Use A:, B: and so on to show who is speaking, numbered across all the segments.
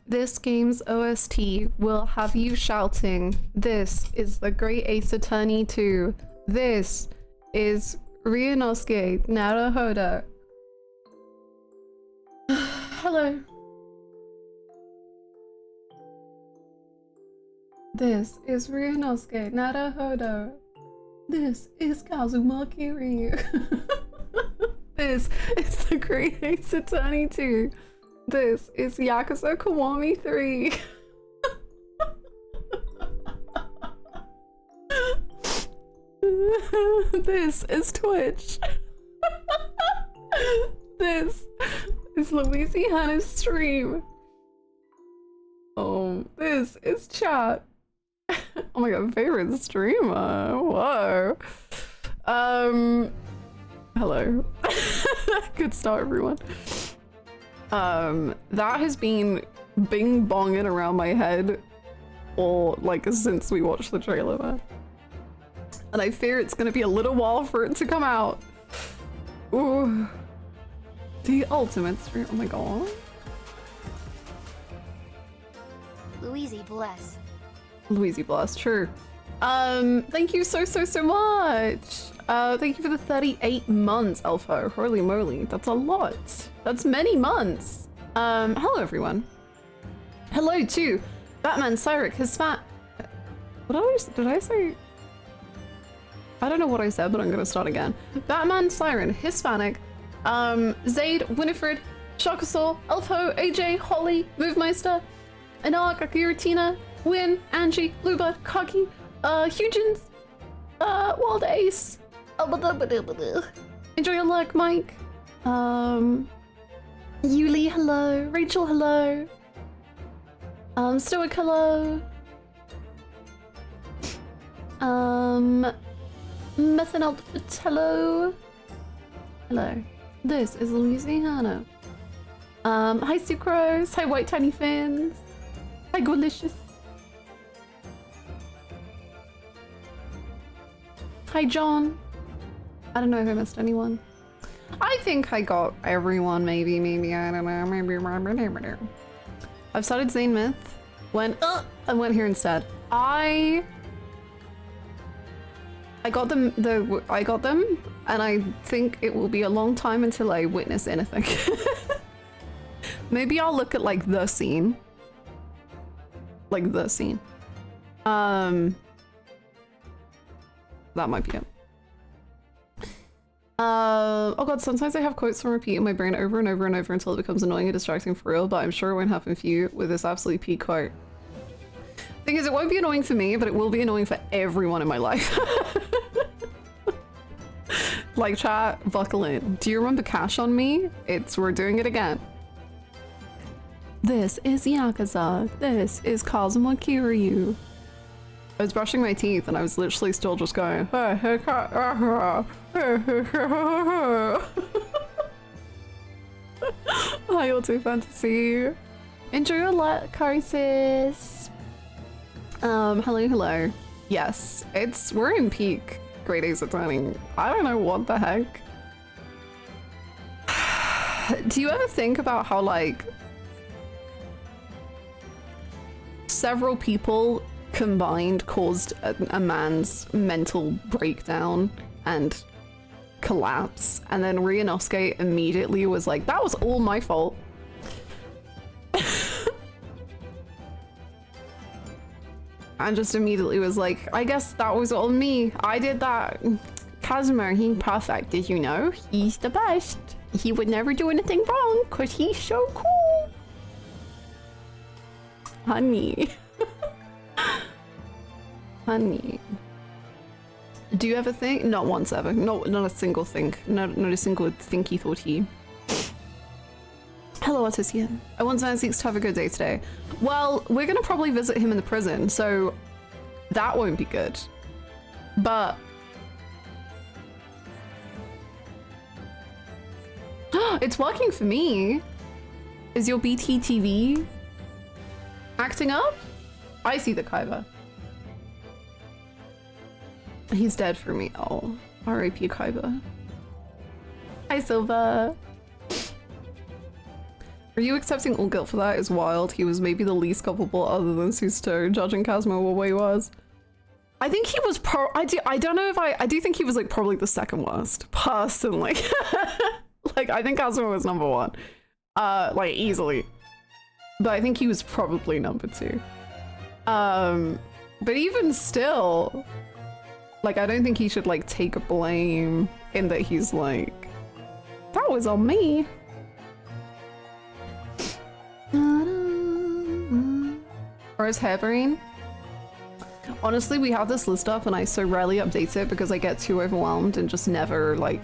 A: this game's OST will have you shouting, "This is the Great Ace Attorney 2. This is Ryunosuke Naruhodo." Hello. This is Ryunosuke Naruhodo. This is Kazuma Kiryu. This is the Great Ace Attorney 2. This is Yakuza Kiwami 3. This is Twitch. This is louiseyhannah's stream. This is chat. Oh my god, favorite streamer. Whoa. Hello. Good start, everyone. That has been bing bonging around my head or like since we watched the trailer, man. And I fear it's gonna be a little while for it to come out. Ooh. The ultimate stream. Oh my god.
B: Louisey bless.
A: Louisey bless, true. Thank you so much. Thank you for the 38 months, Elfo. Holy moly, that's a lot. That's many months. Hello everyone. Hello to Batman Cyric, Hispanic. What did I say? I don't know what I said, but I'm gonna start again. Batman Siren, Hispanic, Zaid, Winifred, Shakasaw, Elfo, AJ, Holly, Movemeister, Anark, Akiratina, Win, Angie, Bluebird, Kaki, Hugins, Wild Ace, Enjoy Your Luck, Mike, Yuli, hello, Rachel, hello, Stoic, hello, Methanol, hello, hello, this is louiseyhannah, hi Sucrose, hi White Tiny Fins, hi Golicious, hi John, I don't know if I missed anyone. I think I got everyone, maybe, I don't know, maybe. I've started Zane Myth, I went here instead. I got them, and I think it will be a long time until I witness anything. Maybe I'll look at like the scene. Like the scene. That might be it. Oh god, sometimes I have quotes from repeat in my brain over and over and over until it becomes annoying and distracting for real, but I'm sure it won't happen for you with this absolutely peak quote. Thing is, it won't be annoying for me, but it will be annoying for everyone in my life. Like, chat, buckle in. Do you remember Cash on Me? We're doing it again. This is Yakuza. This is Kazuma Kiryu. I was brushing my teeth and I was literally still just going, Hi, Auto Fantasy. Enjoy your luck, Carsis. Hello. Yes, we're in peak Great Ace Attorney. I don't know what the heck. Do you ever think about how like several people combined caused a man's mental breakdown and collapse, and then Ryunosuke immediately was like, that was all my fault. And just immediately was like, I guess that was all me. I did that. Kazuma, he's perfect, did you know? He's the best. He would never do anything wrong because he's so cool. Honey. Honey. Do you ever think? Not once ever. Not a single think. Not a single thinky thoughty. Hello, Artisian. I want Zanzix to have a good day today. Well, we're gonna probably visit him in the prison, so that won't be good. But it's working for me. Is your BTTV acting up? I see the Kaiba. He's dead for me. Oh, R.I.P. Kaiba. Hi, Silva. Are you accepting all guilt for that? Is wild. He was maybe the least culpable other than Susto. Judging Kazuma what way he was. I think he was I don't know if I do think he was like probably the second worst, personally. Like I think Kazuma was number one. Like easily. But I think he was probably number two. But even still, like I don't think he should like take blame in that he's like, that was on me. Or his hairbrain. Honestly, we have this list up and I so rarely update it because I get too overwhelmed and just never like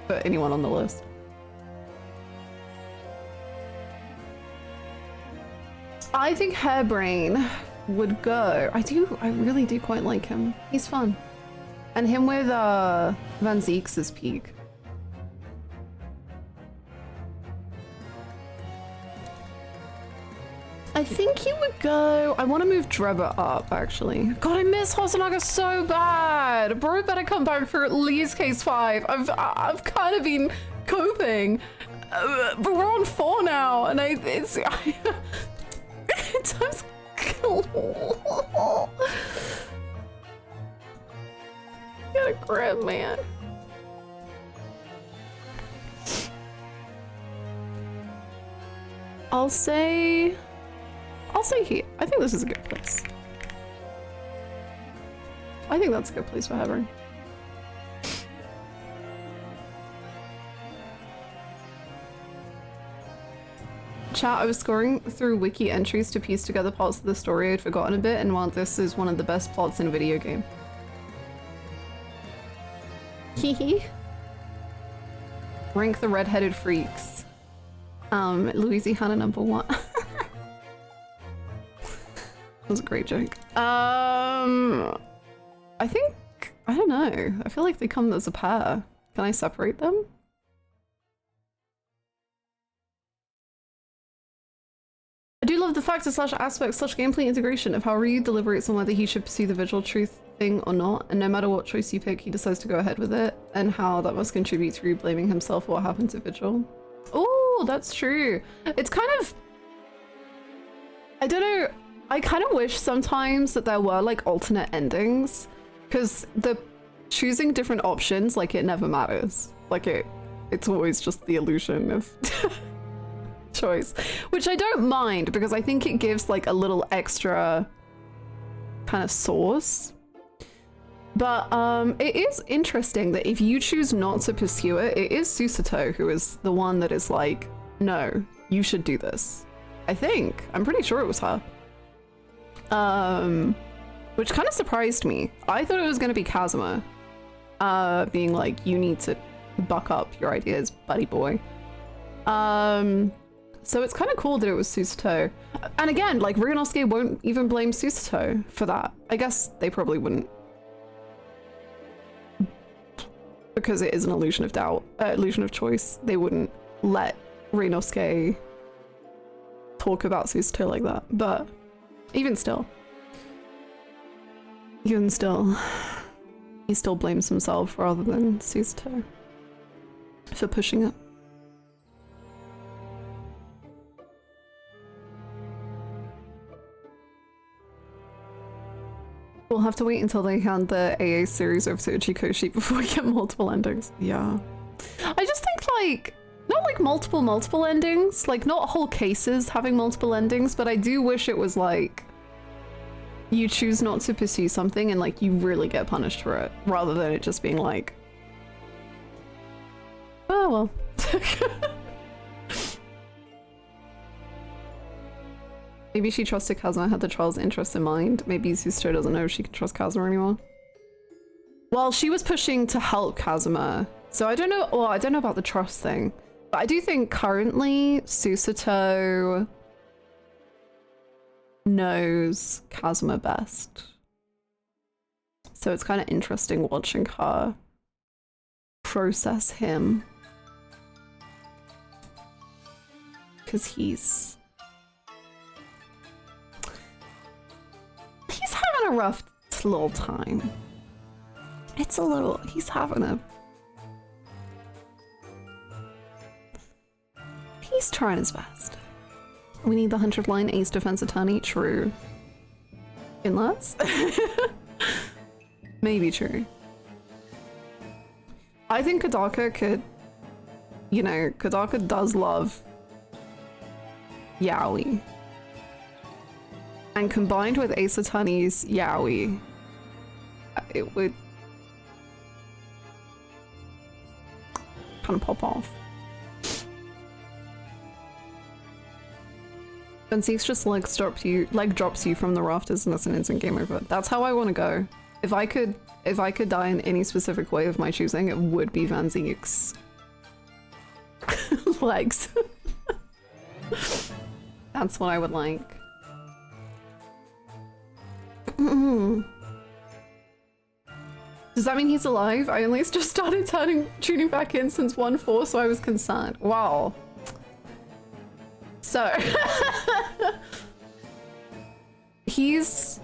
A: put anyone on the list. I think Hairbrain would go. I really do quite like him. He's fun. And him with Van Zeeks' peak. I think he would go. I want to move Drebber up, actually. God, I miss Hosonaga so bad. Bro better come back for at least case 5. I've kind of been coping. But we're on 4 now, and it's times. Get a grip, man. I'll say here. I think this is a good place. I think that's a good place for Hairbrain. Chat, I was scoring through wiki entries to piece together parts of the story I'd forgotten a bit, and while this is one of the best plots in a video game. Hehe. Rank the redheaded freaks. louiseyhannah number 1. That was a great joke. I think, I don't know. I feel like they come as a pair. Can I separate them? I do love the factor / aspect / gameplay integration of how Ryu deliberates on whether he should pursue the visual truth thing or not, and no matter what choice you pick, he decides to go ahead with it, and how that must contribute to Ryu blaming himself for what happened to Vigil. Oh, that's true. It's kind of... I don't know. I kind of wish sometimes that there were like alternate endings, because the choosing different options, like it never matters. Like it's always just the illusion of choice, which I don't mind because I think it gives like a little extra kind of sauce. But it is interesting that if you choose not to pursue it, it is Susato who is the one that is like, no, you should do this. I think. I'm pretty sure it was her. Which kind of surprised me. I thought it was going to be Kazuma being like, you need to buck up your ideas, buddy boy. So it's kind of cool that it was Susato. And again, like Ryunosuke won't even blame Susato for that. I guess they probably wouldn't. Because it is an illusion of doubt, illusion of choice. They wouldn't let Ryunosuke talk about Susato like that. But even still, he still blames himself rather than Susato for pushing it. We'll have to wait until they hand the AA series over to Uchikoshi before we get multiple endings. Yeah. I just think like, not like multiple endings, like not whole cases having multiple endings, but I do wish it was like, you choose not to pursue something and like you really get punished for it, rather than it just being like, oh well. Maybe she trusted Kazuma, had the child's interest in mind. Maybe Susato doesn't know if she can trust Kazuma anymore. Well, she was pushing to help Kazuma, so I don't know. Well, I don't know about the trust thing, but I do think currently Susato knows Kazuma best. So it's kind of interesting watching her process him, because he's having a rough little time. It's a little, he's having a He's trying his best. We need the 100-line ace defense attorney. True. Unless? Maybe true. I think Kadaka could... You know, Kadaka does love Yaoi. And combined with Ace Attorney's Yaoi, it would kind of pop off. When Zeke's just leg drops you from the rafters and it's an instant game over. That's how I want to go. If I could die in any specific way of my choosing, it would be Van Zeke's legs. That's what I would like. Does that mean he's alive? I only just started tuning back in since 1-4, so I was concerned. Wow. So he's,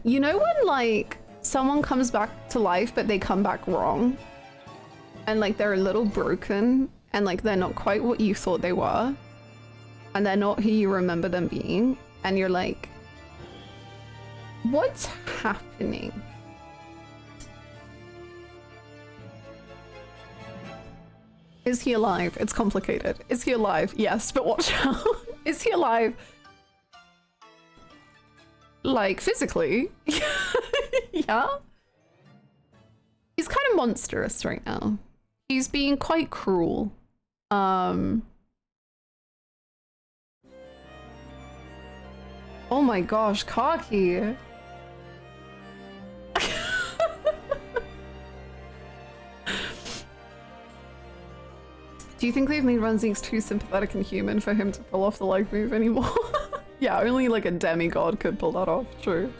A: you know, when like someone comes back to life but they come back wrong and like they're a little broken and like they're not quite what you thought they were and they're not who you remember them being, and you're like, what's happening? Is he alive? It's complicated. Is he alive? Yes, but watch out. Is he alive? Like, physically? Yeah? He's kind of monstrous right now. He's being quite cruel. Oh my gosh, Kaki. Do you think they've made Runzix too sympathetic and human for him to pull off the leg move anymore? Yeah, only like a demigod could pull that off, true.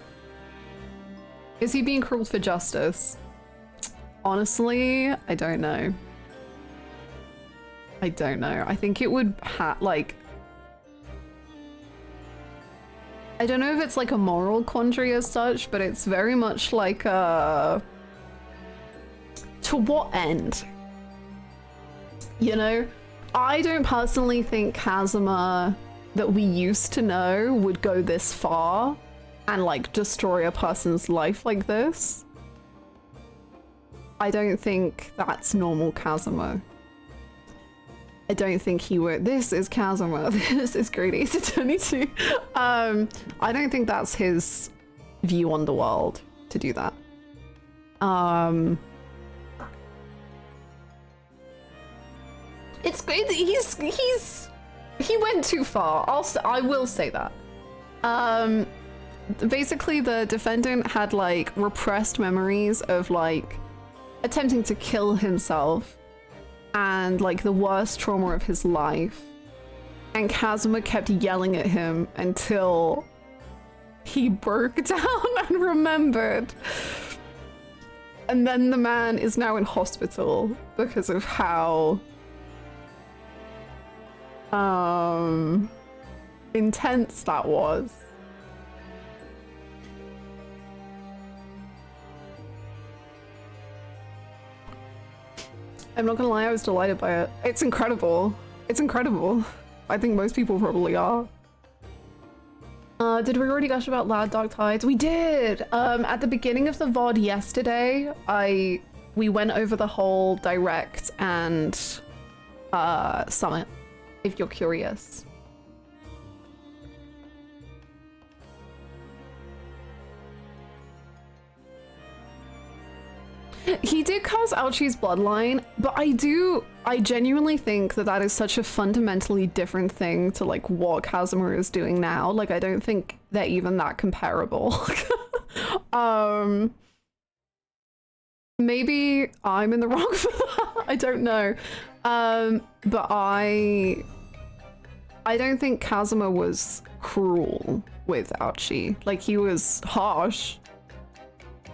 A: Is he being cruel for justice? Honestly, I don't know. I don't know. I think it would like... I don't know if it's like a moral quandary as such, but it's very much like to what end? You know, I don't personally think Kazuma that we used to know would go this far and like destroy a person's life like this. I don't think that's normal Kazuma. I don't think he would. This is Kazuma. This is Great Ace Attorney 2. I don't think that's his view on the world to do that. It's great. He went too far. I will say that. Basically, the defendant had like repressed memories of like attempting to kill himself and like the worst trauma of his life. And Kazuma kept yelling at him until he broke down and remembered. And then the man is now in hospital because of how intense that was. I'm not gonna lie, I was delighted by it. It's incredible. It's incredible. I think most people probably are. Did we already gush about Loud Dark Tides? We did! At the beginning of the VOD yesterday, we went over the whole Direct and Summit, if you're curious. He did cause Ouchie's bloodline, but I genuinely think that that is such a fundamentally different thing to like what Kazuma is doing now. Like, I don't think they're even that comparable. Maybe I'm in the wrong for that. I don't know. But I don't think Kazuma was cruel with Ouchie. Like, he was harsh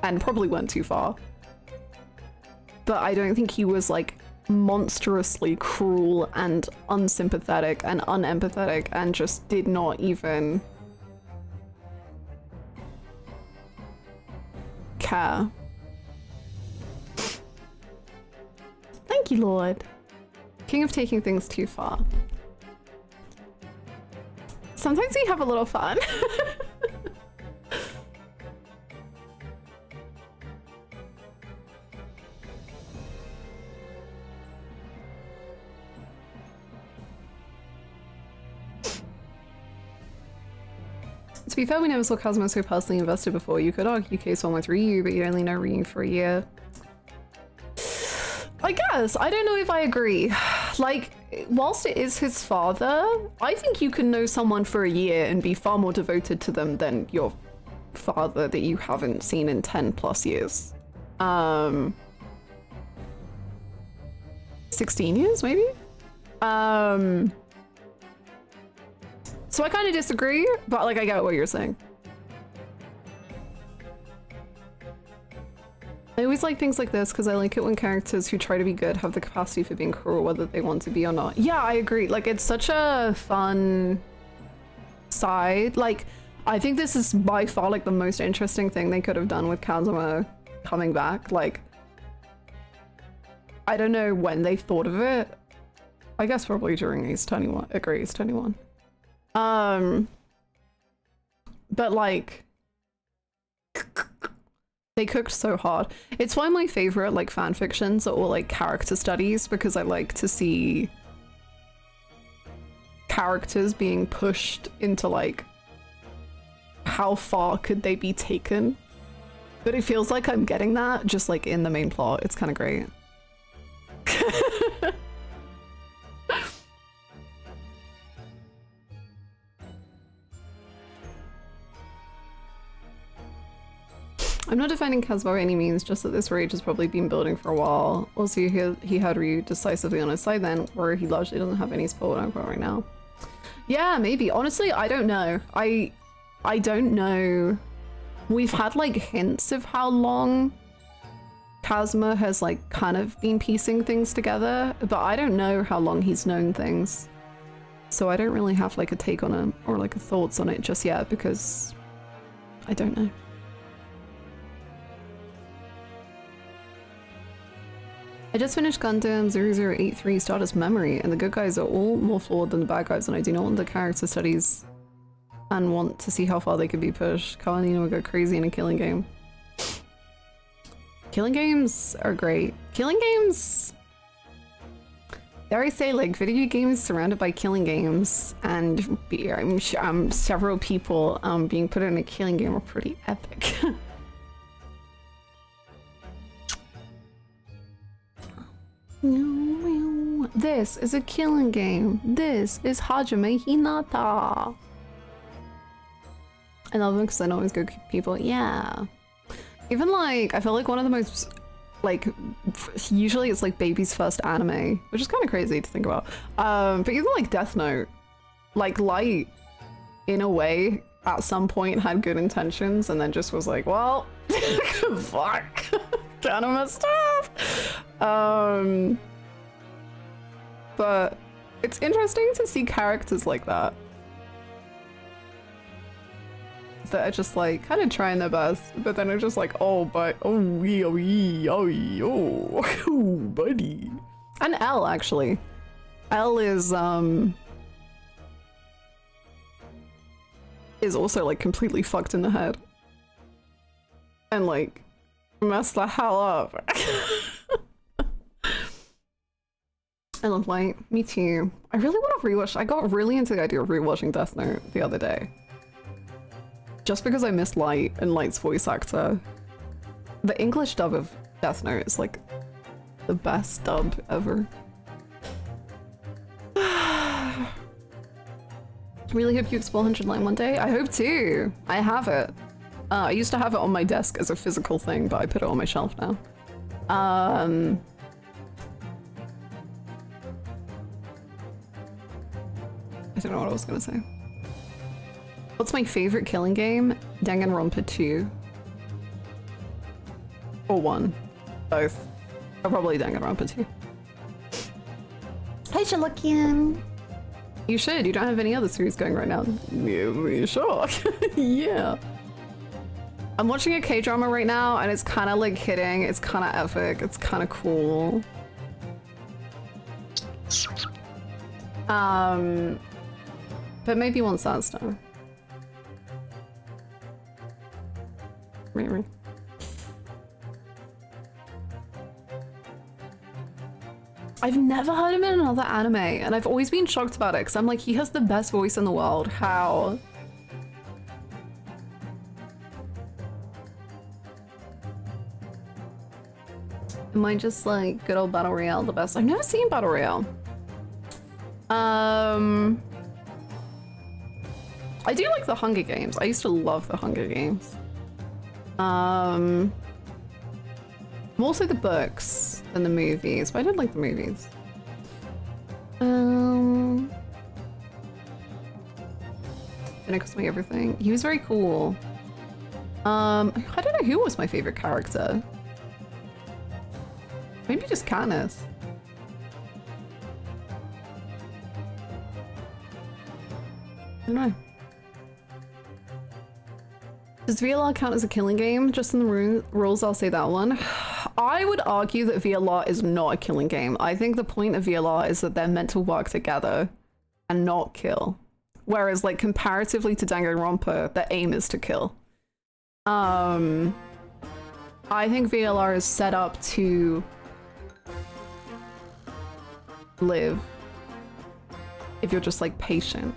A: and probably went too far. But I don't think he was like monstrously cruel and unsympathetic and unempathetic and just did not even care. Thank you, Lord. King of taking things too far. Sometimes we have a little fun. To be fair, we never saw Kazuma so personally invested before. You could argue case one with Ryu, but you only know Ryu for a year. I guess. I don't know if I agree. Like, whilst it is his father, I think you can know someone for a year and be far more devoted to them than your father that you haven't seen in 10 plus years. 16 years, maybe? So I kind of disagree, but like I get what you're saying. I always like things like this because I like it when characters who try to be good have the capacity for being cruel whether they want to be or not. Yeah, I agree. Like, it's such a fun side. Like, I think this is by far like the most interesting thing they could have done with Kazuma coming back. Like, I don't know when they thought of it. I guess probably during Ace 21. Agree, Ace 21. But like, they cooked so hard. It's why my favorite like fan fictions are all like character studies, because I like to see characters being pushed into like how far could they be taken. But it feels like I'm getting that just like in the main plot. It's kind of great. I'm not defending Kazuma by any means, just that this rage has probably been building for a while. Also, he had Ryu decisively on his side then, where he largely doesn't have any support right now. Yeah, maybe. Honestly, I don't know. I don't know. We've had like hints of how long Kazuma has like kind of been piecing things together, but I don't know how long he's known things. So I don't really have like a take on it or like a thoughts on it just yet because I don't know. I just finished Gundam 0083 Stardust Memory, and the good guys are all more flawed than the bad guys, and I do not want the character studies and want to see how far they can be pushed. Carlino would go crazy in a killing game. Killing games are great. Killing games... Dare I say, like, video games surrounded by killing games, and several people being put in a killing game are pretty epic. This is a killing game. This is Hajime Hinata. I love them because I know always good people. Yeah. Even like, I feel like one of the most, like, usually it's like baby's first anime, which is kind of crazy to think about. But even like Death Note, like Light, in a way, at some point had good intentions and then just was like, well, fuck. Kind of messed up. But it's interesting to see characters like that that are just like kind of trying their best, but then it's just like, oh, but oh, buddy. And L actually, L is also like completely fucked in the head and like messed the hell up. I love Light. Me too. I really want to rewatch. I got really into the idea of rewatching Death Note the other day. Just because I missed Light and Light's voice actor. The English dub of Death Note is like the best dub ever. Really hope you explore 100 Line one day. I hope too. I have it. I used to have it on my desk as a physical thing, but I put it on my shelf now. I don't know what I was gonna say. What's my favorite killing game? Danganronpa 2. Or 1. Both. Or probably Danganronpa 2. Hey, Shalakian! You should. You don't have any other series going right now. Yeah, sure. Yeah. I'm watching a K-drama right now and it's kind of like hitting. It's kind of epic. It's kind of cool. But maybe once that's done. Maybe. I've never heard him in another anime, and I've always been shocked about it, because I'm like, he has the best voice in the world. How? Am I just like good old Battle Royale the best? I've never seen Battle Royale. I do like the Hunger Games. I used to love the Hunger Games. More so the books than the movies, but I did like the movies. Finnick was my everything. He was very cool. I don't know who was my favorite character. Maybe just Katniss. I don't know. Does VLR count as a killing game? Just in the rules, I'll say that one. I would argue that VLR is not a killing game. I think the point of VLR is that they're meant to work together and not kill. Whereas, like, comparatively to Danganronpa, the aim is to kill. I think VLR is set up to live if you're just, like, patient.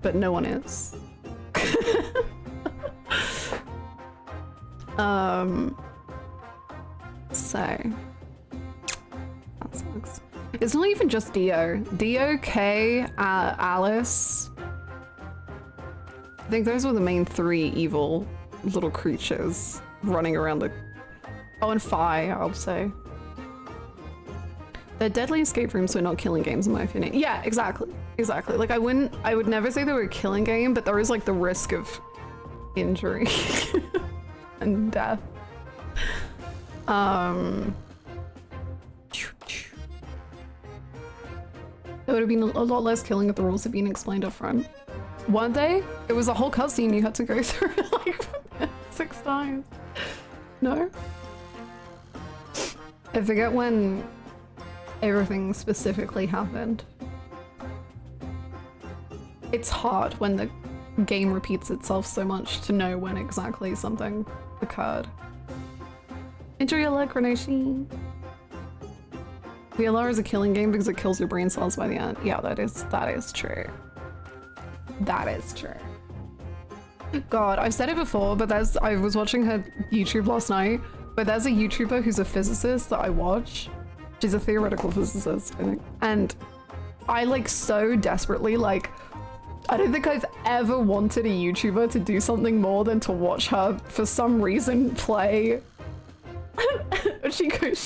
A: But no one is. So that sucks. It's not even just Dio. Dio, Kay, Alice. I think those were the main three evil little creatures running around the... Oh, and Fi, I'll say. They're deadly escape rooms, so not killing games in my opinion. Yeah, exactly. Exactly. Like I would never say they were a killing game, but there is like the risk of injury and death. It would have been a lot less killing if the rules had been explained up front. One day, it was a whole cutscene you had to go through like 6 times. No? I forget when everything specifically happened. It's hard when the game repeats itself so much to know when exactly something occurred. Enjoy your luck, Renashi. VLR is a killing game because it kills your brain cells by the end. Yeah, that is true. That is true. God, I've said it before, but I was watching her YouTube last night, but there's a YouTuber who's a physicist that I watch. She's a theoretical physicist, I think. And I like so desperately, like, I don't think I've ever wanted a YouTuber to do something more than to watch her, for some reason, play. She can't.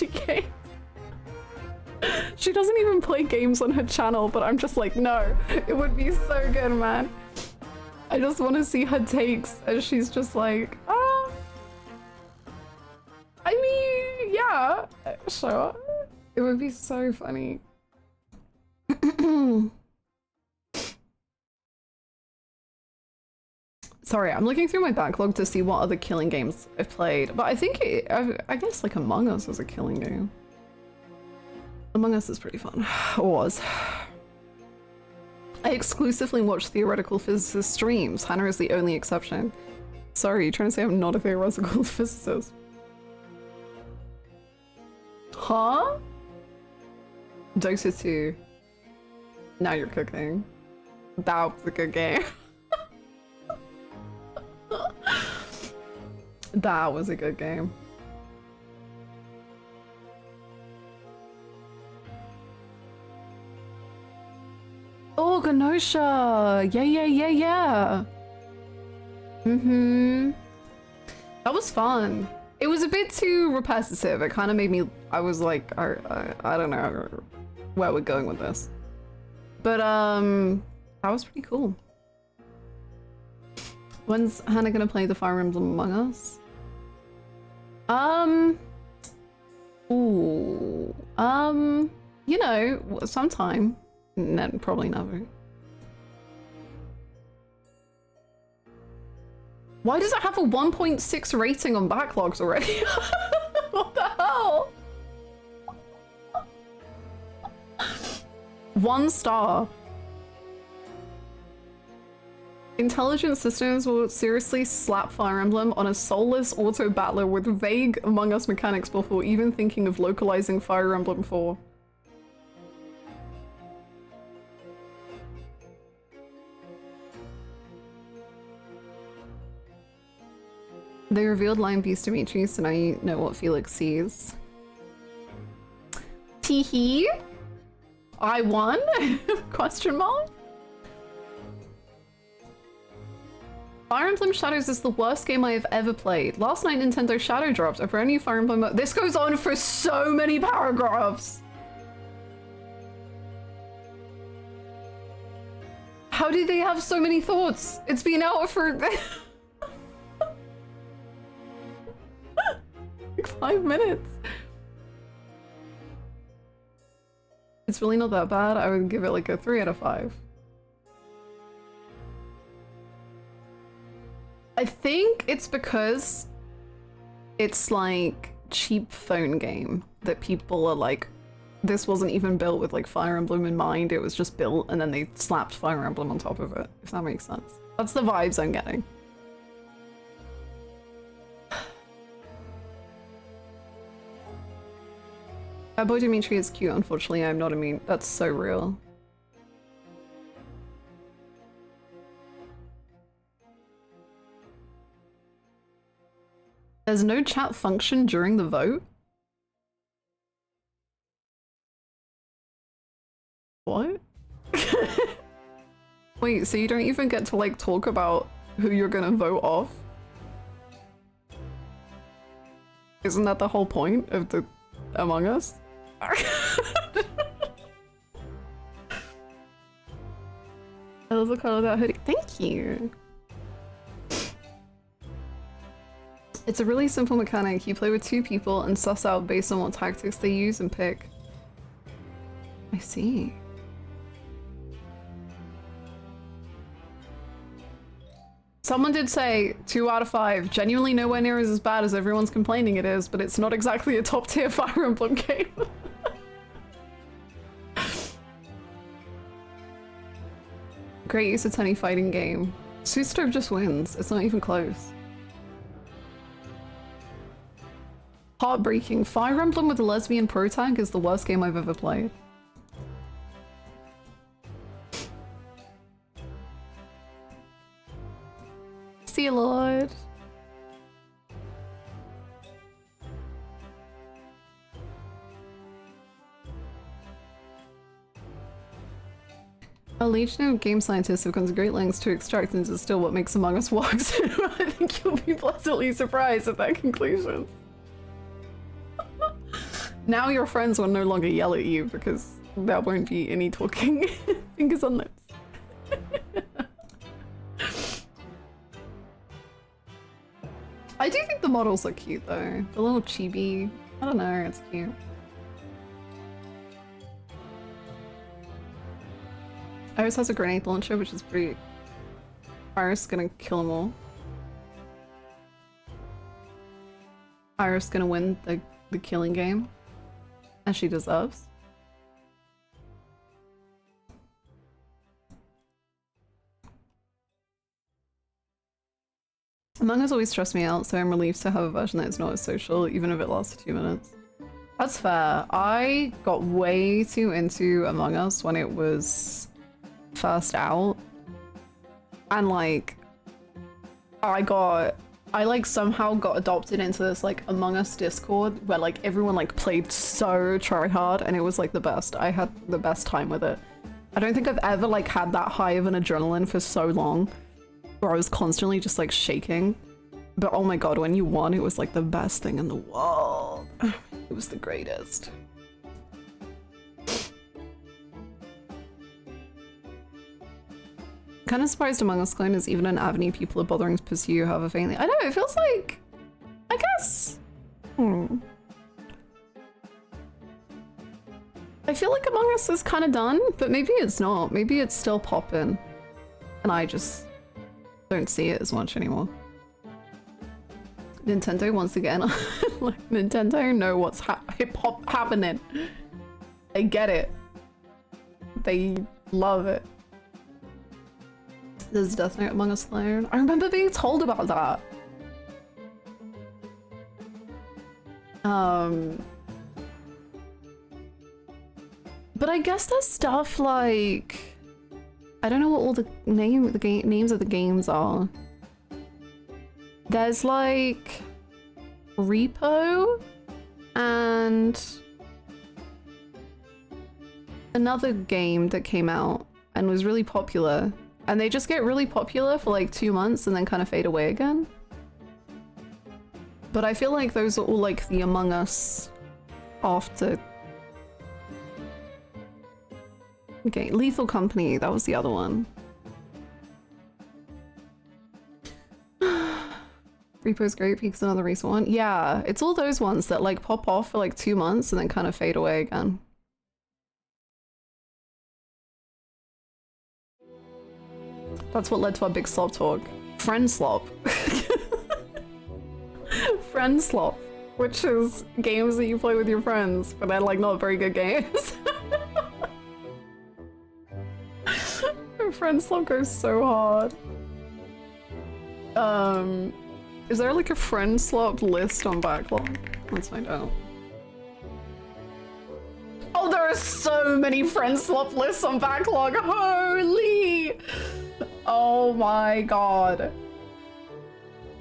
A: She doesn't even play games on her channel, but I'm just like, no, it would be so good, man. I just want to see her takes as she's just like, ah. I mean, yeah, sure. It would be so funny. Sorry, I'm looking through my backlog to see what other killing games I've played, but I think I guess like Among Us is a killing game. Among Us is pretty fun. Or was. I exclusively watch theoretical physicist streams. Hannah is the only exception. Sorry, you're trying to say I'm not a theoretical physicist? Huh? Dota 2. Now you're cooking. That was a good game. That was a good game. Oh, Ganosha! Yeah. That was fun. It was a bit too repetitive. It kind of made me, I was like, I don't know where we're going with this. But, that was pretty cool. When's Hannah gonna play the Fire Emblem Among Us? You know, sometime. No, probably never. Why does it have a 1.6 rating on backlogs already? What the hell? 1 star. Intelligent systems will seriously slap Fire Emblem on a soulless auto battler with vague Among Us mechanics before even thinking of localizing Fire Emblem 4. They revealed Lion Beast Dimitri, so now you know what Felix sees. Teehee? I won? Question mark? Fire Emblem Shadows is the worst game I have ever played. Last night Nintendo Shadow dropped a brand new Fire Emblem This goes on for so many paragraphs! How did they have so many thoughts? It's been out for like 5 minutes. It's really not that bad. I would give it like a 3 out of 5. I think it's because it's like cheap phone game that people are like, this wasn't even built with like Fire Emblem in mind, it was just built and then they slapped Fire Emblem on top of it, if that makes sense. That's the vibes I'm getting. Our boy Dimitri is cute, unfortunately I'm not immune. That's so real. There's no chat function during the vote? What? Wait, so you don't even get to like talk about who you're gonna vote off? Isn't that the whole point of the Among Us? I love the color of that hoodie. Thank you! It's a really simple mechanic. You play with 2 people and suss out based on what tactics they use and pick. I see. Someone did say 2 out of 5. Genuinely nowhere near as bad as everyone's complaining it is, but it's not exactly a top tier Fire Emblem game. Great use of Tenny fighting game. Sustrove just wins. It's not even close. Heartbreaking. Fire Emblem with a lesbian pro tag is the worst game I've ever played. See you, Lord. A legion of game scientists have gone to great lengths to extract and distill what makes Among Us work, so I think you'll be pleasantly surprised at that conclusion. Now your friends will no longer yell at you because there won't be any talking fingers on lips. I do think the models are cute though. The little chibi. I don't know, it's cute. Iris has a grenade launcher, which is pretty... Iris is gonna kill them all. Iris is gonna win the killing game. As she deserves. Among Us always stressed me out, so I'm relieved to have a version that is not as social, even if it lasts 2 minutes. That's fair. I got way too into Among Us when it was first out. And like, I like somehow got adopted into this like Among Us Discord where like everyone like played so try hard and it was like the best. I had the best time with it. I don't think I've ever like had that high of an adrenaline for so long where I was constantly just like shaking. But oh my god, when you won, it was like the best thing in the world. It was the greatest. Kind of surprised Among Us clone is even an avenue people are bothering to pursue, however faintly. I know, it feels like... I guess... I feel like Among Us is kind of done, but maybe it's not. Maybe it's still popping. And I just don't see it as much anymore. Nintendo once again. Like, Nintendo know what's hip-hop happening. I get it. They love it. There's Death Note Among Us clone. I remember being told about that. But I guess there's stuff like, I don't know what all the names of the games are. There's like Repo and another game that came out and was really popular, and they just get really popular for like 2 months and then kind of fade away again. But I feel like those are all like the Among Us after. Okay, Lethal Company, that was the other one. Repo's great, Peak's another recent one. Yeah, it's all those ones that like pop off for like 2 months and then kind of fade away again. That's what led to our big slop talk. Friend slop. Friend slop, which is games that you play with your friends, but they're like not very good games. Friend slop goes so hard. Is there like a friend slop list on backlog? Let's find out. Oh, there are so many friend slop lists on backlog. Holy! Oh my god.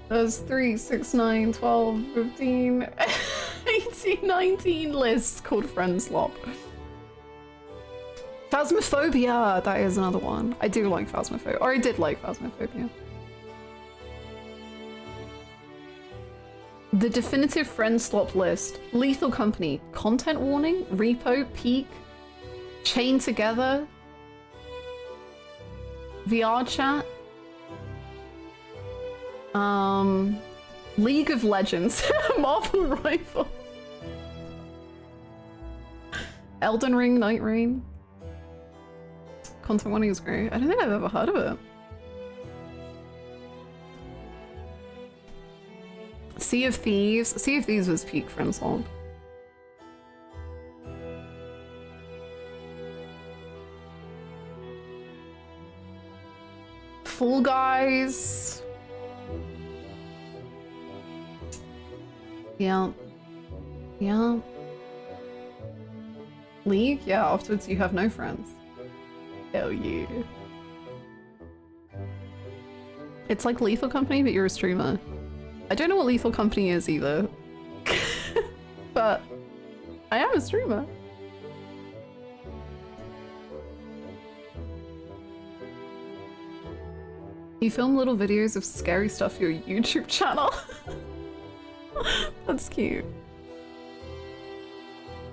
A: There's 3, 6, 9, 12, 15, 18, 19 lists called friend slop. Phasmophobia, that is another one. I do like Phasmophobia, or I did like Phasmophobia. The definitive friend slop list. Lethal Company, Content Warning, Repo, Peak, Chain Together, VR Chat, League of Legends, Marvel Rifle, Elden Ring, Night Rain. Content Warning is great. I don't think I've ever heard of it. Sea of Thieves. Sea of Thieves was peak friend slop. Fall Guys. Yeah. Yeah. League? Yeah, afterwards you have no friends. Hell yeah. It's like Lethal Company, but you're a streamer. I don't know what Lethal Company is either. But I am a streamer. You film little videos of scary stuff for your YouTube channel. That's cute.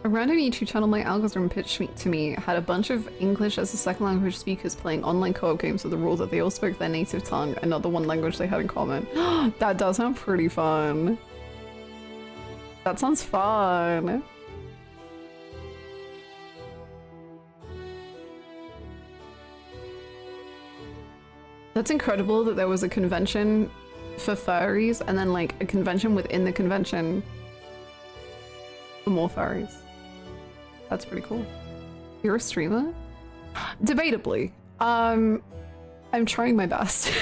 A: A random YouTube channel my algorithm pitched to me had a bunch of English as a second language speakers playing online co-op games with the rule that they all spoke their native tongue and not the one language they had in common. That does sound pretty fun. That sounds fun. That's incredible that there was a convention for furries and then like a convention within the convention for more furries. That's pretty cool. You're a streamer? Debatably. I'm trying my best.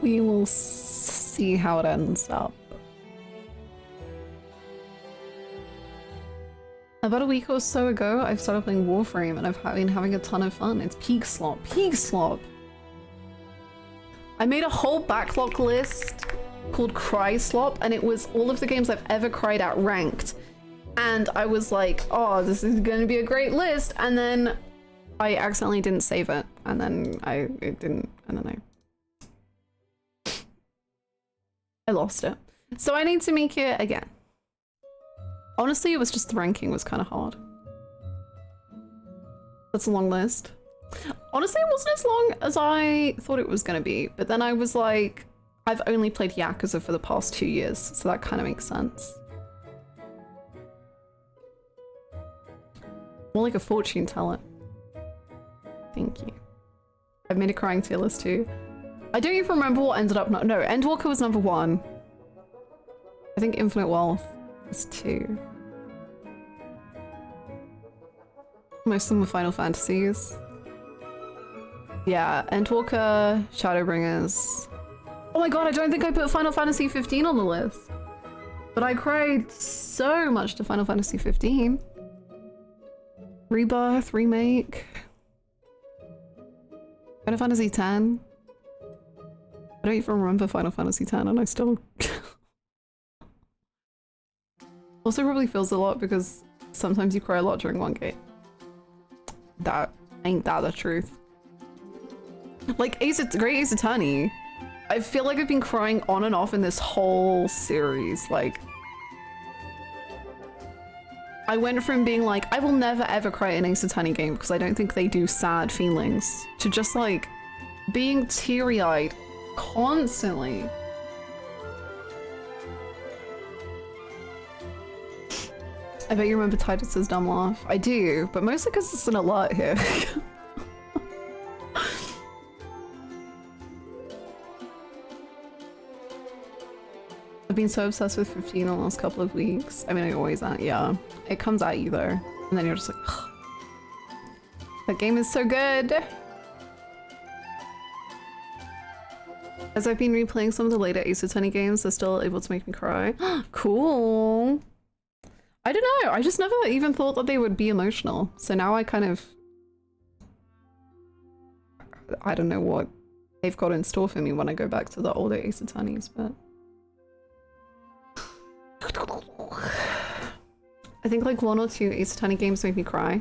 A: We will see how it ends up. About a week or so ago, I've started playing Warframe and I've been having a ton of fun. It's peak slop. Peak slop! I made a whole backlog list called Cry Slop, and it was all of the games I've ever cried at ranked. And I was like, oh, this is gonna be a great list. And then I accidentally didn't save it. And then I lost it. So I need to make it again. Honestly, it was just the ranking was kind of hard. That's a long list. Honestly, it wasn't as long as I thought it was gonna be. But then I was like, I've only played Yakuza for the past 2 years, so that kind of makes sense. More like a fortune teller. Thank you. I've made a crying tier list too. I don't even remember what ended up. No, Endwalker was number 1. I think Infinite Wealth was 2. Most of them were Final Fantasies. Yeah, Endwalker, Shadowbringers. Oh my god, I don't think I put Final Fantasy 15 on the list. But I cried so much to Final Fantasy 15. Rebirth, Remake. Final Fantasy 10. I don't even remember Final Fantasy 10 and I still... Also probably feels a lot because sometimes you cry a lot during one game. That ain't that the truth. Like Great Ace Attorney, I feel like I've been crying on and off in this whole series. Like, I went from being like, I will never ever cry in an Ace Attorney game because I don't think they do sad feelings, to just like being teary-eyed constantly. I bet you remember Titus's dumb laugh. I do, but mostly because it's an alert here. I've been so obsessed with 15 in the last couple of weeks. I mean, I always am, yeah. It comes at you though, and then you're just like, ugh. That game is so good! As I've been replaying some of the later Ace Attorney games, they're still able to make me cry. Cool! I don't know, I just never even thought that they would be emotional. So now I kind of... I don't know what they've got in store for me when I go back to the older Ace Attorneys, but... I think like 1 or 2 Ace Attorney games make me cry.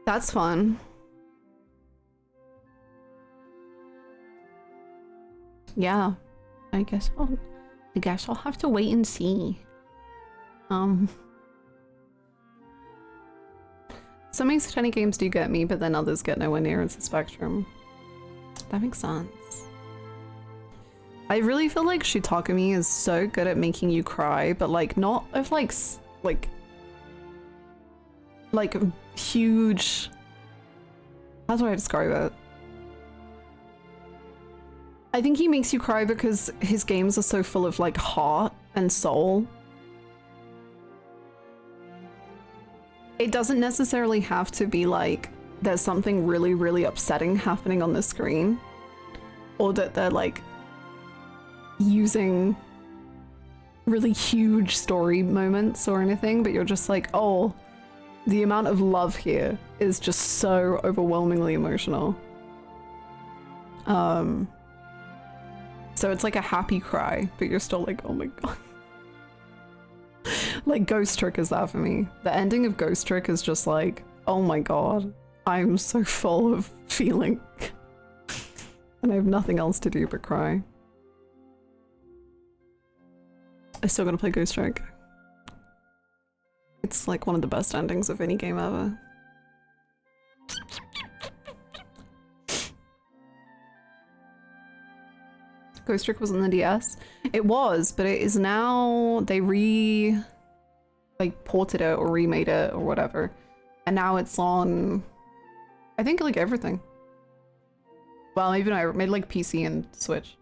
A: That's fun. Yeah, I guess I'll have to wait and see. Some Ace Attorney games do get me, but then others get nowhere near as a spectrum. That makes sense. I really feel like Shitakami is so good at making you cry, but like not of like huge... How do I describe it? I think he makes you cry because his games are so full of like heart and soul. It doesn't necessarily have to be like there's something really, really upsetting happening on the screen, or that they're like using really huge story moments or anything, but you're just like, oh, the amount of love here is just so overwhelmingly emotional. So it's like a happy cry, but you're still like, oh my god. Like Ghost Trick is that for me. The ending of Ghost Trick is just like, oh my god, I'm so full of feeling. And I have nothing else to do but cry. I still gotta play Ghost Trick. It's like one of the best endings of any game ever. Ghost Trick was on the DS. It was, but it is now, they ported it or remade it or whatever. And now it's on, I think like everything. Well, maybe I made like PC and Switch.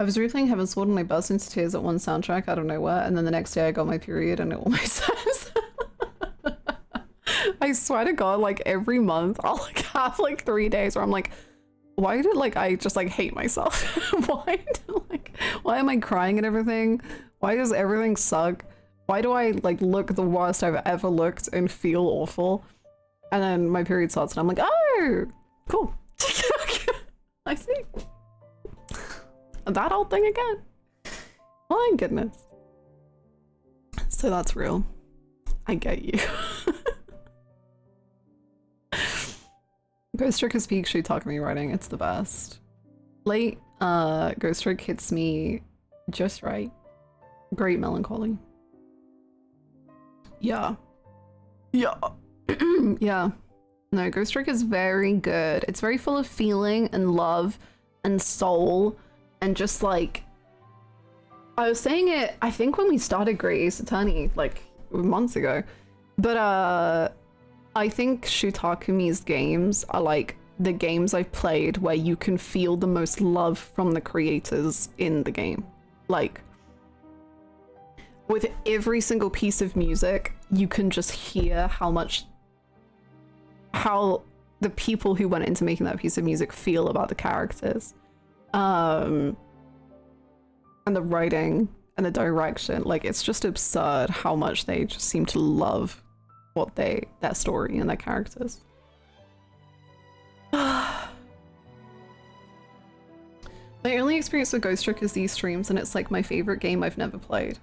A: I was replaying Heaven's Sword and I burst into tears at one soundtrack out of nowhere, and then the next day I got my period and it all makes sense. I swear to god, like every month I'll like have like 3 days where I'm like, why did like I just like hate myself? Why am I crying and everything? Why does everything suck? Why do I like look the worst I've ever looked and feel awful? And then my period starts and I'm like, oh, cool. I see. That old thing again. My goodness. So that's real. I get you. Ghost Trick is peak Shitakami writing. It's the best. Late Ghost Trick hits me just right. Great melancholy. Yeah. Yeah. Yeah. No, Ghost Trick is very good. It's very full of feeling and love and soul and just like... I was saying it, I think when we started Great Ace Attorney, like months ago, but I think Shutakumi's games are like the games I've played where you can feel the most love from the creators in the game. Like, with every single piece of music, you can just hear how the people who went into making that piece of music feel about the characters. And the writing and the direction. Like, it's just absurd how much they just seem to love their story and their characters. My only experience with Ghost Trick is these streams, and it's like my favorite game I've never played.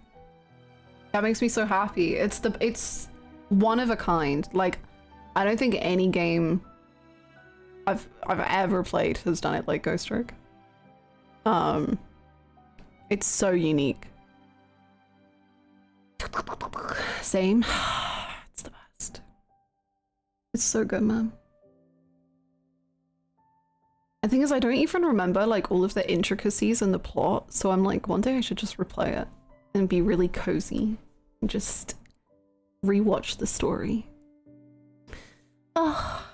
A: That makes me so happy. It's one of a kind. Like, I don't think any game I've ever played has done it like Ghost Trick. It's so unique. Same. It's the best. It's so good, man. The thing is, I don't even remember like all of the intricacies in the plot, so I'm like, one day I should just replay it and be really cozy and just rewatch the story. Oh,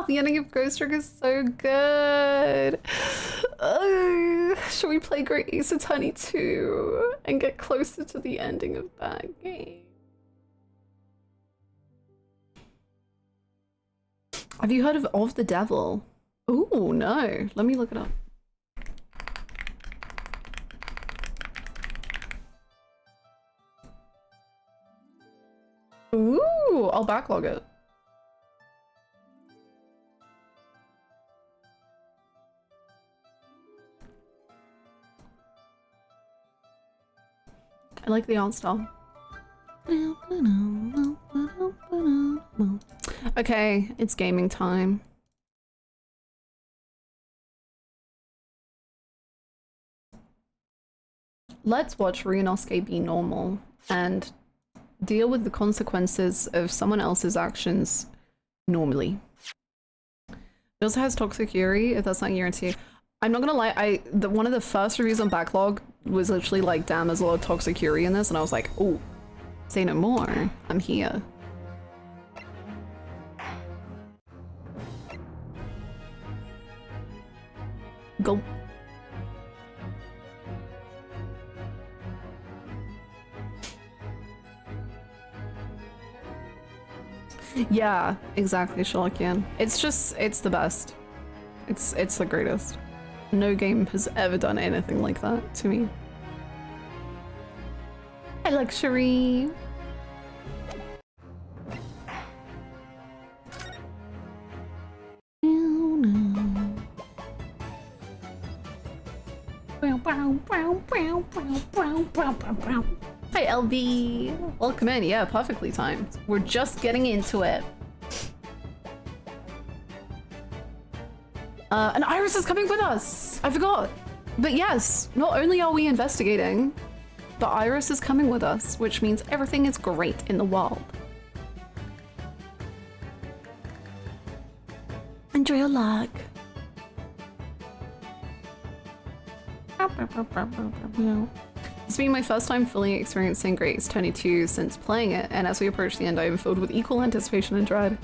A: the ending of Ghost Trick is so good. Should we play Great Ace Attorney 2 and get closer to the ending of that game? Have you heard of the Devil? Oh no, let me look it up. Ooh, I'll backlog it. I like the art style. Okay, it's gaming time. Let's watch Ryunosuke be normal and deal with the consequences of someone else's actions normally. It also has Toxic Yuri, if that's not your into. I'm not gonna lie, one of the first reviews on Backlog was literally like, damn, there's a lot of Toxic Yuri in this, and I was like, oh, say no more, I'm here. Go. Yeah, exactly, Sherlockian. It's just, it's the best. It's the greatest. No game has ever done anything like that to me. Hi, Luxury. Hi, LB. Welcome in. Yeah, perfectly timed. We're just getting into it. And Iris is coming with us. I forgot. But yes, not only are we investigating, but Iris is coming with us, which means everything is great in the world. Enjoy your luck. It's been my first time fully experiencing Great Ace Attorney 2 since playing it, and as we approach the end, I am filled with equal anticipation and dread.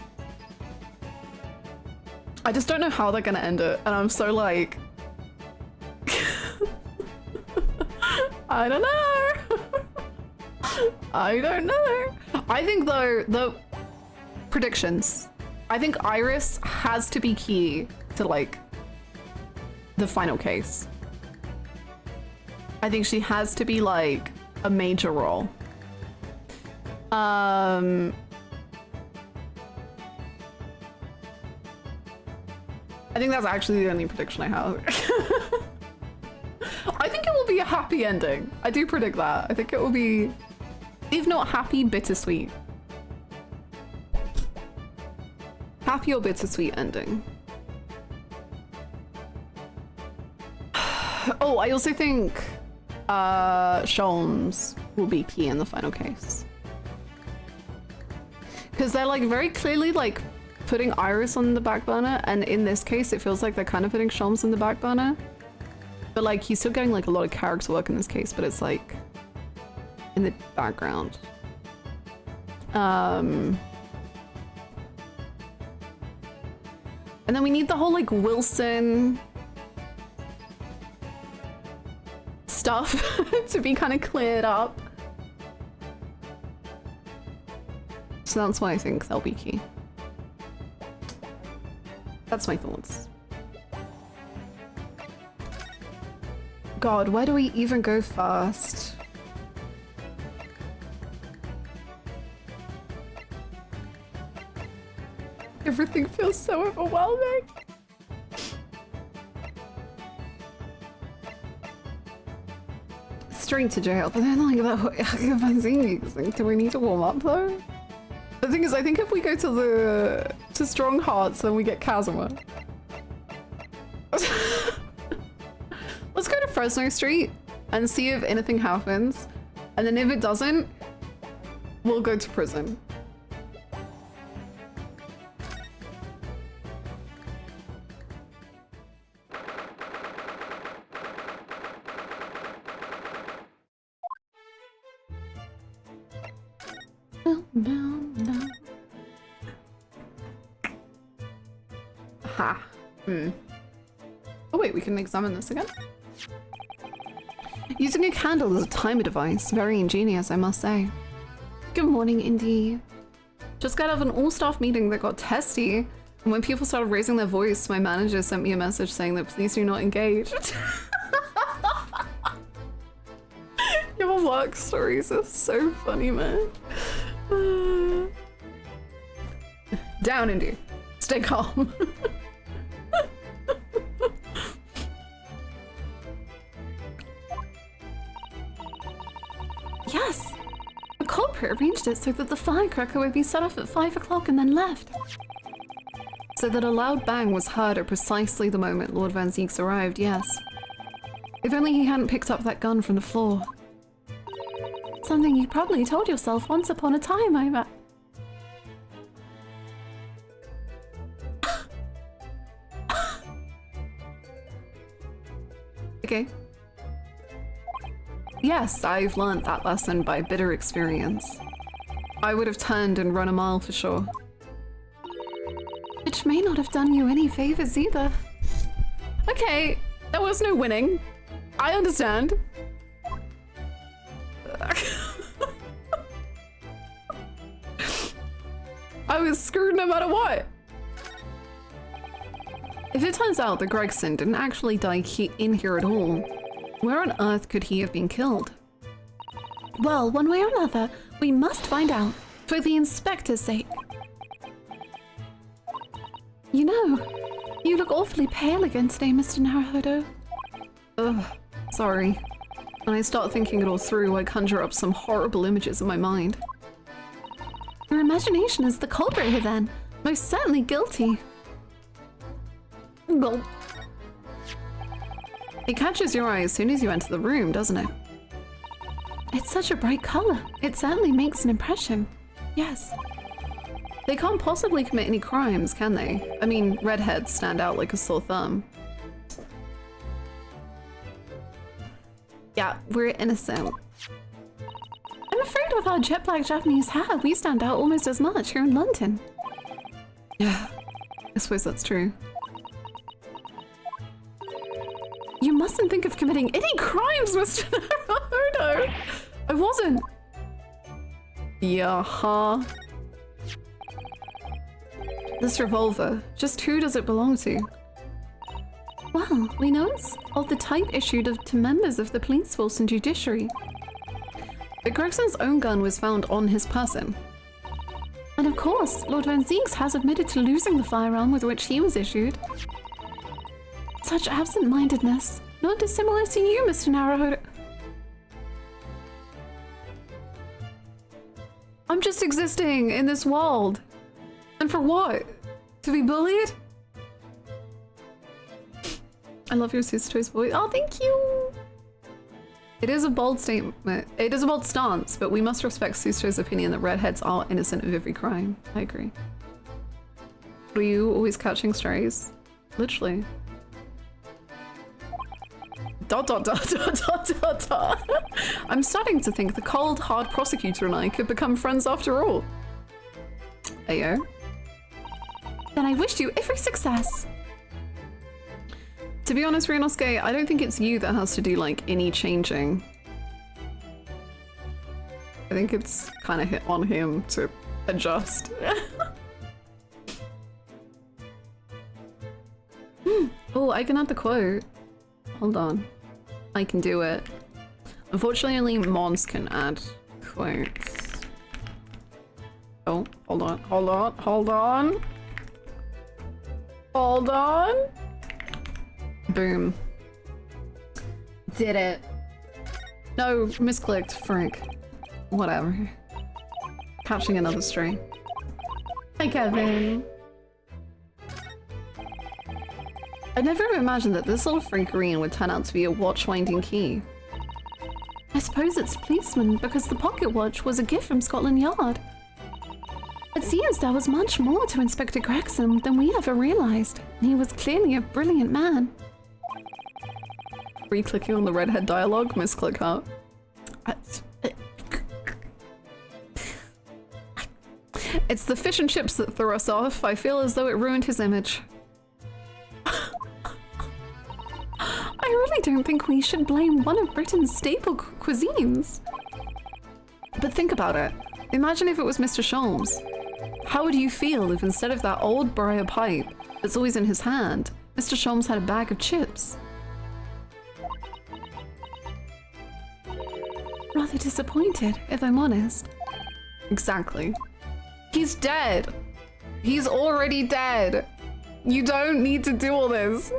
A: I just don't know how they're gonna end it, and I'm so like... I don't know! I don't know! I think though, the predictions. I think Iris has to be key to like the final case. I think she has to be like a major role. I think that's actually the only prediction I have. I think it will be a happy ending. I do predict that. I think it will be, if not happy, bittersweet. Happy or bittersweet ending. Oh, I also think Sholmes will be key in the final case. Because they're like very clearly like putting Iris on the back burner, and in this case it feels like they're kind of putting Sholmes on the back burner. But like he's still getting like a lot of character work in this case, but it's like in the background. And then we need the whole like Wilson stuff stuff to be kind of cleared up. So that's why I think they'll be key. That's my thoughts. God, where do we even go first? Everything feels so overwhelming. Straight to jail, but then like that, do we need to warm up though? The thing is, I think if we go to Strong Hearts, then we get Kazuma. Let's go to Fresno Street and see if anything happens, and then if it doesn't, we'll go to prison. Ha. Oh wait, we can examine this again. Using a candle as a timer device. Very ingenious, I must say. Good morning, Indy. Just got out of an all-staff meeting that got testy, and when people started raising their voice, my manager sent me a message saying that please do not engage. Your work stories are so funny, man. Down, Indy. Stay calm. Yes! The culprit arranged it so that the firecracker would be set off at 5 o'clock and then left. So that a loud bang was heard at precisely the moment Lord Van Zieks arrived, yes. If only he hadn't picked up that gun from the floor. Something you probably told yourself once upon a time, I bet. Okay. Yes, I've learnt that lesson by bitter experience. I would have turned and run a mile for sure. Which may not have done you any favors either. Okay, there was no winning. I understand. I was screwed no matter what. If it turns out that Gregson didn't actually die in here at all, where on earth could he have been killed? Well, one way or another, we must find out, for the inspector's sake. You know, you look awfully pale again today, Mr. Naruhodo. Ugh, sorry. When I start thinking it all through, I conjure up some horrible images in my mind. Your imagination is the culprit here then. Most certainly guilty. Gulp. It catches your eye as soon as you enter the room, doesn't it? It's such a bright color. It certainly makes an impression. Yes. They can't possibly commit any crimes, can they? I mean, redheads stand out like a sore thumb. Yeah, we're innocent. I'm afraid with our jet black Japanese hair, we stand out almost as much here in London. Yeah, I suppose that's true. You mustn't think of committing any crimes, Mr. Naruhodo. I wasn't. Yeah, huh? This revolver, just who does it belong to? Well, we know it's of the type issued to members of the police force and judiciary. But Gregson's own gun was found on his person. And of course, Lord Van Zieks has admitted to losing the firearm with which he was issued. Such absent-mindedness, not dissimilar to you, Mr. Naruhodo. I'm just existing in this world. And for what? To be bullied? I love your sister's voice. Oh, thank you! It is a bold statement. It is a bold stance, but we must respect Susto's opinion that redheads are innocent of every crime. I agree. Were you always catching strays? Literally. Dot dot dot dot dot dot dot. I'm starting to think the cold, hard prosecutor and I could become friends after all. Ayo. Then I wish you every success. To be honest, Ryunosuke, I don't think it's you that has to do like any changing. I think it's kind of on him to adjust. Oh, I can add the quote. Hold on. I can do it. Unfortunately, only Mons can add quotes. Oh, hold on, hold on, hold on. Hold on. Boom. Did it. No, misclicked, Frank. Whatever. Catching another stray. Hi, Kevin. I never imagined that this little figurine would turn out to be a watch-winding key. I suppose it's a policeman because the pocket watch was a gift from Scotland Yard. It seems there was much more to Inspector Gregson than we ever realized. He was clearly a brilliant man. Re-clicking on the redhead dialogue, misclick her. It's the fish and chips that threw us off. I feel as though it ruined his image. I really don't think we should blame one of Britain's staple cuisines. But think about it. Imagine if it was Mr. Sholmes. How would you feel if instead of that old briar pipe that's always in his hand, Mr. Sholmes had a bag of chips? Rather disappointed, if I'm honest. Exactly. He's dead. He's already dead. You don't need to do all this.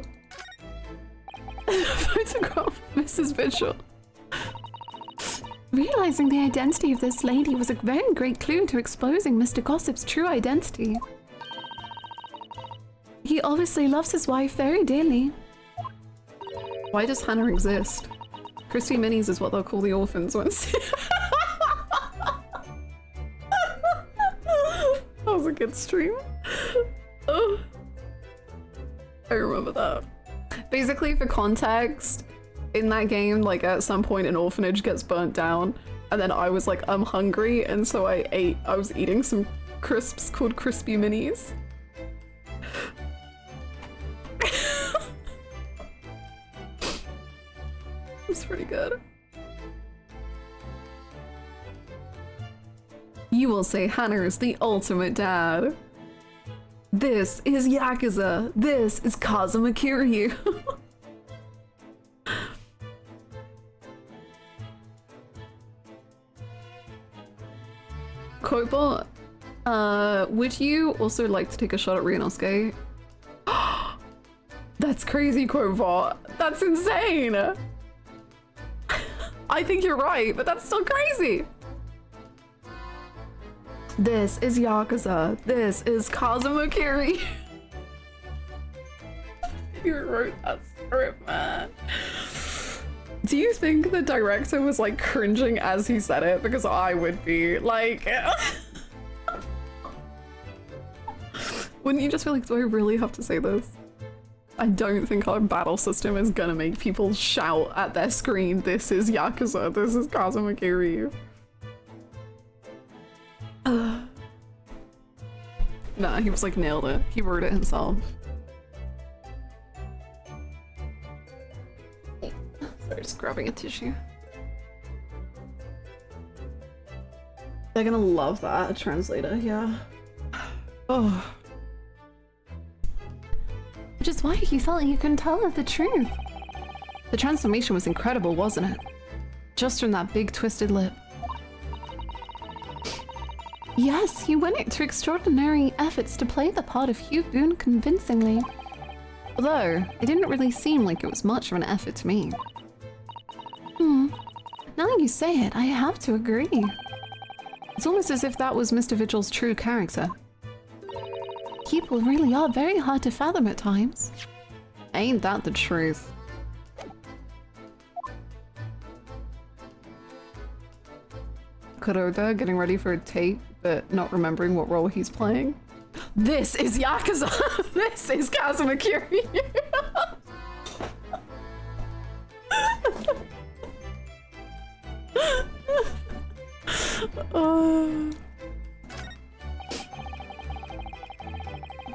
A: Photograph of Mrs. Mitchell. Realizing the identity of this lady was a very great clue to exposing Mr. Gossip's true identity. He obviously loves his wife very dearly. Why does Hannah exist? Crispy Minis is what they'll call the orphans once. That was a good stream. Oh, I remember that. Basically, for context, in that game, like at some point an orphanage gets burnt down, and then I was like, I'm hungry, and so I was eating some crisps called Crispy Minis. It's pretty good. You will say Hannah is the ultimate dad. This is Yakuza. This is Kazuma Kiryu. Quotebot, would you also like to take a shot at Ryunosuke? That's crazy, Quotebot. That's insane. I think you're right, but that's still crazy. This is Yakuza. This is Kazuma Kiryu. You wrote that script, man. Do you think the director was like cringing as he said it? Because I would be like... Wouldn't you just be like, do I really have to say this? I don't think our battle system is gonna make people shout at their screen, this is Yakuza, this is Kazuma Kiryu. Nah, he was like, nailed it. He wrote it himself. Sorry, just grabbing a tissue. They're gonna love that, a translator, yeah. Oh. Which is why you felt you couldn't tell her the truth. The transformation was incredible, wasn't it? Just from that big twisted lip. Yes, you went to extraordinary efforts to play the part of Hugh Boone convincingly. Although, it didn't really seem like it was much of an effort to me. Now you say it, I have to agree. It's almost as if that was Mr. Vigil's true character. People really are very hard to fathom at times. Ain't that the truth? Kuroda getting ready for a tape, but not remembering what role he's playing. This is Yakuza! This is Kazuma Kiryu!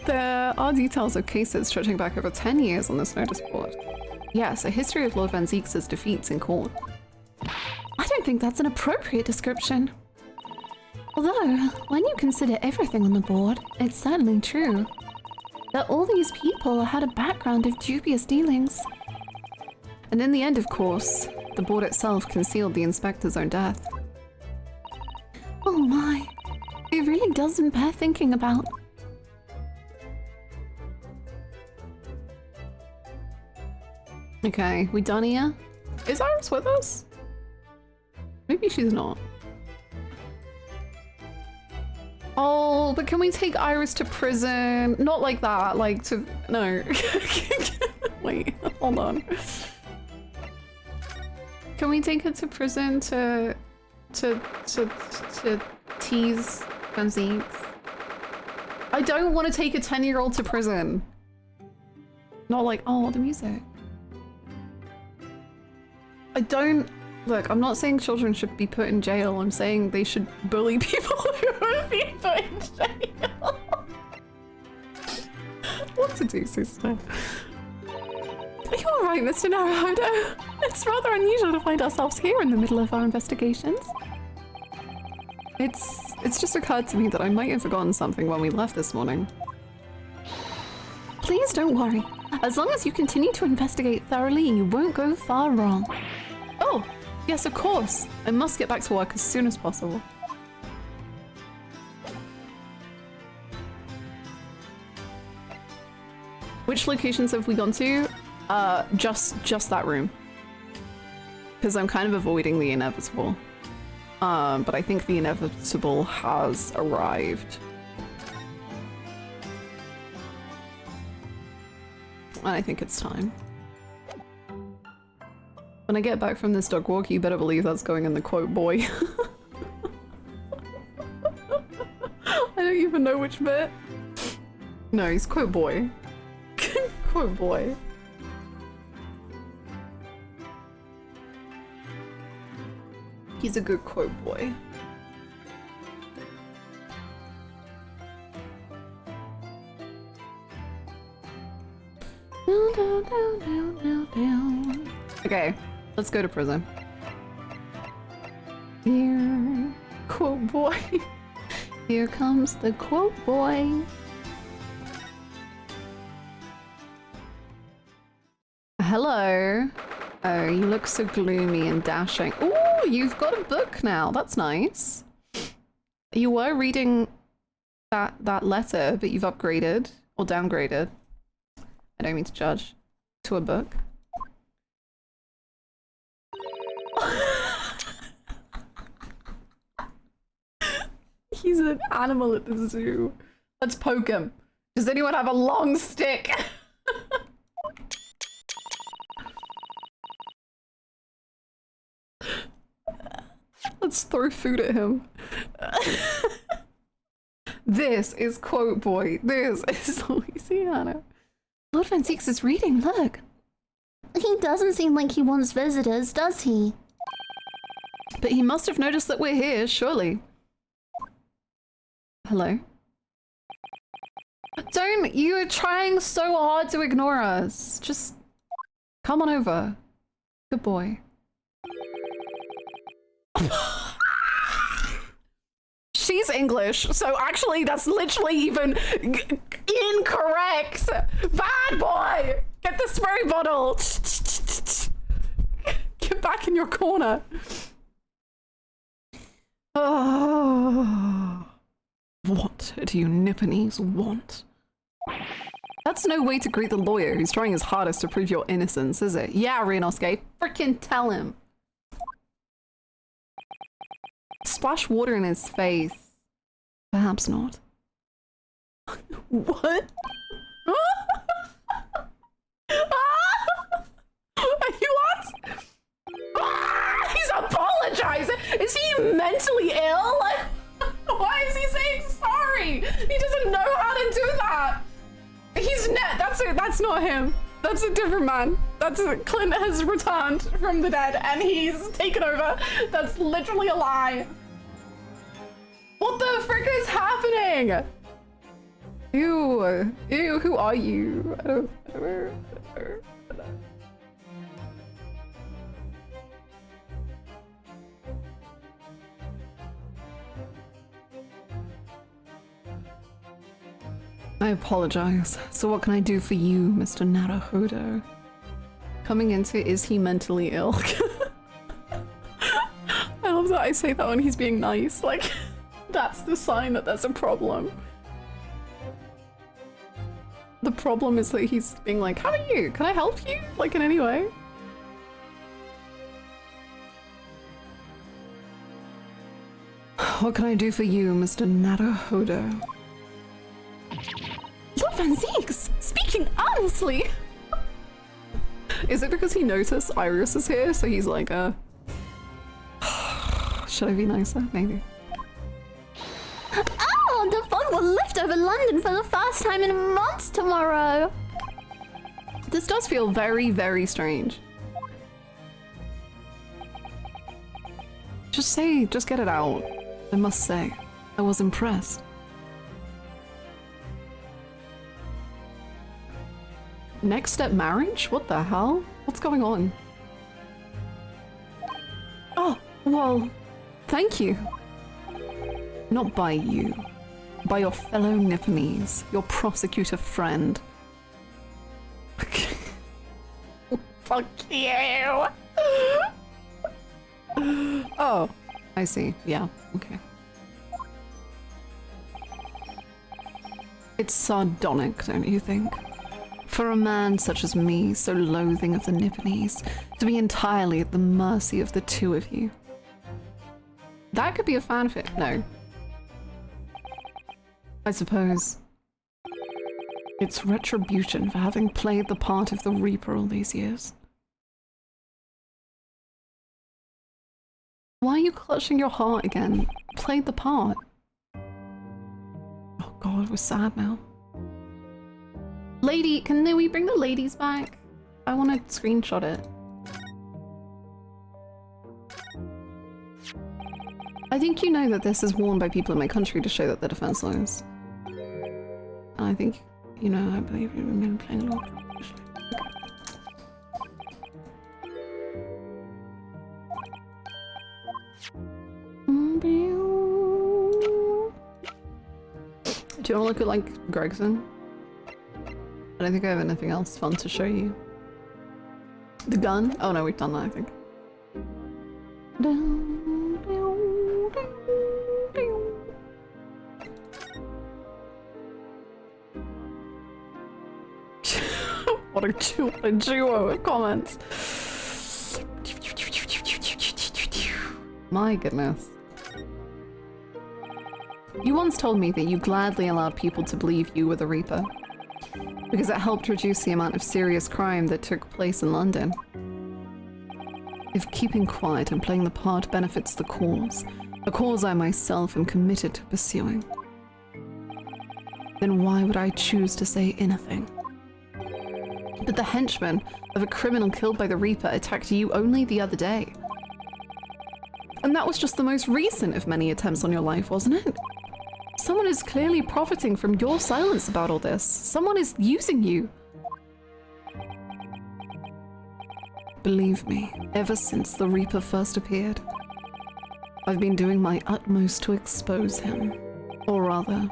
A: There are details of cases stretching back over 10 years on this notice board. Yes, a history of Lord Van Zeeks' defeats in court. I don't think that's an appropriate description. Although, when you consider everything on the board, it's certainly true that all these people had a background of dubious dealings. And in the end, of course, the board itself concealed the inspector's own death. Oh my, it really doesn't bear thinking about. Okay, we done here? Is Iris with us? Maybe she's not. Oh, but can we take Iris to prison? Not like that, like to... No. Wait, hold on. Can we take her to prison to tease Van Zeeks? I don't want to take a 10-year-old to prison. Not like, oh, the music. I don't... Look, I'm not saying children should be put in jail. I'm saying they should bully people who are being put in jail. What to do, sister? Are you alright, Mr. Naruhodo? It's rather unusual to find ourselves here in the middle of our investigations. It's just occurred to me that I might have forgotten something when we left this morning. Please don't worry. As long as you continue to investigate thoroughly, you won't go far wrong. Oh, yes, of course. I must get back to work as soon as possible. Which locations have we gone to? Just that room. Because I'm kind of avoiding the inevitable. But I think the inevitable has arrived. And I think it's time. When I get back from this dog walk, you better believe that's going in the quote boy. I don't even know which bit. No, he's quote boy. Quote boy. He's a good quote boy. Okay, let's go to prison. Here, quote boy. Here comes the quote boy. Hello. Oh, you look so gloomy and dashing. Ooh, you've got a book now. That's nice. You were reading that letter, but you've upgraded or downgraded. I don't mean to judge. To a book. He's an animal at the zoo. Let's poke him. Does anyone have a long stick? Let's throw food at him. This is quote boy. This is Louisiana. Lord Van Zeeks is reading, look.
B: He doesn't seem like he wants visitors, does he?
A: But he must have noticed that we're here, surely. Hello? Don't, you are trying so hard to ignore us. Just come on over. Good boy. She's English, so actually that's literally even incorrect. Bad boy! Get the spray bottle! Get back in your corner. Oh. What do you Nipponese want? That's no way to greet the lawyer who's trying his hardest to prove your innocence, is it? Yeah, Rinosuke, frickin' tell him. Splash water in his face. Perhaps not. What? What? He's apologizing. Is he mentally ill? Why is he saying sorry? He doesn't know how to do that. He's that's not him. That's a different man. Clint has returned from the dead and he's taken over. That's literally a lie. What the frick is happening? Ew. Ew, who are you? I don't know. I apologize. So what can I do for you, Mr. Naruhodo? Coming into is he mentally ill? I love that I say that when he's being nice. Like, that's the sign that there's a problem. The problem is that he's being like, how are you? Can I help you? Like, in any way? What can I do for you, Mr. Naruhodo?
B: Lord Van Zeeks, speaking honestly.
A: Is it because he noticed Iris is here, so he's like, should I be nicer? Maybe.
B: Oh, the fog will lift over London for the first time in months tomorrow.
A: This does feel very, very strange. Just get it out. I must say, I was impressed. Next step marriage? What the hell? What's going on? Oh, well, thank you. Not by you. By your fellow Nipponese, your prosecutor friend. Fuck you! Oh, I see. Yeah, okay. It's sardonic, don't you think? For a man such as me, so loathing of the Nipponese, to be entirely at the mercy of the two of you. That could be a fanfic. No. I suppose it's retribution for having played the part of the Reaper all these years. Why are you clutching your heart again? Played the part. Oh god, we're sad now. Lady, can we bring the ladies back? I want to screenshot it. I think you know that this is worn by people in my country to show that they're defenseless. And I think, you know, I believe you've been playing a lot. Do you want to look at, like, Gregson? I don't think I have anything else fun to show you. The gun? Oh no, we've done that, I think. What a duo of comments. My goodness. You once told me that you gladly allowed people to believe you were the Reaper, because it helped reduce the amount of serious crime that took place in London. If keeping quiet and playing the part benefits the cause, a cause I myself am committed to pursuing, then why would I choose to say anything? But the henchman of a criminal killed by the Reaper attacked you only the other day. And that was just the most recent of many attempts on your life, wasn't it? Someone is clearly profiting from your silence about all this. Someone is using you. Believe me, ever since the Reaper first appeared, I've been doing my utmost to expose him. Or rather,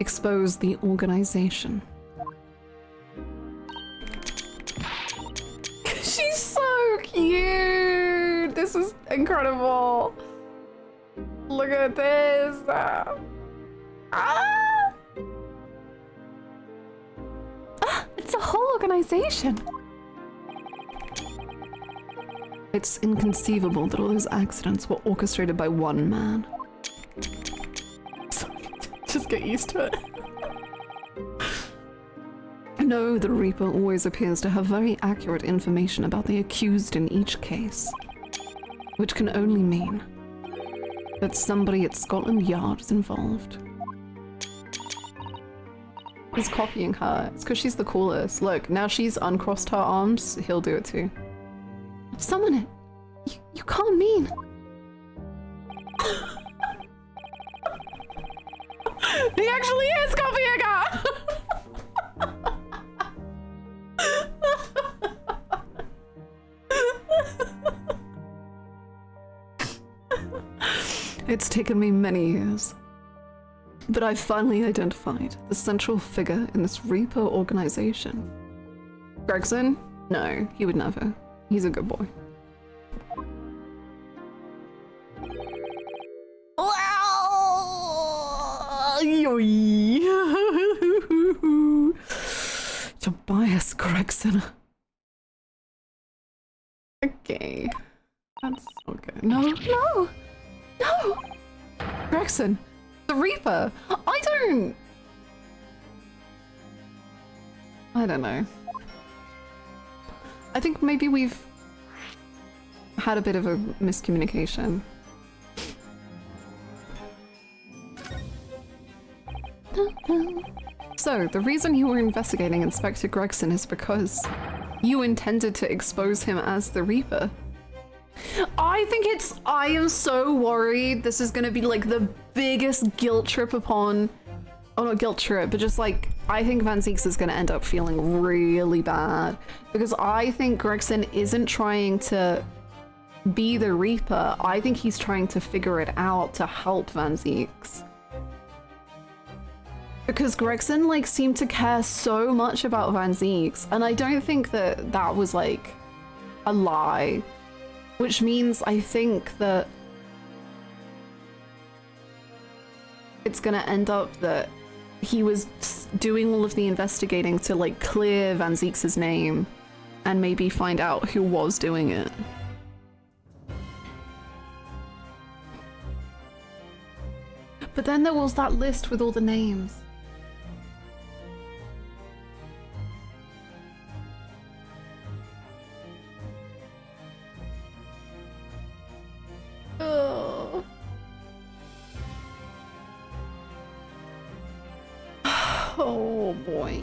A: expose the organization. She's so cute! This is incredible! Look at this!
B: It's a whole organization!
A: It's inconceivable that all those accidents were orchestrated by one man. Just get used to it. No, the Reaper always appears to have very accurate information about the accused in each case, which can only mean that somebody at Scotland Yard is involved. He's copying her. It's because she's the coolest. Look, now she's uncrossed her arms, he'll do it too.
B: Summon it! You can't mean!
A: He actually is Copyega! It's taken me many years, but I've finally identified the central figure in this Reaper organization. Gregson? No, he would never. He's a good boy. Tobias Gregson. Okay. That's okay. No, no! No! Gregson! The Reaper! I don't know. I think maybe we've had a bit of a miscommunication. So, the reason you were investigating Inspector Gregson is because you intended to expose him as the Reaper. I am so worried this is gonna be like the biggest guilt trip upon, oh not guilt trip, but just like, I think Van Zieks is gonna end up feeling really bad because I think Gregson isn't trying to be the Reaper. I think he's trying to figure it out to help Van Zieks. Because Gregson like seemed to care so much about Van Zieks, and I don't think that that was like a lie. Which means I think that it's gonna end up that he was doing all of the investigating to like clear Van Zieks' name and maybe find out who was doing it. But then there was that list with all the names. Oh. Oh boy.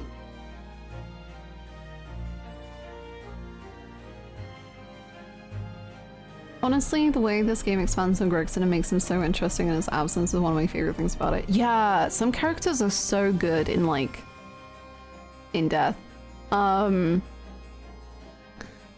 A: Honestly, the way this game expands on Gregson and makes him so interesting in his absence is one of my favorite things about it. Yeah, some characters are so good in like in death.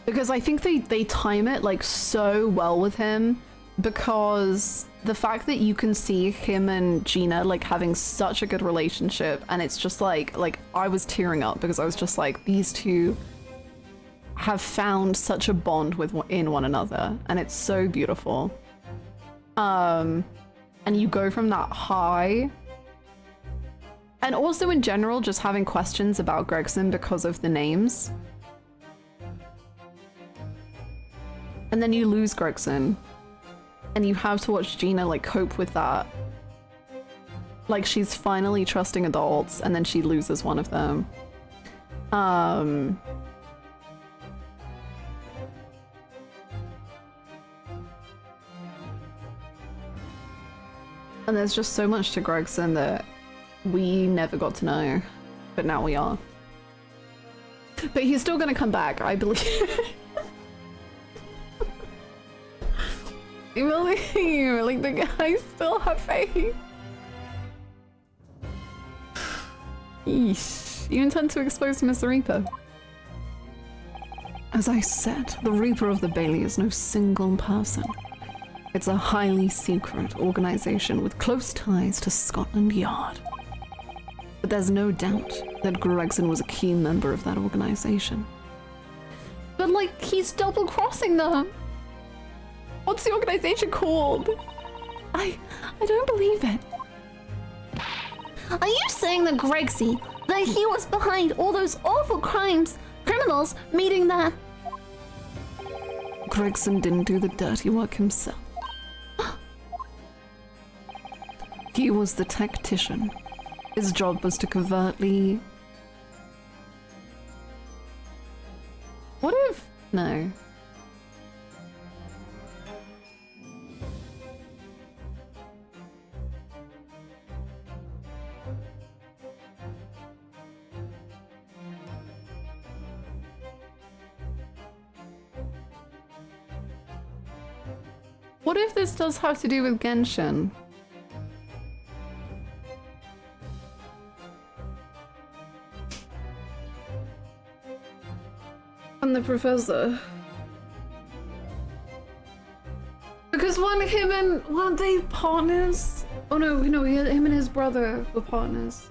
A: Because I think they time it like so well with him, because the fact that you can see him and Gina like having such a good relationship, and it's just like I was tearing up because I was just like, these two have found such a bond in one another, and it's so beautiful. And you go from that high, and also in general just having questions about Gregson because of the names. And then you lose Gregson, and you have to watch Gina like cope with that. Like she's finally trusting adults, and then she loses one of them. And there's just so much to Gregson that we never got to know, but now we are. But he's still gonna come back, I believe. You believe, like the guys still have faith. Yeesh. You intend to expose him as the Reaper? As I said, the Reaper of the Bailey is no single person. It's a highly secret organization with close ties to Scotland Yard. But there's no doubt that Gregson was a key member of that organization. But like, he's double-crossing them! What's the organization called? I don't believe it.
B: Are you saying that Gregsy, that he was behind all those awful criminals meeting there?
A: Gregson didn't do the dirty work himself. He was the tactician. His job was to covertly... What if... No. What if this does have to do with Genshin? the professor? Because weren't they partners? Oh no, him and his brother were partners.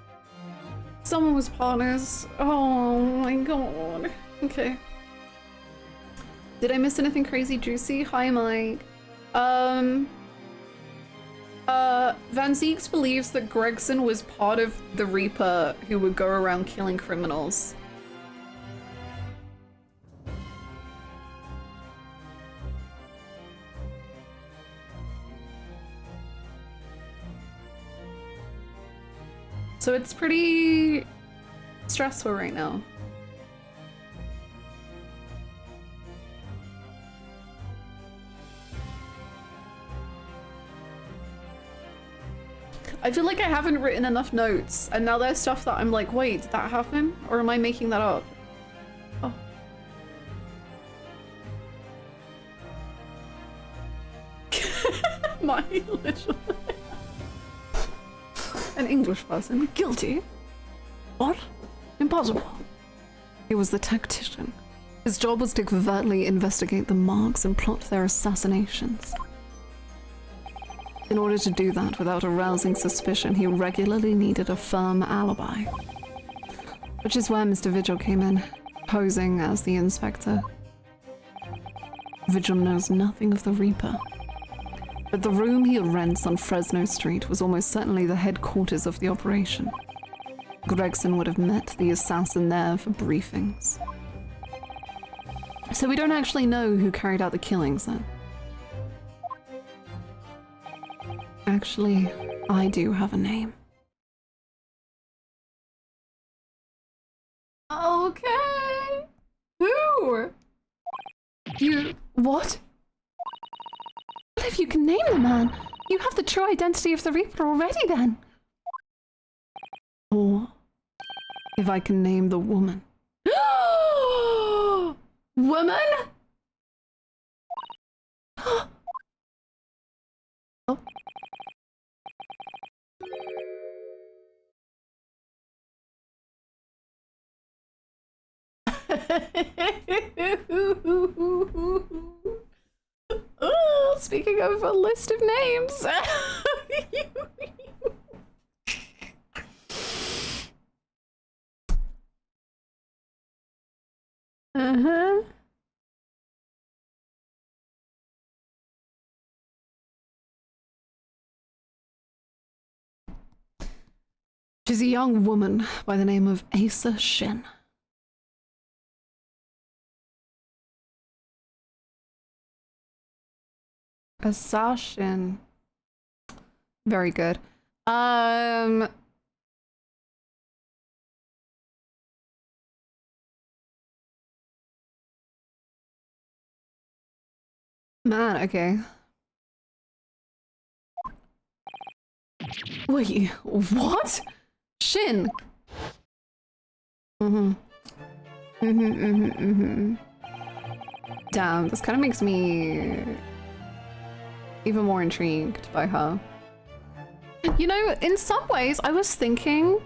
A: Someone was partners. Oh my god. Okay. Did I miss anything crazy juicy? Hi, Mike. Van Zeeks believes that Gregson was part of the Reaper who would go around killing criminals. So it's pretty stressful right now. I feel like I haven't written enough notes, and now there's stuff that I'm like, wait, did that happen? Or am I making that up? Oh. My little... An English person. Guilty? What? Impossible. He was the tactician. His job was to covertly investigate the marks and plot their assassinations. In order to do that without arousing suspicion, he regularly needed a firm alibi. Which is where Mr. Vigil came in, posing as the inspector. Vigil knows nothing of the Reaper. But the room he rents on Fresno Street was almost certainly the headquarters of the operation. Gregson would have met the assassin there for briefings. So we don't actually know who carried out the killings then. Actually, I do have a name. Okay. Who? You... What?
B: What if you can name the man? You have the true identity of the Reaper already then.
A: Or if I can name the woman. Woman? Oh. Oh, speaking of a list of names. Uh-huh. She's a young woman by the name of Asa Shin. Assassin. Very good. Man, okay. Wait, what? Shin. Damn, this kind of makes me even more intrigued by her. You know, in some ways, I was thinking,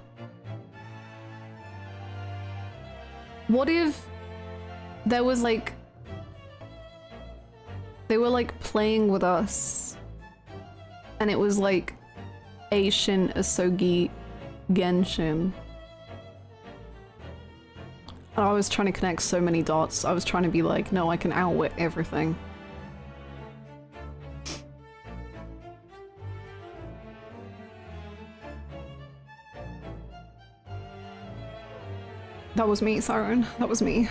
A: what if there was like, they were like playing with us, and it was like Eishin, Asogi, Genshin. And I was trying to connect so many dots. I was trying to be like, no, I can outwit everything. That was me, Siren. That was me.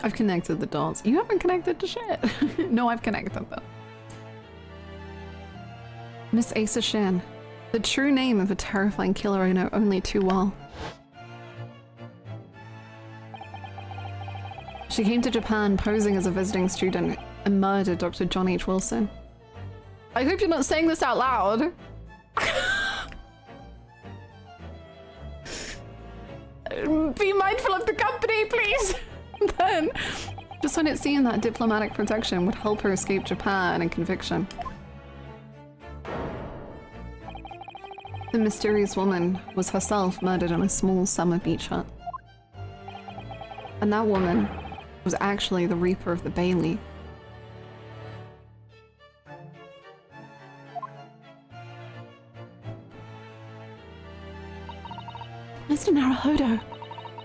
A: I've connected the dots. You haven't connected to shit. No, I've connected them. Miss Asa Shin. The true name of a terrifying killer I know only too well. She came to Japan posing as a visiting student and murdered Dr. John H. Wilson. I hope you're not saying this out loud. Be mindful of the company, please! Then, just when it seemed that diplomatic protection would help her escape Japan and conviction. The mysterious woman was herself murdered in a small summer beach hut. And that woman was actually the Reaper of the Bailey.
B: Mr. Naruhodo,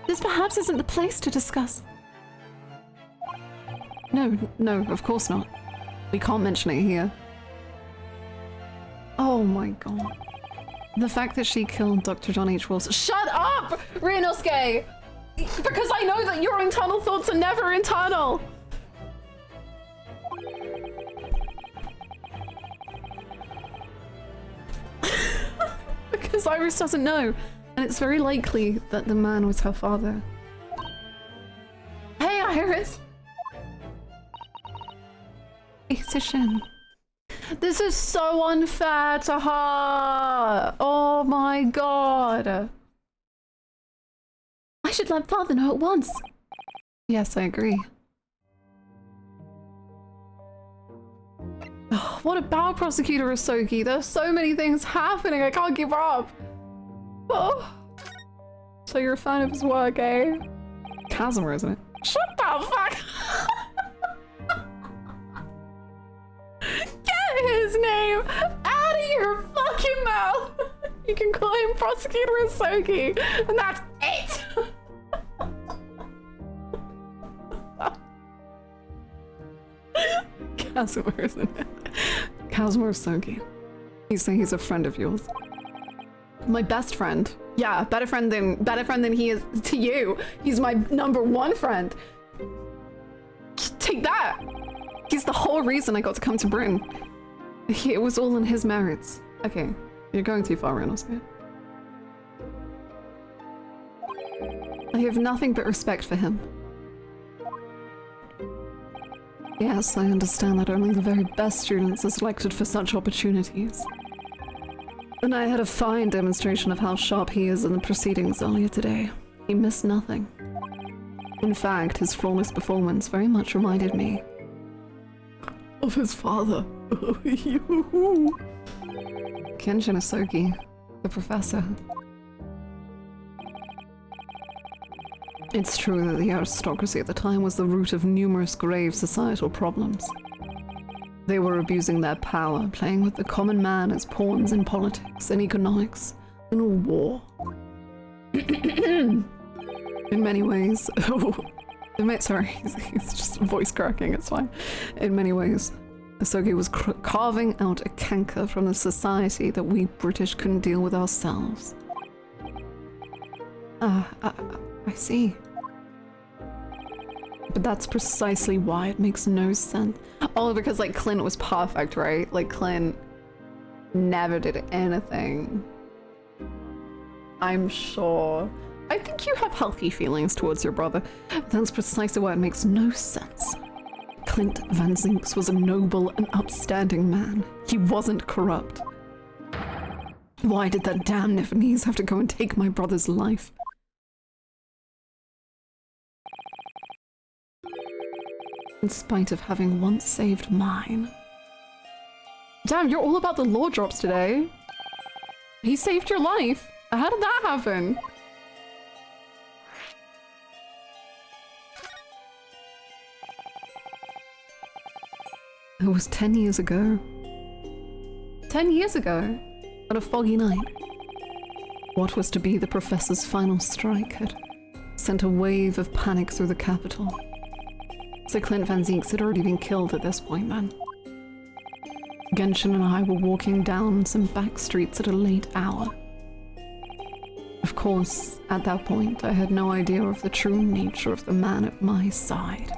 B: this perhaps isn't the place to discuss.
A: No, of course not. We can't mention it here. Oh my god. The fact that she killed Dr. John H. Wilson— Shut up, Ryunosuke! Because I know that your internal thoughts are never internal! Because Iris doesn't know, and it's very likely that the man was her father. Hey, Iris! Shin. This is so unfair to her! Oh my god!
B: I should let father know at once.
A: Yes, I agree. Oh, what about Prosecutor Asoki? There's so many things happening, I can't keep up! Oh. So you're a fan of his work, eh? Kazuma, isn't it? Shut the fuck! His name out of your fucking mouth. You can call him Prosecutor Asoki, and that's it. Kazuma, isn't it? Kazuma Asoki. You say he's a friend of yours. My best friend. Yeah, better friend than he is to you. He's my #1 friend. Take that. He's the whole reason I got to come to Britain. It was all in his merits. Okay, you're going too far, Ryunosuke. I have nothing but respect for him. Yes, I understand that only the very best students are selected for such opportunities. And I had a fine demonstration of how sharp he is in the proceedings earlier today. He missed nothing. In fact, his flawless performance very much reminded me of his father. Kenshin Asoki, the professor. It's true that the aristocracy at the time was the root of numerous grave societal problems. They were abusing their power, playing with the common man as pawns in politics and economics, in a war. In many ways, sorry, he's just voice cracking, it's fine. In many ways, Asoki was carving out a canker from the society that we British couldn't deal with ourselves. I see. But that's precisely why it makes no sense. Oh, because like Clint was perfect, right? Like Clint never did anything. I'm sure. I think you have healthy feelings towards your brother. That's precisely why it makes no sense. Clint Van Zinks was a noble and upstanding man. He wasn't corrupt. Why did that damn Nipponese have to go and take my brother's life? In spite of having once saved mine. Damn, you're all about the law drops today. He saved your life. How did that happen? It was 10 years ago. 10 years ago? On a foggy night. What was to be the professor's final strike had sent a wave of panic through the capital. So Clint Van Zinks had already been killed at this point then. Genshin and I were walking down some back streets at a late hour. Of course, at that point, I had no idea of the true nature of the man at my side.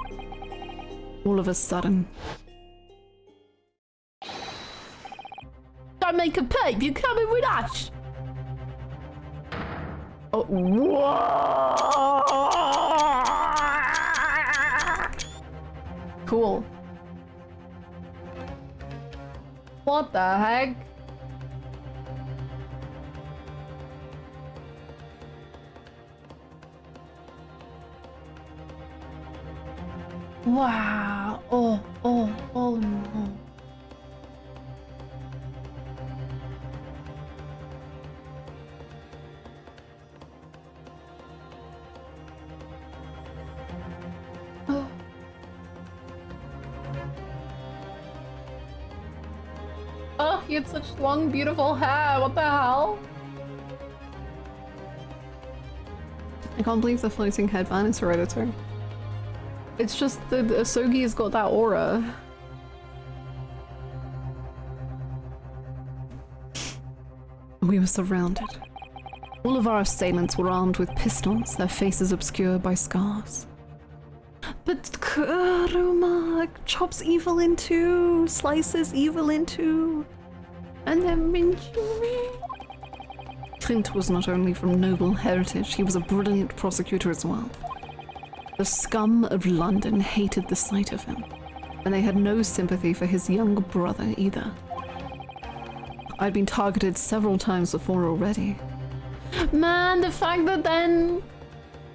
A: All of a sudden...
B: Don't make a peep, you're coming with us!
A: Oh, whoa! Cool. What the heck? Wow. Oh no. Oh, he had such long, beautiful hair. What the hell? I can't believe the floating headband is hereditary. It's just the Asogi's got that aura. We were surrounded. All of our assailants were armed with pistols, their faces obscured by scars. But Kuruma chops evil in two, slices evil in two, and then Minchuri. Clint was not only from noble heritage, he was a brilliant prosecutor as well. The scum of London hated the sight of him, and they had no sympathy for his young brother either. I'd been targeted several times before already. Man, the fact that then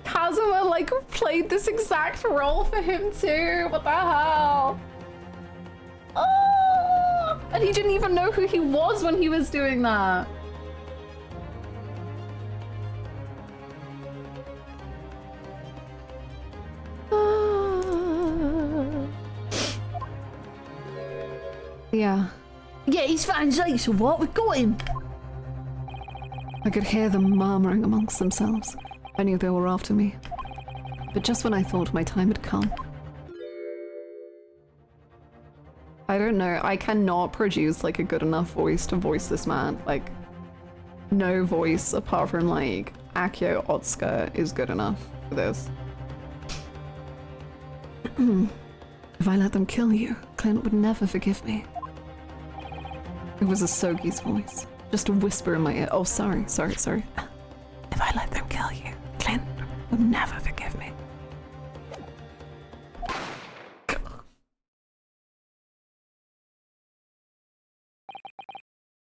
A: Kazuma like played this exact role for him too. What the hell? Oh! And he didn't even know who he was when he was doing that. Yeah.
B: Yeah, he's fine, so what? We got him!
A: I could hear them murmuring amongst themselves. I knew they were after me. But just when I thought my time had come. I don't know, I cannot produce like a good enough voice to voice this man. Like, no voice apart from like Akio Otsuka is good enough for this. If I let them kill you, Clint would never forgive me. It was Asogi's voice, just a whisper in my ear. Oh, sorry. If I let them kill you, Clint would never forgive me.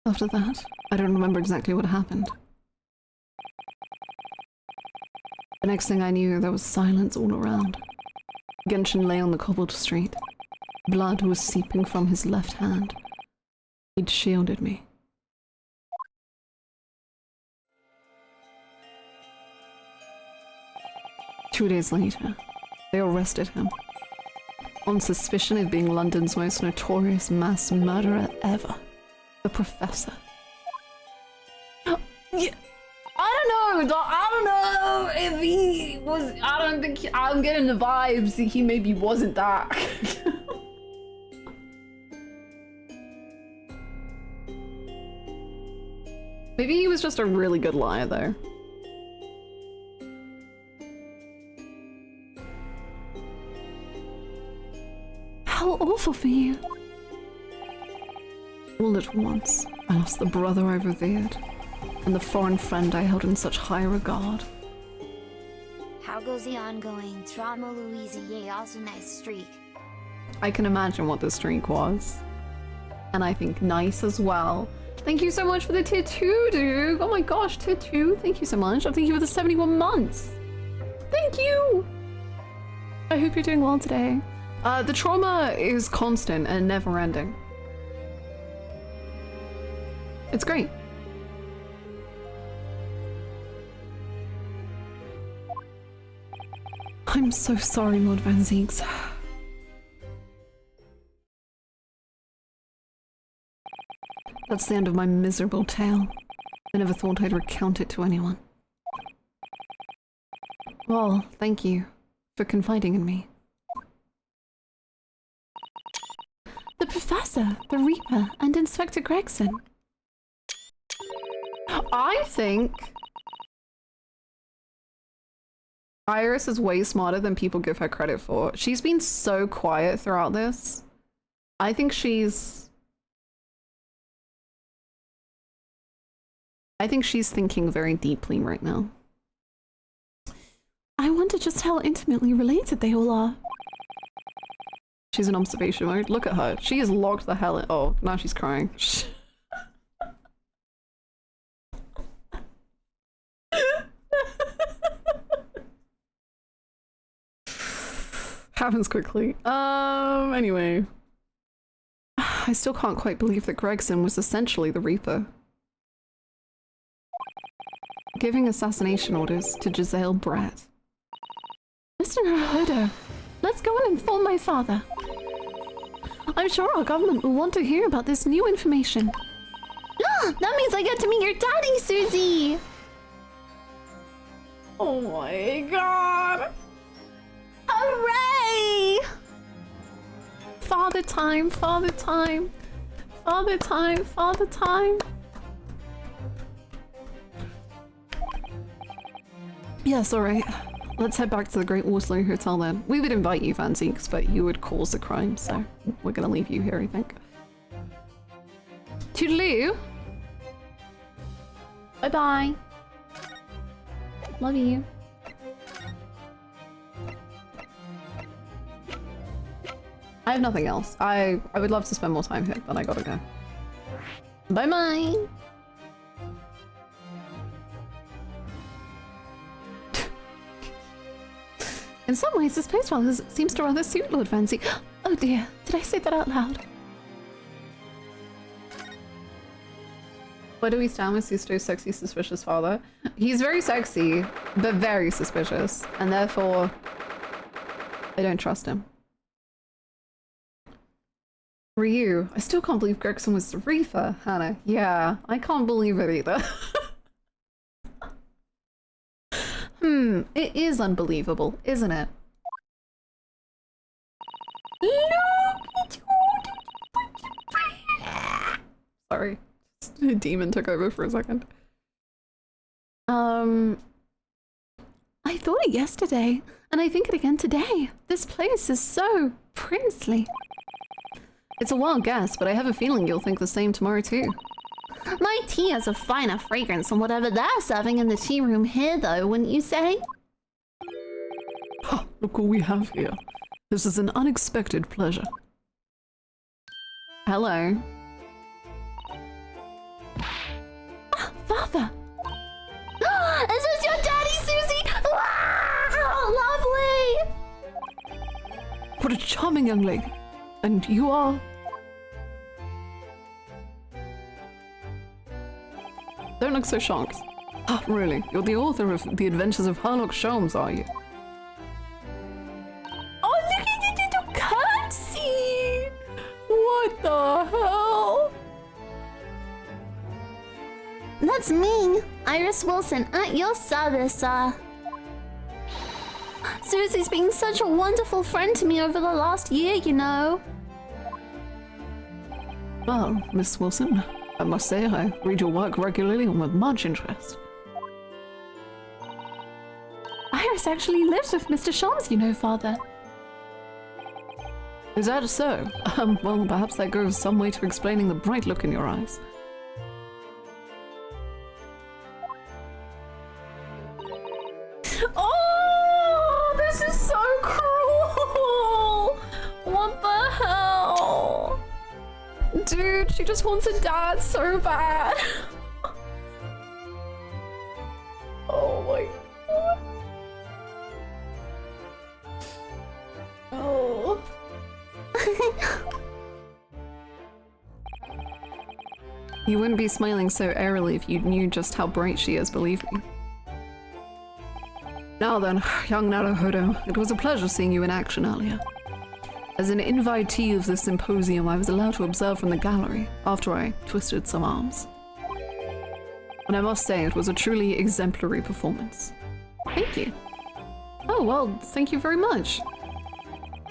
A: After that, I don't remember exactly what happened. The next thing I knew, there was silence all around. Genshin lay on the cobbled street. Blood was seeping from his left hand. He'd shielded me. Two days later, they arrested him. On suspicion of being London's most notorious mass murderer ever. The Professor. Yeah, I don't know if he was, I'm getting the vibes that he maybe wasn't that. Maybe he was just a really good liar though.
B: How awful for you.
A: All at once, I lost the brother I revered, and the foreign friend I held in such high regard.
C: How goes the ongoing Trauma Louise also nice streak?
A: I can imagine what the streak was. And I think nice as well. Thank you so much for the tier 2, dude! Oh my gosh, tier 2, thank you so much. Thank you for the 71 months! Thank you! I hope you're doing well today. The trauma is constant and never ending. It's great. I'm so sorry, Lord Van Zeeks. That's the end of my miserable tale. I never thought I'd recount it to anyone. Well, thank you for confiding in me.
B: The Professor, the Reaper, and Inspector Gregson.
A: I think Iris is way smarter than people give her credit for. She's been so quiet throughout this. I think she's thinking very deeply right now.
B: I wonder just how intimately related they all are.
A: She's in observation mode. Look at her. She is locked the hell in. Oh, now she's crying. Happens quickly. Anyway. I still can't quite believe that Gregson was essentially the Reaper. Giving assassination orders to Giselle Brett.
B: Mr. Naruhodo, let's go and inform my father.
A: I'm sure our government will want to hear about this new information.
B: That means I get to meet your daddy, Susie!
A: Oh my god!
B: Hooray!
A: Father time, father time. Father time, father time. Yes, alright. Let's head back to the Great Waterloo Hotel then. We would invite you, Fanzeeks, but you would cause the crime, so we're gonna leave you here, I think. Toodaloo! Bye-bye. Love you. I have nothing else. I would love to spend more time here, but I gotta go. Bye-bye! In some ways, this place seems to rather suit Lord Fancy. Oh dear, did I say that out loud? Where do we stand with Sisto's sexy, suspicious father? He's very sexy, but very suspicious, and therefore, I don't trust him. Ryu, I still can't believe Gregson was the Reaper, Hannah. Yeah, I can't believe it either. It is unbelievable, isn't it? Sorry, a demon took over for a second. I thought it yesterday, and I think it again today. This place is so princely. It's a wild guess, but I have a feeling you'll think the same tomorrow too.
B: My tea has a finer fragrance than whatever they're serving in the tea room here, though, wouldn't you say?
A: Look what we have here. This is an unexpected pleasure. Hello.
B: Father! Is this your daddy, Susie? Wow, lovely!
A: What a charming young lady. And you are... Don't look so shocked. Ah, really? You're the author of The Adventures of Sherlock Holmes, are you? Oh, look at the little cutscene! What the hell?
B: That's me, Iris Wilson, at your service, sir. Susie's been such a wonderful friend to me over the last year, you know.
A: Well, Miss Wilson, I must say I read your work regularly and with much interest.
B: Iris actually lives with Mr. Sholmes, you know, Father.
A: Is that so? Well, perhaps that goes some way to explaining the bright look in your eyes. Oh, this is so cruel! What the hell? Dude, she just wants a dad so bad. Oh my god. Oh. You wouldn't be smiling so airily if you knew just how bright she is, believe me. Now then, young Naruhodo, it was a pleasure seeing you in action earlier. As an invitee of the symposium, I was allowed to observe from the gallery after I twisted some arms. And I must say, it was a truly exemplary performance. Thank you. Oh, well, thank you very much.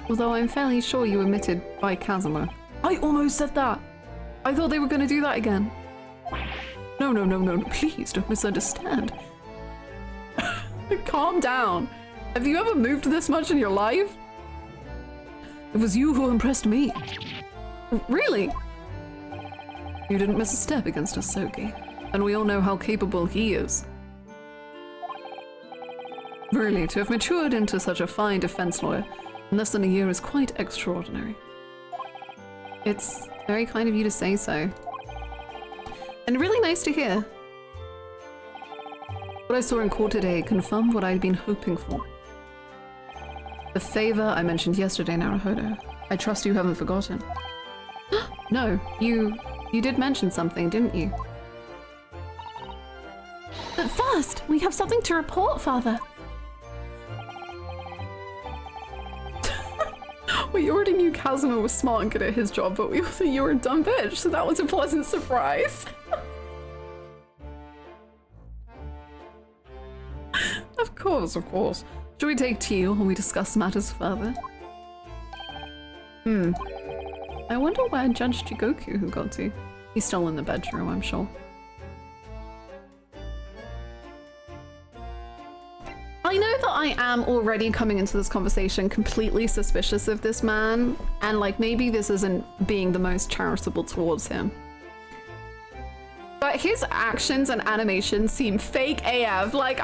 A: Although I'm fairly sure you omitted by Kazuma. I almost said that! I thought they were going to do that again. No, please don't misunderstand. Calm down. Have you ever moved this much in your life? It was you who impressed me. Really? You didn't miss a step against Asogi, and we all know how capable he is. Really, to have matured into such a fine defense lawyer in less than a year is quite extraordinary. It's very kind of you to say so. And really nice to hear. What I saw in court today confirmed what I'd been hoping for. The favor I mentioned yesterday, Naruhodo. I trust you haven't forgotten. No, you did mention something, didn't you?
B: But first, we have something to report, Father.
A: We already knew Casimir was smart and good at his job, but we also knew you were a dumb bitch, so that was a pleasant surprise. Of course, of course. Should we take tea when we discuss matters further? I wonder where Judge Jigoku got to. He's still in the bedroom, I'm sure. I know that I am already coming into this conversation completely suspicious of this man, and like maybe this isn't being the most charitable towards him. But his actions and animations seem fake AF, like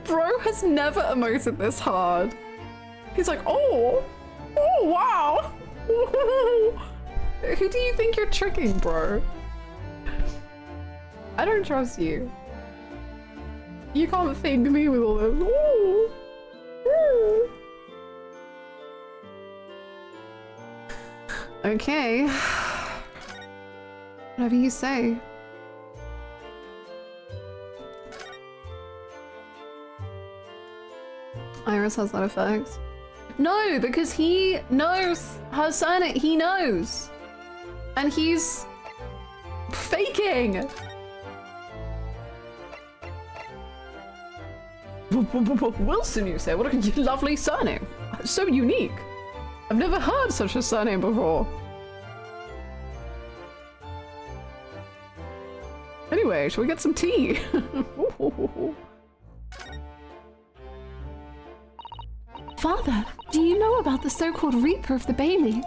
A: Bro has never emoted this hard. He's like, oh wow. Who do you think you're tricking, bro? I don't trust you. You can't fake me with all this. Ooh. Ooh. Okay. Whatever you say. Iris has that effect. No, because he knows her surname. He knows. And he's faking. Wilson, you say? What a lovely surname. So unique. I've never heard such a surname before. Anyway, shall we get some tea?
B: Father, do you know about the so-called Reaper of the Bailey?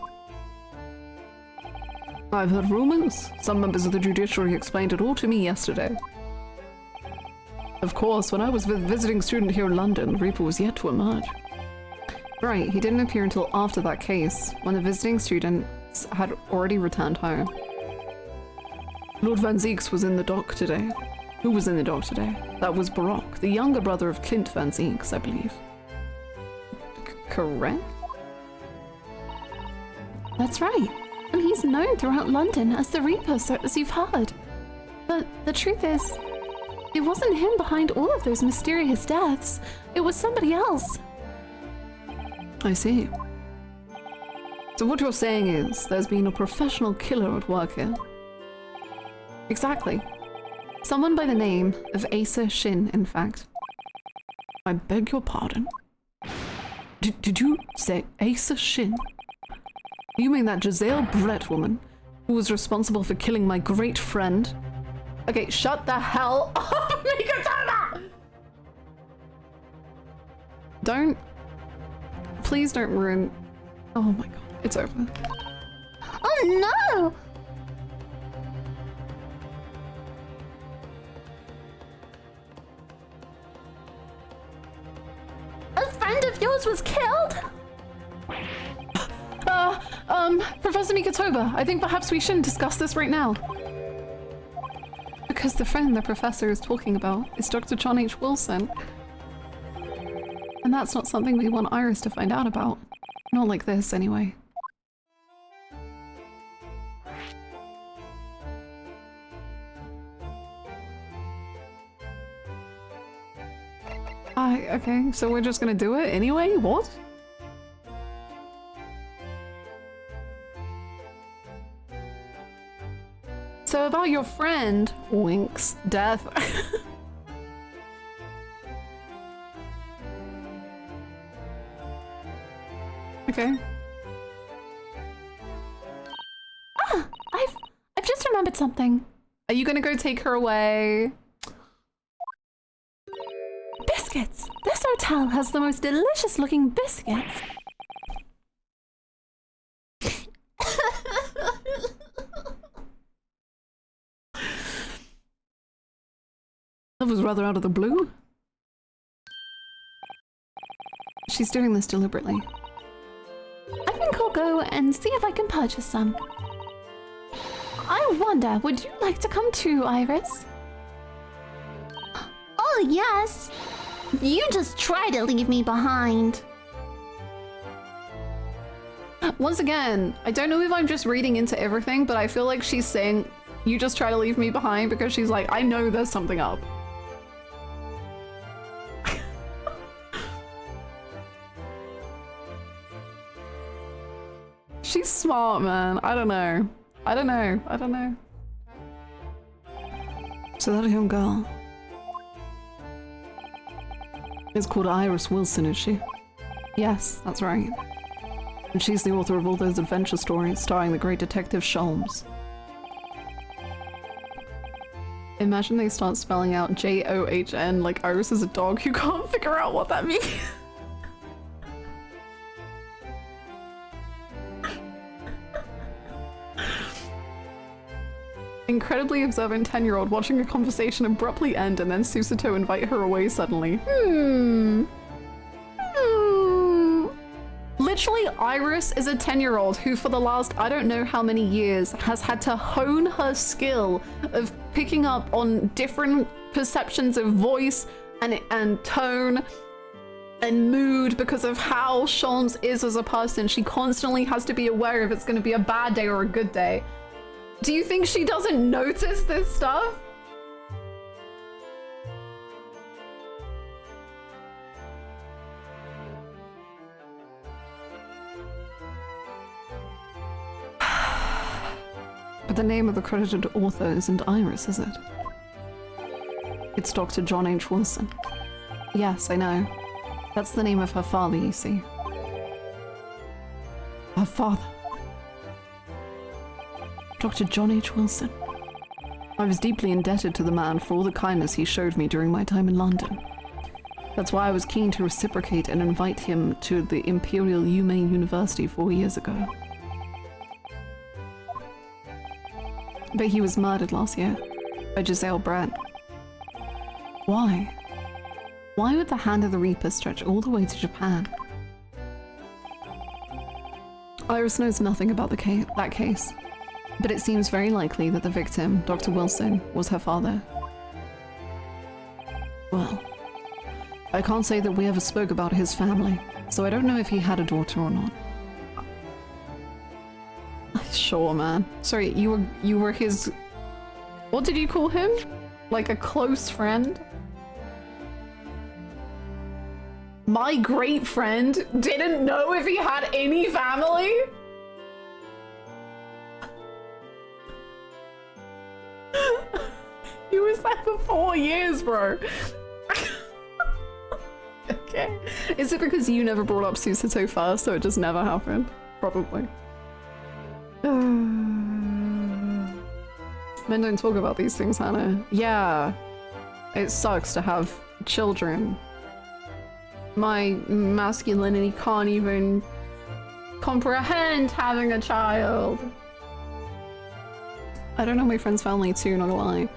A: I've heard rumors. Some members of the judiciary explained it all to me yesterday. Of course, when I was a visiting student here in London, Reaper was yet to emerge. Right, he didn't appear until after that case, when the visiting students had already returned home. Lord Van Zeeks was in the dock today. Who was in the dock today? That was Baroque, the younger brother of Clint Van Zeeks, I believe. Correct?
B: That's right. And he's known throughout London as the Reaper, so as you've heard. But the truth is, it wasn't him behind all of those mysterious deaths. It was somebody else.
A: I see. So what you're saying is, there's been a professional killer at work here? Exactly. Someone by the name of Asa Shin, in fact. I beg your pardon. Did you say Asa Shin? You mean that Giselle Brett woman who was responsible for killing my great friend? Okay, shut the hell up, Mikatana! Please don't ruin. Oh my god, it's over.
B: Oh no! A friend of yours was killed?
A: Professor Mikatoba, I think perhaps we shouldn't discuss this right now. Because the friend the professor is talking about is Dr. John H. Wilson. And that's not something we want Iris to find out about. Not like this, anyway. Okay, so we're just gonna do it anyway? What? So about your friend, Wink's death. Okay.
B: Ah, I've just remembered something.
A: Are you gonna go take her away?
B: Biscuits! This hotel has the most delicious looking biscuits.
A: That was rather out of the blue. She's doing this deliberately.
B: I think I'll go and see if I can purchase some. I wonder, would you like to come too, Iris? Oh, yes! You just try to leave me behind.
A: Once again, I don't know if I'm just reading into everything, but I feel like she's saying, you just try to leave me behind because she's like, I know there's something up. She's smart, man. I don't know. I don't know. I don't know. So that young girl is called Iris Wilson, is she? Yes, that's right. And she's the author of all those adventure stories starring the great detective Sholmes. Imagine they start spelling out John like Iris is a dog who can't figure out what that means. Incredibly observant 10-year-old watching a conversation abruptly end and then Susato invite her away suddenly. Literally, Iris is a 10-year-old who for the last I don't know how many years has had to hone her skill of picking up on different perceptions of voice and tone and mood because of how Sholmes is as a person. She constantly has to be aware if it's going to be a bad day or a good day. Do you think she doesn't notice this stuff? But the name of the credited author isn't Iris, is it? It's Dr. John H. Wilson. Yes, I know. That's the name of her father, you see. Her father. Dr. John H. Wilson. I was deeply indebted to the man for all the kindness he showed me during my time in London. That's why I was keen to reciprocate and invite him to the Imperial Humane University 4 years ago. But he was murdered last year by Giselle Brett. Why? Why would the Hand of the Reaper stretch all the way to Japan? Iris knows nothing about that case. But it seems very likely that the victim, Dr. Wilson, was her father. Well, I can't say that we ever spoke about his family, so I don't know if he had a daughter or not. Sure, man. Sorry, you were his... What did you call him? Like a close friend? My great friend didn't know if he had any family? He was there for 4 years, bro. Okay. Is it because you never brought up Susato first, so it just never happened? Probably. Men don't talk about these things, Hannah. Yeah. It sucks to have children. My masculinity can't even comprehend having a child. I don't know my friend's family too, not gonna lie.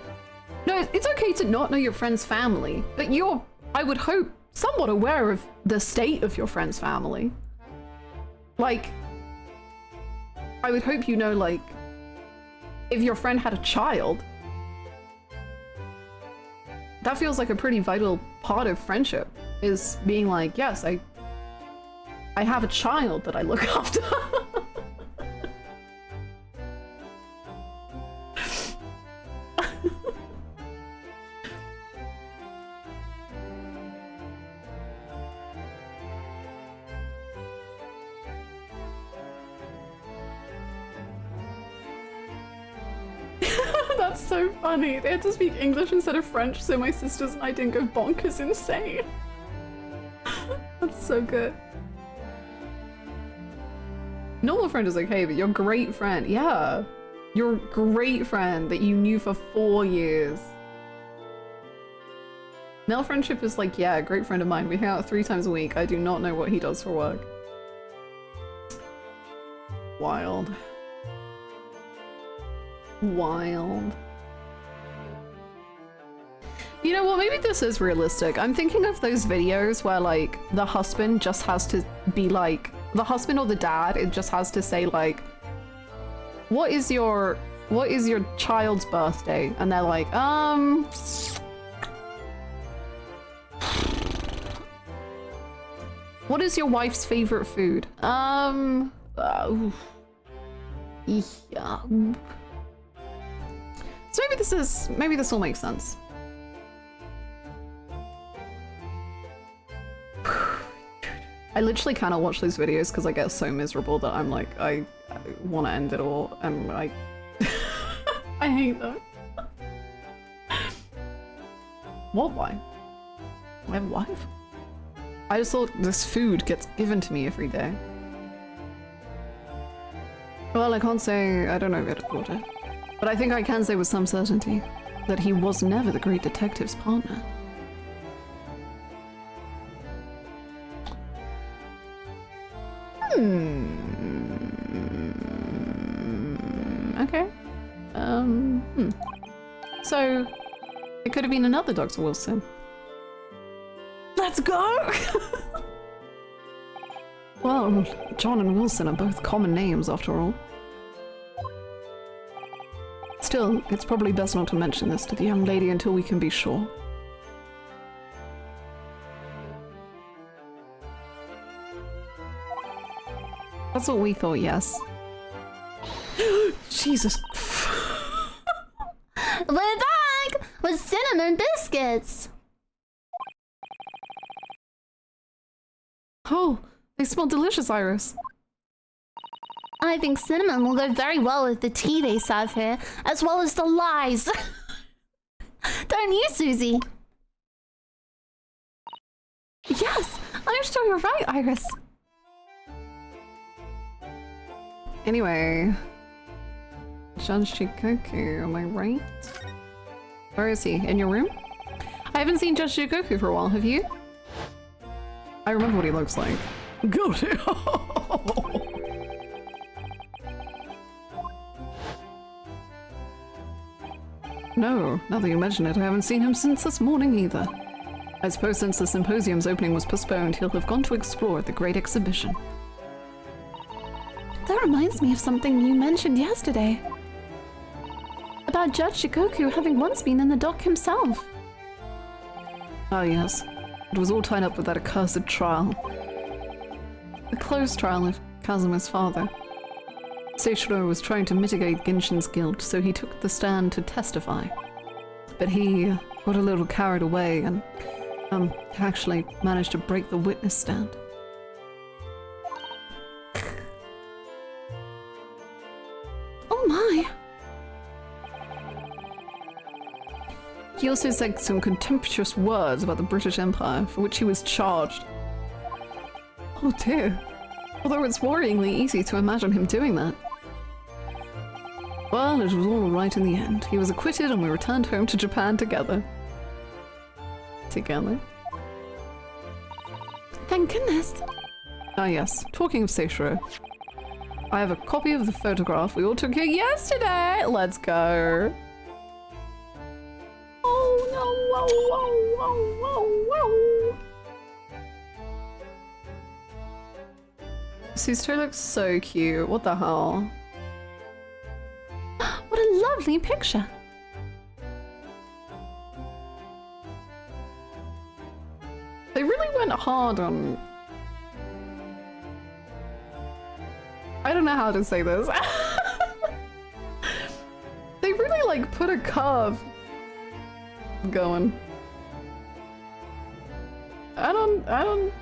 A: No, it's okay to not know your friend's family, but you're, I would hope, somewhat aware of the state of your friend's family. Like, I would hope you know, like, if your friend had a child, that feels like a pretty vital part of friendship, is being like, yes, I have a child that I look after. That's so funny. They had to speak English instead of French so my sisters and I didn't go bonkers insane. That's so good. Normal friend is okay, but your great friend, yeah. Your great friend that you knew for 4 years. Male friendship is like, yeah, a great friend of mine. We hang out 3 times a week. I do not know what he does for work. Wild. Wild. You know what, maybe this is realistic. I'm thinking of those videos where like the husband just has to be like, the husband or the dad, it just has to say like, what is your child's birthday? And they're like, what is your wife's favorite food? Yeah. So maybe this will make sense. I literally cannot watch those videos because I get so miserable that I'm like, I want to end it all, and I I hate them. What? Why? I have a wife? I just thought this food gets given to me every day. Well, I can't say I don't know about Porter, but I think I can say with some certainty that he was never the great detective's partner. Okay. So, it could have been another Dr. Wilson. Let's go! Well, John and Wilson are both common names after all. Still, it's probably best not to mention this to the young lady until we can be sure. That's what we thought, yes. Jesus.
B: We're back with cinnamon biscuits.
A: Oh, they smell delicious, Iris.
B: I think cinnamon will go very well with the tea they serve here, as well as the lies. Don't you, Susie? Yes, I'm sure you're right, Iris.
A: Anyway, Judge Shikoku, am I right? Where is he? In your room? I haven't seen Judge Shikoku for a while, have you? I remember what he looks like. Go to No, now that you mention it, I haven't seen him since this morning either. I suppose since the symposium's opening was postponed, he'll have gone to explore the great exhibition.
B: That reminds me of something you mentioned yesterday. About Judge Shikoku having once been in the dock himself.
A: Ah, yes. It was all tied up with that accursed trial. The closed trial of Kazuma's father. Seishiro was trying to mitigate Genshin's guilt, so he took the stand to testify. But he got a little carried away and, actually managed to break the witness stand.
B: Oh my!
A: He also said some contemptuous words about the British Empire, for which he was charged. Oh dear. Although it's worryingly easy to imagine him doing that. Well, it was all right in the end. He was acquitted and we returned home to Japan together. Together?
B: Thank goodness.
A: Ah yes, talking of Seishiro. I have a copy of the photograph we all took here yesterday! Let's go! Oh no, whoa, whoa, whoa, whoa, whoa! These two look so cute. What the hell?
B: What a lovely picture.
A: They really went hard on... I don't know how to say this. They really like put a curve going. I don't...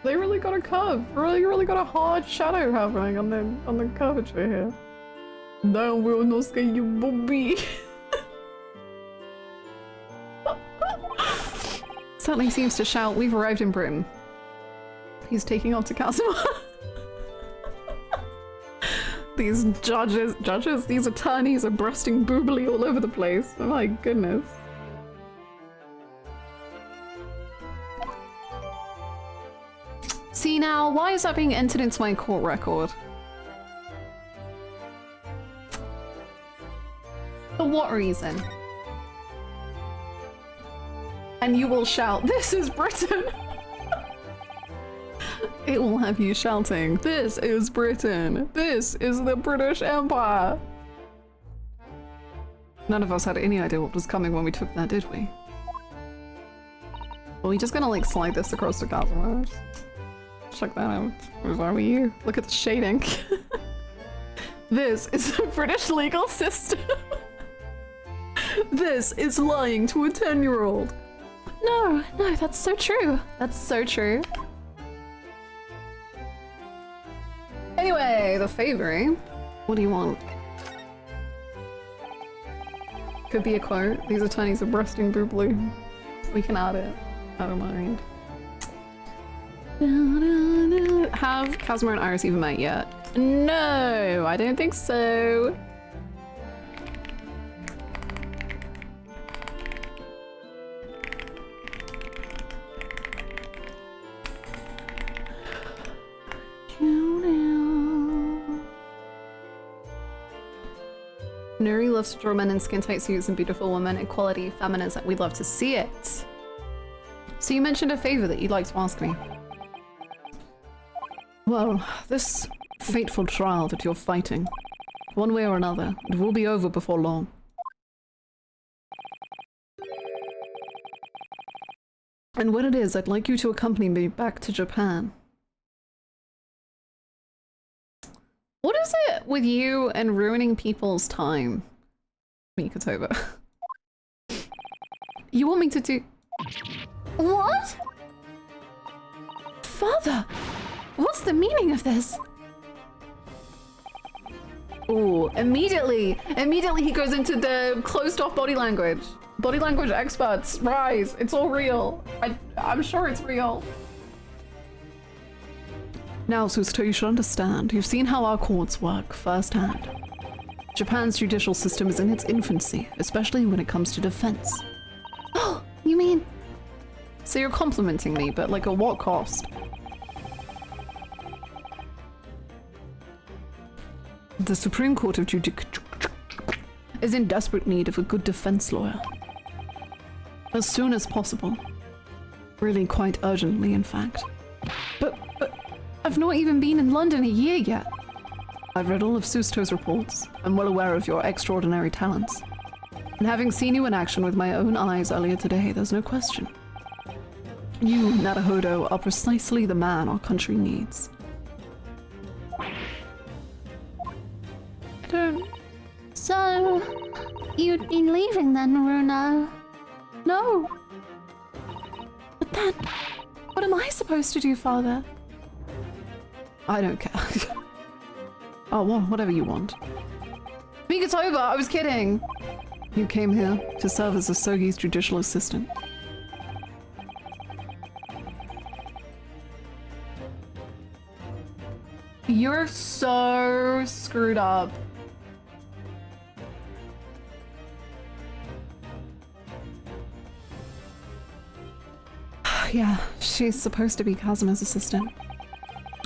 A: They really got a curve. Really got a hard shadow happening on the curvature here. No, we'll not scare you, Bobby. Certainly seems to shout, we've arrived in Britain. He's taking off to Kazuma. These judges, these attorneys are breasting boobily all over the place. Oh my goodness. See now, why is that being entered into my court record? For what reason? And you will shout, "This is Britain!" It will have you shouting, "This is Britain! This is the British Empire!" None of us had any idea what was coming when we took that, did we? Are we just gonna like slide this across the Kazuma? Check that out. Where's are you? Look at the shading. This is the British legal system. This is lying to a 10-year-old.
B: No, no, that's so true.
A: That's so true. Anyway, the favouring. What do you want? Could be a quote. These are tinies of bursting blue. We can add it. I don't mind. Have Casimir and Iris even met yet? No, I don't think so. Nuri loves to draw men in skin-tight suits and beautiful women. Equality, feminism, we'd love to see it. So you mentioned a favor that you'd like to ask me. Well, this fateful trial that you're fighting, one way or another, it will be over before long. And when it is, I'd like you to accompany me back to Japan. What is it with you and ruining people's time? Mikatoba. You want me to do...
B: What? Father, what's the meaning of this?
A: Oh, immediately he goes into the closed off body language. Body language experts, rise. It's all real. I'm sure it's real. Now, Susto, you should understand. You've seen how our courts work firsthand. Japan's judicial system is in its infancy, especially when it comes to defense.
B: Oh, you mean...
A: So you're complimenting me, but like at what cost? The Supreme Court of is in desperate need of a good defense lawyer. As soon as possible. Really quite urgently, in fact. But I've not even been in London a year yet. I've read all of Susto's reports. I'm well aware of your extraordinary talents. And having seen you in action with my own eyes earlier today, there's no question. You, Naruhodo, are precisely the man our country needs.
B: I don't... So... you'd be leaving then, Runo?
A: No!
B: But then... what am I supposed to do, Father?
A: I don't care. Oh, well, whatever you want. Mikatoba, I was kidding! You came here to serve as Asogi's judicial assistant. You're so screwed up. Yeah, she's supposed to be Casimir's assistant.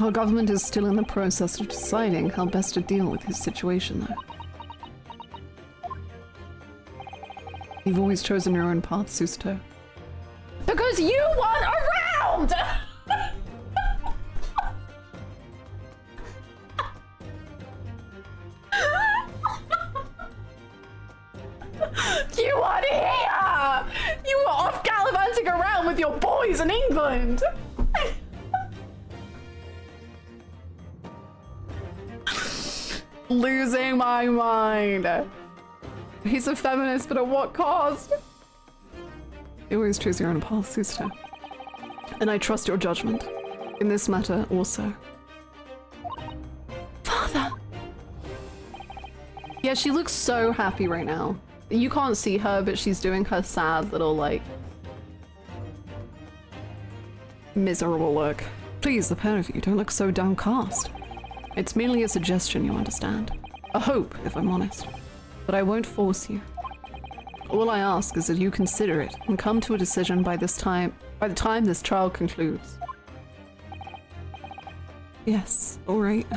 A: Our government is still in the process of deciding how best to deal with his situation, though. You've always chosen your own path, Susto. Because you weren't around! You weren't here! You were off gallivanting around with your boys in England! Losing my mind. He's a feminist, but at what cost? You always choose your own path, sister. And I trust your judgment. In this matter, also.
B: Father!
A: Yeah, she looks so happy right now. You can't see her, but she's doing her sad little, like... miserable look. Please, the pair of you don't look so downcast. It's merely a suggestion, you understand. A hope, if I'm honest. But I won't force you. All I ask is that you consider it and come to a decision by the time this trial concludes. Yes, all right.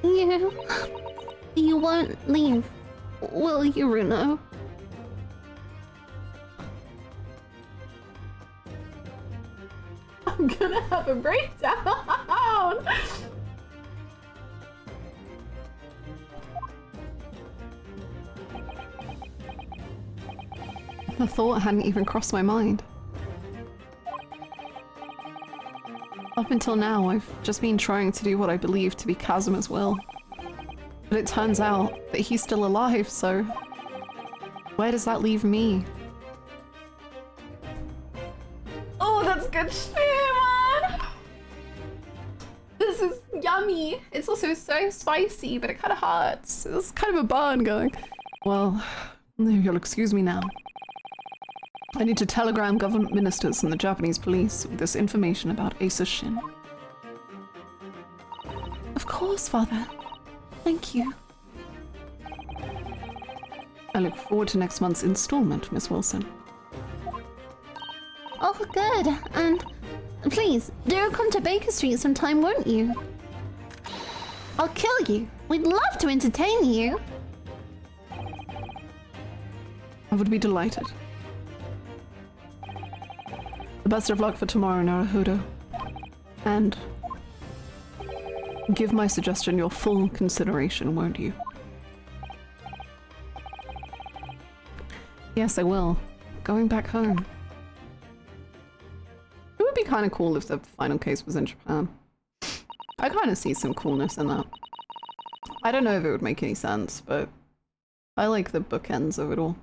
B: You won't leave, will you, Runo?
A: I'm gonna have a breakdown! The thought hadn't even crossed my mind. Up until now, I've just been trying to do what I believe to be Casimir's will. But it turns out that he's still alive, so... where does that leave me? good shit, man! This is yummy. It's also so spicy, but it kind of hurts. There's kind of a burn going. Well, if you'll excuse me now. I need to telegram government ministers and the Japanese police with this information about Asa Shin.
B: Of course, Father. Thank you.
A: I look forward to next month's installment, Miss Wilson.
B: Oh, good. And please, do come to Baker Street sometime, won't you? I'll kill you. We'd love to entertain you.
A: I would be delighted. The best of luck for tomorrow, Naruhodo. And give my suggestion your full consideration, won't you? Yes, I will. Going back home. It would be kind of cool if the final case was in Japan. I kind of see some coolness in that. I don't know if it would make any sense, but I like the bookends of it all.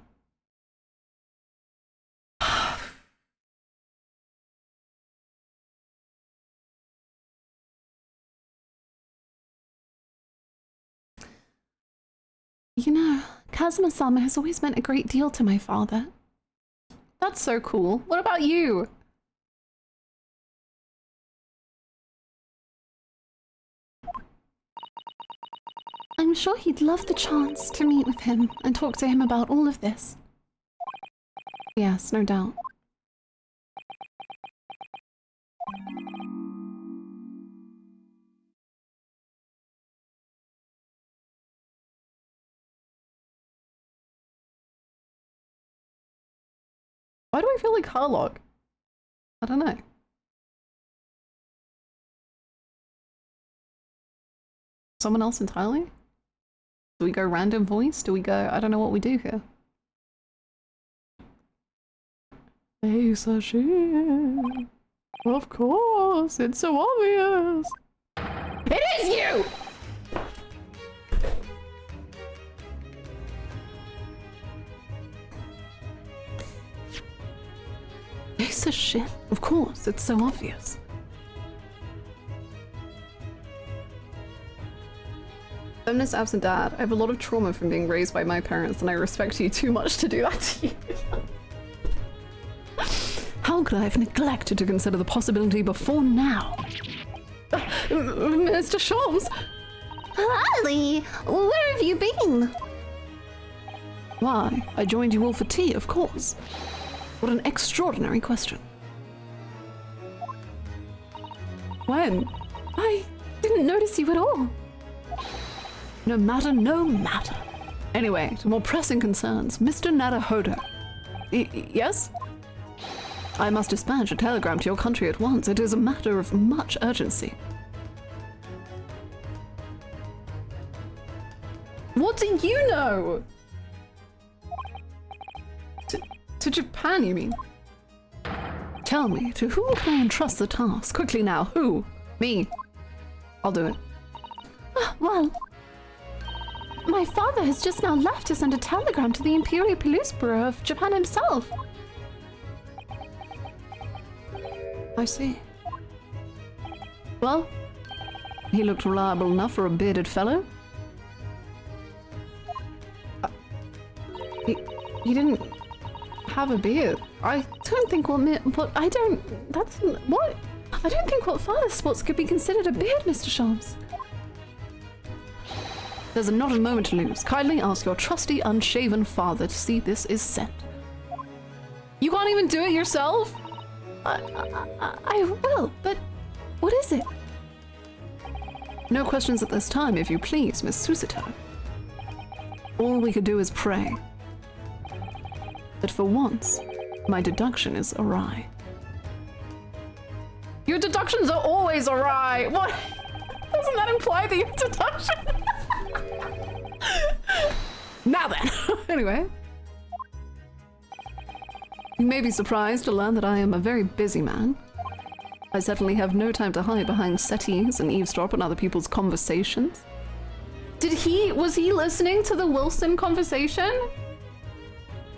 B: You know, Kazuma-sama has always meant a great deal to my father.
A: That's so cool. What about you?
B: I'm sure he'd love the chance to meet with him and talk to him about all of this.
A: Yes, no doubt. Why do I feel like Harlock? I don't know. Someone else entirely? Do we go random voice? Do we go... I don't know what we do here. Asa Shin. Of course, it's so obvious. It is you!
B: Asa Shin. Of course, it's so obvious.
A: Feminist absent dad. I have a lot of trauma from being raised by my parents and I respect you too much to do that to you. How could I have neglected to consider the possibility before now? Mr. Sholmes!
B: Ali, where have you been?
A: Why, I joined you all for tea, of course. What an extraordinary question. When?
B: I didn't notice you at all.
A: No matter, no matter. Anyway, to more pressing concerns, Mr. Naruhodo. Yes? I must dispatch a telegram to your country at once. It is a matter of much urgency. What do you know? To Japan, you mean? Tell me, to whom can I entrust the task? Quickly now, who? Me. I'll do it.
B: Well, my father has just now left to send a telegram to the Imperial Police Bureau of Japan himself.
A: I see. Well, he looked reliable enough for a bearded fellow. He didn't have a beard. I don't think what I don't think what father sports could be considered a beard, Mr. Sholmes. There's not a moment to lose. Kindly ask your trusty, unshaven father to see this is sent. You can't even do it yourself?
B: I will, but what is it?
A: No questions at this time, if you please, Miss Susato. All we could do is pray. But for once, my deduction is awry. Your deductions are always awry! What? Doesn't that imply the deduction? Now then! Anyway. You may be surprised to learn that I am a very busy man. I certainly have no time to hide behind settees and eavesdrop on other people's conversations. Was he listening to the Wilson conversation?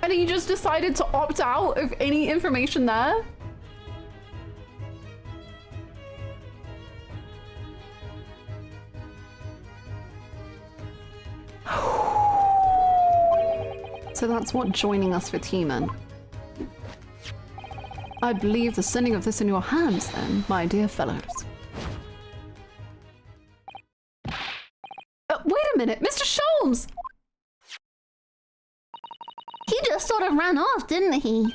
A: And he just decided to opt out of any information there? So that's what joining us for tea meant. I believe the sending of this in your hands then, my dear fellows. Wait a minute, Mr. Sholmes!
B: He just sort of ran off, didn't he?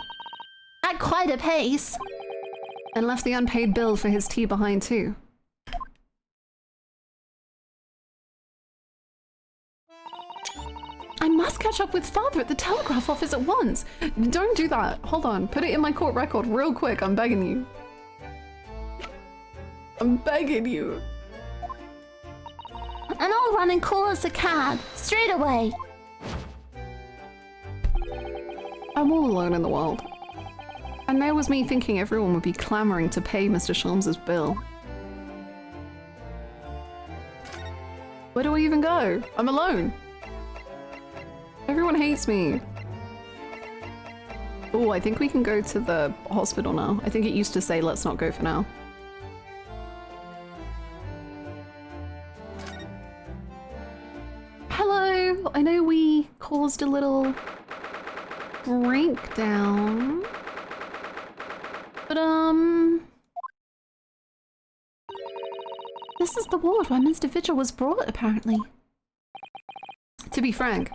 B: At quite a pace.
A: And left the unpaid bill for his tea behind too.
B: I must catch up with father at the telegraph office at once.
A: Don't do that. Hold on. Put it in my court record real quick. I'm begging you. I'm begging you.
B: And I'll run and call us a cab, straight away.
A: I'm all alone in the world. And there was me thinking everyone would be clamoring to pay Mr. Sholmes' bill. Where do I even go? I'm alone. Everyone hates me. Oh, I think we can go to the hospital now. I think it used to say let's not go for now. Hello! I know we caused a little breakdown. But,
B: this is the ward where Mr. Vigil was brought, apparently.
A: To be frank,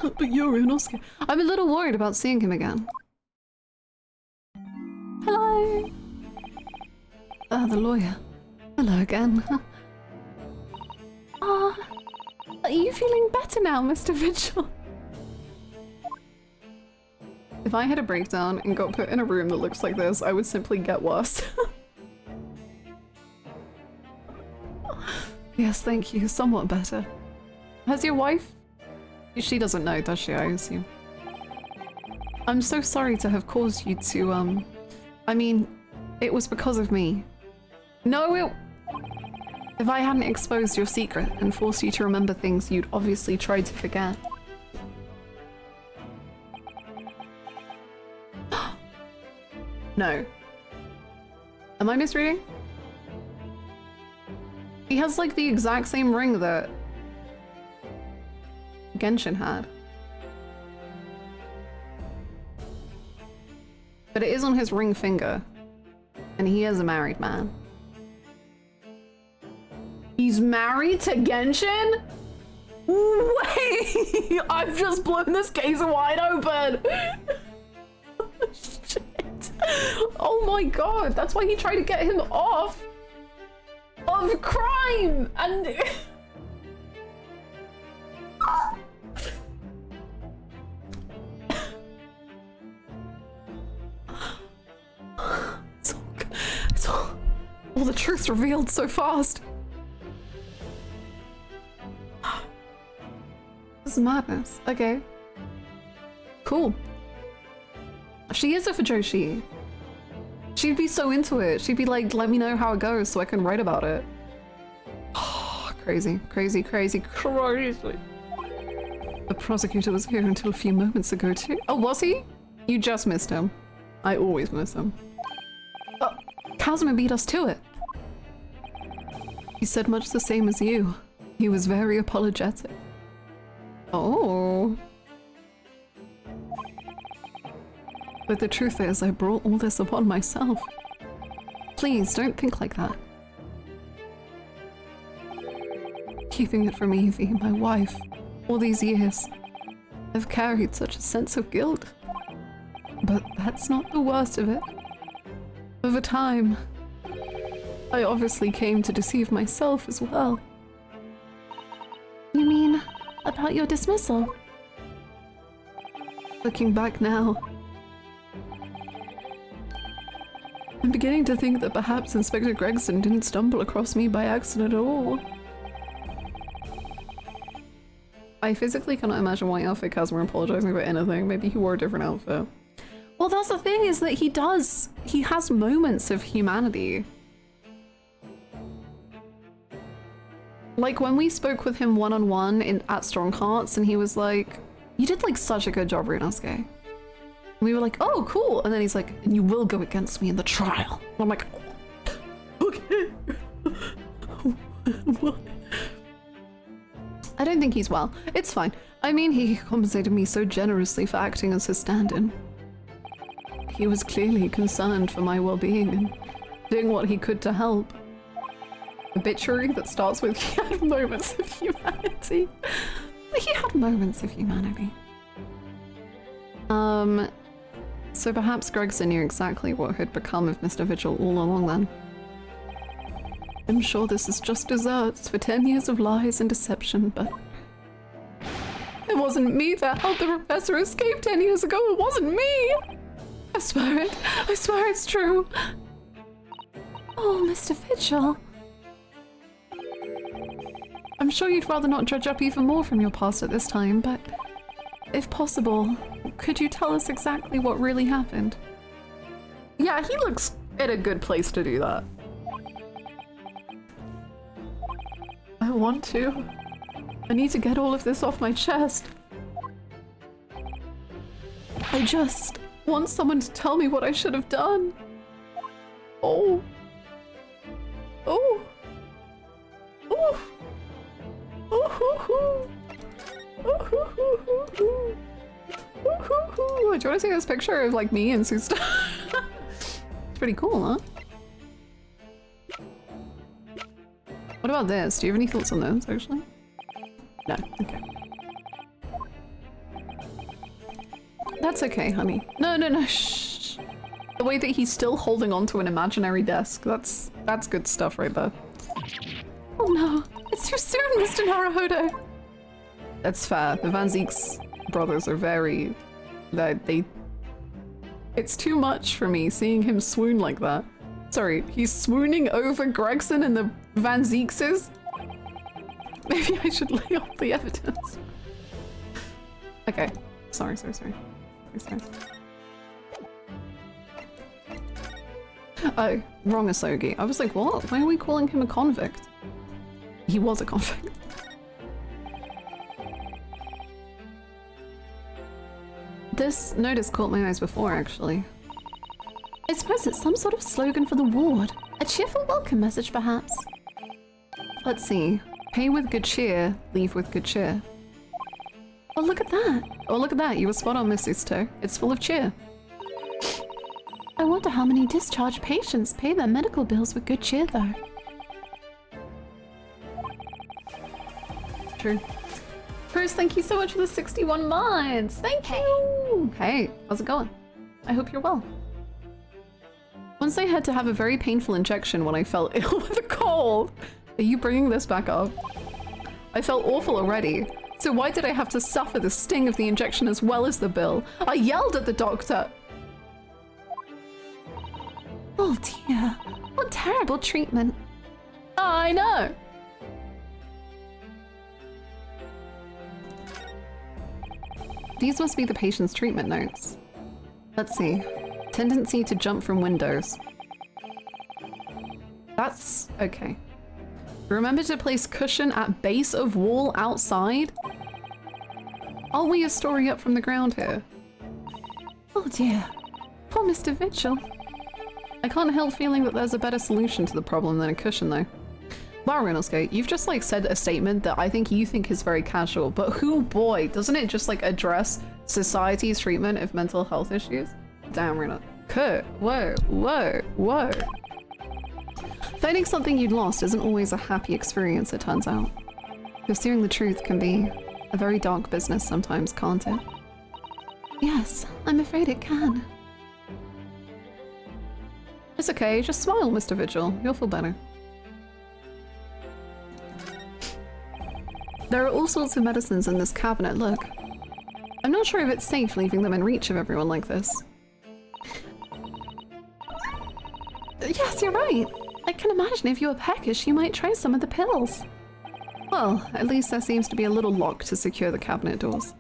A: but Yuri and Oscar, I'm a little worried about seeing him again.
B: Hello.
A: The lawyer. Hello again.
B: Are you feeling better now, Mr. Vigil?
A: If I had a breakdown and got put in a room that looks like this, I would simply get worse. Yes, thank you. Somewhat better. Has your wife? She doesn't know, does she? I assume. I'm so sorry to have caused you to, I mean, it was because of me. No, if I hadn't exposed your secret and forced you to remember things you'd obviously tried to forget. No. Am I misreading? He has like the exact same ring that Genshin had. But it is on his ring finger. And he is a married man. He's married to Genshin? Wait! I've just blown this case wide open! Shit. Oh my god, that's why he tried to get him off of crime! And... It's all the truth's revealed so fast. This is madness. Okay. Cool. She is a Fujoshi. She'd be so into it. She'd be like, let me know how it goes so I can write about it. Crazy, crazy, crazy, crazy. The prosecutor was here until a few moments ago too. Oh, was he? You just missed him. I always miss him. Kazuma beat us to it. He said much the same as you. He was very apologetic. Oh. But the truth is, I brought all this upon myself. Please, don't think like that. Keeping it from Evie, my wife, all these years, I've carried such a sense of guilt. But that's not the worst of it. Over time, I obviously came to deceive myself as well.
B: You mean about your dismissal?
A: Looking back now, I'm beginning to think that perhaps Inspector Gregson didn't stumble across me by accident at all. I physically cannot imagine why Outfit Kazuma apologizing for anything. Maybe he wore a different outfit. Well, that's the thing, is that he has moments of humanity. Like when we spoke with him one-on-one at Strong Hearts and he was like, you did like such a good job, Ryunosuke. And we were like, oh, cool. And then he's like, and you will go against me in the trial. And I'm like, oh, okay. I don't think he's well. It's fine. I mean, he compensated me so generously for acting as his stand-in. He was clearly concerned for my well-being and doing what he could to help. Obituary that starts with he had moments of humanity. He had moments of humanity. So perhaps Gregson knew exactly what had become of Mr. Vigil all along then. I'm sure this is just desserts for 10 years of lies and deception, but it wasn't me that helped the professor escape 10 years ago. It wasn't me. I swear it. I swear it's true.
B: Oh, Mr. Vigil.
A: I'm sure you'd rather not dredge up even more from your past at this time, but if possible, could you tell us exactly what really happened? Yeah, he looks in a good place to do that. I want to. I need to get all of this off my chest. I just want someone to tell me what I should have done. Oh. Oh. Oh. Oh. Do you want to see this picture of like me and Susta? It's pretty cool, huh? What about this? Do you have any thoughts on this, actually? No, okay. That's okay, honey. No, no, no, shh. The way that he's still holding onto an imaginary desk, that's good stuff right there.
B: Oh no, it's too soon, Mr. Naruhodo.
A: That's fair. The Van Zeeks brothers are very... It's too much for me seeing him swoon like that. Sorry, he's swooning over Gregson and the Van Zeekses? Maybe I should lay off the evidence. Okay. Sorry. Oh, wrong Asogi. I was like, what? Why are we calling him a convict? He was a convict. This notice caught my eyes before, actually.
B: I suppose it's some sort of slogan for the ward. A cheerful welcome message, perhaps.
A: Let's see. Pay with good cheer, leave with good cheer.
B: Oh, look at that.
A: Oh, look at that. You were spot on, Miss Usto. It's full of cheer.
B: I wonder how many discharged patients pay their medical bills with good cheer, though.
A: True. Bruce, thank you so much for the 61 mods. Thank you. Hey, how's it going? I hope you're well. Once I had to have a very painful injection when I fell ill with a cold. Are you bringing this back up? I felt awful already. So why did I have to suffer the sting of the injection as well as the bill? I yelled at the doctor.
B: Oh dear, what terrible treatment.
A: I know. These must be the patient's treatment notes. Let's see. Tendency to jump from windows. That's okay. Remember to place cushion at base of wall outside? Are we a story up from the ground here?
B: Oh dear, poor Mr. Vigil.
A: I can't help feeling that there's a better solution to the problem than a cushion though. Wow, Renosuke, you've just like said a statement that I think you think is very casual, but who boy, doesn't it just like address society's treatment of mental health issues? Damn, Reno. Kurt, whoa. Finding something you'd lost isn't always a happy experience, it turns out. Pursuing the truth can be a very dark business sometimes, can't it?
B: Yes, I'm afraid it can.
A: It's okay, just smile, Mr. Vigil. You'll feel better. There are all sorts of medicines in this cabinet, look. I'm not sure if it's safe leaving them in reach of everyone like this.
B: Yes, you're right. I can imagine if you were peckish, you might try some of the pills.
A: Well, at least there seems to be a little lock to secure the cabinet doors.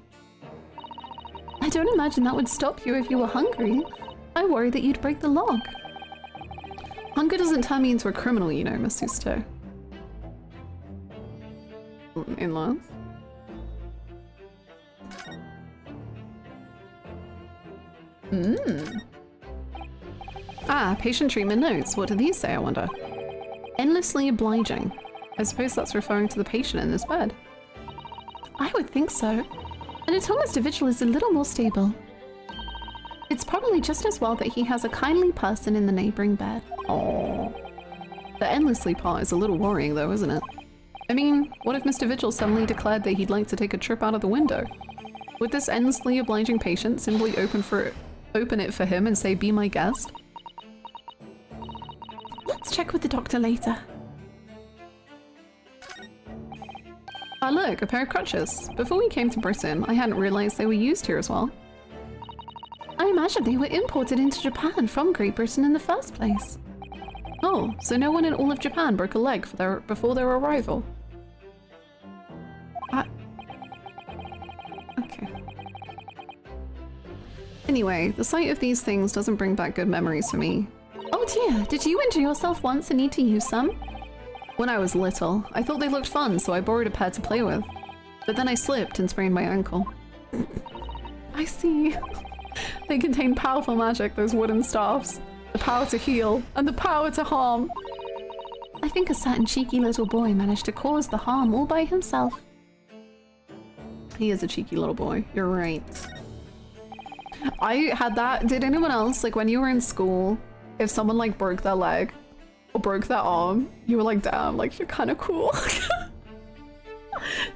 B: I don't imagine that would stop you if you were hungry. I worry that you'd break the lock.
A: Hunger doesn't turn me into a criminal, you know, Miss Susto. In-laws? Ah, patient treatment notes. What do these say, I wonder? Endlessly obliging. I suppose that's referring to the patient in this bed.
B: I would think so. And it's almost a vigil is a little more stable. It's probably just as well that he has a kindly person in the neighboring bed.
A: Oh. The endlessly part is a little worrying though, isn't it? I mean, what if Mr. Vigil suddenly declared that he'd like to take a trip out of the window? Would this endlessly obliging patient simply open it for him and say, be my guest?
B: Let's check with the doctor later.
A: Ah, look, a pair of crutches. Before we came to Britain, I hadn't realized they were used here as well.
B: I imagine they were imported into Japan from Great Britain in the first place.
A: Oh, so no one in all of Japan broke a leg before their arrival? Okay. Anyway, the sight of these things doesn't bring back good memories for me.
B: Oh dear, did you injure yourself once and need to use some?
A: When I was little, I thought they looked fun, so I borrowed a pair to play with. But then I slipped and sprained my ankle.
B: I see.
A: They contain powerful magic, those wooden staffs. The power to heal, and the power to harm.
B: I think a certain cheeky little boy managed to cause the harm all by himself.
A: He is a cheeky little boy, you're right. I had that. Did anyone else, like when you were in school, if someone like broke their leg or broke their arm, you were like, damn, like you're kind of cool.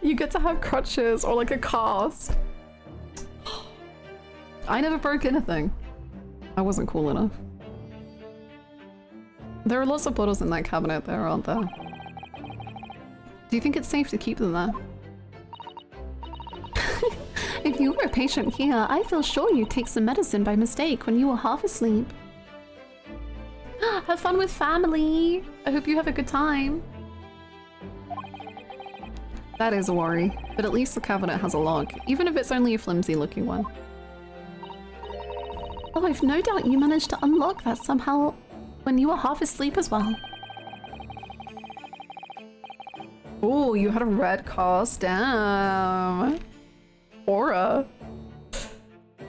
A: You get to have crutches or like a cast. I never broke anything. I wasn't cool enough. There are lots of bottles in that cabinet there, aren't there? Do you think it's safe to keep them there?
B: If you were a patient here, I feel sure you'd take some medicine by mistake when you were half asleep. Have fun with family! I hope you have a good time.
A: That is a worry, but at least the cabinet has a lock, even if it's only a flimsy looking one.
B: Oh, I've no doubt you managed to unlock that somehow when you were half asleep as well.
A: Oh, you had a red cast, damn. Aura.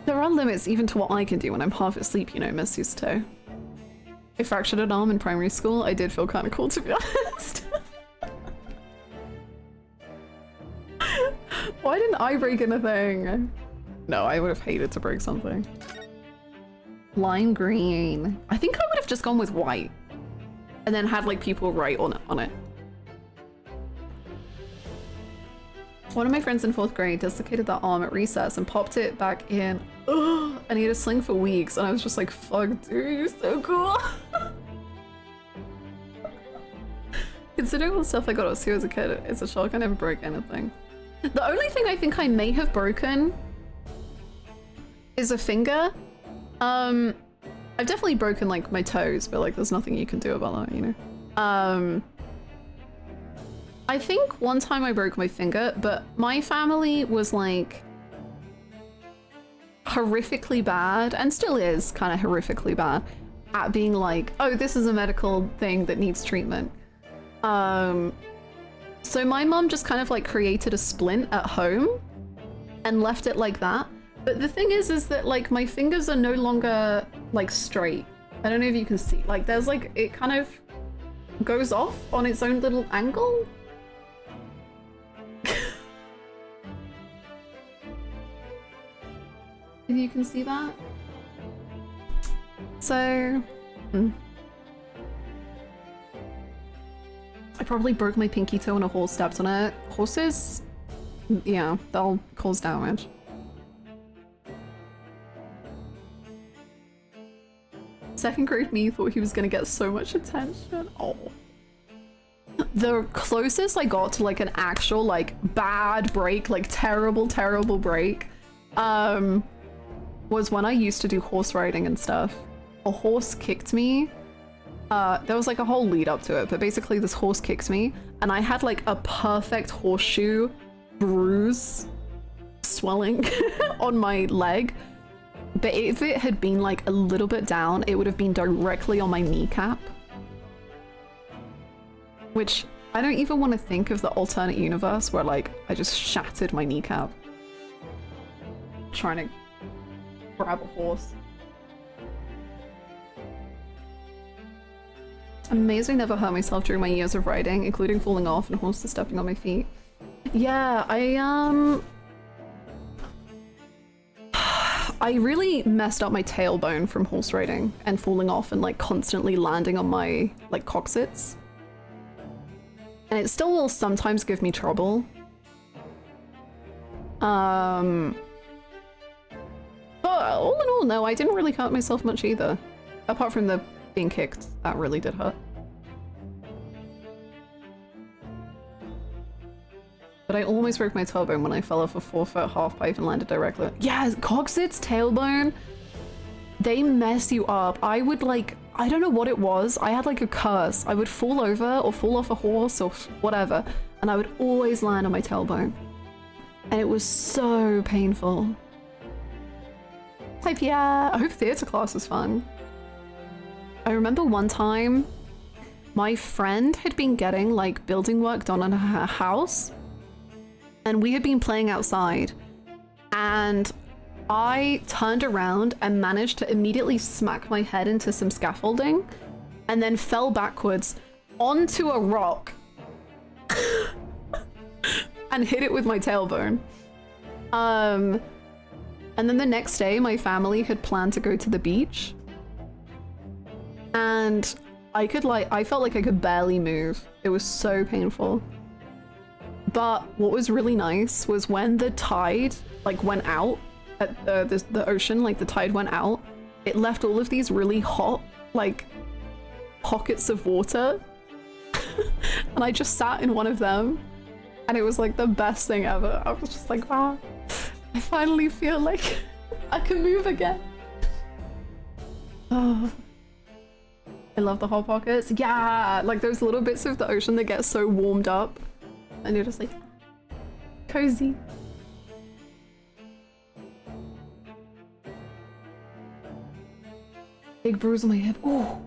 A: There are limits even to what I can do when I'm half asleep, you know, Miss Susto. I fractured an arm in primary school. I did feel kind of cool, to be honest. Why didn't I break anything? No, I would have hated to break something. Lime green. I think I would have just gone with white and then had like people write on it. One of my friends in 4th grade dislocated that arm at recess and popped it back in. Ugh, and he had a sling for weeks and I was just like, fuck dude, you're so cool. Considering all the stuff I got at school as a kid, it's a shock I never broke anything. The only thing I think I may have broken is a finger. I've definitely broken like my toes, but like there's nothing you can do about that, you know? I think one time I broke my finger, but my family was like horrifically bad, and still is kind of horrifically bad, at being like, oh, this is a medical thing that needs treatment. So my mom just kind of like created a splint at home and left it like that. But the thing is that like my fingers are no longer like straight. I don't know if you can see, like there's like, it kind of goes off on its own little angle. If you can see that. So, I probably broke my pinky toe when a horse stepped on it. Horses, yeah, they'll cause damage. Second grade me thought he was gonna get so much attention. Oh. The closest I got to like an actual like bad break, like terrible break, was when I used to do horse riding and stuff. A horse kicked me. There was like a whole lead up to it, but basically this horse kicked me and I had like a perfect horseshoe bruise swelling on my leg. But if it had been like a little bit down, it would have been directly on my kneecap. Which I don't even want to think of the alternate universe where like I just shattered my kneecap trying to grab a horse. I'm amazed I never hurt myself during my years of riding, including falling off and horses stepping on my feet. Yeah, I really messed up my tailbone from horse riding and falling off and like constantly landing on my like coccyx. And it still will sometimes give me trouble. But all in all, no, I didn't really hurt myself much either. Apart from the being kicked, that really did hurt. But I almost broke my tailbone when I fell off a 4-foot half pipe and landed directly. Yeah, coccyx, tailbone, they mess you up. I would like, I don't know what it was. I had like a curse. I would fall over or fall off a horse or whatever, and I would always land on my tailbone. And it was so painful. Type yeah. I hope theatre class was fun. I remember one time my friend had been getting like building work done on her house. And we had been playing outside, and I turned around and managed to immediately smack my head into some scaffolding and then fell backwards onto a rock and hit it with my tailbone. And then the next day my family had planned to go to the beach, and I felt like I could barely move. It was so painful. But what was really nice was when the tide like went out at the ocean, like the tide went out, it left all of these really hot like pockets of water. And I just sat in one of them, and it was like the best thing ever. I was just like, wow, I finally feel like I can move again. Oh, I love the hot pockets. Yeah, like those little bits of the ocean that get so warmed up. And you're just like, cozy. Big bruise on my hip. Oh.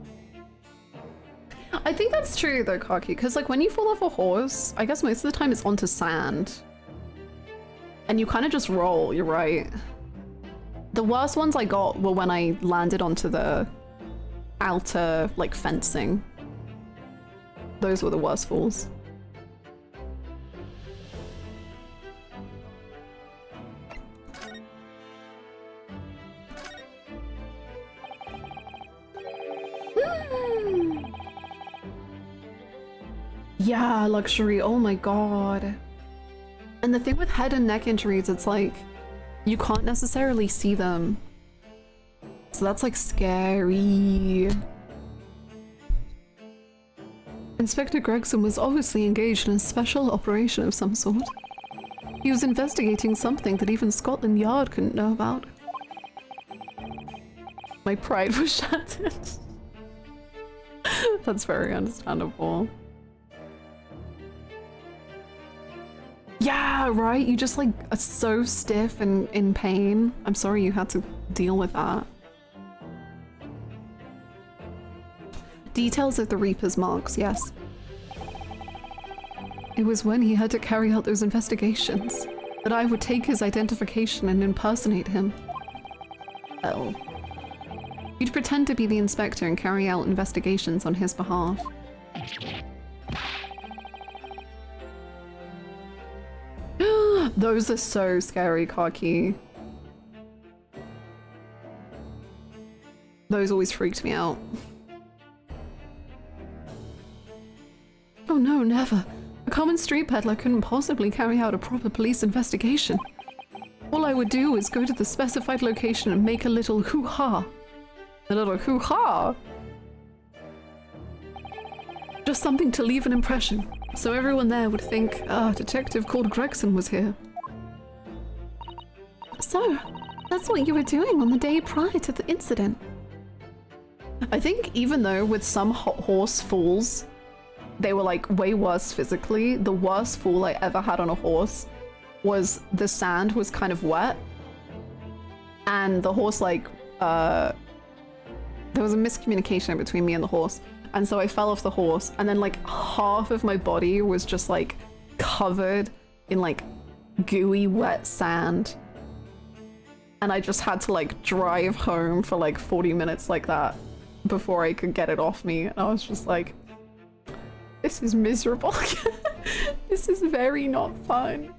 A: I think that's true though, Kaki, because like when you fall off a horse, I guess most of the time it's onto sand. And you kind of just roll, you're right. The worst ones I got were when I landed onto the outer like fencing. Those were the worst falls. Yeah, luxury, oh my god. And the thing with head and neck injuries, it's like, you can't necessarily see them. So that's like scary. Inspector Gregson was obviously engaged in a special operation of some sort. He was investigating something that even Scotland Yard couldn't know about. My pride was shattered. That's very understandable. Yeah, right? You just like are so stiff and in pain. I'm sorry you had to deal with that. Details of the Reaper's marks, yes. It was when he had to carry out those investigations that I would take his identification and impersonate him. Oh. You'd pretend to be the inspector and carry out investigations on his behalf. Those are so scary, Kaki. Those always freaked me out. Oh no, never. A common street peddler couldn't possibly carry out a proper police investigation. All I would do was go to the specified location and make a little hoo-ha. A little hoo-ha? Just something to leave an impression, so everyone there would think a detective called Gregson was here.
B: So, that's what you were doing on the day prior to the incident.
A: I think even though with some horse falls, they were like way worse physically, the worst fall I ever had on a horse was the sand was kind of wet. And the horse like, there was a miscommunication between me and the horse. And so I fell off the horse, and then like half of my body was just like covered in like gooey wet sand. And I just had to like drive home for like 40 minutes like that before I could get it off me. And I was just like, This is miserable. This is very not fun.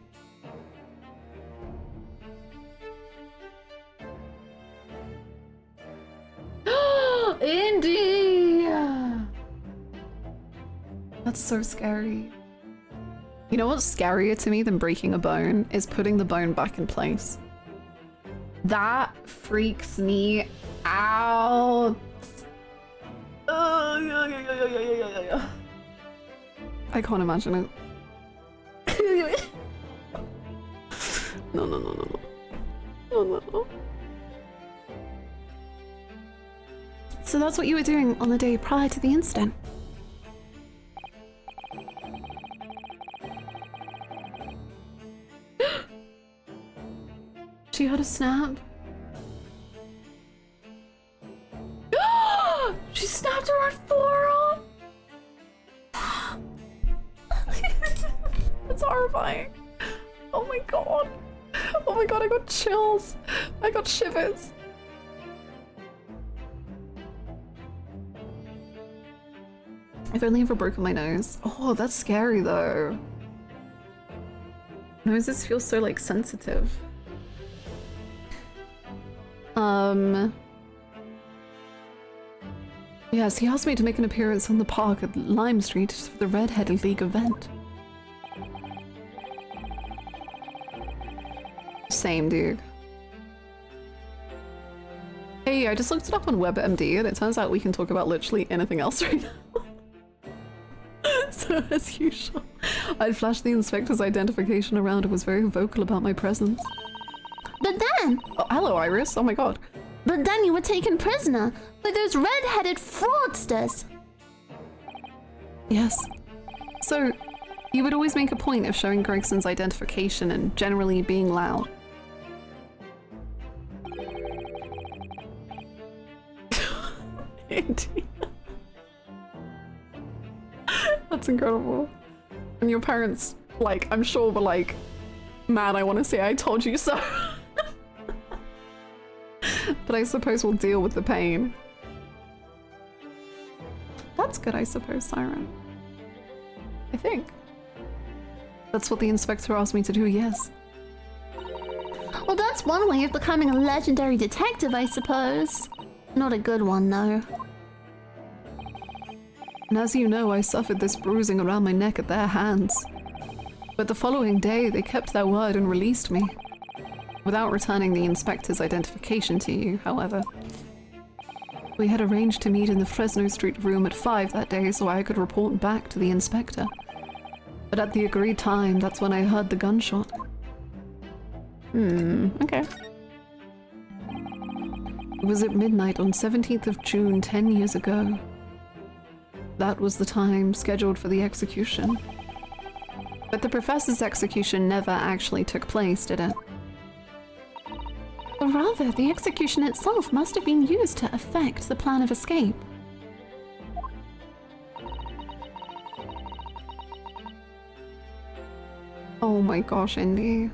A: Indy! That's so scary. You know what's scarier to me than breaking a bone is putting the bone back in place. That freaks me out. I can't imagine it. No, no, no, no, no. No, no, no.
B: So that's what you were doing on the day prior to the incident?
A: She had a snap. She snapped her forearm. That's horrifying. Oh my god. Oh my god, I got chills. I got shivers. I've only ever broken my nose. Oh, that's scary though. Noses feel so like sensitive. Yes, he asked me to make an appearance on the park at Lime Street for the Red-Headed League event. Same, dude. Hey, I just looked it up on WebMD and it turns out we can talk about literally anything else right now. So, as usual, I'd flashed the inspector's identification around and was very vocal about my presence.
B: But then...
A: Oh, hello, Iris. Oh my god.
B: But then you were taken prisoner by those red-headed fraudsters.
A: Yes. So, you would always make a point of showing Gregson's identification and generally being loud. Indeed. That's incredible. And your parents, like, I'm sure were like, man, I want to say I told you so. But I suppose we'll deal with the pain. That's good, I suppose, Siren. I think. That's what the inspector asked me to do, yes.
B: Well, that's one way of becoming a legendary detective, I suppose. Not a good one, though.
A: And as you know, I suffered this bruising around my neck at their hands. But the following day, they kept their word and released me. Without returning the inspector's identification to you, however. We had arranged to meet in the Fresno Street room at 5 that day so I could report back to the inspector. But at the agreed time, that's when I heard the gunshot. Okay. It was at midnight on 17th of June 10 years ago. That was the time scheduled for the execution. But the professor's execution never actually took place, did it?
B: Or rather, the execution itself must have been used to effect the plan of escape.
A: Oh my gosh, Indy.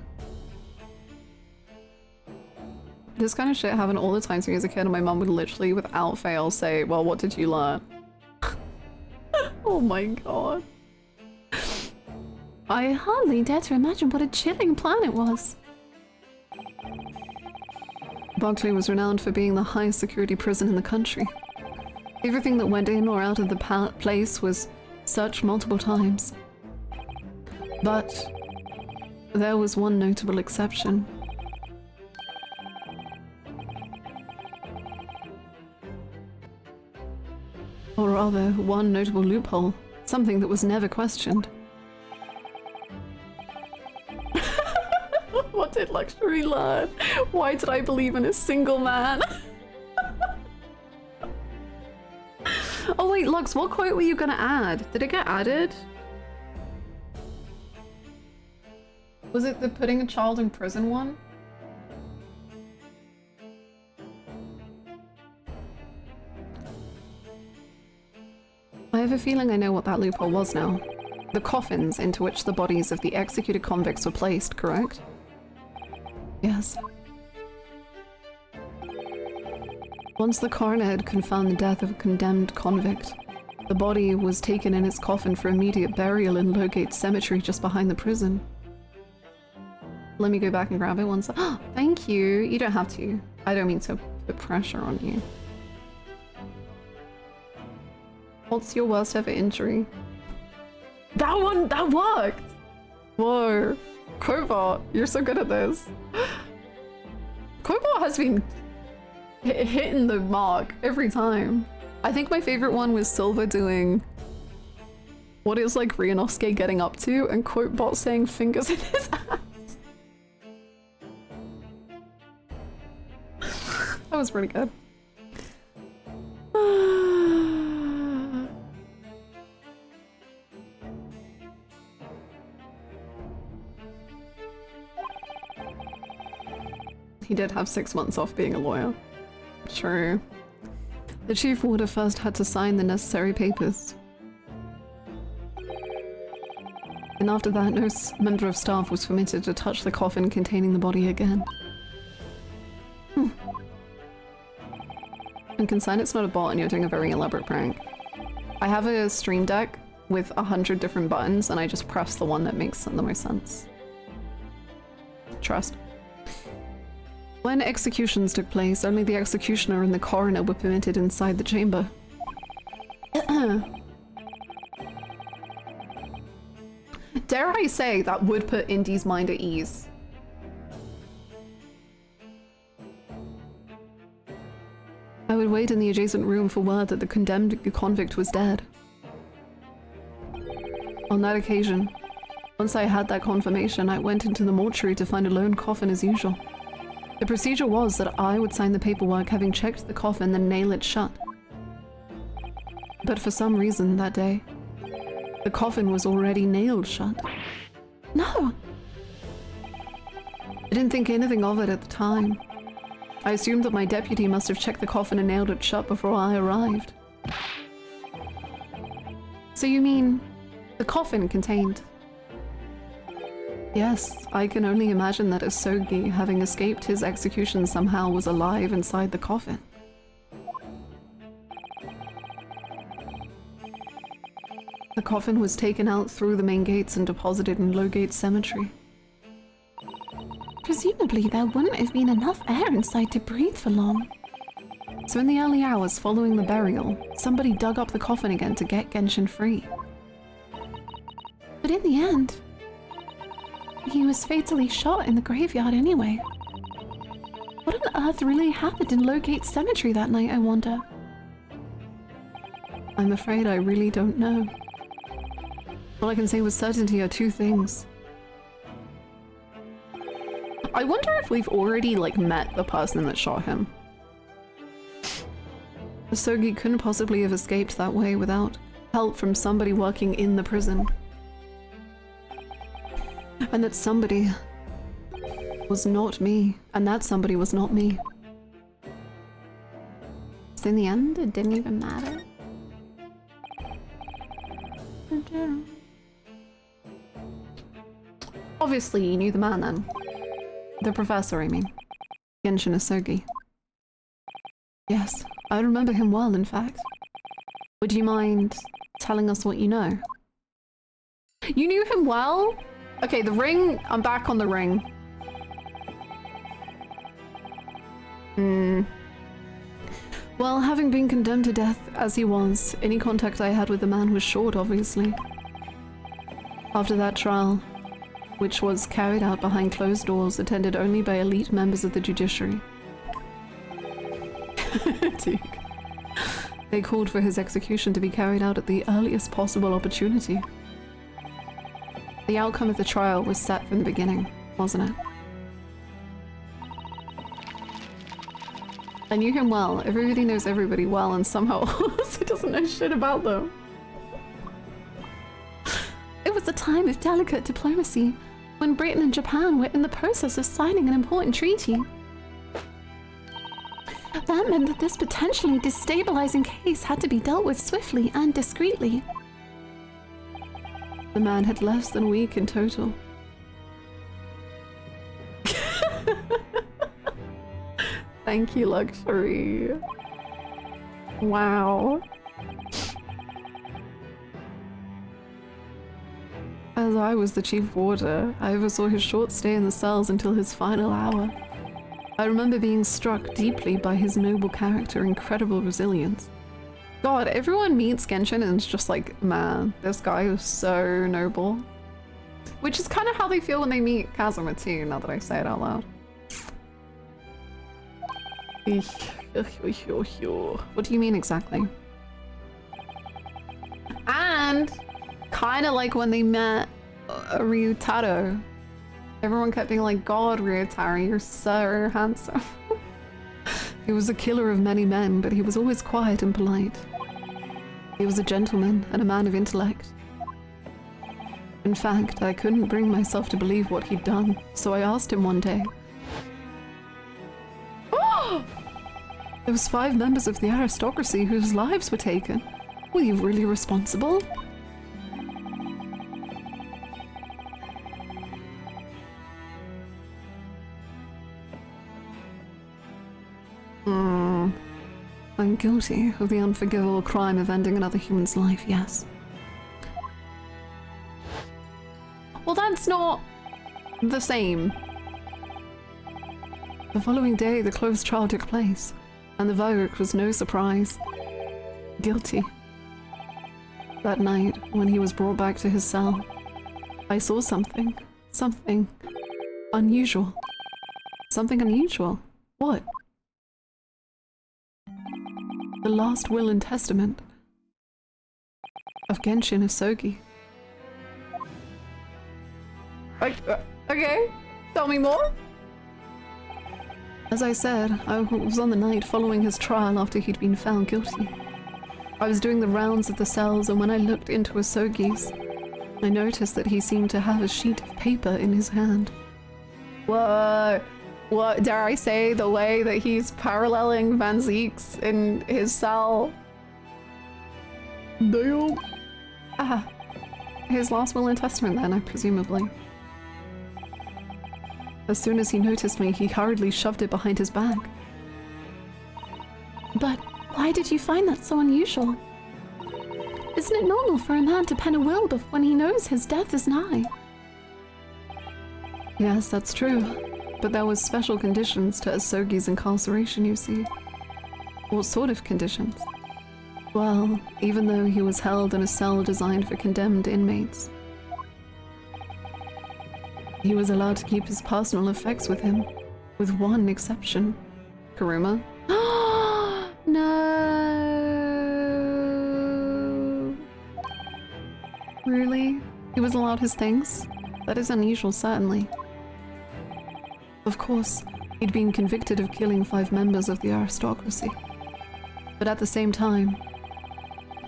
A: This kind of shit happened all the time to me as a kid, and my mum would literally, without fail, say, well, what did you learn? Oh my god.
B: I hardly dare to imagine what a chilling plan it was.
A: Berkeley was renowned for being the highest security prison in the country. Everything that went in or out of the place was searched multiple times. But there was one notable exception. Or rather, one notable loophole. Something that was never questioned. What did luxury learn? Why did I believe in a single man? Oh wait, Lux, what quote were you gonna add? Did it get added? Was it the putting a child in prison one? I have a feeling I know what that loophole was now. The coffins into which the bodies of the executed convicts were placed, correct? Yes. Once the coroner had confirmed the death of a condemned convict, The body was taken in its coffin for immediate burial in Lowgate Cemetery just behind the prison. Let me go back and grab it once. Oh, thank you. You don't have to. I don't mean to put pressure on you. What's your worst ever injury? That one! That worked! Whoa. Cobalt, you're so good at this. Cobalt has been hitting the mark every time. I think my favorite one was Silver doing what is like Ryunosuke getting up to and Quotebot saying fingers in his ass. That was pretty good. He did have 6 months off being a lawyer. True. The chief warder first had to sign the necessary papers. And after that, no member of staff was permitted to touch the coffin containing the body again. And consign it's not a bot and you're doing a very elaborate prank. I have a stream deck with 100 different buttons and I just press the one that makes the most sense. Trust. When executions took place, only the executioner and the coroner were permitted inside the chamber. Dare I say that would put Indy's mind at ease. I would wait in the adjacent room for word that the condemned convict was dead. On that occasion, once I had that confirmation, I went into the mortuary to find a lone coffin as usual. The procedure was that I would sign the paperwork having checked the coffin, then nail it shut. But for some reason that day, the coffin was already nailed shut.
B: No!
A: I didn't think anything of it at the time. I assumed that my deputy must have checked the coffin and nailed it shut before I arrived.
B: So you mean the coffin contained?
A: Yes, I can only imagine that Asogi, having escaped his execution somehow, was alive inside the coffin. The coffin was taken out through the main gates and deposited in Lowgate Cemetery.
B: Presumably there wouldn't have been enough air inside to breathe for long.
A: So in the early hours following the burial, somebody dug up the coffin again to get Genshin free.
B: But in the end, he was fatally shot in the graveyard anyway. What on earth really happened in Lowgate Cemetery that night, I wonder?
A: I'm afraid I really don't know. All I can say with certainty are two things. I wonder if we've already, like, met the person that shot him. Asogi couldn't possibly have escaped that way without help from somebody working in the prison. And that somebody was not me. And that somebody was not me. So in the end, it didn't even matter. Obviously, you knew the man then. The professor, I mean. Genshin Asogi. Yes, I remember him well, in fact. Would you mind telling us what you know? You knew him well? Okay, the ring. I'm back on the ring. Well, having been condemned to death as he was, any contact I had with the man was short, obviously. After that trial, which was carried out behind closed doors, attended only by elite members of the judiciary. They called for his execution to be carried out at the earliest possible opportunity. The outcome of the trial was set from the beginning, wasn't it? I knew him well. Everybody knows everybody well, and somehow also doesn't know shit about them.
B: It was a time of delicate diplomacy, when Britain and Japan were in the process of signing an important treaty. That meant that this potentially destabilizing case had to be dealt with swiftly and discreetly.
A: The man had less than a week in total. Thank you, Luxury. Wow. As I was the chief warder, I oversaw his short stay in the cells until his final hour. I remember being struck deeply by his noble character and incredible resilience. God, everyone meets Genshin and it's just like, man, this guy is so noble. Which is kind of how they feel when they meet Kazuma too, now that I say it out loud. What do you mean exactly? And kind of like when they met Ryutaro. Everyone kept being like, God, Ryutaro, you're so handsome. He was a killer of many men, but he was always quiet and polite. He was a gentleman and a man of intellect. In fact, I couldn't bring myself to believe what he'd done, so I asked him one day. There was 5 members of the aristocracy whose lives were taken. Were you really responsible? I'm guilty of the unforgivable crime of ending another human's life, yes. Well, that's not the same. The following day, the closed trial took place, and the verdict was no surprise. Guilty. That night, when he was brought back to his cell, I saw something. Something unusual. Something unusual? What? The last will and testament of Genshin Asogi. Okay, tell me more. As I said, I was on the night following his trial after he'd been found guilty. I was doing the rounds of the cells, and when I looked into Asogi's, I noticed that he seemed to have a sheet of paper in his hand. Whoa. What dare I say, the way that he's paralleling Van Zeek's in his cell. Damn. Ah, his last will and testament then, presumably. As soon as he noticed me, he hurriedly shoved it behind his back. But why did you find that so unusual? Isn't it normal for a man to pen a will when he knows his death is nigh? Yes, that's true. But there was special conditions to Asogi's incarceration, you see. What sort of conditions? Well, even though he was held in a cell designed for condemned inmates, he was allowed to keep his personal effects with him, with one exception. Karuma? No! Really? He was allowed his things? That is unusual, certainly. Of course, he'd been convicted of killing 5 members of the aristocracy. But at the same time,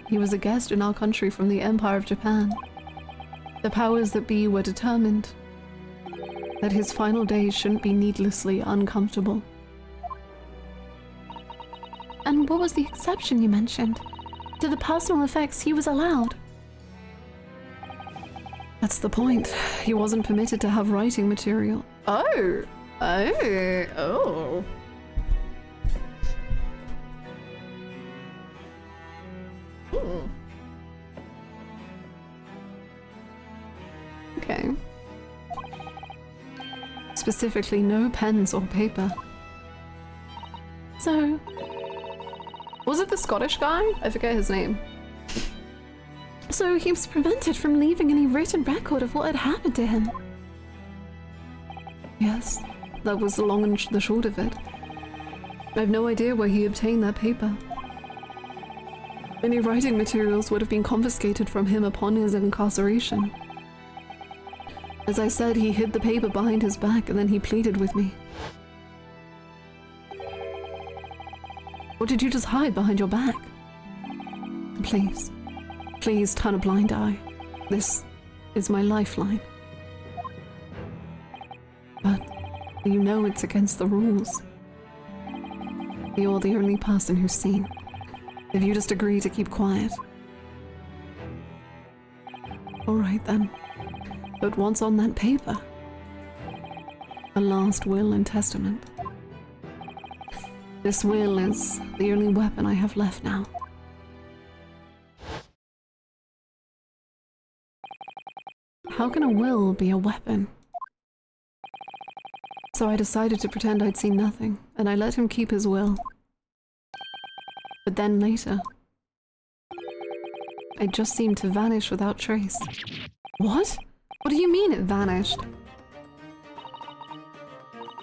A: he was a guest in our country from the Empire of Japan. The powers that be were determined that his final days shouldn't be needlessly uncomfortable. And what was the exception you mentioned? To the personal effects he was allowed? That's the point. He wasn't permitted to have writing material. Oh! Oh. Okay. Specifically, no pens or paper. So, was it the Scottish guy? I forget his name. So he was prevented from leaving any written record of what had happened to him? Yes. That was the long and the short of it. I have no idea where he obtained that paper. Any writing materials would have been confiscated from him upon his incarceration. As I said, he hid the paper behind his back and then he pleaded with me. Or did you just hide behind your back? Please, please turn a blind eye. This is my lifeline. But you know it's against the rules. You're the only person who's seen. If you just agree to keep quiet. Alright then. But what's on that paper? A last will and testament. This will is the only weapon I have left now. how can a will be a weapon? So I decided to pretend I'd seen nothing, and I let him keep his will. But then later, it just seemed to vanish without trace. What? What do you mean it vanished?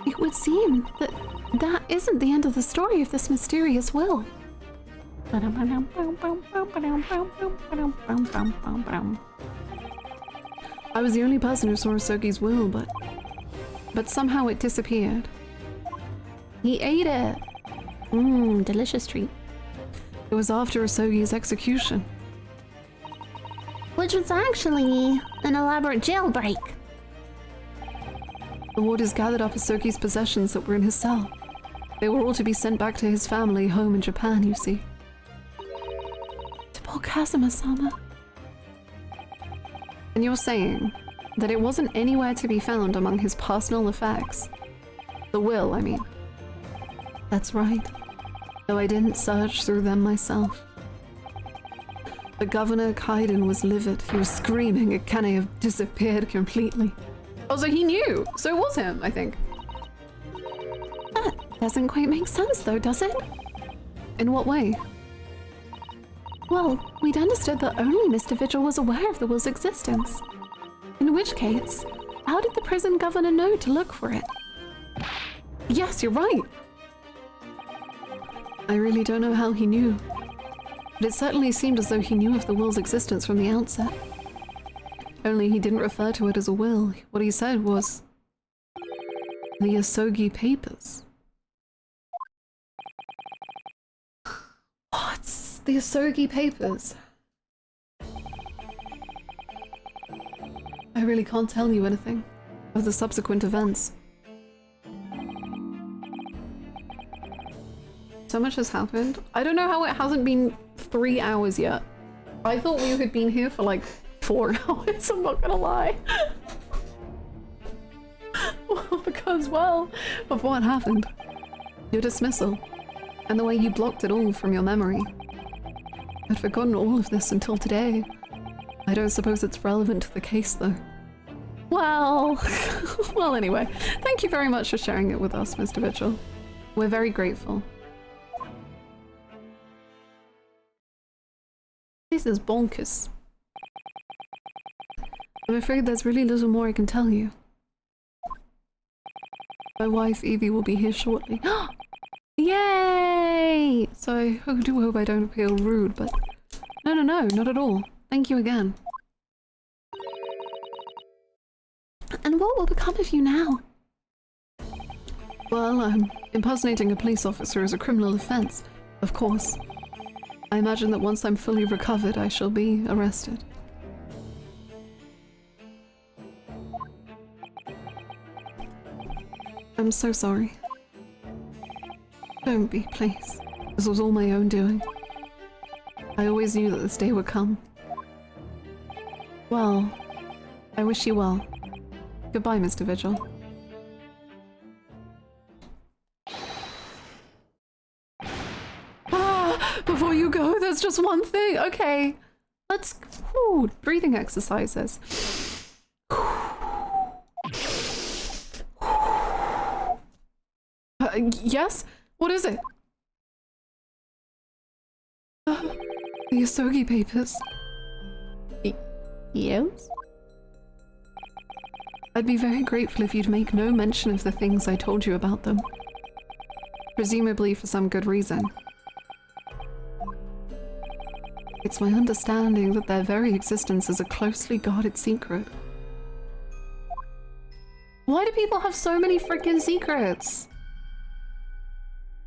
B: It would seem that that isn't the end of the story of this mysterious will.
A: I was the only person who saw Asogi's will, but somehow it disappeared.
B: He ate it. Delicious treat.
A: It was after Asogi's execution.
B: Which was actually an elaborate jailbreak.
A: The warders gathered up Asogi's possessions that were in his cell. They were all to be sent back to his family home in Japan, you see.
B: To poor Kazuma-sama.
A: And you're saying that it wasn't anywhere to be found among his personal effects? The will, I mean. That's right. Though I didn't search through them myself. The Governor Kaiden was livid. He was screaming it can't have disappeared completely. Oh, so he knew! So it was him, I think.
B: That doesn't quite make sense though, does it?
A: In what way?
B: Well, we'd understood that only Mr. Vigil was aware of the will's existence. In which case, how did the prison governor know to look for it?
A: Yes, you're right! I really don't know how he knew. But it certainly seemed as though he knew of the will's existence from the outset. Only he didn't refer to it as a will. What he said was... the Asogi Papers. What? The Asogi Papers? I really can't tell you anything of the subsequent events. So much has happened. I don't know how it hasn't been 3 hours yet. I thought we had been here for like 4 hours, I'm not gonna lie. Well, because, well, of what happened. Your dismissal, and the way you blocked it all from your memory. I'd forgotten all of this until today. I don't suppose it's relevant to the case, though. Well, well anyway, thank you very much for sharing it with us, Mr. Vigil. We're very grateful. This is bonkers. I'm afraid there's really little more I can tell you. My wife, Evie, will be here shortly. Yay! So I do hope I don't appear rude, but... No, not at all. Thank you again.
B: And what will become of you now?
A: Well, impersonating a police officer is a criminal offense, of course. I imagine that once I'm fully recovered, I shall be arrested. I'm so sorry. Don't be, please. This was all my own doing. I always knew that this day would come. Well, I wish you well. Goodbye, Mr. Vigil. Before you go, there's just one thing. Okay, let's... Ooh, breathing exercises. Yes? What is it? The Asogi Papers. Yes? I'd be very grateful if you'd make no mention of the things I told you about them. Presumably for some good reason. It's my understanding that their very existence is a closely guarded secret. Why do people have so many freaking secrets?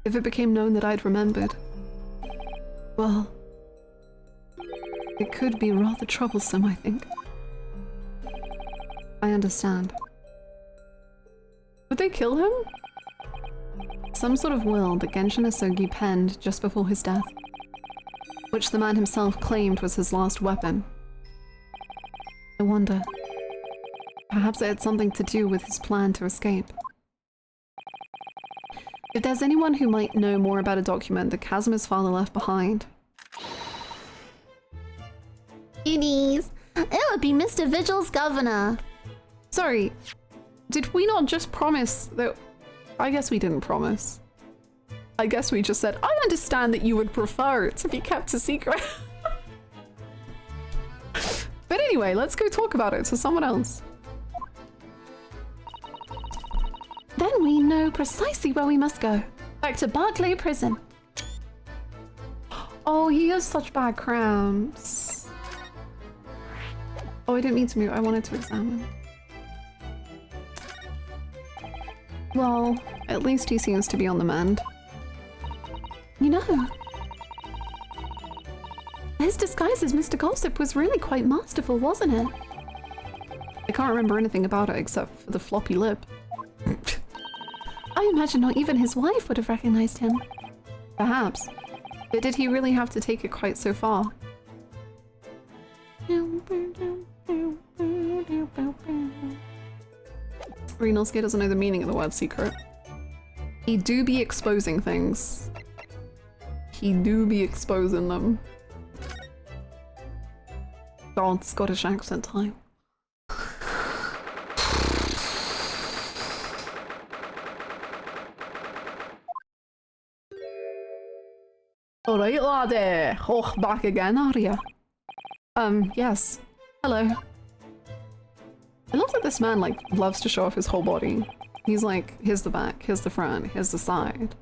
A: If it became known that I'd remembered, well, it could be rather troublesome, I think. I understand. Would they kill him? Some sort of will that Genshin Asogi penned just before his death, which the man himself claimed was his last weapon. I wonder, perhaps it had something to do with his plan to escape. If there's anyone who might know more about a document that Kazuma's father left behind...
B: Goodies! It would be Mr. Vigil's governor.
A: Sorry, did we not just promise that... I guess we didn't promise. I guess we just said, I understand that you would prefer it to be kept a secret. But anyway, let's go talk about it to someone else.
B: Then we know precisely where we must go. Back to Barclay Prison.
A: Oh, he has such bad cramps. Oh, I didn't mean to move. I wanted to examine. Well, at least he seems to be on the mend.
B: You know, his disguise as Mr. Gossip was really quite masterful, wasn't it?
A: I can't remember anything about it except for the floppy lip.
B: I imagine not even his wife would have recognized him.
A: Perhaps. But did he really have to take it quite so far? Renosuke doesn't know the meaning of the word secret. He do be exposing things. He do be exposing them. God, Scottish accent time. Alright, laddie. Oh, back again, are ya? Yes. Hello. I love that this man, like, loves to show off his whole body. He's like, here's the back, here's the front, here's the side.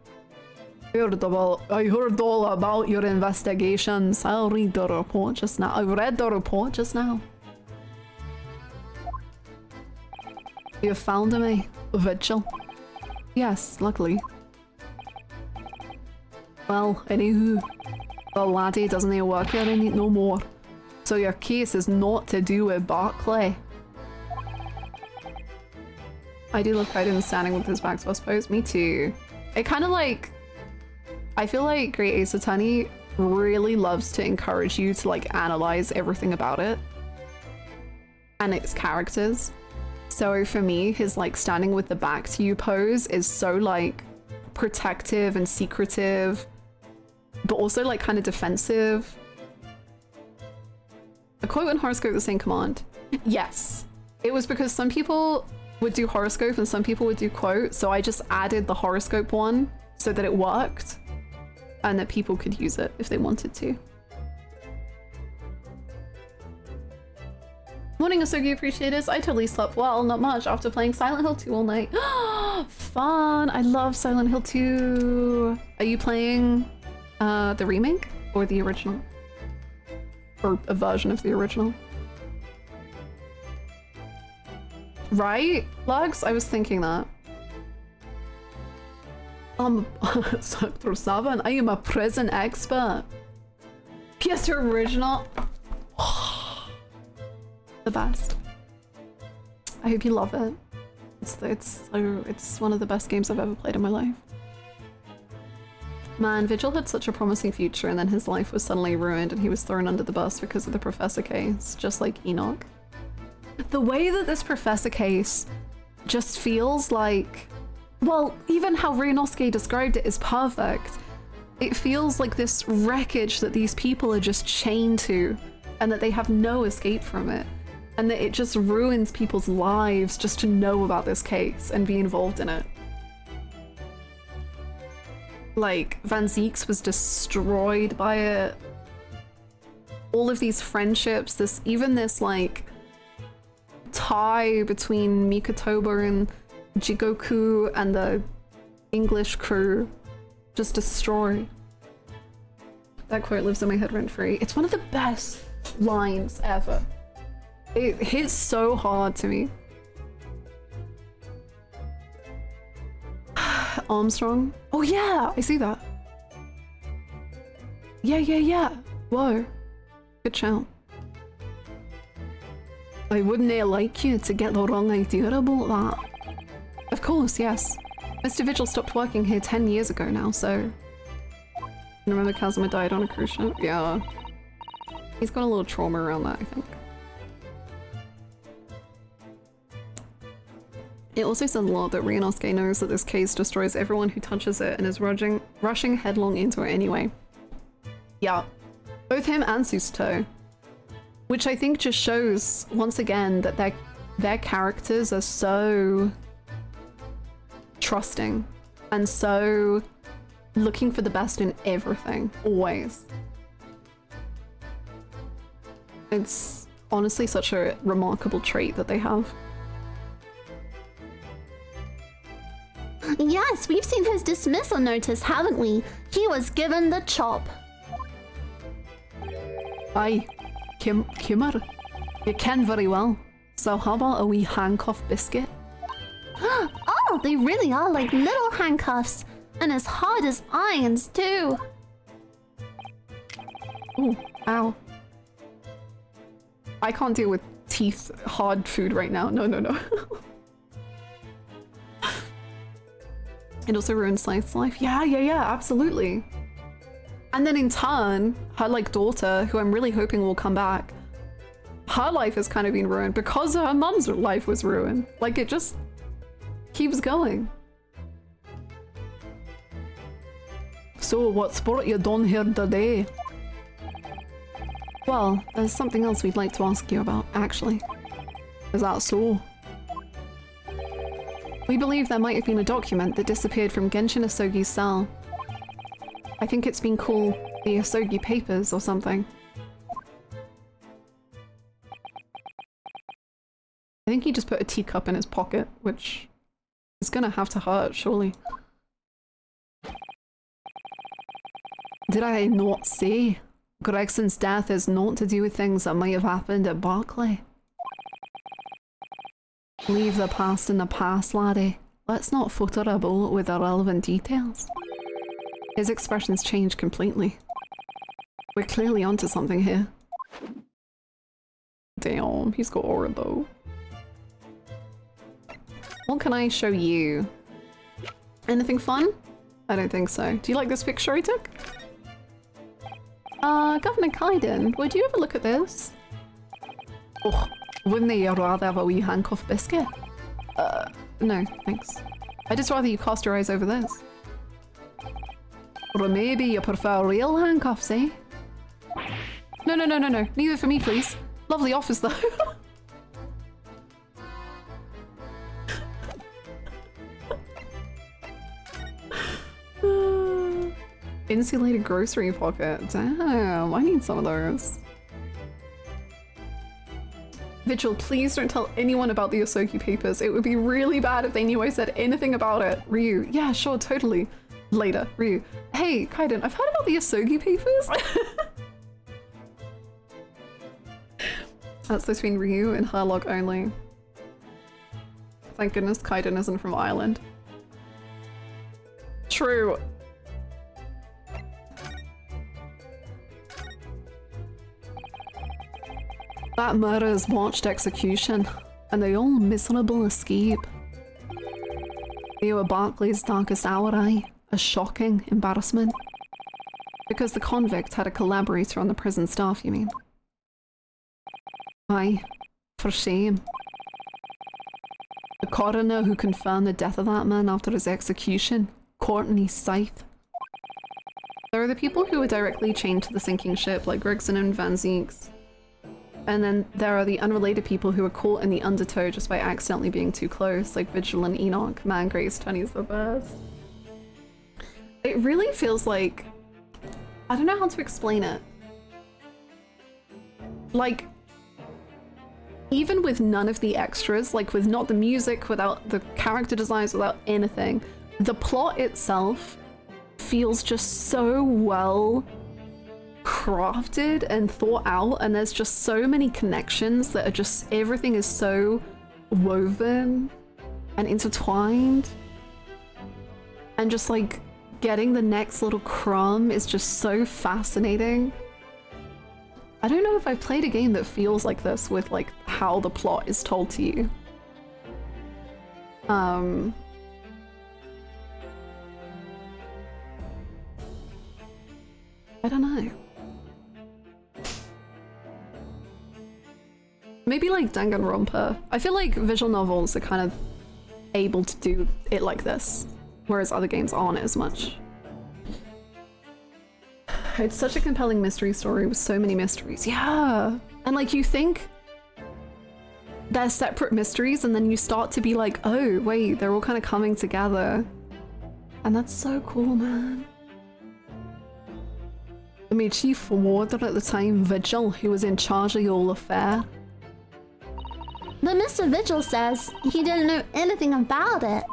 A: I heard all about your investigations. I'll read the report just now. I've read the report just now. You found me, Vigil? Yes, luckily. Well, anywho, the laddie doesn't even work here no more. So your case is not to do with Barclay. I do look quite understanding with his back to us pose. Me too. It kind of like... I feel like Great Ace Attorney really loves to encourage you to like analyze everything about it. And its characters. So for me, his like standing with the back to you pose is so like protective and secretive. But also like kind of defensive. A quote and horoscope the same command. Yes. It was because some people would do horoscope and some people would do quote, so I just added the horoscope one so that it worked and that people could use it if they wanted to. Morning, Asogi, appreciate it. I totally slept well, not much, after playing Silent Hill 2 all night. Fun! I love Silent Hill 2. Are you playing the remake or the original? Or a version of the original? Right? Lugs? I was thinking that. Sector 7, I am a prison expert. PS2 original. The best. I hope you love it. It's one of the best games I've ever played in my life. Man, Vigil had such a promising future and then his life was suddenly ruined and he was thrown under the bus because of the Professor case, just like Enoch. The way that this Professor case just feels like, well, even how Ryunosuke described it is perfect. It feels like this wreckage that these people are just chained to and that they have no escape from it. And that it just ruins people's lives just to know about this case and be involved in it. Like, Van Zeeks was destroyed by it. All of these friendships, even this like tie between Mikotoba and Jigoku and the English crew just destroyed. That quote lives in my head rent free. It's one of the best lines ever. It hits so hard to me. Armstrong? Oh yeah, I see that. Yeah. Whoa. Good shout. I wouldn't like you to get the wrong idea about that. Of course, yes. Mr. Vigil stopped working here 10 years ago now, so... Remember Kazuma died on a cruise ship? Yeah. He's got a little trauma around that, I think. It also says a lot that Ryunosuke knows that this case destroys everyone who touches it and is rushing headlong into it anyway. Yeah. Both him and Susato. Which I think just shows, once again, that their characters are so trusting and so looking for the best in everything, always. It's honestly such a remarkable trait that they have.
B: Yes, we've seen his dismissal notice, haven't we? He was given the chop.
A: Aye, Kimmer, you can very well. So how about a wee handcuff biscuit?
B: Oh, they really are like little handcuffs. And as hard as irons, too.
A: Ooh, ow. I can't deal with teeth, hard food right now. No, no, no. It also ruins Scythe's life. Yeah, absolutely. And then in turn, her like daughter, who I'm really hoping will come back, her life has kind of been ruined because her mum's life was ruined. Like it just keeps going. So what sport you done here today? Well, there's something else we'd like to ask you about, actually. Is that so? We believe there might have been a document that disappeared from Genshin Asogi's cell. I think it's been called the Asogi Papers or something. I think he just put a teacup in his pocket, which is gonna have to hurt, surely. Did I not say Gregson's death is not to do with things that might have happened at Barclay? Leave the past in the past, laddie. Let's not futter about with irrelevant details. His expressions changed completely. We're clearly onto something here. Damn, he's got aura though. What can I show you? Anything fun? I don't think so. Do you like this picture I took? Governor Kaiden, would you ever look at this? Oh, wouldn't you rather have a wee handcuff biscuit? No, thanks. I'd just rather you cast your eyes over this. Or maybe you prefer real handcuffs, eh? No, no, no, no, no. Neither for me, please. Lovely office, though. Insulated grocery pocket. Damn, I need some of those. Vigil, please don't tell anyone about the Asogi Papers. It would be really bad if they knew I said anything about it. Ryu, yeah, sure, totally. Later, Ryu. Hey, Kaiden, I've heard about the Asogi Papers. That's between Ryu and Herlog only. Thank goodness Kaiden isn't from Ireland. True. That murder is watched execution, and the all miserable escape. They were Barclay's darkest hour, aye? A shocking embarrassment. Because the convict had a collaborator on the prison staff, you mean? Aye, for shame. The coroner who confirmed the death of that man after his execution, Courtney Scythe. There are the people who were directly chained to the sinking ship, like Gregson and Van Zeeks. And then there are the unrelated people who were caught in the undertow just by accidentally being too close, like Vigil and Enoch. Man, Grace 20's the best. It really feels like... I don't know how to explain it. Like, even with none of the extras, like with not the music, without the character designs, without anything, the plot itself feels just so well crafted and thought out, and there's just so many connections that are just, everything is so woven and intertwined, and just like getting the next little crumb is just so fascinating. I don't know if I've played a game that feels like this with like how the plot is told to you. I don't know. Maybe like Danganronpa. I feel like visual novels are kind of able to do it like this, whereas other games aren't as much. It's such a compelling mystery story with so many mysteries. Yeah. And like you think they're separate mysteries and then you start to be like, oh wait, they're all kind of coming together. And that's so cool, man. I mean, Chief Warder at the time, Vigil, who was in charge of the whole affair.
B: But Mr. Vigil says he didn't know anything about it.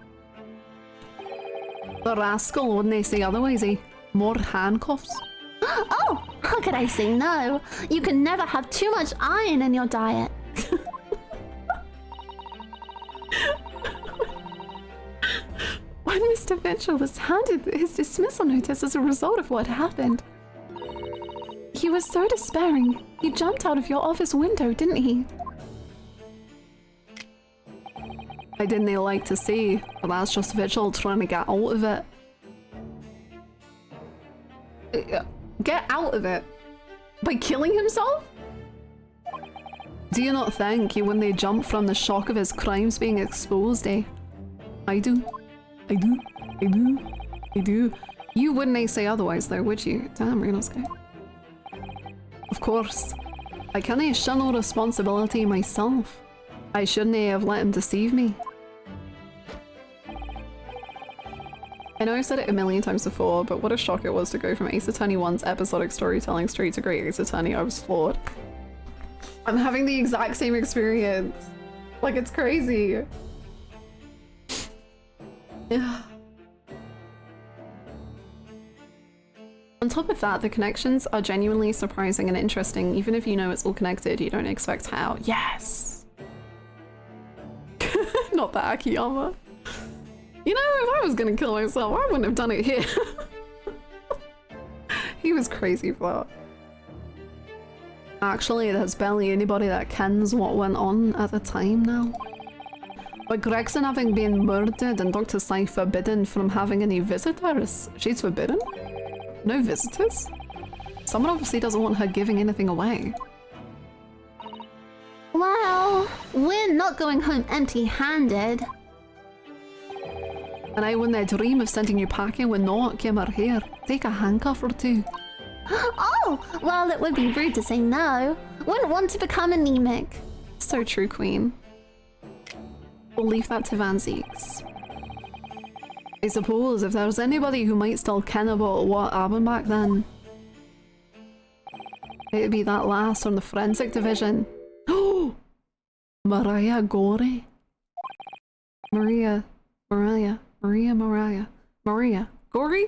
A: The rascal, wouldn't they say otherwise, eh? More handcuffs.
B: Oh, how could I say no? You can never have too much iron in your diet. When Mr. Vigil was handed his dismissal notice as a result of what happened, he was so despairing, he jumped out of your office window, didn't he?
A: I didn't like to see, but that's just Vigil trying to get out of it. Get out of it? By killing himself? Do you not think he wouldn't jump from the shock of his crimes being exposed, eh? I do. I do. I do. I do. You wouldn't say otherwise though, would you? Damn, Renosuke. Of course. I can't shun no responsibility myself. I shouldn't have let him deceive me. I know I've said it a million times before, but what a shock it was to go from Ace Attorney 1's episodic storytelling straight to Great Ace Attorney. I was floored. I'm having the exact same experience. Like, it's crazy. Yeah. On top of that, the connections are genuinely surprising and interesting. Even if you know it's all connected, you don't expect how. Yes! Not the Akiyama. You know, if I was gonna kill myself, I wouldn't have done it here. He was crazy for that. Actually, there's barely anybody that kens what went on at the time now. But Gregson having been murdered and Dr. Sai forbidden from having any visitors. She's forbidden? No visitors? Someone obviously doesn't want her giving anything away.
B: Well, we're not going home empty-handed.
A: And I wouldn't dream of sending you packing with no came her hair. Take a handcuff or two.
B: Oh, well, it would be rude to say no. Wouldn't want to become anemic.
A: So true, Queen. We'll leave that to Van Zeeks. I suppose if there's anybody who might still ken about what happened back then, it'd be that lass from the forensic division. Oh! Mariah Gorey. Maria Gorey?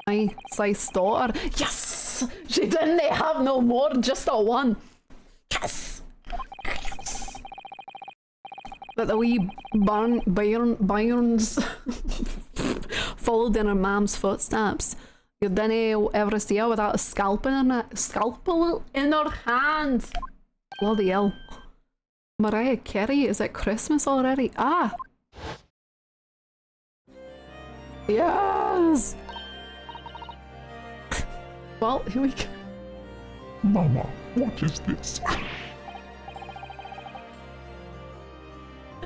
A: Aye, Scythe's daughter. Yes! She didn't have no more, just a one. Yes! Yes! But the wee Byrnes followed in her mom's footsteps. You didn't ever see her without a scalpel in her hand. Bloody hell. Mariah Carey, is it Christmas already? Ah! Yes! Well, here we go.
D: Mama, what is this?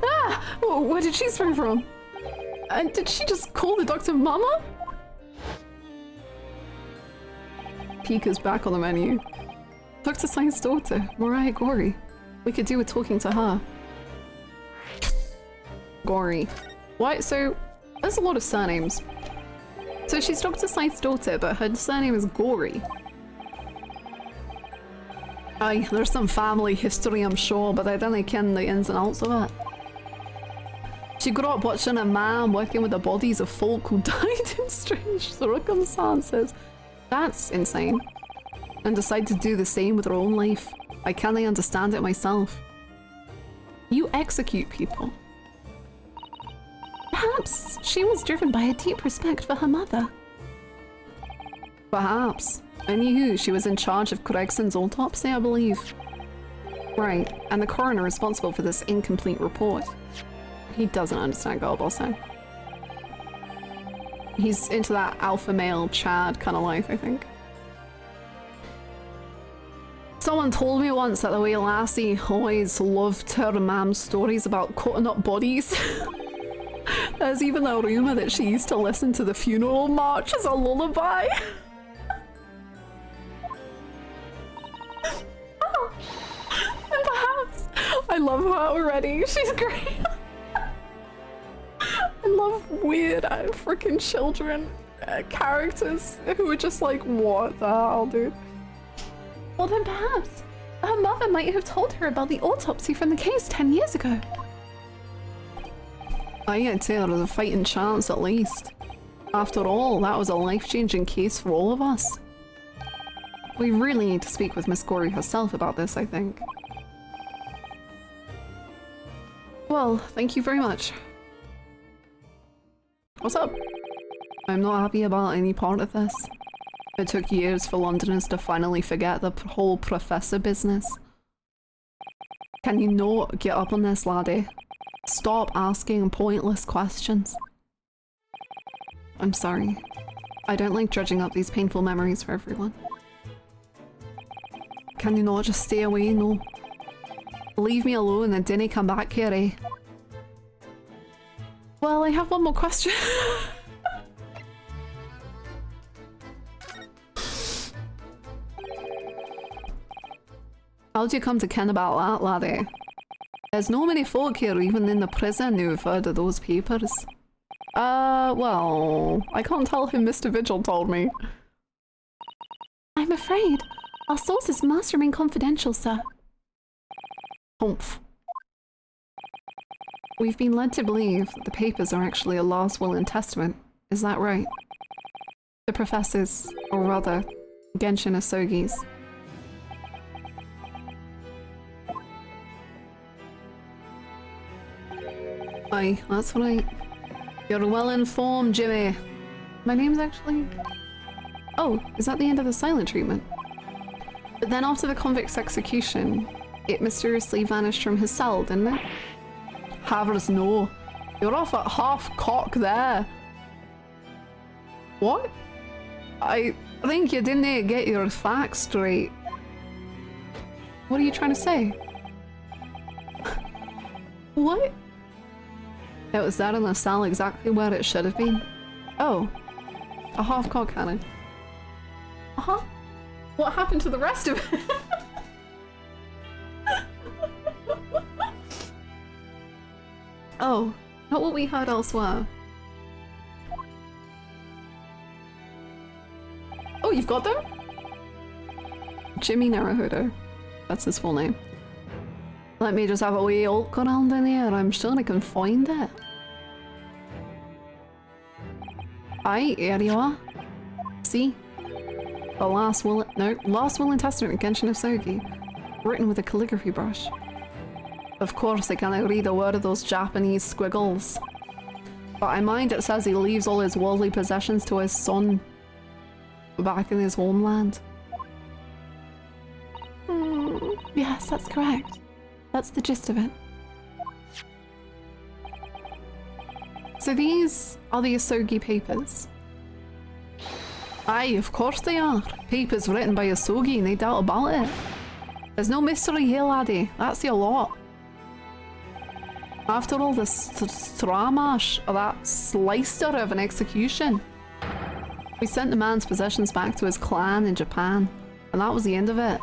A: Ah! Oh, where did she spring from? And did she just call the doctor Mama? Pika's back on the menu. Dr. Sai's daughter, Mariah Gorey. We could do with talking to her. Gorey. What? So, there's a lot of surnames. So she's Dr. Scythe's daughter, but her surname is Gorey. Aye, there's some family history, I'm sure, but I don't ken the ins and outs of it. She grew up watching her mom working with the bodies of folk who died in strange circumstances. That's insane. And decided to do the same with her own life. I can't understand it myself. You execute people.
B: Perhaps she was driven by a deep respect for her mother.
A: Perhaps. Anywho, she was in charge of Gregson's autopsy, I believe. Right, and the coroner responsible for this incomplete report. He doesn't understand girl bossing. He's into that alpha male Chad kind of life, I think. Someone told me once that the way Lassie always loved her mom's stories about cutting up bodies. There's even a rumor that she used to listen to the funeral march as a lullaby. Oh, and perhaps I love her already. She's great. I love weird freaking children characters who are just like, what the hell, dude?
B: Well, then perhaps her mother might have told her about the autopsy from the case 10 years ago.
A: I'd say there's a fighting chance at least. After all, that was a life-changing case for all of us. We really need to speak with Miss Gory herself about this, I think. Well, thank you very much. What's up? I'm not happy about any part of this. It took years for Londoners to finally forget the whole professor business. Can you not get up on this, laddie? Stop asking pointless questions. I'm sorry. I don't like dredging up these painful memories for everyone. Can you not just stay away, no? Leave me alone and dinna come back here, eh?
B: Well, I have one more question.
A: How'd you come to ken about that, laddie? There's no many folk here, even in the prison, who've heard of those papers. Well, I can't tell who Mr. Vigil told me.
B: I'm afraid our sources must remain confidential, sir.
A: Humph. We've been led to believe that the papers are actually a last will and testament. Is that right? The professor's, or rather, Genshin Asogi's. Aye, that's right. You're well informed, Jimmy.
B: My name's actually...
A: Oh, is that the end of the silent treatment? But then after the convict's execution, it mysteriously vanished from his cell, didn't it? Havers, no. You're off at half cock there. What? I think you didn't get your facts straight. What are you trying to say? What? It was there in the cell exactly where it should have been. Oh. A half-cock cannon. Uh-huh. What happened to the rest of it? Oh, not what we heard elsewhere. Oh, you've got them? Jimmy Naruhodo. That's his full name. Let me just have a wee look around in here. I'm sure I can find it. Aye, here you are. See? The last will and testament of Genshin Asogi, written with a calligraphy brush. Of course I cannot read a word of those Japanese squiggles. But I mind it says he leaves all his worldly possessions to his son back in his homeland.
B: Yes, that's correct. That's the gist of it.
A: So these are the Asogi papers? Aye, of course they are. Papers written by Asogi, no doubt about it. There's no mystery here, laddie. That's the lot. After all this stramash of that slicer of an execution, we sent the man's possessions back to his clan in Japan, and that was the end of it.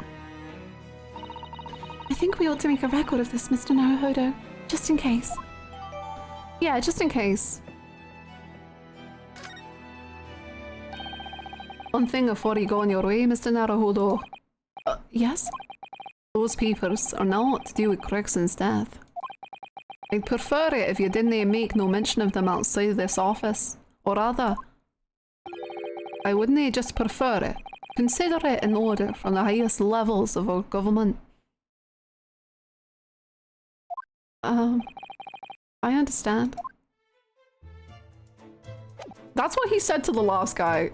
B: I think we ought to make a record of this, Mr. Naruhodo, just in case.
A: Yeah, just in case. One thing before you go on your way, Mr. Naruhodo.
B: Yes?
A: Those papers are not to do with Greggson's death. I'd prefer it if you didn't make no mention of them outside this office. Or rather, I wouldn't just prefer it. Consider it in order from the highest levels of our government. I understand. That's what he said to the last guy.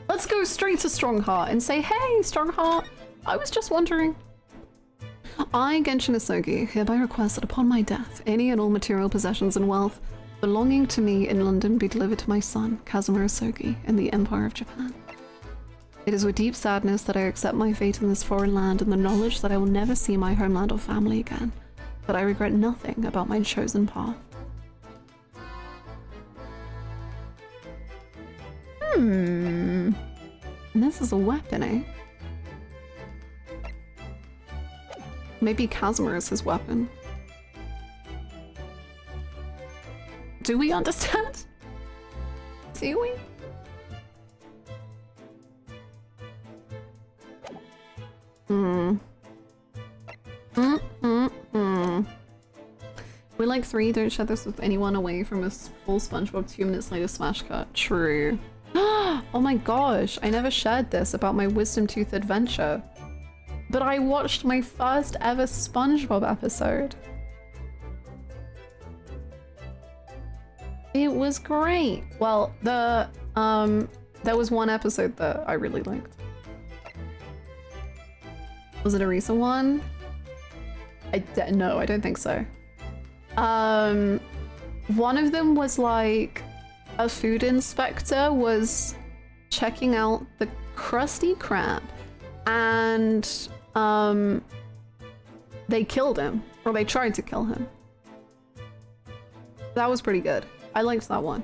A: Let's go straight to Strongheart and say, hey, Strongheart, I was just wondering. I, Genshin Asogi, hereby request that upon my death, any and all material possessions and wealth belonging to me in London be delivered to my son, Kazuma Asogi, in the Empire of Japan. It is with deep sadness that I accept my fate in this foreign land and the knowledge that I will never see my homeland or family again, but I regret nothing about my chosen path. And this is a weapon, eh? Maybe Kazuma is his weapon. Do we understand? Do we? We're like 3, don't share this with anyone away from a full SpongeBob 2 minutes later smash cut. True. Oh my gosh, I never shared this about my Wisdom Tooth adventure. But I watched my first ever SpongeBob episode. It was great. Well, there was one episode that I really liked. Was it a recent one? No, I don't think so. One of them was like a food inspector was checking out the Krusty Krab and they killed him, or they tried to kill him. That was pretty good. I liked that one.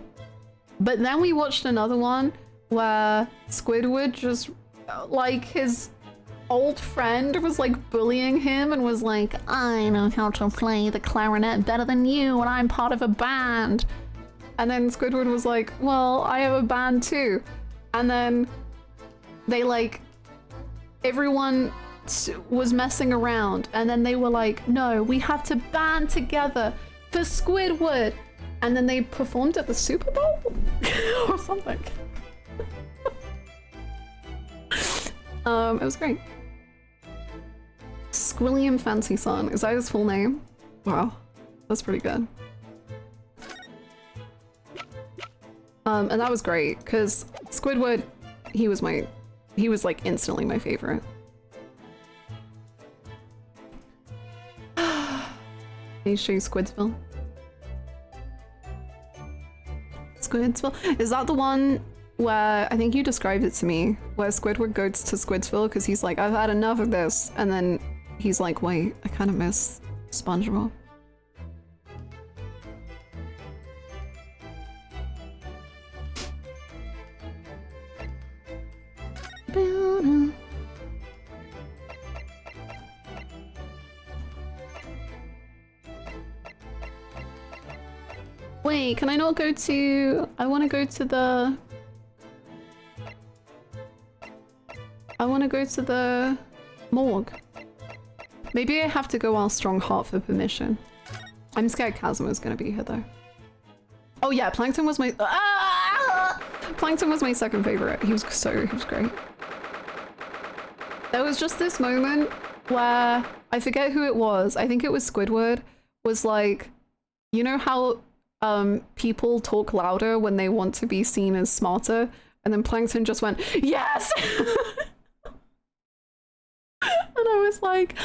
A: But then we watched another one where Squidward just, like, his old friend was like bullying him and was like, I know how to play the clarinet better than you and I'm part of a band. And then Squidward was like, well, I have a band too. And then they like, everyone was messing around and then they were like, no, we have to band together for Squidward. And then they performed at the Super Bowl or something. It was great. Squilliam Fancy Son, is that his full name? Wow, that's pretty good. And that was great, because Squidward, he was like instantly my favorite. Can you show you Squidsville? Squidsville? Is that the one where, I think you described it to me, where Squidward goes to Squidsville because he's like, I've had enough of this, and then he's like, wait, I kind of miss SpongeBob. Wait, can I not go to... I want to go to the... I want to go to the morgue. Maybe I have to go while Strongheart for permission. I'm scared Kazuma's gonna be here though. Oh yeah, Plankton was my... Plankton was my second favorite. He was great. There was just this moment where, I forget who it was, I think it was Squidward, was like, you know how people talk louder when they want to be seen as smarter? And then Plankton just went, yes! And I was like,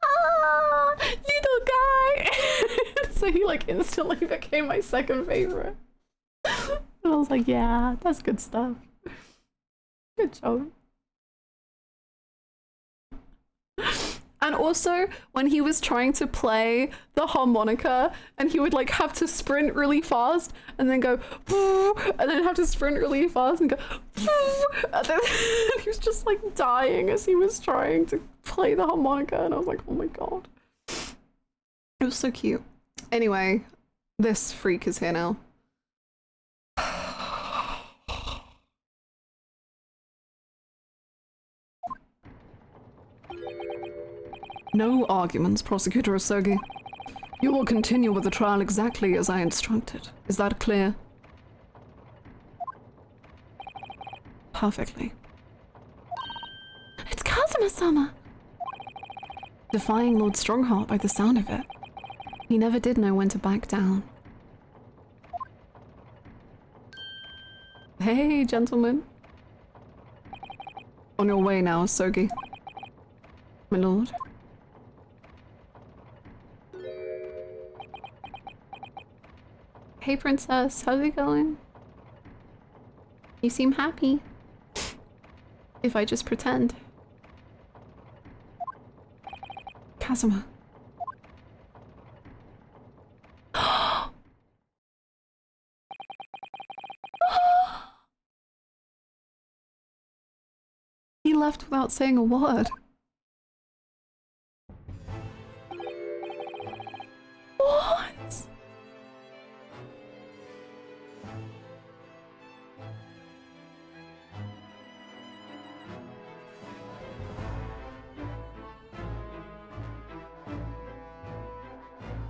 A: ah, little guy! So he like instantly became my second favorite. And I was like, yeah, that's good stuff. Good job. And also, when he was trying to play the harmonica and he would like have to sprint really fast and then go, and then have to sprint really fast and go, and then he was just like dying as he was trying to play the harmonica, and I was like, oh my god. It was so cute. Anyway, this freak is here now. No arguments, Prosecutor Osogi. You will continue with the trial exactly as I instructed. Is that clear? Perfectly.
B: It's Kazuma-sama!
A: Defying Lord Strongheart by the sound of it. He never did know when to back down. Hey, gentlemen. On your way now, Osogi. My lord. Hey princess, how's it going? You seem happy. If I just pretend. Kazuma. left without saying a word. What?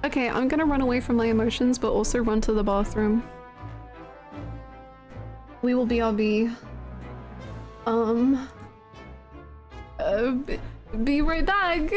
A: Okay, I'm gonna run away from my emotions, but also run to the bathroom. We will BRB. Be right back.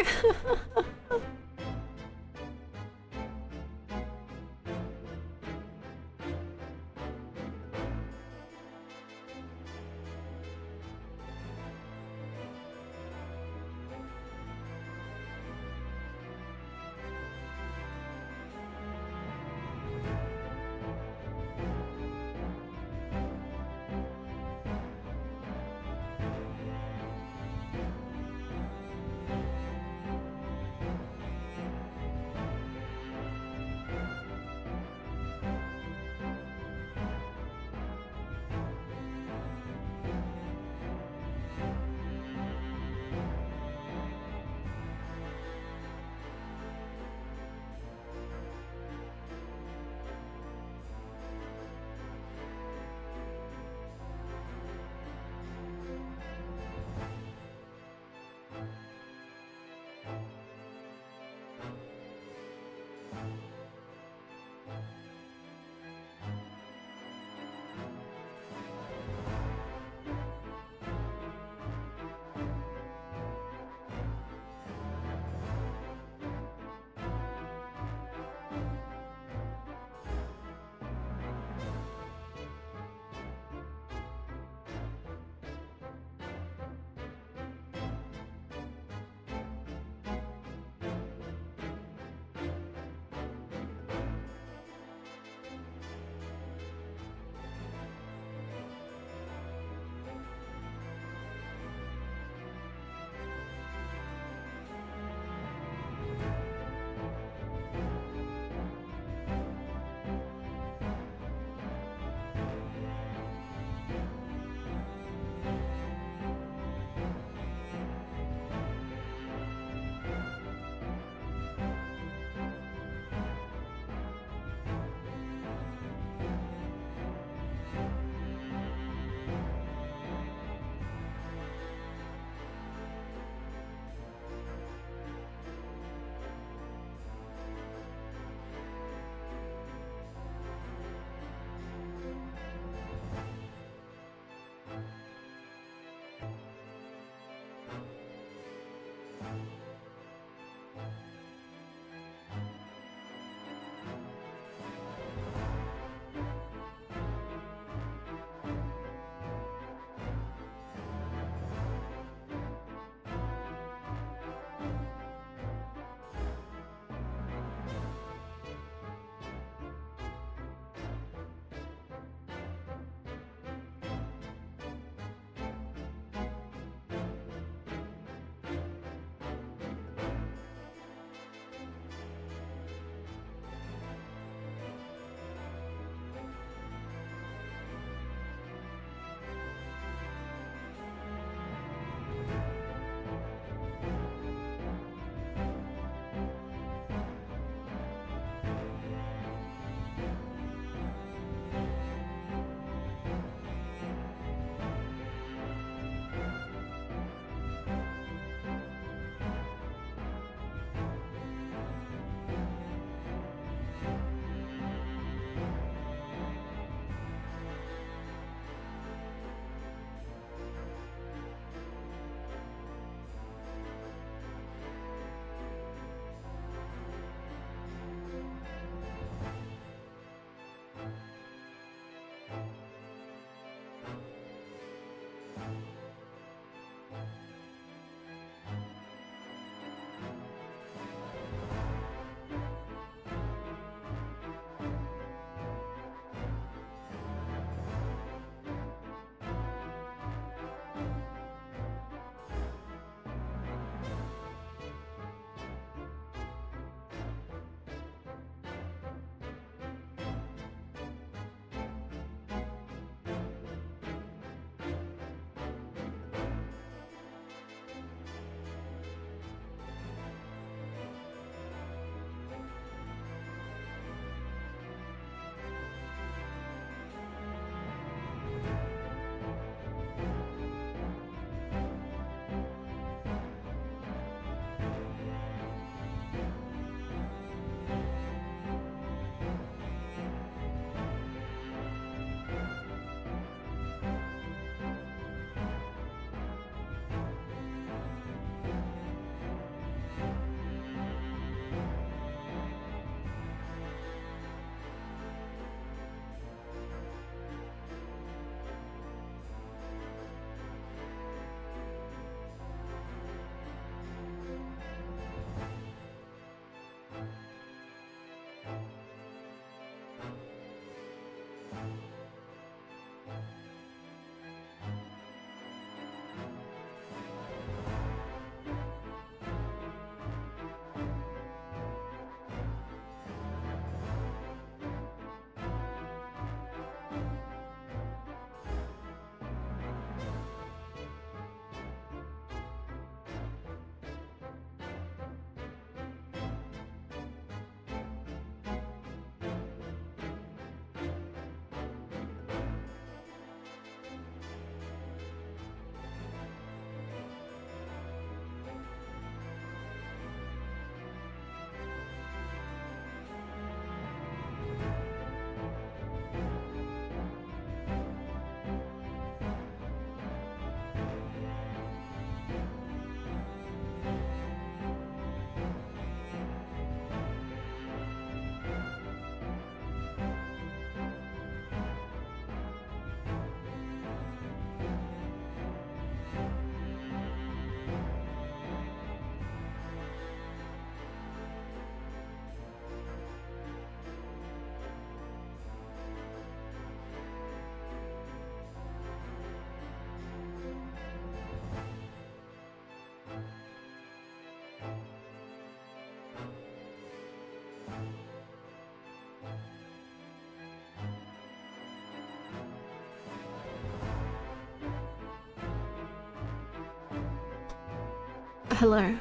A: Hello.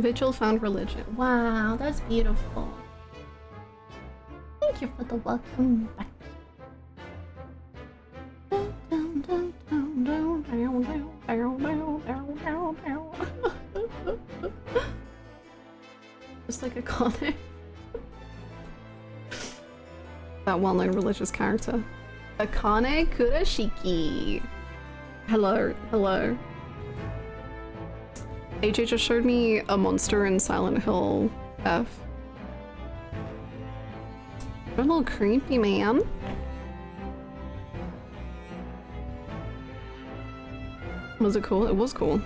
A: Vigil found religion. Wow, that's beautiful. Thank you for the welcome back. Just like a comic. That well-known religious character. Akane Kurashiki. Hello, hello. AJ just showed me a monster in Silent Hill F. A little creepy, man. Was it cool? It was cool.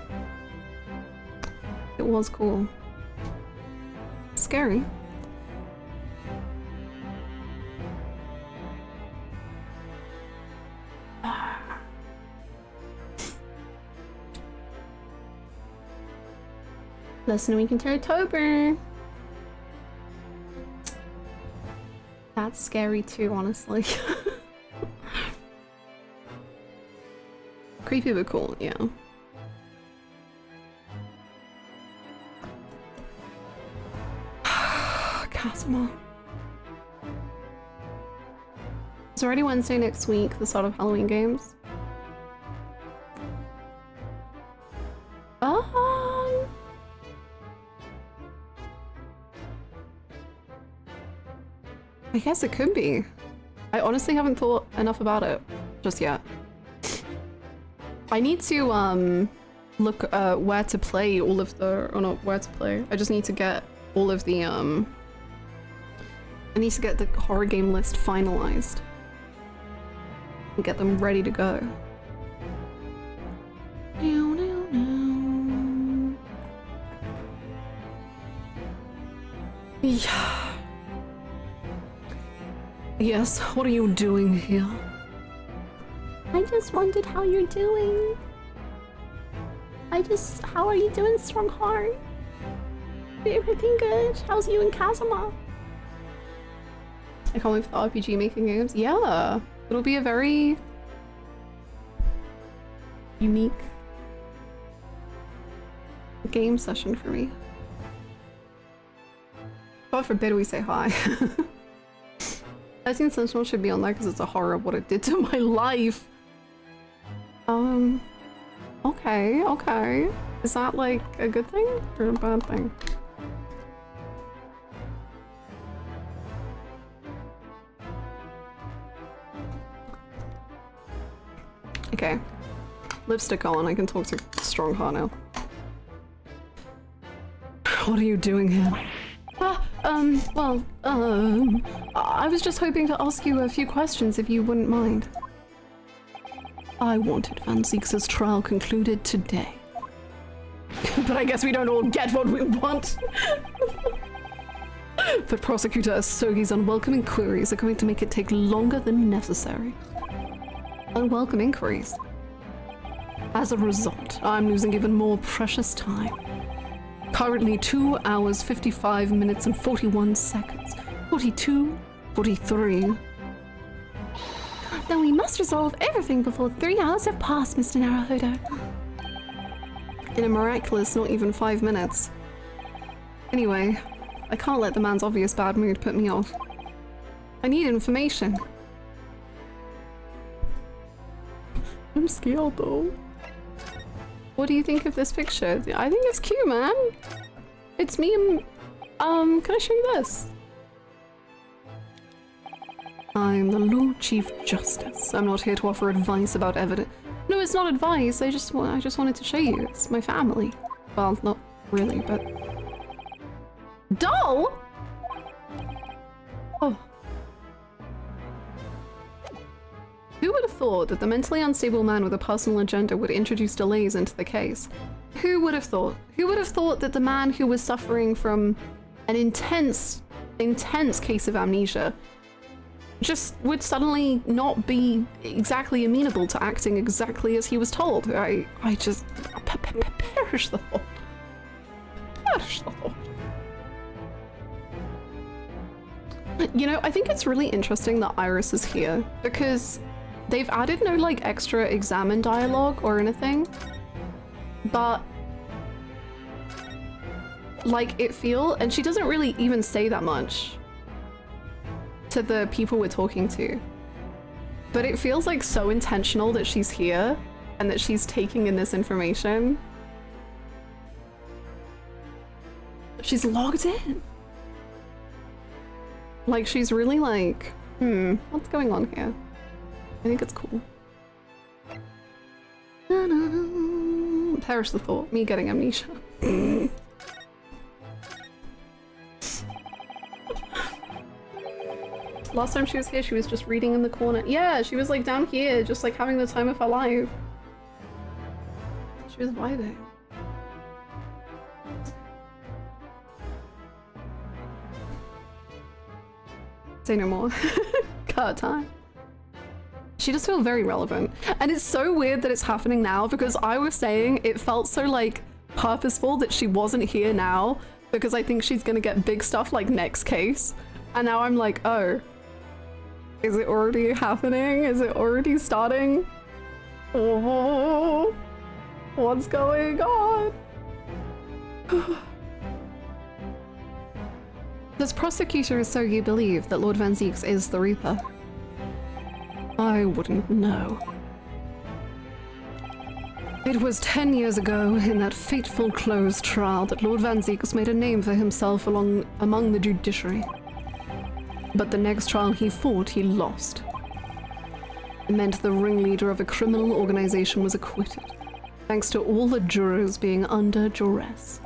A: It was cool. Scary. Listen, we can turn October. That's scary too, honestly. Creepy but cool, yeah. Kazuma. It's already Wednesday next week, the start of Halloween games. I guess it could be. I honestly haven't thought enough about it just yet. I need to look where to play all of the, or not where to play. I just need to get all of the I need to get the horror game list finalized and get them ready to go. Yeah. Yes, what are you doing here?
B: I just wondered how you're doing. How are you doing, Strongheart? Everything good? How's you and Kazuma?
A: I can't wait for the RPG making games. Yeah, it'll be a very unique game session for me. God forbid we say hi. 13 Sentinel should be on there because it's a horror of what it did to my life. Okay, okay. Is that like a good thing or a bad thing? Okay. Lipstick on, I can talk to Strongheart now. What are you doing here? I was just hoping to ask you a few questions if you wouldn't mind. I wanted Van Zieks' trial concluded today. But I guess we don't all get what we want. But Prosecutor Asogi's unwelcome inquiries are going to make it take longer than necessary. Unwelcome inquiries. As a result, I'm losing even more precious time. Currently 2 hours, 55 minutes and 41 seconds. 42, 43.
B: Then we must resolve everything before 3 hours have passed, Mr. Naruhodo.
A: In a miraculous not even 5 minutes. Anyway, I can't let the man's obvious bad mood put me off. I need information. I'm scared though. What do you think of this picture? I think it's cute, man. It's me and can I show you this? I'm the Lord Chief Justice. I'm not here to offer advice about evidence. No, it's not advice. I just wanted to show you. It's my family. Well, not really, but doll. Oh. Who would have thought that the mentally unstable man with a personal agenda would introduce delays into the case? Who would have thought? Who would have thought that the man who was suffering from an intense case of amnesia just would suddenly not be exactly amenable to acting exactly as he was told? I just perish the thought. Perish the thought. You know, I think it's really interesting that Iris is here because they've added no like extra examine dialogue or anything, but like and she doesn't really even say that much to the people we're talking to, but it feels like so intentional that she's here and that she's taking in this information. She's logged in. Like, she's really like, what's going on here? I think it's cool. Perish the thought, me getting amnesia. Last time she was here, she was just reading in the corner. Yeah, she was like down here, just like having the time of her life. She was vibing. Say no more. Cut time. She does feel very relevant. And it's so weird that it's happening now because I was saying it felt so like purposeful that she wasn't here now because I think she's gonna get big stuff like next case. And now I'm like, oh, is it already happening? Is it already starting? Oh, what's going on? This prosecutor is so you believe that Lord Van Zieks is the Reaper? I wouldn't know. It was 10 years ago, in that fateful closed trial, that Lord Van Zieks made a name for himself among the judiciary. But the next trial he fought, he lost. It meant the ringleader of a criminal organization was acquitted, thanks to all the jurors being under duress.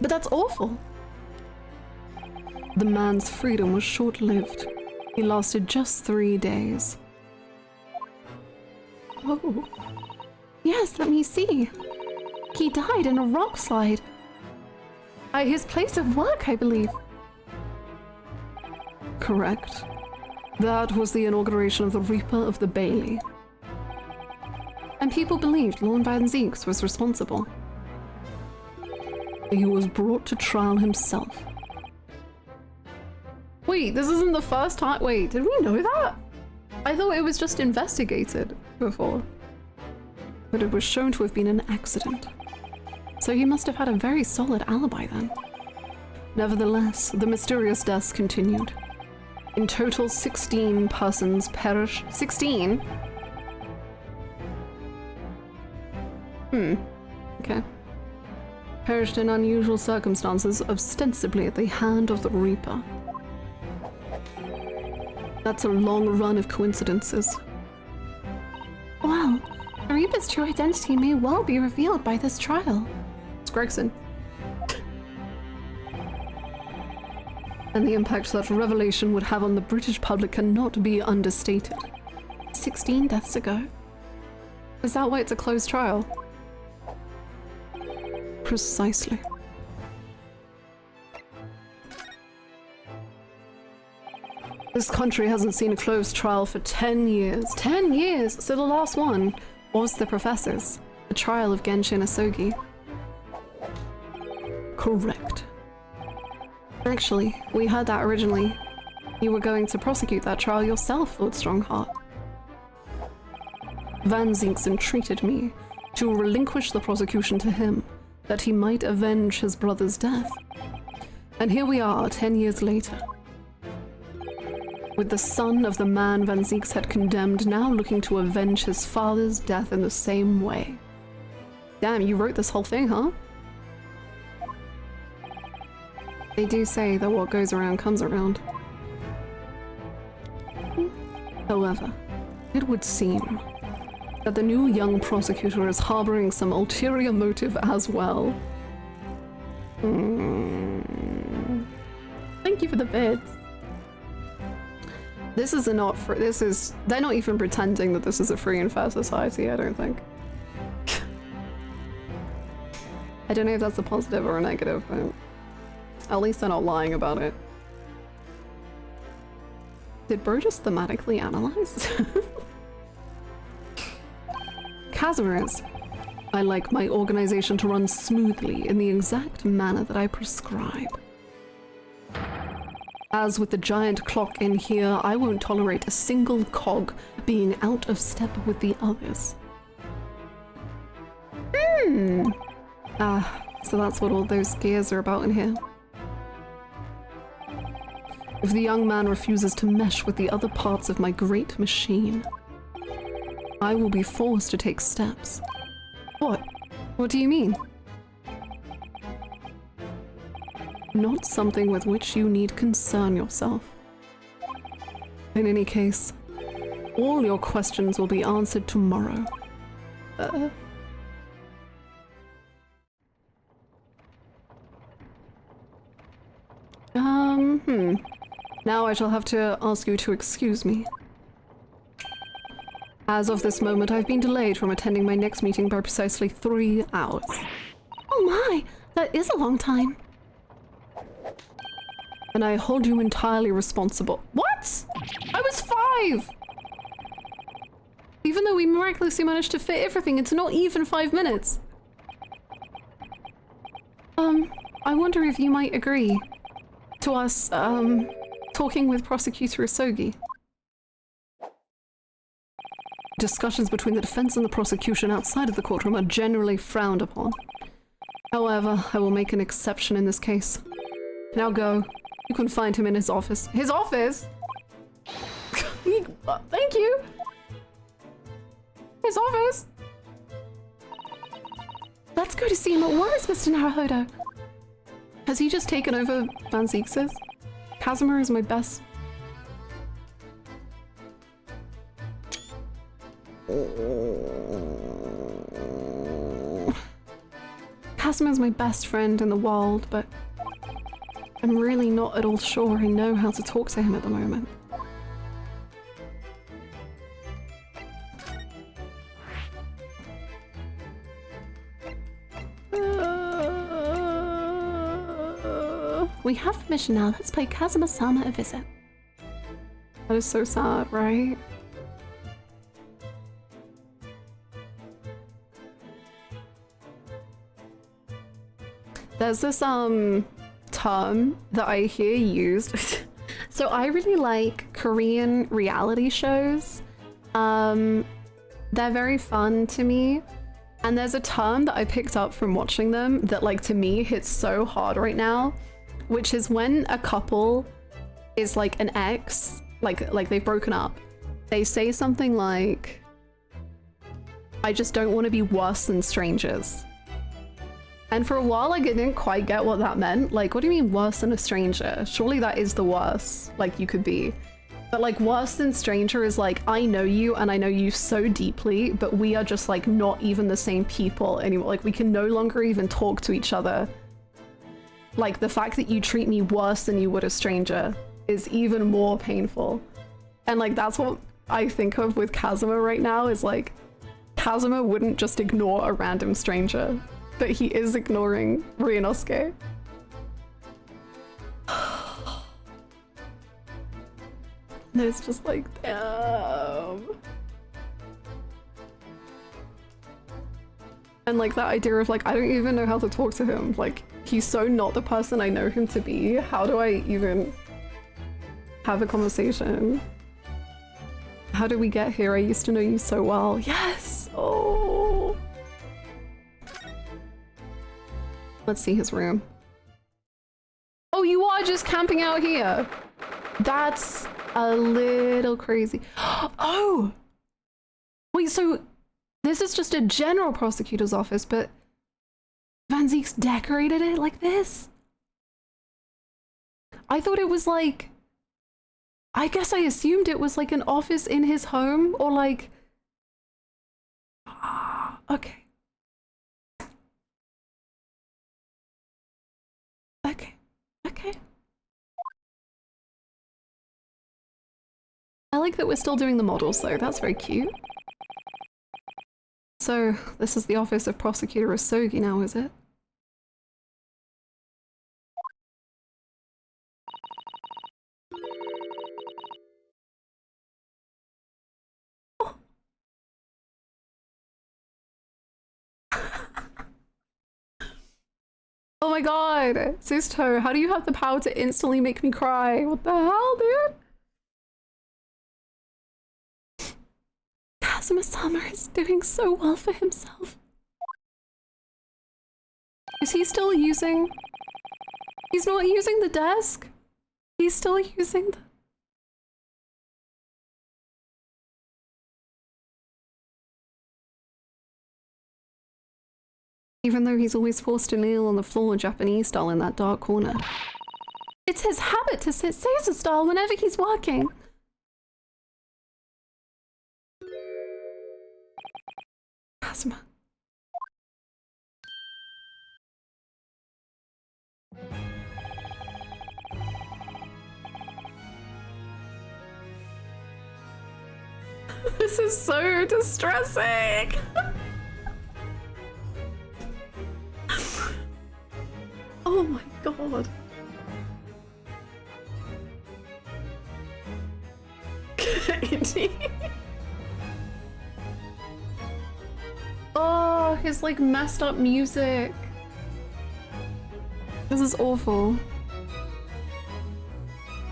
A: But that's awful. The man's freedom was short-lived. He lasted just 3 days.
B: Oh. Yes, let me see. He died in a rock slide. At his place of work, I believe.
A: Correct. That was the inauguration of the Reaper of the Bailey. And people believed Lord Van Zieks was responsible. He was brought to trial himself. Wait, this isn't the first time- wait, did we know that? I thought it was just investigated before. But it was shown to have been an accident. So he must have had a very solid alibi then. Nevertheless, the mysterious deaths continued. In total, 16 persons perished. 16? Okay. Perished in unusual circumstances, ostensibly at the hand of the Reaper. That's a long run of coincidences.
B: Wow, the Reaper's true identity may well be revealed by this trial.
A: It's Gregson. And the impact that revelation would have on the British public cannot be understated. 16 deaths ago. Is that why it's a closed trial? Precisely. This country hasn't seen a closed trial for 10 years. 10 years! So the last one was the Professors. The trial of Genshin Asogi. Correct. Actually, we heard that originally. You were going to prosecute that trial yourself, Lord Strongheart. Van Zieks entreated me to relinquish the prosecution to him, that he might avenge his brother's death. And here we are, 10 years later. With the son of the man Van Zieks had condemned now looking to avenge his father's death in the same way. Damn, you wrote this whole thing, huh? They do say that what goes around comes around. However, it would seem that the new young prosecutor is harboring some ulterior motive as well. Thank you for the bits. This is not for they're not even pretending that this is a free and fair society, I don't think. I don't know if that's a positive or a negative, but at least they're not lying about it. Did bro just thematically analyze? Kazarez. I like my organization to run smoothly in the exact manner that I prescribe. As with the giant clock in here, I won't tolerate a single cog being out of step with the others. So that's what all those gears are about in here. If the young man refuses to mesh with the other parts of my great machine, I will be forced to take steps. What? What do you mean? Not something with which you need concern yourself. In any case, all your questions will be answered tomorrow. Now I shall have to ask you to excuse me. As of this moment, I've been delayed from attending my next meeting by precisely 3 hours.
B: Oh my, that is a long time.
A: And I hold you entirely responsible. What? I was 5! Even though we miraculously managed to fit everything, it's not even 5 minutes. I wonder if you might agree to us, talking with Prosecutor Isogi. Discussions between the defense and the prosecution outside of the courtroom are generally frowned upon. However, I will make an exception in this case. Now go. You can find him in his office. His office? Thank you! His office?
B: Let's go to see him at once, Mr. Naruhodo.
A: Has he just taken over Van Ziex's? Kazuma is my best... Kazuma is my best friend in the world, but I'm really not at all sure I know how to talk to him at the moment.
B: We have permission now. Let's pay Kazuma-sama a visit.
A: That is so sad, right? There's this term that I hear used. So I really like Korean reality shows. They're very fun to me. And there's a term that I picked up from watching them that, like, to me hits so hard right now, which is when a couple is like an ex, like they've broken up, they say something like, I just don't want to be worse than strangers. And for a while, like, I didn't quite get what that meant. Like, what do you mean worse than a stranger? Surely that is the worst, like, you could be. But, like, worse than stranger is like, I know you and I know you so deeply, but we are just, like, not even the same people anymore. Like, we can no longer even talk to each other. Like, the fact that you treat me worse than you would a stranger is even more painful. And, like, that's what I think of with Kazuma right now, is like, Kazuma wouldn't just ignore a random stranger, but he is ignoring Ryunosuke. And it's just like, damn. And like that idea of like, I don't even know how to talk to him. Like, he's so not the person I know him to be. How do I even have a conversation? How did we get here? I used to know you so well. Yes! Oh! Let's see his room. Oh, you are just camping out here. That's a little crazy. Oh! Wait, so this is just a general prosecutor's office, but Van Zieks decorated it like this? I thought it was like... I guess I assumed it was like an office in his home, or like... Okay. Okay. Okay. I like that we're still doing the models though, that's very cute. So, this is the office of Prosecutor Isogi now, is it? Oh my god! Sisto, how do you have the power to instantly make me cry? What the hell, dude?
B: Kazuma-sama is doing so well for himself.
A: Is he still using... He's not using the desk? He's still using the... Even though he's always forced to kneel on the floor Japanese style in that dark corner.
B: It's his habit to sit Caesar style whenever he's working.
A: Kazuma. This is so distressing. Oh my god. Oh, his like messed up music. This is awful.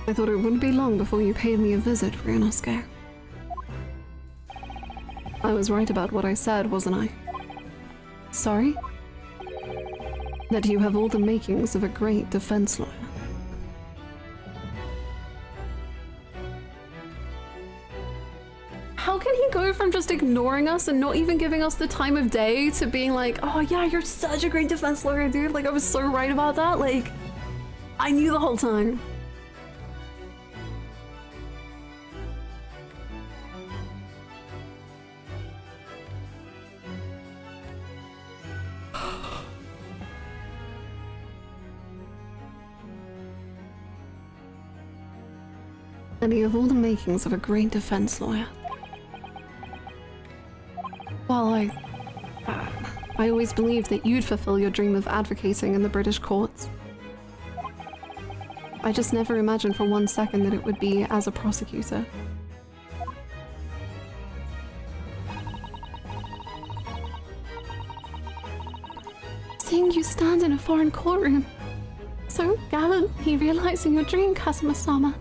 A: I thought it wouldn't be long before you paid me a visit, Ryunosuke. I was right about what I said, wasn't I? Sorry? That you have all the makings of a great defense lawyer. How can he go from just ignoring us and not even giving us the time of day to being like, oh yeah, you're such a great defense lawyer, dude. Like, I was so right about that. Like, I knew the whole time. And you have all the makings of a great defense lawyer. Well, I always believed that you'd fulfill your dream of advocating in the British courts. I just never imagined for 1 second that it would be as a prosecutor.
B: Seeing you stand in a foreign courtroom, so gallantly realizing your dream, Kazuma-sama.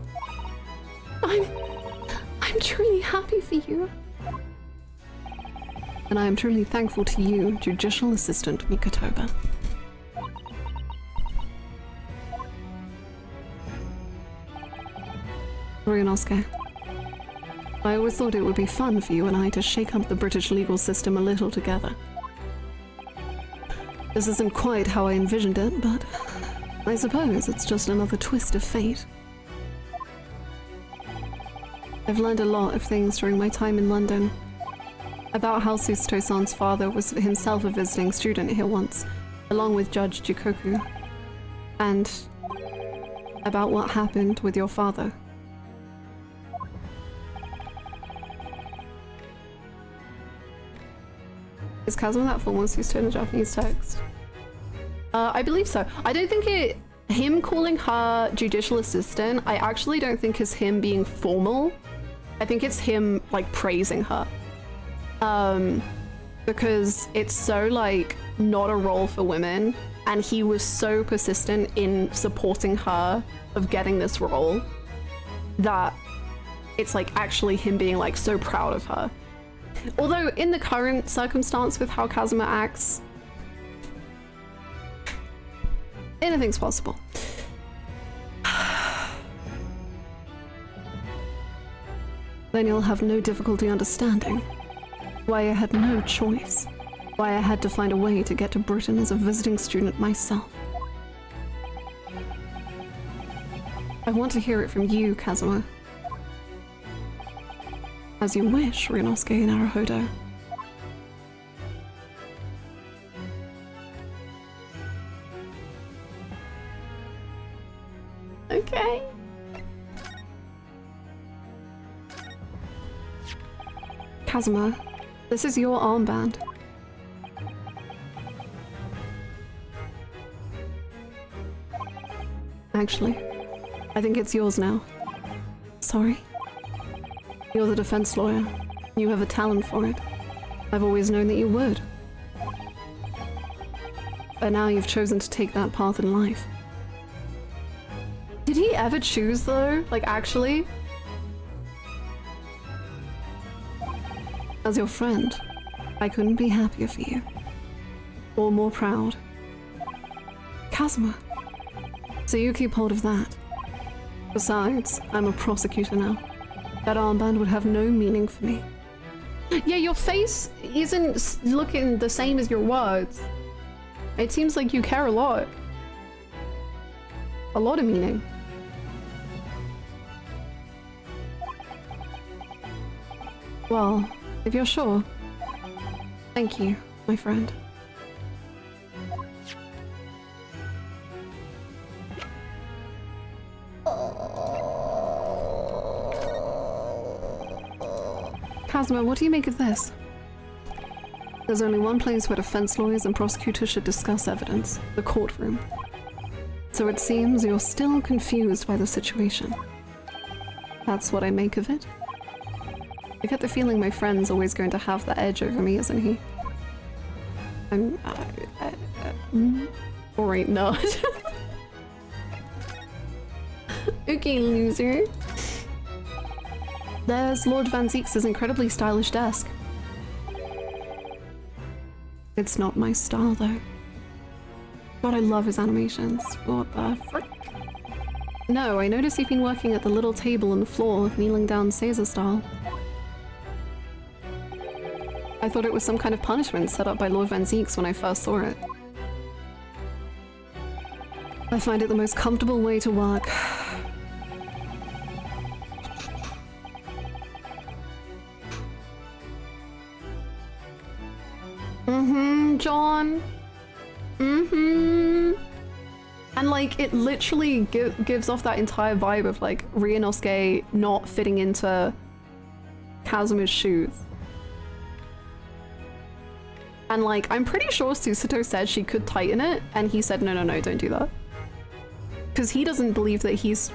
B: I'm truly happy for you.
A: And I am truly thankful to you, Judicial Assistant Mikotoba. Ryunosuke, I always thought it would be fun for you and I to shake up the British legal system a little together. This isn't quite how I envisioned it, but I suppose it's just another twist of fate. I've learned a lot of things during my time in London. About how Susato-san's father was himself a visiting student here once, along with Judge Jikoku. And about what happened with your father. Is Kazuma that form was used to in the Japanese text? I believe so. I don't think him calling her judicial assistant, I actually don't think is him being formal. I think it's him like praising her. Because it's so like not a role for women, and he was so persistent in supporting her of getting this role that it's like actually him being like so proud of her. Although in the current circumstance with how Kazuma acts, anything's possible. Then you'll have no difficulty understanding why I had no choice, why I had to find a way to get to Britain as a visiting student myself. I want to hear it from you, Kazuma. As you wish, Ryunosuke Naruhodo. Okay. Kazuma, this is your armband. Actually, I think it's yours now. Sorry? You're the defense lawyer. You have a talent for it. I've always known that you would. And now you've chosen to take that path in life. Did he ever choose though? Like actually? As your friend, I couldn't be happier for you. Or more proud. Kazuma. So you keep hold of that. Besides, I'm a prosecutor now. That armband would have no meaning for me. Yeah, your face isn't looking the same as your words. It seems like you care a lot. A lot of meaning. Well, if you're sure. Thank you, my friend. Kazuma, what do you make of this? There's only one place where defense lawyers and prosecutors should discuss evidence, the courtroom. So it seems you're still confused by the situation. That's what I make of it. I get the feeling my friend's always going to have the edge over me, isn't he? Alright, no. Okay, loser. There's Lord Van Zeek's incredibly stylish desk. It's not my style, though. God, I love his animations. What the frick? No, I noticed you've been working at the little table on the floor, kneeling down Caesar style. I thought it was some kind of punishment set up by Lord Van Zeek's when I first saw it. I find it the most comfortable way to work. John. And like, it literally gives off that entire vibe of like Ryunosuke not fitting into Kazuma's shoes. And like, I'm pretty sure Susato said she could tighten it, and he said, no, no, no, don't do that. Because he doesn't believe that he's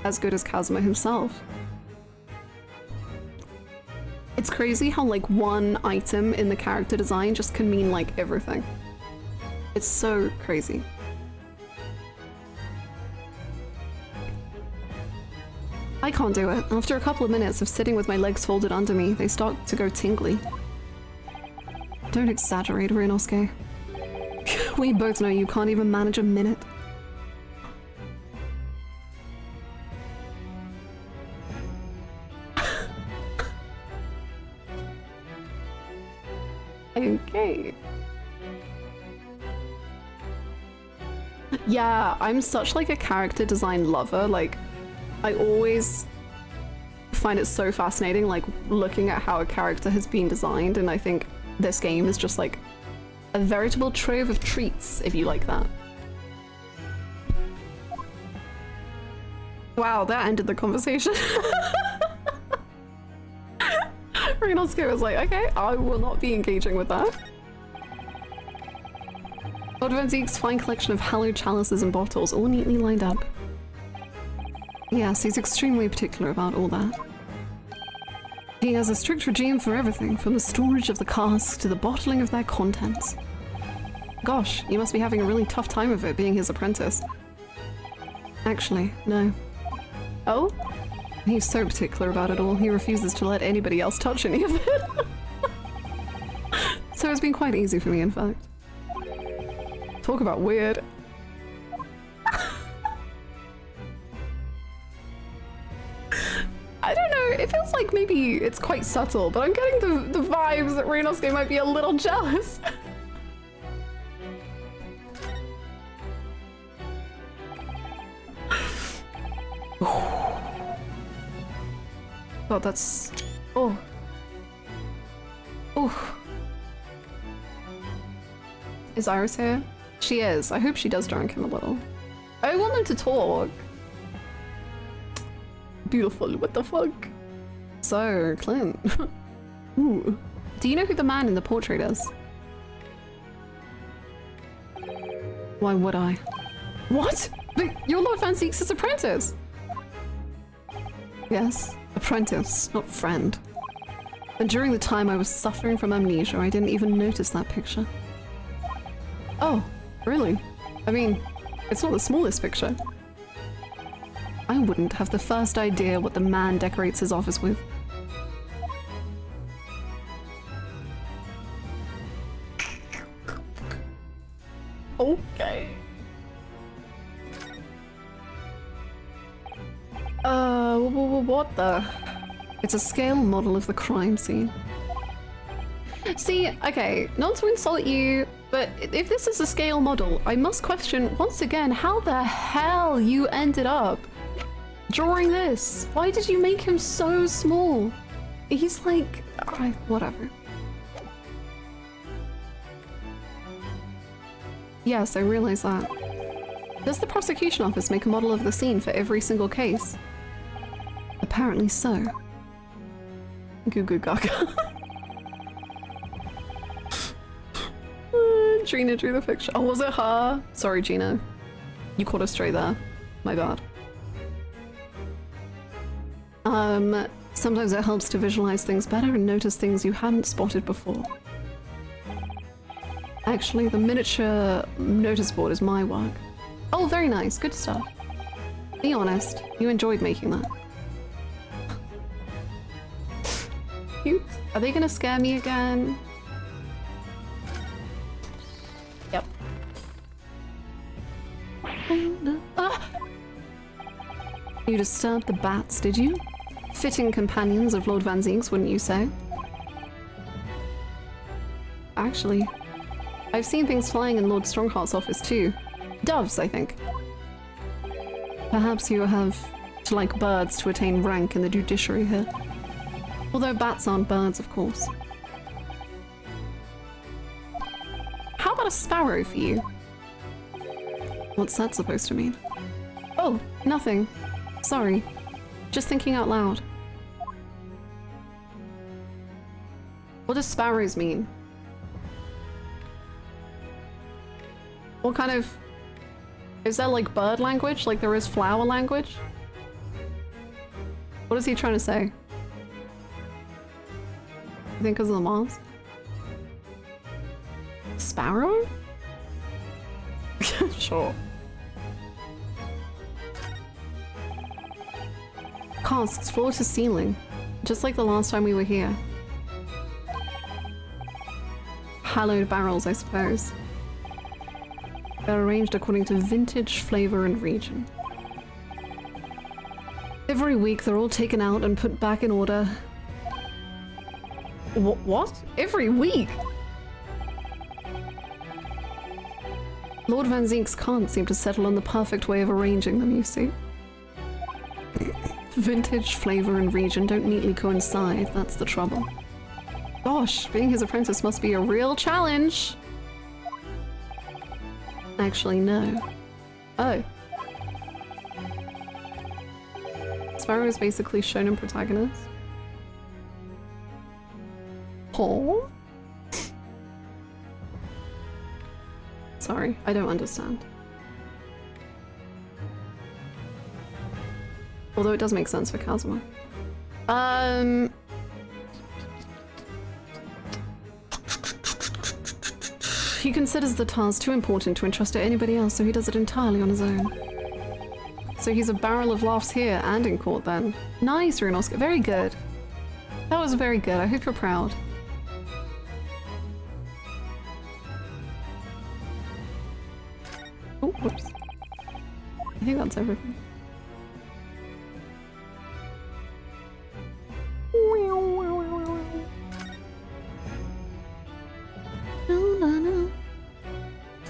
A: as good as Kazuma himself. It's crazy how like one item in the character design just can mean like everything. It's so crazy. I can't do it. After a couple of minutes of sitting with my legs folded under me, they start to go tingly. Don't exaggerate, Ryunosuke. We both know you can't even manage a minute. Okay. Yeah, I'm such like a character design lover. Like, I always find it so fascinating, like looking at how a character has been designed, and I think this game is just like a veritable trove of treats, if you like that. Wow, that ended the conversation. Ryunosuke was like, okay, I will not be engaging with that. Lord Van Zeek's fine collection of hallowed chalices and bottles, all neatly lined up. Yes, he's extremely particular about all that. He has a strict regime for everything, from the storage of the casks to the bottling of their contents. Gosh, you must be having a really tough time of it being his apprentice. Actually, no. Oh? He's so particular about it all, he refuses to let anybody else touch any of it. So it's been quite easy for me, in fact. Talk about weird. I don't know, it feels like maybe it's quite subtle, but I'm getting the vibes that Ryunosuke might be a little jealous. God, that's... Oh. Oh. Is Iris here? She is. I hope she does drunk him a little. I want them to talk. Beautiful, what the fuck? So, Clint. Ooh. Do you know who the man in the portrait is? Why would I? What? But you're Lord Van Zeek's apprentice! Yes, apprentice, not friend. And during the time I was suffering from amnesia, I didn't even notice that picture. Oh, really? I mean, it's not the smallest picture. I wouldn't have the first idea what the man decorates his office with. Okay. What the? It's a scale model of the crime scene. See, okay, not to insult you, but if this is a scale model, I must question once again how the hell you ended up drawing this. Why did you make him so small? He's like, whatever. Yes, I realize that. Does the prosecution office make a model of the scene for every single case? Apparently so. Goo goo gaga. Gina drew the picture. Oh, was it her? Sorry, Gina. You caught a stray there. My bad. Sometimes it helps to visualize things better and notice things you hadn't spotted before. Actually, the miniature notice board is my work. Oh, very nice. Good stuff. Be honest, you enjoyed making that. Cute. Are they gonna scare me again? Yep. Ah! You disturbed the bats, did you? Fitting companions of Lord Van Zink's, wouldn't you say? Actually, I've seen things flying in Lord Strongheart's office too. Doves, I think. Perhaps you have to like birds to attain rank in the judiciary here. Although bats aren't birds, of course. How about a sparrow for you? What's that supposed to mean? Oh, nothing. Sorry. Just thinking out loud. What does sparrows mean? What kind of... Is that like bird language? Like there is flower language? What is he trying to say? You think because of the moths? Sparrow? Sure. Casks floor to ceiling, just like the last time we were here. Hallowed barrels, I suppose. They're arranged according to vintage, flavor, and region. Every week they're all taken out and put back in order. What? Every week? Lord Van Zink's can't seem to settle on the perfect way of arranging them, you see. Vintage, flavor, and region don't neatly coincide, that's the trouble. Gosh, being his apprentice must be a real challenge! Actually, no. Oh. Sparrow is basically shonen protagonist. Oh? Sorry, I don't understand. Although it does make sense for Kazuma. He considers the task too important to entrust to anybody else, so he does it entirely on his own. So he's a barrel of laughs here and in court then. Nice, Runosuke. Very good. That was very good. I hope you're proud. Oh, whoops. I think that's everything.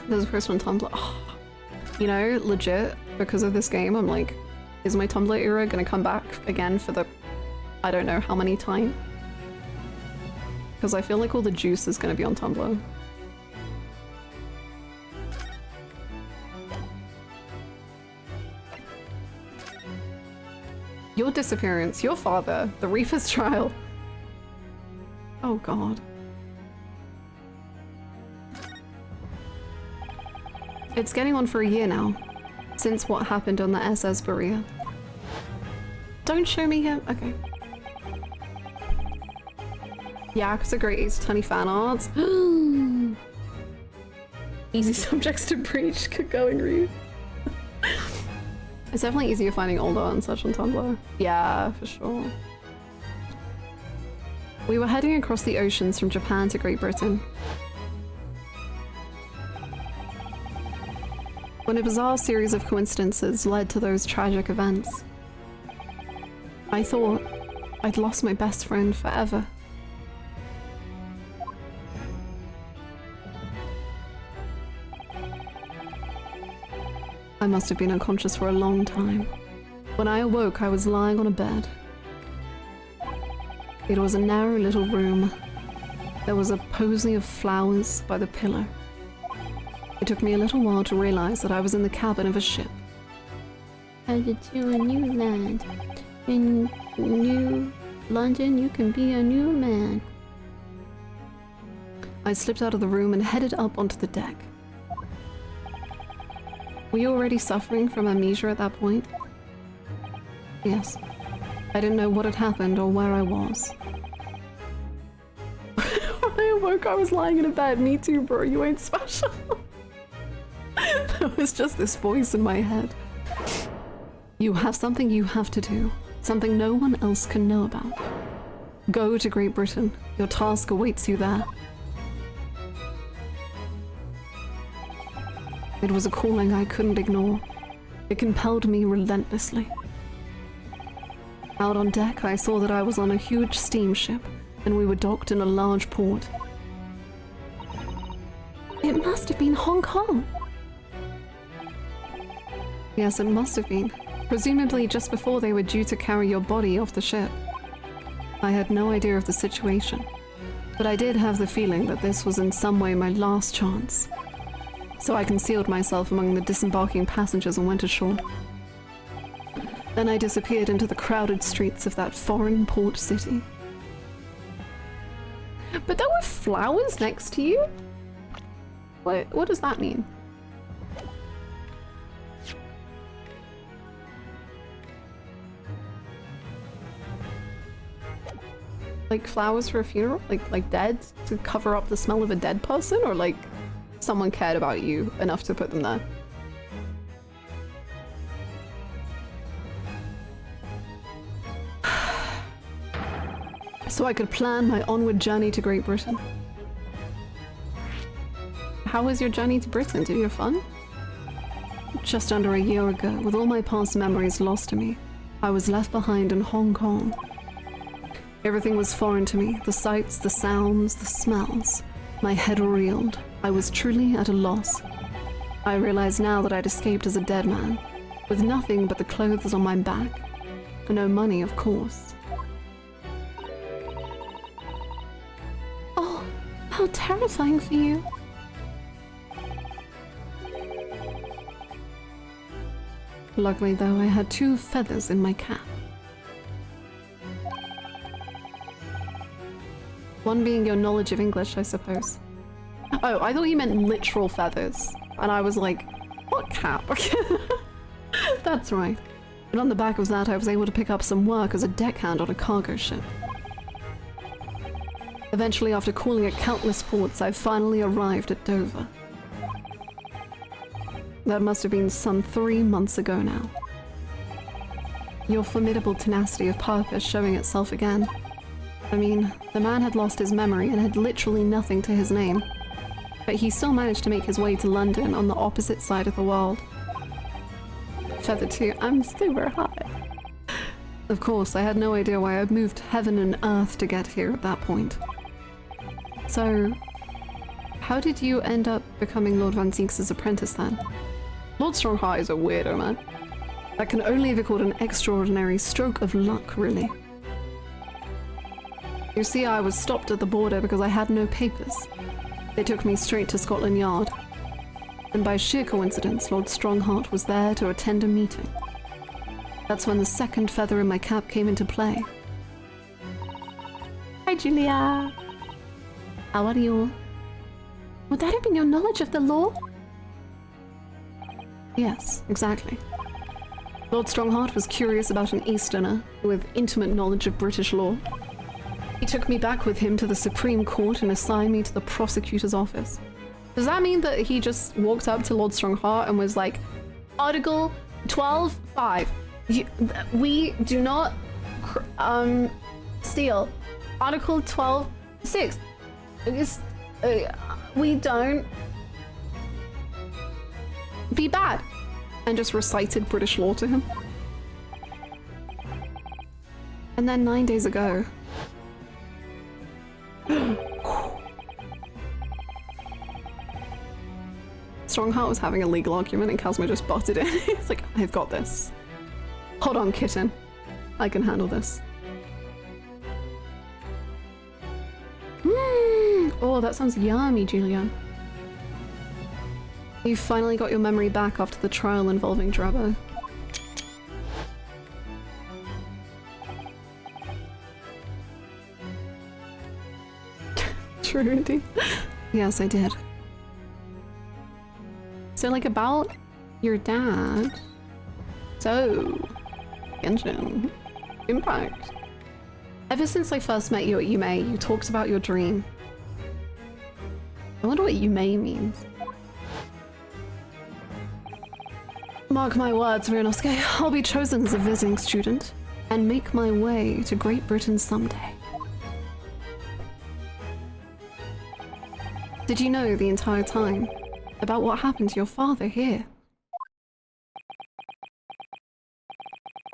A: There's a post on Tumblr. Oh, you know, legit, because of this game, I'm like, is my Tumblr era gonna come back again for the, I don't know how many time? Because I feel like all the juice is gonna be on Tumblr. Your disappearance, your father, the Reaper's trial. Oh god. It's getting on for a year now, since what happened on the SS Berea. Don't show me him? Okay. Yeah, because of Great Ace Tiny fan arts. Easy subjects to breach, good going, Reed. It's definitely easier finding older and such on Tumblr. Yeah, for sure. We were heading across the oceans from Japan to Great Britain when a bizarre series of coincidences led to those tragic events. I thought I'd lost my best friend forever. I must have been unconscious for a long time. When I awoke, I was lying on a bed. It was a narrow little room. There was a posy of flowers by the pillow. It took me a little while to realize that I was in the cabin of a ship.
B: Headed to a new land. In New London, you can be a new man.
A: I slipped out of the room and headed up onto the deck. Were you already suffering from amnesia at that point? Yes. I didn't know what had happened or where I was. When I awoke, I was lying in a bed. Me too, bro. You ain't special. There was just this voice in my head. You have something you have to do. Something no one else can know about. Go to Great Britain. Your task awaits you there. It was a calling I couldn't ignore. It compelled me relentlessly. Out on deck, I saw that I was on a huge steamship, and we were docked in a large port.
B: It must have been Hong Kong.
A: Yes, it must have been. Presumably just before they were due to carry your body off the ship. I had no idea of the situation, but I did have the feeling that this was in some way my last chance. So I concealed myself among the disembarking passengers and went ashore. Then I disappeared into the crowded streets of that foreign port city. But there were flowers next to you? What does that mean? Like flowers for a funeral? Like dead? To cover up the smell of a dead person? Or like someone cared about you enough to put them there? So I could plan my onward journey to Great Britain. How was your journey to Britain? Did you have fun? Just under a year ago, with all my past memories lost to me, I was left behind in Hong Kong. Everything was foreign to me, the sights, the sounds, the smells. My head reeled. I was truly at a loss. I realize now that I'd escaped as a dead man, with nothing but the clothes on my back. No money, of course.
B: Oh, how terrifying for you.
A: Luckily, though, I had 2 feathers in my cap. One being your knowledge of English, I suppose. Oh, I thought you meant literal feathers. And I was like, what cap? That's right. But on the back of that, I was able to pick up some work as a deckhand on a cargo ship. Eventually, after calling at countless ports, I finally arrived at Dover. That must have been some 3 months ago now. Your formidable tenacity of purpose showing itself again. I mean, the man had lost his memory and had literally nothing to his name. But he still managed to make his way to London on the opposite side of the world. Feather 2, I'm super high. Of course, I had no idea why I'd moved heaven and earth to get here at that point. So, how did you end up becoming Lord Van Zieks' apprentice then? Lord Strongheart is a weirdo, man. That can only be called an extraordinary stroke of luck, really. You see, I was stopped at the border because I had no papers. They took me straight to Scotland Yard. And by sheer coincidence, Lord Strongheart was there to attend a meeting. That's when the second feather in my cap came into play.
B: Hi, Julia.
A: How are you?
B: Would that have been your knowledge of the law?
A: Yes, exactly. Lord Strongheart was curious about an Easterner with intimate knowledge of British law. He took me back with him to the Supreme Court and assigned me to the prosecutor's office. Does that mean that he just walked up to Lord Strongheart and was like, Article 12.5, we do not steal. Article 12.6, we don't be bad. And just recited British law to him. And then 9 days ago, Strongheart was having a legal argument and Cosmo just butted in. He's like, I've got this. Hold on, kitten. I can handle this. Oh, that sounds yummy, Julia. You finally got your memory back after the trial involving Drabo. True, indeed. Yes, I did. So, like, about your dad. So, Genshin. Impact. Ever since I first met you at Yume, you talked about your dream. I wonder what Yume means. Mark my words, Ryunosuke. I'll be chosen as a visiting student and make my way to Great Britain someday. Did you know the entire time about what happened to your father here?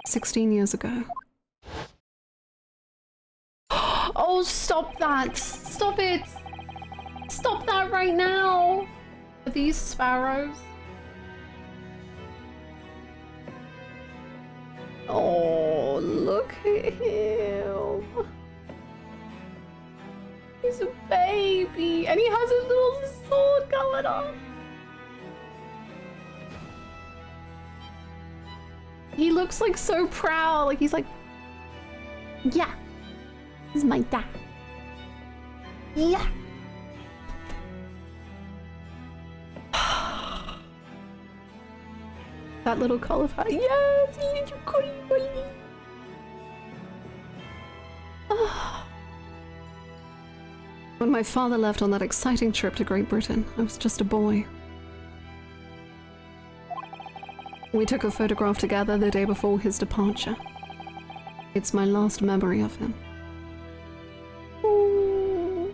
A: 16 years ago. Oh, stop that! Stop it! Stop that right now! Are these sparrows? Oh, look at him. He's a baby, and he has his little sword going on. He looks like so proud, like he's like, yeah, this is my dad. Yeah. That little cauliflower. Yes, he's your buddy. When my father left on that exciting trip to Great Britain, I was just a boy. We took a photograph together the day before his departure. It's my last memory of him. Ooh.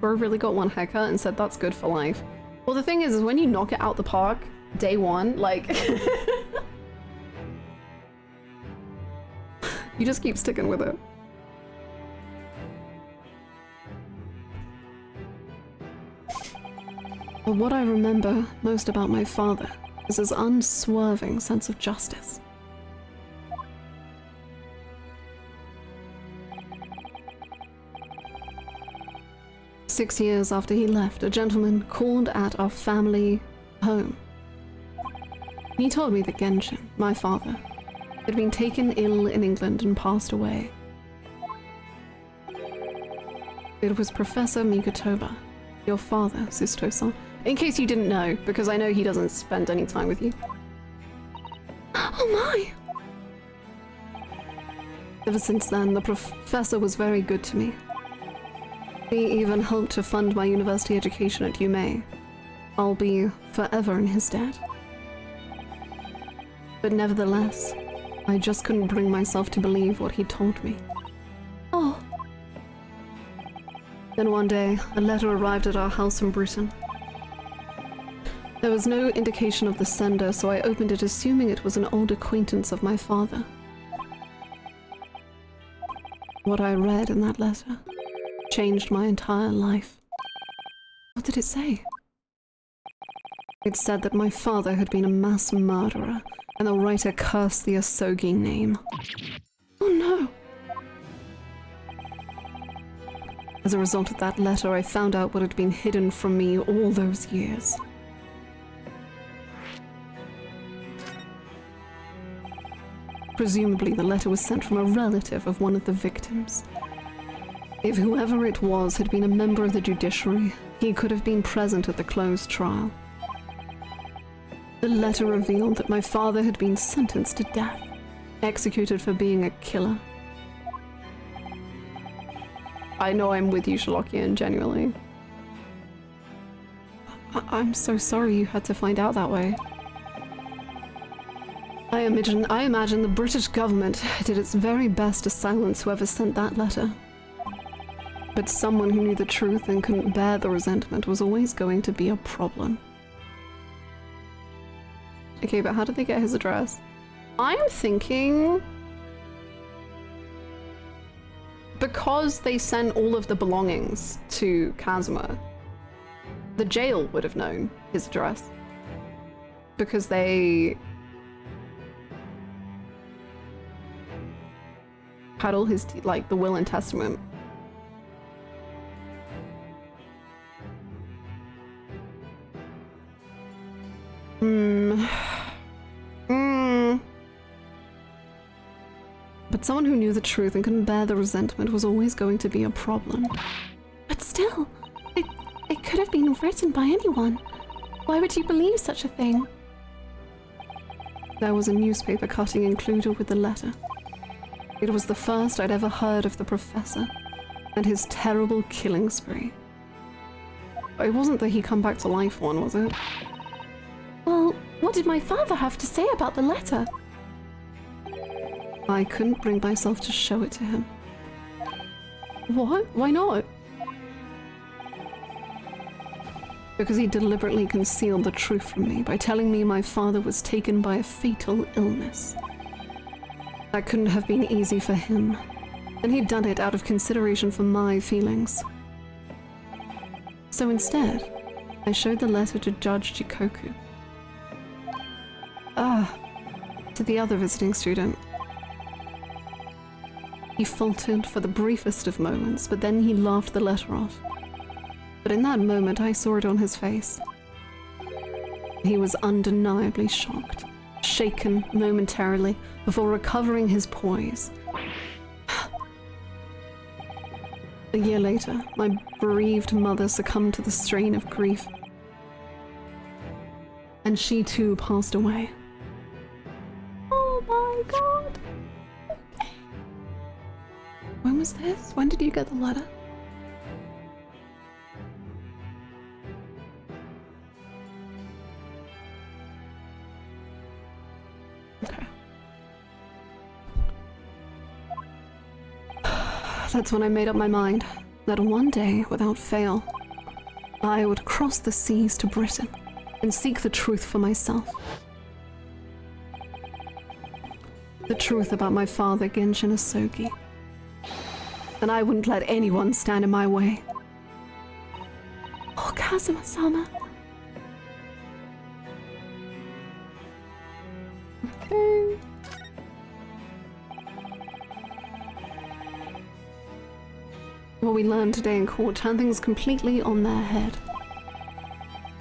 A: Bro really got one haircut and said that's good for life. Well, the thing is when you knock it out the park, day one, like... you just keep sticking with it. But what I remember most about my father is his unswerving sense of justice. Six years after he left, a gentleman called at our family home. He told me that Genshin, my father, had been taken ill in England and passed away. It was Professor Mikotoba, your father, Sisto-san. In case you didn't know, because I know he doesn't spend any time with you. Oh my! Ever since then, the professor was very good to me. He even helped to fund my university education at Yume. I'll be forever in his debt. But nevertheless, I just couldn't bring myself to believe what he told me. Oh. Then one day, a letter arrived at our house in Britain. There was no indication of the sender, so I opened it assuming it was an old acquaintance of my father. What I read in that letter changed my entire life. What did it say? It said that my father had been a mass murderer, and the writer cursed the Asogi name. Oh no! As a result of that letter, I found out what had been hidden from me all those years. Presumably, the letter was sent from a relative of one of the victims. If whoever it was had been a member of the judiciary, he could have been present at the closed trial. The letter revealed that my father had been sentenced to death, executed for being a killer. I know I'm with you, Sherlockian, genuinely. I'm so sorry you had to find out that way. I imagine the British government did its very best to silence whoever sent that letter. But someone who knew the truth and couldn't bear the resentment was always going to be a problem. Okay, but how did they get his address? I'm thinking... because they sent all of the belongings to Kazuma, the jail would have known his address. Because they... had all his, like, the will and testament. But someone who knew the truth and couldn't bear the resentment was always going to be a problem.
B: But still, it could have been written by anyone. Why would you believe such a thing?
A: There was a newspaper cutting included with the letter. It was the first I'd ever heard of the professor and his terrible killing spree. It wasn't the he come back to life one, was it?
B: Well, what did my father have to say about the letter?
A: I couldn't bring myself to show it to him. What? Why not? Because he deliberately concealed the truth from me by telling me my father was taken by a fatal illness. That couldn't have been easy for him, and he'd done it out of consideration for my feelings. So instead, I showed the letter to Judge Chikoku. To the other visiting student. He faltered for the briefest of moments, but then he laughed the letter off. But in that moment, I saw it on his face. He was undeniably shocked, shaken momentarily, before recovering his poise. A year later, my bereaved mother succumbed to the strain of grief. And she too passed away.
B: Oh my god!
A: When was this? When did you get the letter? Okay. That's when I made up my mind that one day, without fail, I would cross the seas to Britain and seek the truth for myself. The truth about my father, Genshin Asogi. And I wouldn't let anyone stand in my way.
B: Oh, Kazuma-sama.
A: Okay. What we learned today in court turned things completely on their head.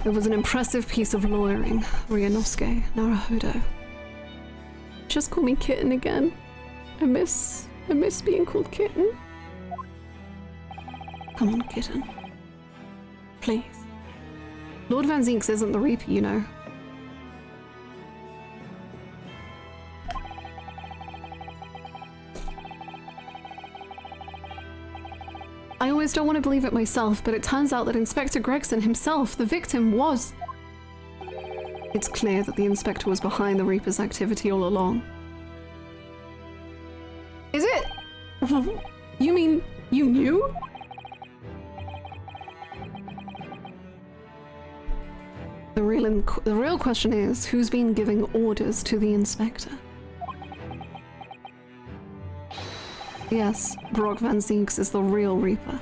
A: It was an impressive piece of lawyering, Ryunosuke Naruhodo. Just call me Kitten again. I miss being called Kitten. Come on, Kitten. Please. Lord Van Zinks isn't the Reaper, you know. I always don't want to believe it myself, but it turns out that Inspector Gregson himself, the victim, was... It's clear that the Inspector was behind the Reaper's activity all along. Is it? You mean you knew? The real question is, who's been giving orders to the Inspector? Yes, Brock Van Zinks is the real Reaper.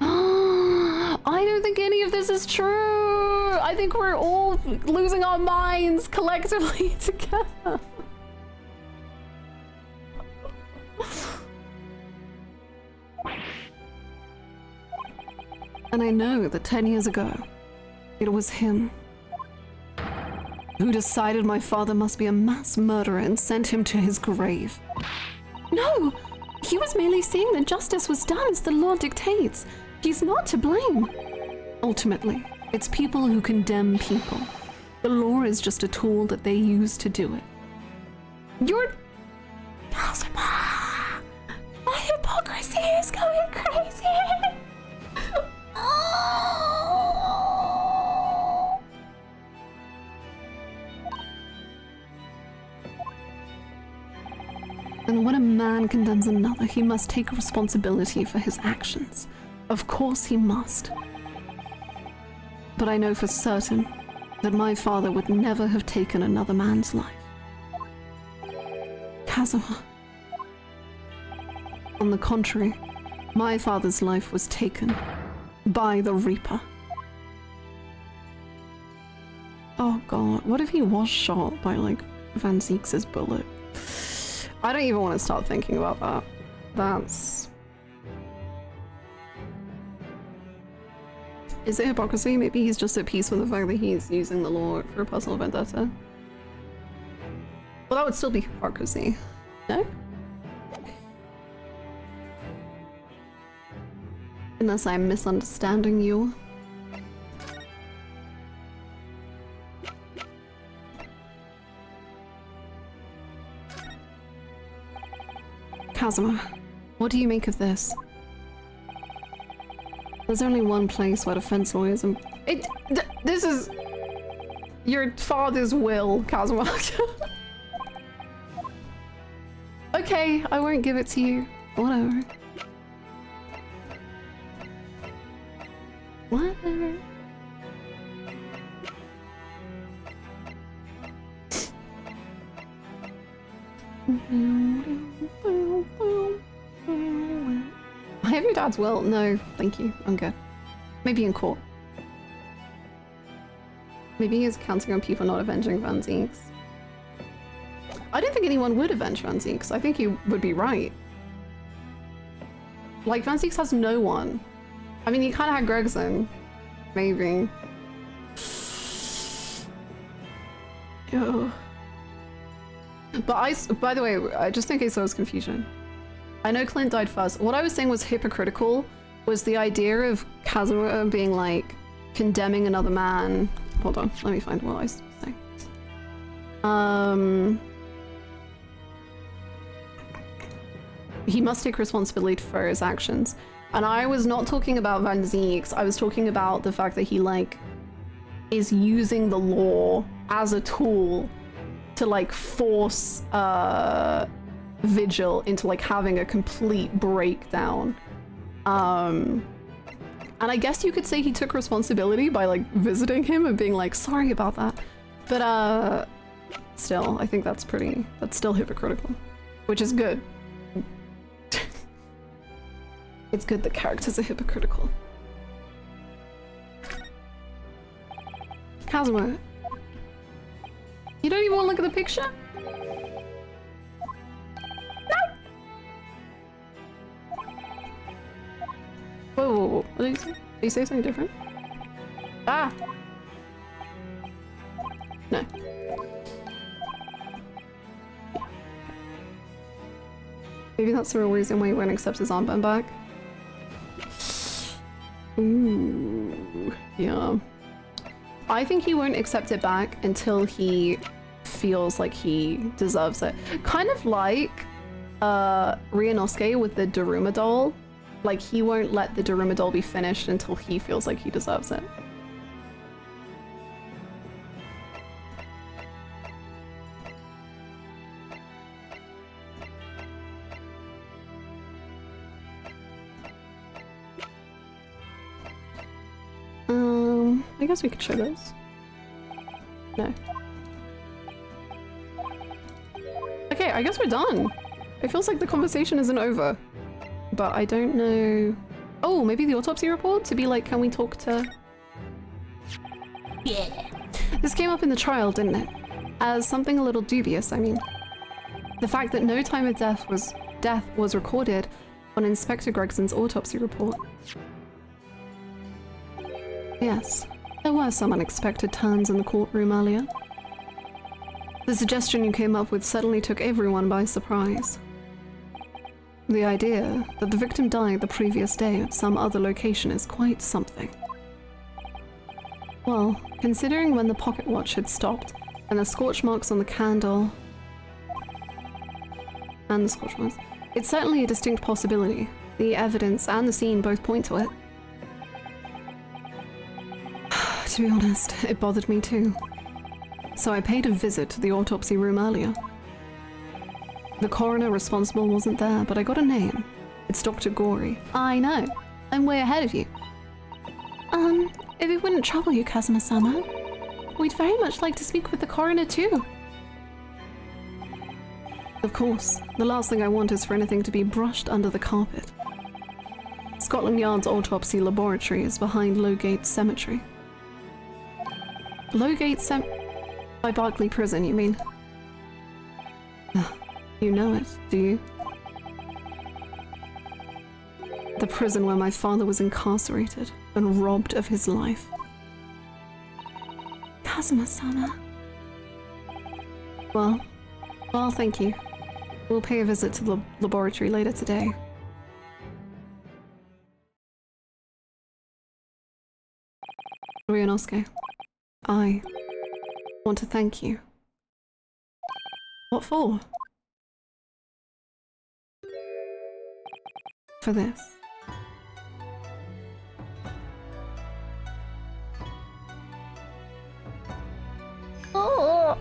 A: I don't think any of this is true! I think we're all losing our minds collectively together. And I know that 10 years ago, it was him who decided my father must be a mass murderer and sent him to his grave.
B: No! He was merely saying that justice was done as the law dictates. He's not to blame.
A: Ultimately, it's people who condemn people. The law is just a tool that they use to do it.
B: You're... Kazuma! My hypocrisy! is going crazy!
A: And when a man condemns another, he must take responsibility for his actions. Of course he must. But I know for certain that my father would never have taken another man's life. Kazuma. On the contrary, my father's life was taken by the Reaper. Oh god, what if he was shot by, like, Van Zieks' bullet? I don't even want to start thinking about that. That's... Is it hypocrisy? Maybe he's just at peace with the fact that he's using the law for a personal vendetta. Well, that would still be hypocrisy. No? Unless I'm misunderstanding you. Kazuma, what do you make of this? There's only one place where defense lawyers and this is your father's will, Kazuma. Okay, I won't give it to you. Whatever. Whatever. I have your dad's will. No, thank you. I'm good. Maybe in court. Maybe he's counting on people not avenging Van Zieks. I don't think anyone would avenge Van Zieks. I think you would be right. Like, Van Zieks has no one. I mean, you kind of had Gregson. Maybe. Ugh. But by the way, just in case there was confusion, I know Clint died first. What I was saying was hypocritical, was the idea of Kazuma being like condemning another man. Hold on, let me find what I was saying. He must take responsibility for his actions. And I was not talking about Van Zieks, I was talking about the fact that he like is using the law as a tool to like force Vigil into like having a complete breakdown. And I guess you could say he took responsibility by like visiting him and being like, sorry about that. But still, I think that's still hypocritical, which is good. It's good that characters are hypocritical. Kazuma, you don't even want to look at the picture? No! Whoa, whoa, whoa. What did you say? Did you say something different? Ah! No. Maybe that's the real reason why he won't accept his armband back. Ooh, yeah. I think he won't accept it back until he feels like he deserves it. Kind of like Ryunosuke with the Daruma doll. Like, he won't let the Daruma doll be finished until he feels like he deserves it. I guess we could show those. No. Okay, I guess we're done. It feels like the conversation isn't over. But I don't know... Oh, maybe the autopsy report? To be like, can we talk to... Yeah. This came up in the trial, didn't it? As something a little dubious, I mean. The fact that no time of death was recorded on Inspector Gregson's autopsy report. Yes, there were some unexpected turns in the courtroom earlier. The suggestion you came up with suddenly took everyone by surprise. The idea that the victim died the previous day at some other location is quite something. Well, considering when the pocket watch had stopped, and the scorch marks on the candle... And the scorch marks... It's certainly a distinct possibility, The evidence and the scene both point to it. To be honest, it bothered me too. So I paid a visit to the autopsy room earlier. The coroner responsible wasn't there, but I got a name. It's Dr. Gory. I know. I'm way ahead of you.
B: If it wouldn't trouble you, Kazuma-sama, we'd very much like to speak with the coroner too.
A: Of course. The last thing I want is for anything to be brushed under the carpet. Scotland Yard's autopsy laboratory is behind Lowgate Cemetery. By Berkeley Prison, you mean? You know it, do you? The prison where my father was incarcerated and robbed of his life.
B: Kazuma-sama.
A: Well, thank you. We'll pay a visit to the laboratory later today. Ryunosuke, I want to thank you. What for? For this.
B: Oh.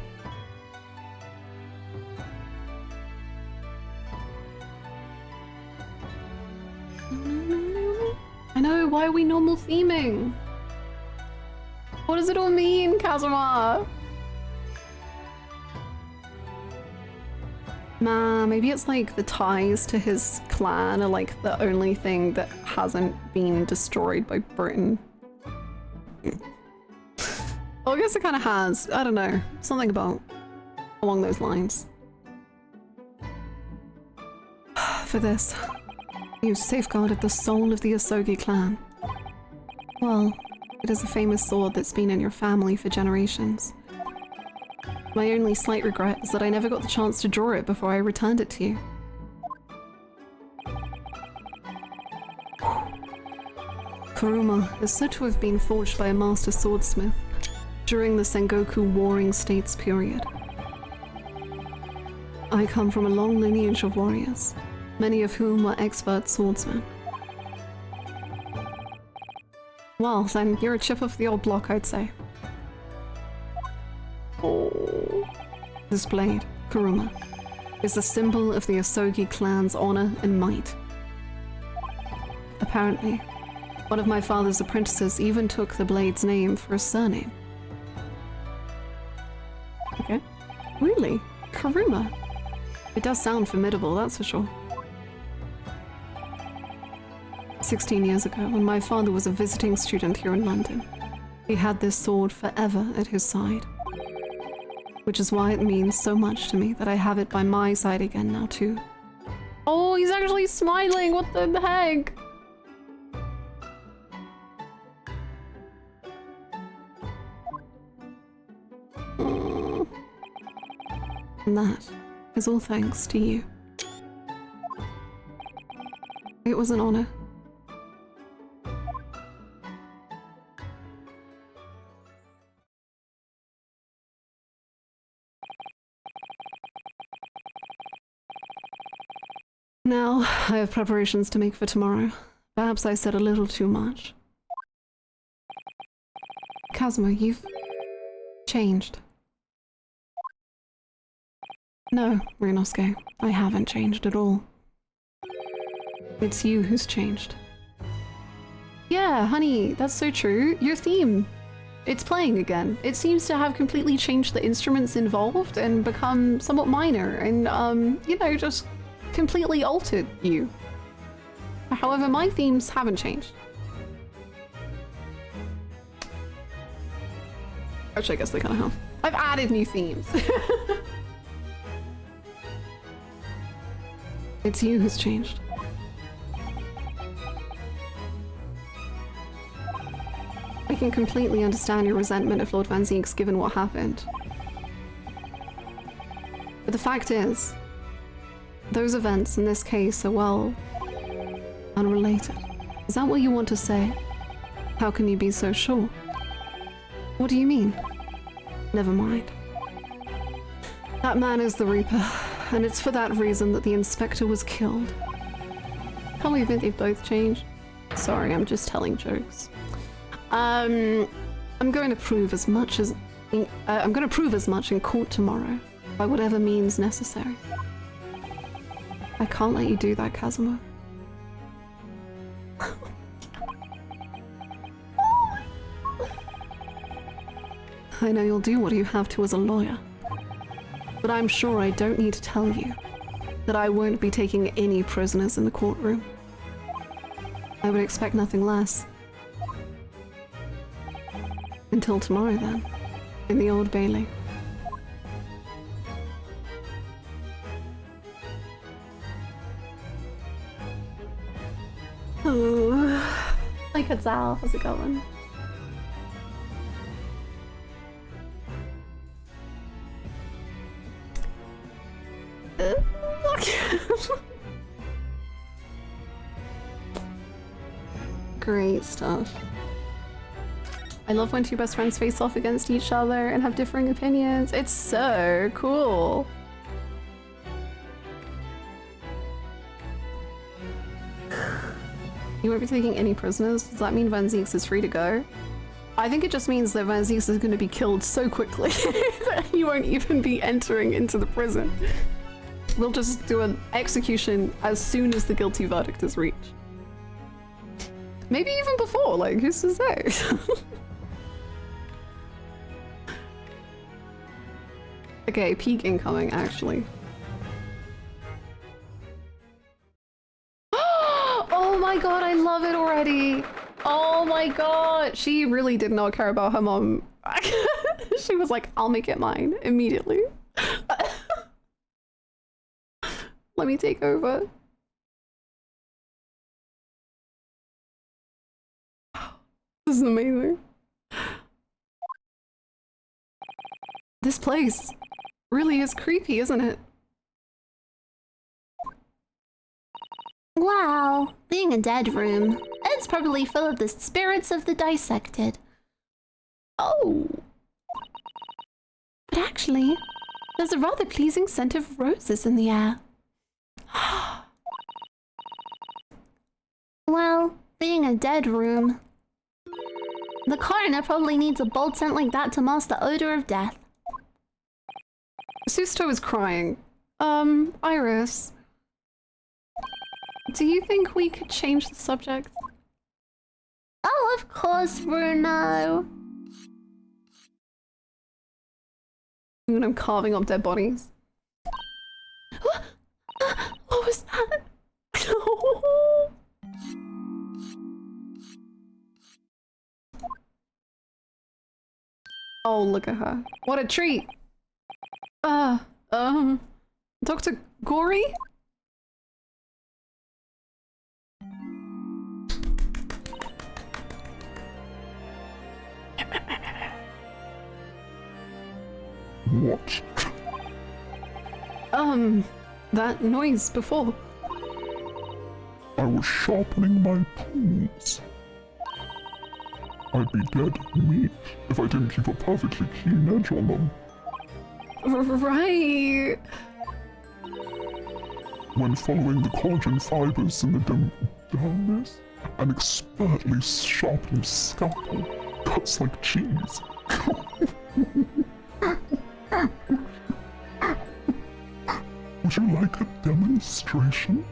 A: I know, why are we normal theming? What does it all mean, Kazuma? Nah, maybe it's like the ties to his clan are like the only thing that hasn't been destroyed by Britain. Well, I guess it kind of has. I don't know. Something about along those lines. For this, you safeguarded the soul of the Asogi clan. Well, it is a famous sword that's been in your family for generations. My only slight regret is that I never got the chance to draw it before I returned it to you. Kuruma is said to have been forged by a master swordsmith during the Sengoku Warring States period. I come from a long lineage of warriors, many of whom were expert swordsmen. Well, then you're a chip off the old block, I'd say. This blade, Kuruma, is a symbol of the Asogi clan's honor and might. Apparently, one of my father's apprentices even took the blade's name for a surname. Okay. Really? Kuruma? It does sound formidable, that's for sure. 16 years ago, when my father was a visiting student here in London, he had this sword forever at his side. Which is why it means so much to me that I have it by my side again now too. Oh, he's actually smiling! What the heck? And that is all thanks to you. It was an honor. Now, I have preparations to make for tomorrow. Perhaps I said a little too much. Kazuma, you've changed. No, Ryunosuke, I haven't changed at all. It's you who's changed. Yeah, honey, that's so true. Your theme, it's playing again. It seems to have completely changed the instruments involved and become somewhat minor and, you know, just completely altered you. However, my themes haven't changed. Actually, I guess they kind of have. I've added new themes. It's you who's changed. I can completely understand your resentment of Lord Van Zieks given what happened. But the fact is, those events in this case are, well, unrelated. Is that what you want to say? How can you be so sure? What do you mean? Never mind. That man is the Reaper, and it's for that reason that the Inspector was killed. probably think they've both changed. Sorry, I'm just telling jokes. I'm going to prove as much as I'm going to prove as much in court tomorrow, by whatever means necessary. I can't let you do that, Kazuma. I know you'll do what you have to as a lawyer, but I'm sure I don't need to tell you that I won't be taking any prisoners in the courtroom. I would expect nothing less. Until tomorrow, then, in the Old Bailey. Oh, hi Katzal, how's it going? Great stuff. I love when two best friends face off against each other and have differing opinions. It's so cool. You won't be taking any prisoners? Does that mean Van Zieks is free to go? I think it just means that Van Zieks is going to be killed so quickly that he won't even be entering into the prison. We'll just do an execution as soon as the guilty verdict is reached. Maybe even before, like, who's to say? Okay, peak incoming, actually. Oh my god, I love it already! Oh my god! She really did not care about her mom. She was like, I'll make it mine, immediately. Let me take over. This is amazing. This place really is creepy, isn't it?
B: Wow, being a dead room. It's probably full of the spirits of the dissected.
A: Oh.
B: But actually, there's a rather pleasing scent of roses in the air. Well, being a dead room. The coroner probably needs a bold scent like that to mask the odor of death.
A: Susto is crying. Iris. Do you think we could change the subject?
B: Oh, of course, Bruno.
A: When I'm carving up dead bodies.
B: What was that?
A: Oh, look at her. What a treat! Dr. Gory?
D: What?
A: That noise before.
D: I was sharpening my tools. I'd be dead meat if I didn't keep a perfectly keen edge on them.
A: Right.
D: When following the collagen fibers in the dermis, an expertly sharpened scalpel cuts like cheese. Would you like a demonstration?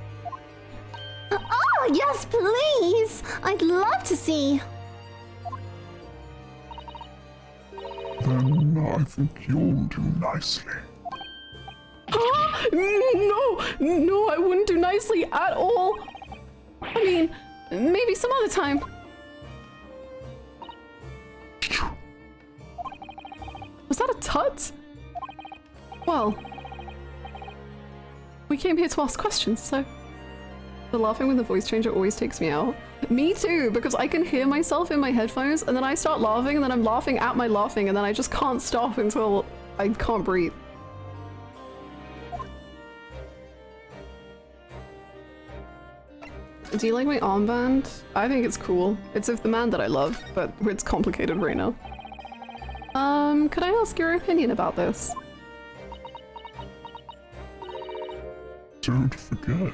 B: Oh, yes, please! I'd love to see.
D: Then I think you'll do nicely.
A: No, I wouldn't do nicely at all. I mean, maybe some other time. Was that a tut? Well, we came here to ask questions, so... The laughing with the voice changer always takes me out. Me too, because I can hear myself in my headphones, and then I start laughing, and then I'm laughing at my laughing, and then I just can't stop until I can't breathe. Do you like my armband? I think it's cool. It's of the man that I love, but it's complicated right now. Could I ask your opinion about this?
D: Don't forget,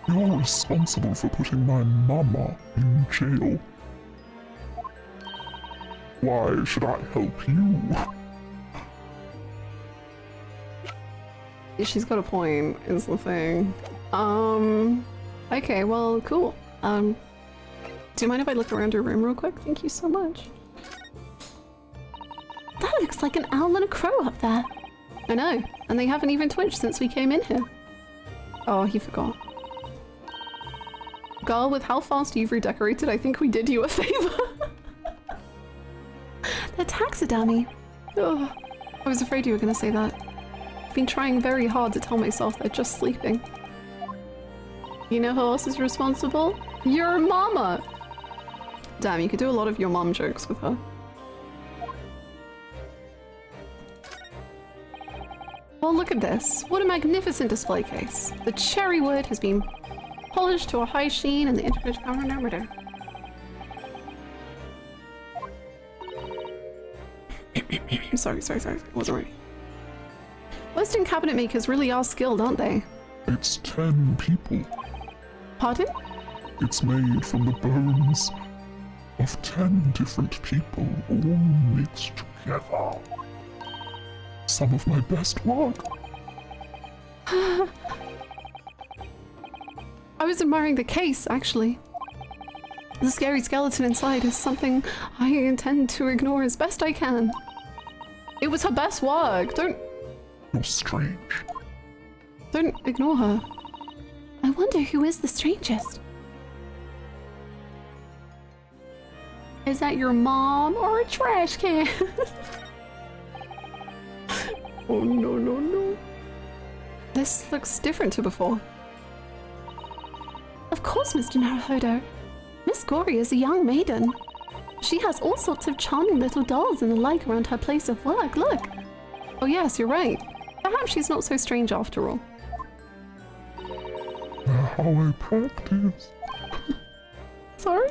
D: You're responsible for putting my mama in jail. Why should I help you?
A: She's got a point, is the thing. Okay, well, cool. Do you mind if I look around your room real quick? Thank you so much.
B: That looks like an owl and a crow up there.
A: I know, and they haven't even twitched since we came in here. Oh, he forgot. Girl, with how fast you've redecorated, I think we did you a favor.
B: They're taxidermy.
A: Oh, I was afraid you were gonna say that. I've been trying very hard to tell myself they're just sleeping. You know who else is responsible? Your mama! Damn, you could do a lot of your mom jokes with her. Well, look at this. What a magnificent display case. The cherry wood has been polished to a high sheen and the intricate ornament. Sorry. Wasn't ready. Western cabinet makers really are skilled, aren't they?
D: It's 10 people.
A: Pardon?
D: It's made from the bones of 10 different people, all mixed together. Some of my best work.
A: I was admiring the case, actually. The scary skeleton inside is something I intend to ignore as best I can. It was her best work.
D: You're strange.
A: Don't ignore her.
B: I wonder who is the strangest.
A: Is that your mom or a trash can? Oh no. This looks different to before.
B: Of course, Mr. Naruhodo. Miss Gory is a young maiden. She has all sorts of charming little dolls and the like around her place of work, look.
A: Oh yes, you're right. Perhaps she's not so strange after all.
D: How I practice.
A: Sorry?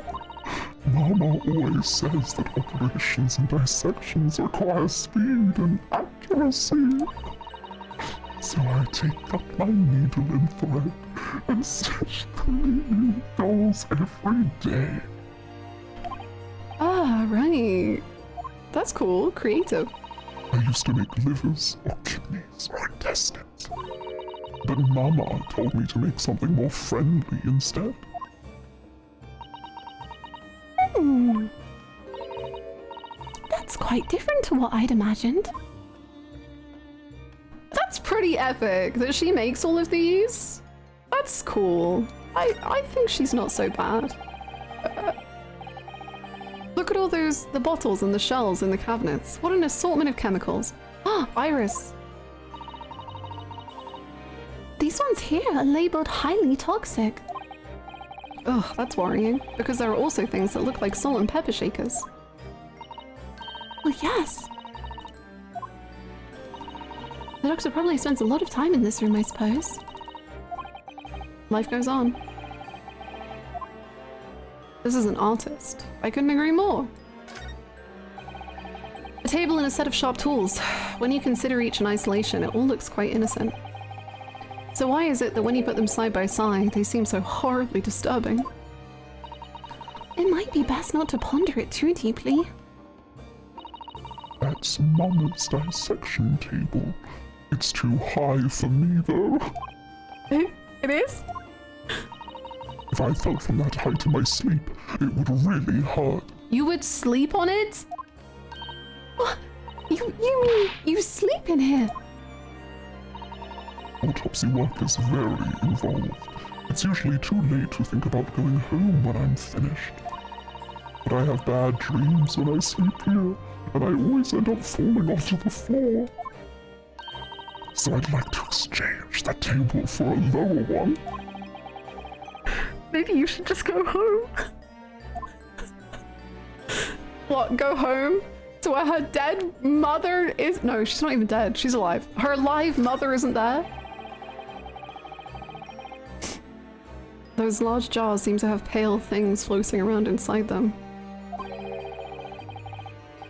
D: Mama always says that operations and dissections require speed and accuracy. So I take up my needle and thread and stitch 3 new dolls every day.
A: Ah, right. That's cool. Creative.
D: I used to make livers or kidneys or intestines. But Mama told me to make something more friendly instead.
B: That's quite different to what I'd imagined.
A: That's pretty epic that she makes all of these. That's cool. I think she's not so bad. Look at all the bottles and the shells in the cabinets. What an assortment of chemicals. Ah, Iris.
B: These ones here are labeled highly toxic.
A: Ugh, that's worrying, because there are also things that look like salt and pepper shakers.
B: Well, yes. The doctor probably spends a lot of time in this room, I suppose.
A: Life goes on. This is an artist. I couldn't agree more. A table and a set of sharp tools. When you consider each in isolation, it all looks quite innocent. So why is it that when you put them side by side, they seem so horribly disturbing?
B: It might be best not to ponder it too deeply.
D: That's Mama's dissection table. It's too high for me, though.
A: It is?
D: If I fell from that height in my sleep, it would really hurt.
A: You would sleep on it?
B: What? You mean you sleep in here?
D: Autopsy work is very involved. It's usually too late to think about going home when I'm finished. But I have bad dreams when I sleep here, and I always end up falling onto the floor. So I'd like to exchange that table for a lower one.
A: Maybe you should just go home. What, go home? To where her dead mother is? No, she's not even dead. She's alive. Her live mother isn't there? Those large jars seem to have pale things floating around inside them.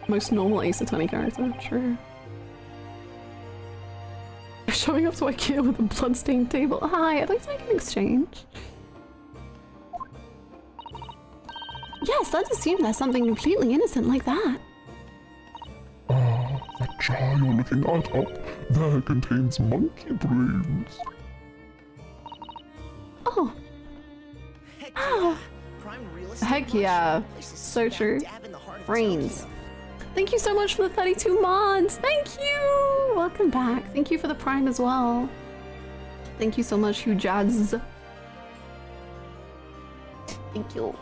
A: Most normal Ace Attorney character, sure. Showing up to IKEA with a bloodstained table. Hi, I'd like to make an exchange.
B: Yes, let's assume there's something completely innocent like that.
D: Ah, that jar you're looking at up there contains monkey brains.
B: Oh.
A: Oh. Heck yeah. So true. Brains. Thank you so much for the 32 months. Thank you. Welcome back. Thank you for the Prime as well. Thank you so much, Hugh Jazz. Thank you.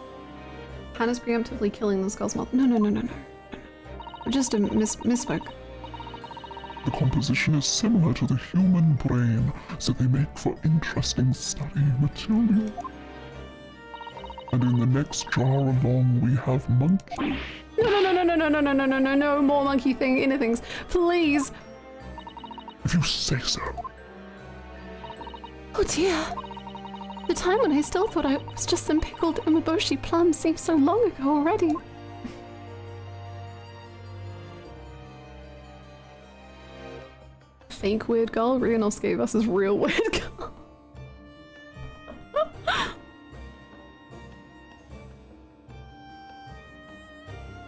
A: Hannah's preemptively killing this girl's mouth. No. Just a misspoke.
D: The composition is similar to the human brain, so they make for interesting study material. And in the next jar along, we have monkey.
A: No, more monkey things. Please.
D: If you say so.
B: Oh dear. The time when I still thought I was just some pickled umeboshi plum seems so long ago already.
A: Fake weird girl, Ryunosuke versus real weird girl.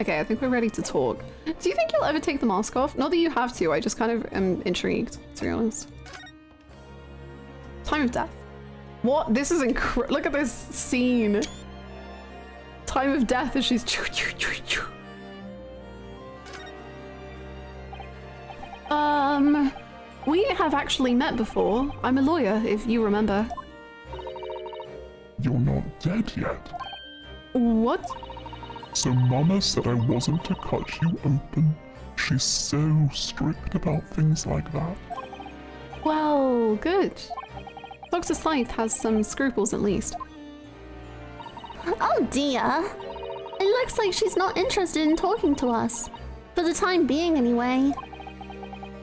A: Okay, I think we're ready to talk. Do you think you'll ever take the mask off? Not that you have to, I just kind of am intrigued, to be honest. Time of death. What? This is incredible. Look at this scene. Time of death as she's we have actually met before. I'm a lawyer, if you remember.
D: You're not dead yet.
A: What?
D: So Mama said I wasn't to cut you open. She's so strict about things like that.
A: Well, good. Dr. Scythe has some scruples at least.
B: Oh dear. It looks like she's not interested in talking to us. For the time being, anyway.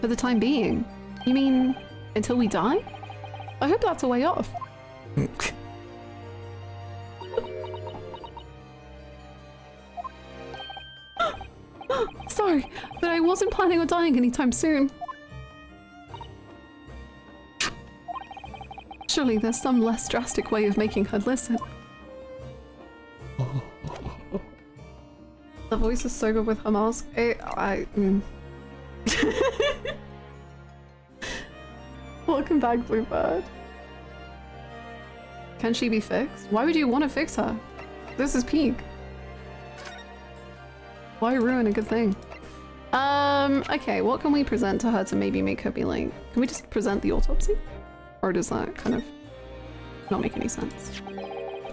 A: For the time being? You mean until we die? I hope that's a way off. Sorry, but I wasn't planning on dying anytime soon. Surely there's some less drastic way of making her listen. The voice is so good with her mask. Welcome back, Bluebird. Can she be fixed? Why would you want to fix her? This is peak. Why ruin a good thing? Okay, what can we present to her to maybe make her be like... Can we just present the autopsy? Or does that kind of not make any sense?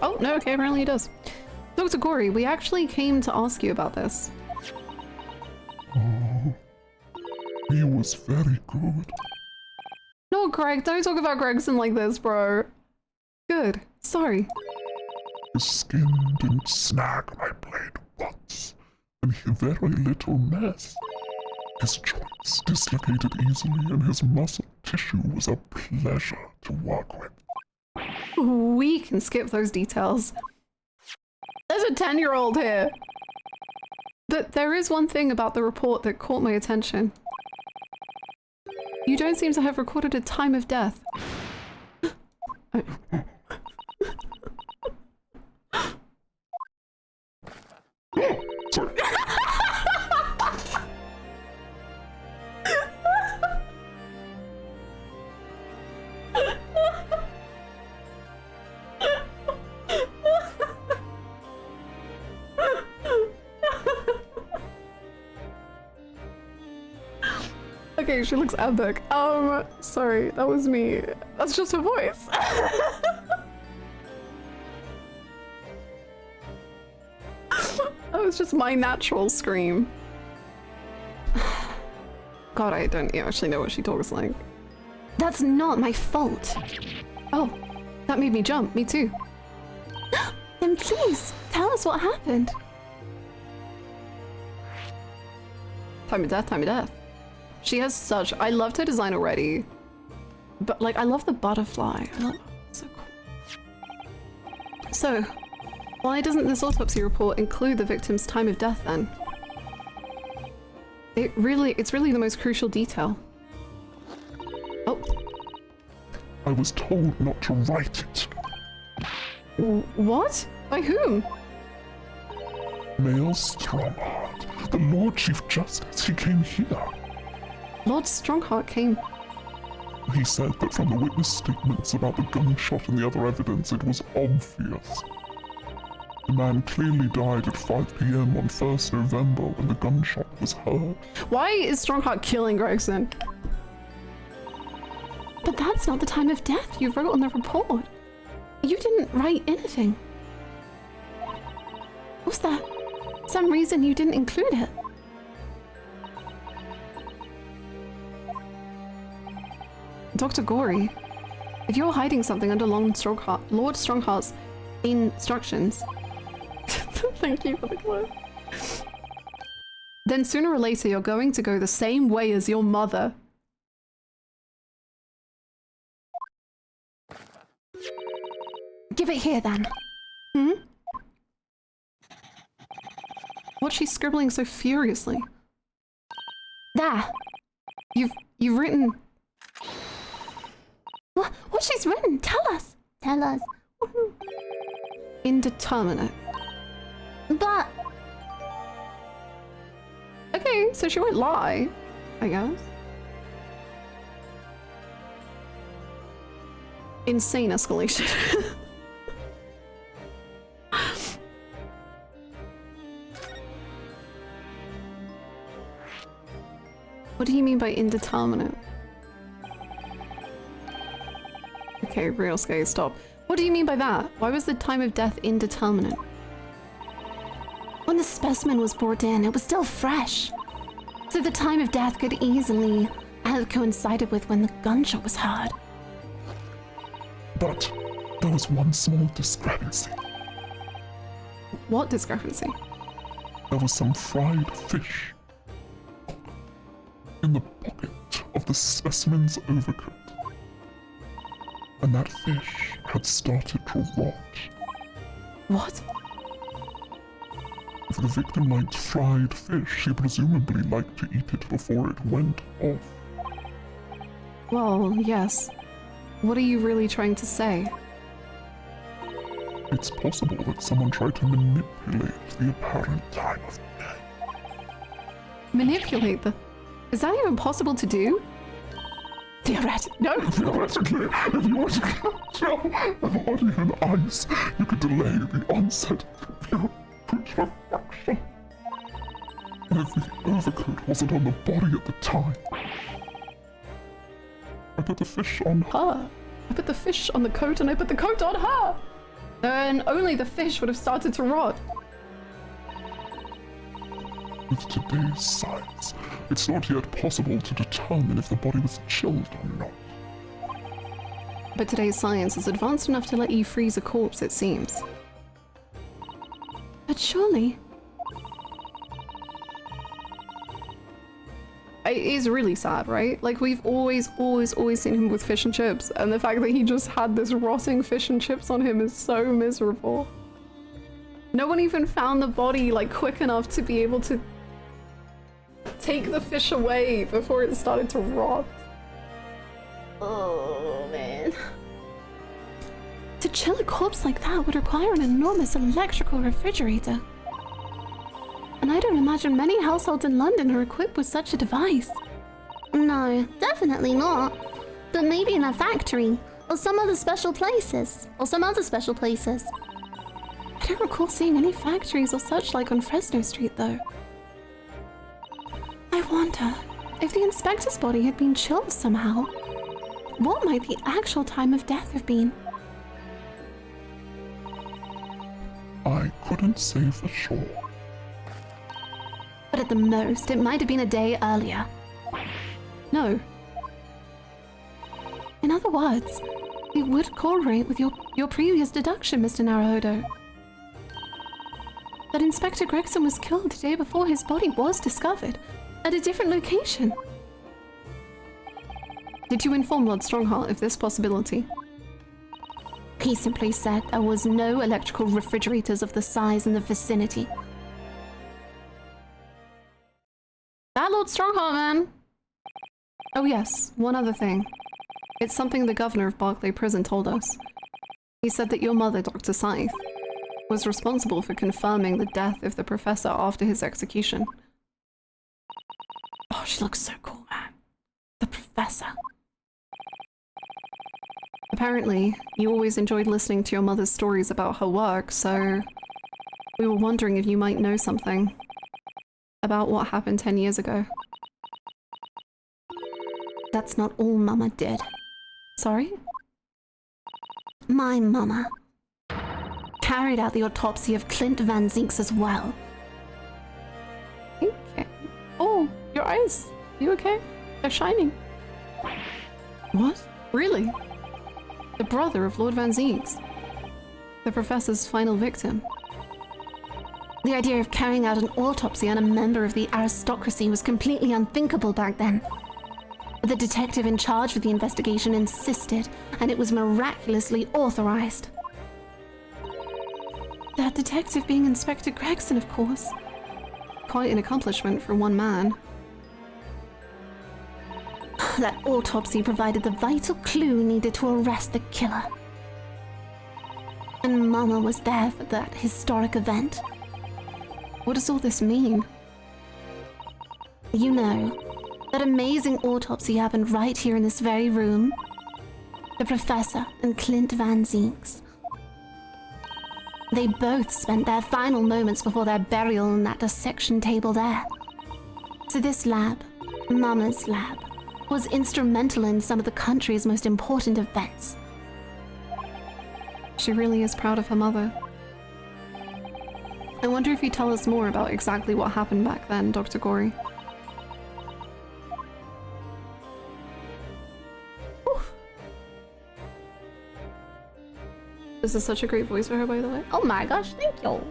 A: Oh, no, okay, apparently it does. Dr. Corey, we actually came to ask you about this.
D: Oh, he was very good.
A: No, Greg, don't talk about Gregson like this, bro. Good. Sorry.
D: His skin didn't snag my blade once, and he very little mess. His joints dislocated easily, and his muscle tissue was a pleasure to work with.
A: We can skip those details. There's a 10-year-old here. But there is one thing about the report that caught my attention. You don't seem to have recorded a time of death.
D: Sorry.
A: Okay, she looks epic. Sorry, that was me. That's just her voice. That was just my natural scream. God, I don't actually know what she talks like.
B: That's not my fault.
A: Oh, that made me jump. Me too.
B: Then please, tell us what happened.
A: Time of death, time of death. She has such... I loved her design already. But, like, I love the butterfly. So cool. So, why doesn't this autopsy report include the victim's time of death, then? It's really the most crucial detail. Oh.
D: I was told not to write it.
A: What? By whom?
D: Mayor Strongheart, the Lord Chief Justice, he came here.
A: Lord Strongheart came.
D: He said that from the witness statements about the gunshot and the other evidence, it was obvious. The man clearly died at 5 p.m. on 1st November when the gunshot was heard.
A: Why is Strongheart killing Gregson?
B: But that's not the time of death you wrote on the report. You didn't write anything. Was there some reason you didn't include it?
A: Dr. Gory, if you're hiding something under Lord Strongheart's instructions, thank you for the clue, then sooner or later you're going to go the same way as your mother.
B: Give it here then.
A: Hmm? What's she scribbling so furiously?
B: There.
A: You've written...
B: What she's written? Tell us. Tell us.
A: Indeterminate.
B: But...
A: Okay, so she won't lie, I guess. Insane escalation. What do you mean by indeterminate? Okay, real scary, stop. What do you mean by that? Why was the time of death indeterminate?
B: When the specimen was brought in, it was still fresh. So the time of death could easily have coincided with when the gunshot was heard.
D: But there was one small discrepancy.
A: What discrepancy?
D: There was some fried fish in the pocket of the specimen's overcoat. And that fish had started to rot.
A: What?
D: If the victim liked fried fish, she presumably liked to eat it before it went off.
A: Well, yes. What are you really trying to say?
D: It's possible that someone tried to manipulate the apparent time of death.
A: Manipulate the... Is that even possible to do? Theoretically. No!
D: Theoretically, if you were to kill the body in ice, you could delay the onset of your putrefaction. And if the overcoat wasn't on the body at the time, I put the fish on
A: Her. I put the fish on the coat and I put the coat on her! Then only the fish would have started to rot.
D: With today's science, it's not yet possible to determine if the body was chilled or not.
A: But today's science is advanced enough to let you freeze a corpse, it seems.
B: But surely...
A: It is really sad, right? Like, we've always seen him with fish and chips, and the fact that he just had this rotting fish and chips on him is so miserable. No one even found the body, like, quick enough to be able to take the fish away before it started to rot. Oh, man.
B: To chill a corpse like that would require an enormous electrical refrigerator. And I don't imagine many households in London are equipped with such a device. No, definitely not. But maybe in a factory, or some other special places. I don't recall seeing any factories or such like on Fresno Street, though. I wonder if the inspector's body had been chilled somehow. What might the actual time of death have been?
D: I couldn't say for sure.
B: But at the most, it might have been a day earlier.
A: No.
B: In other words, it would correlate with your previous deduction, Mr. Naruhodo. That Inspector Gregson was killed the day before his body was discovered, at a different location.
A: Did you inform Lord Strongheart of this possibility?
B: He simply said there was no electrical refrigerators of the size in the vicinity.
A: That Lord Strongheart, man! Oh yes, one other thing. It's something the governor of Barclay Prison told us. He said that your mother, Dr. Scythe, was responsible for confirming the death of the professor after his execution.
B: Oh, she looks so cool, man. The professor.
A: Apparently, you always enjoyed listening to your mother's stories about her work, so we were wondering if you might know something about what happened 10 years ago.
B: That's not all Mama did.
A: Sorry?
B: My Mama carried out the autopsy of Clint Van Zinks as well.
A: Okay. Oh, your eyes. You okay? They're shining. What? Really? The brother of Lord Van Zinks. The professor's final victim.
B: The idea of carrying out an autopsy on a member of the aristocracy was completely unthinkable back then. But the detective in charge of the investigation insisted, and it was miraculously authorized.
A: That detective being Inspector Gregson, of course. Quite an accomplishment for one man.
B: That autopsy provided the vital clue needed to arrest the killer. And Mama was there for that historic event.
A: What does all this mean?
B: You know, that amazing autopsy happened right here in this very room. The professor and Clint Van Zinks. They both spent their final moments before their burial on that dissection table there. So this lab, Mama's lab, was instrumental in some of the country's most important events.
A: She really is proud of her mother. I wonder if you tell us more about exactly what happened back then, Dr. Gory. Oof. This is such a great voice for her, by the way.
B: Oh my gosh, thank you.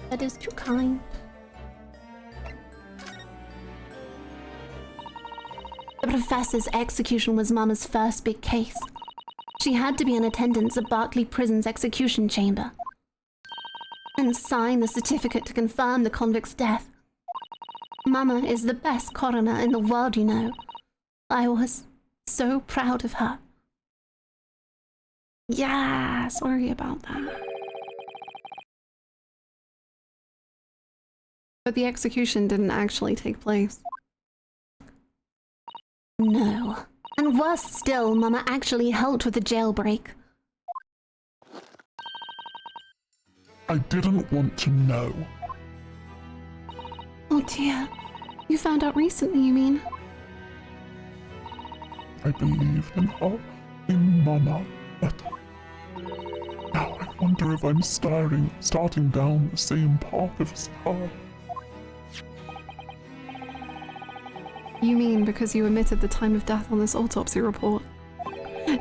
B: That is too kind. The professor's execution was Mama's first big case. She had to be in attendance at Berkeley Prison's execution chamber and sign the certificate to confirm the convict's death. Mama is the best coroner in the world, you know. I was so proud of her.
A: Yeah, sorry about that. But the execution didn't actually take place.
B: No. And worse still, Mama actually helped with the jailbreak.
D: I didn't want to know.
A: Oh dear. You found out recently, you mean?
D: I believed in her, in Mama, but now I wonder if I'm starting down the same path as her.
A: You mean because you omitted the time of death on this autopsy report?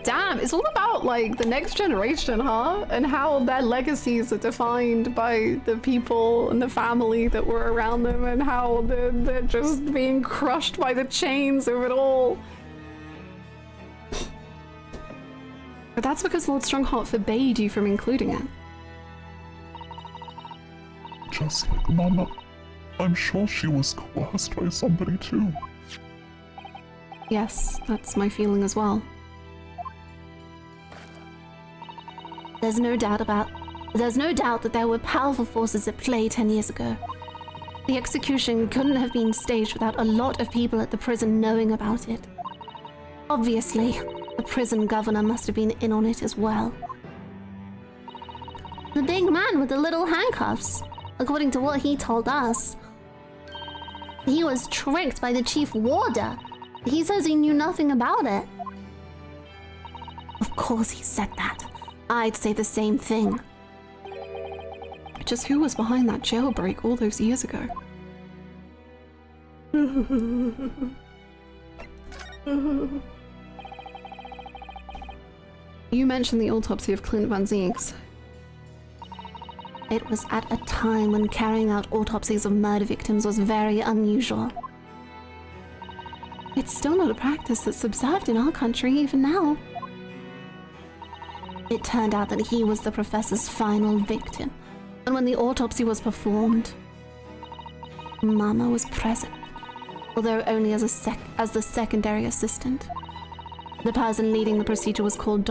A: Damn, it's all about like the next generation, huh? And how their legacies are defined by the people and the family that were around them, and how they're just being crushed by the chains of it all. But that's because Lord Strongheart forbade you from including it.
D: Just like Mama, I'm sure she was coerced by somebody too.
A: Yes, that's my feeling as well.
B: There's no doubt that there were powerful forces at play 10 years ago. The execution couldn't have been staged without a lot of people at the prison knowing about it. Obviously, the prison governor must have been in on it as well. The big man with the little handcuffs, according to what he told us. He was tricked by the chief warder. He says he knew nothing about it. Of course he said that. I'd say the same thing.
A: Just who was behind that jailbreak all those years ago? You mentioned the autopsy of Clint Van Zinks.
B: It was at a time when carrying out autopsies of murder victims was very unusual.
A: It's still not a practice that's observed in our country even now.
B: It turned out that he was the professor's final victim, and when the autopsy was performed, Mama was present, although only as the secondary assistant. The person leading the procedure was called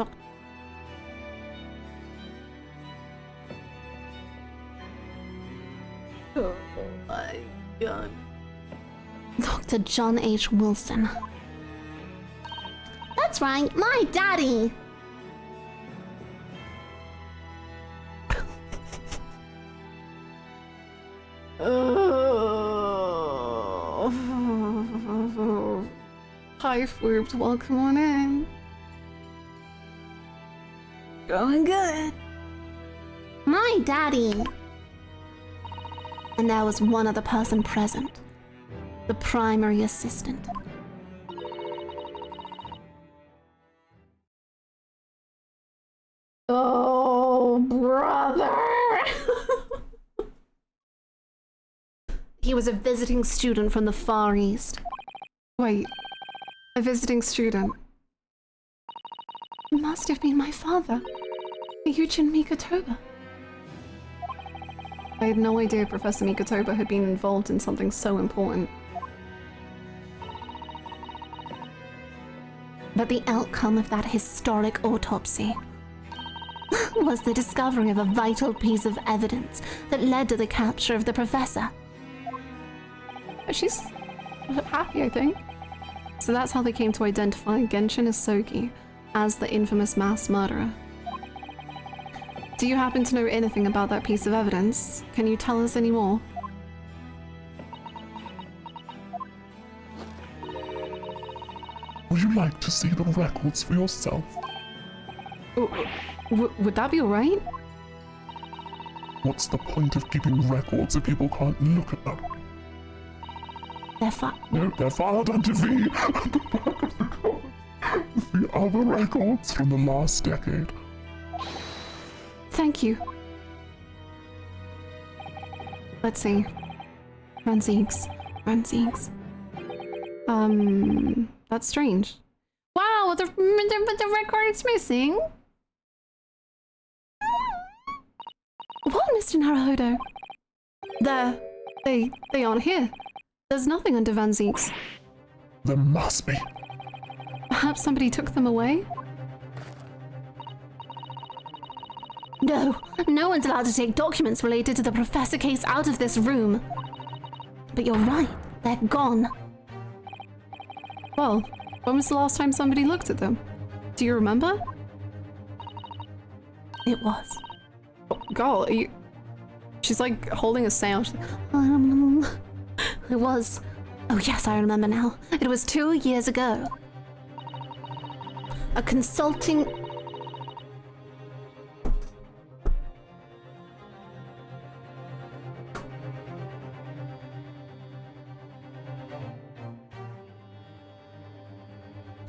A: God.
B: Dr. John H. Wilson. That's right, my daddy!
A: Hi, Forbes. Welcome on in. Going good.
B: My daddy! And there was one other person present. The primary assistant.
A: Oh, brother!
B: He was a visiting student from the Far East.
A: Wait, a visiting student?
B: It must have been my father, Eugen Mikotoba.
A: I had no idea Professor Mikotoba had been involved in something so important.
B: But the outcome of that historic autopsy was the discovery of a vital piece of evidence that led to the capture of the professor.
A: She's happy, I think. So that's how they came to identify Genshin Isogi as the infamous mass murderer. Do you happen to know anything about that piece of evidence? Can you tell us any more?
D: Would you like to see the records for yourself?
A: Would that be alright?
D: What's the point of keeping records if people can't look at them?
B: They're
D: They're filed under V at the back of the card. The other records from the last decade.
A: Thank you. Let's see. Ranzigs. That's strange. Wow, the record's missing.
B: What, Mr. Naruhodo?
A: They aren't here. There's nothing under Van Zeek's.
D: There must be.
A: Perhaps somebody took them away?
B: No, no one's allowed to take documents related to the professor case out of this room. But you're right, they're gone.
A: Well, when was the last time somebody looked at them? Do you remember?
B: It was.
A: Oh, girl, are you... She's like holding a sound. She's like,
B: It was. Oh yes, I remember now. It was 2 years ago. A consulting...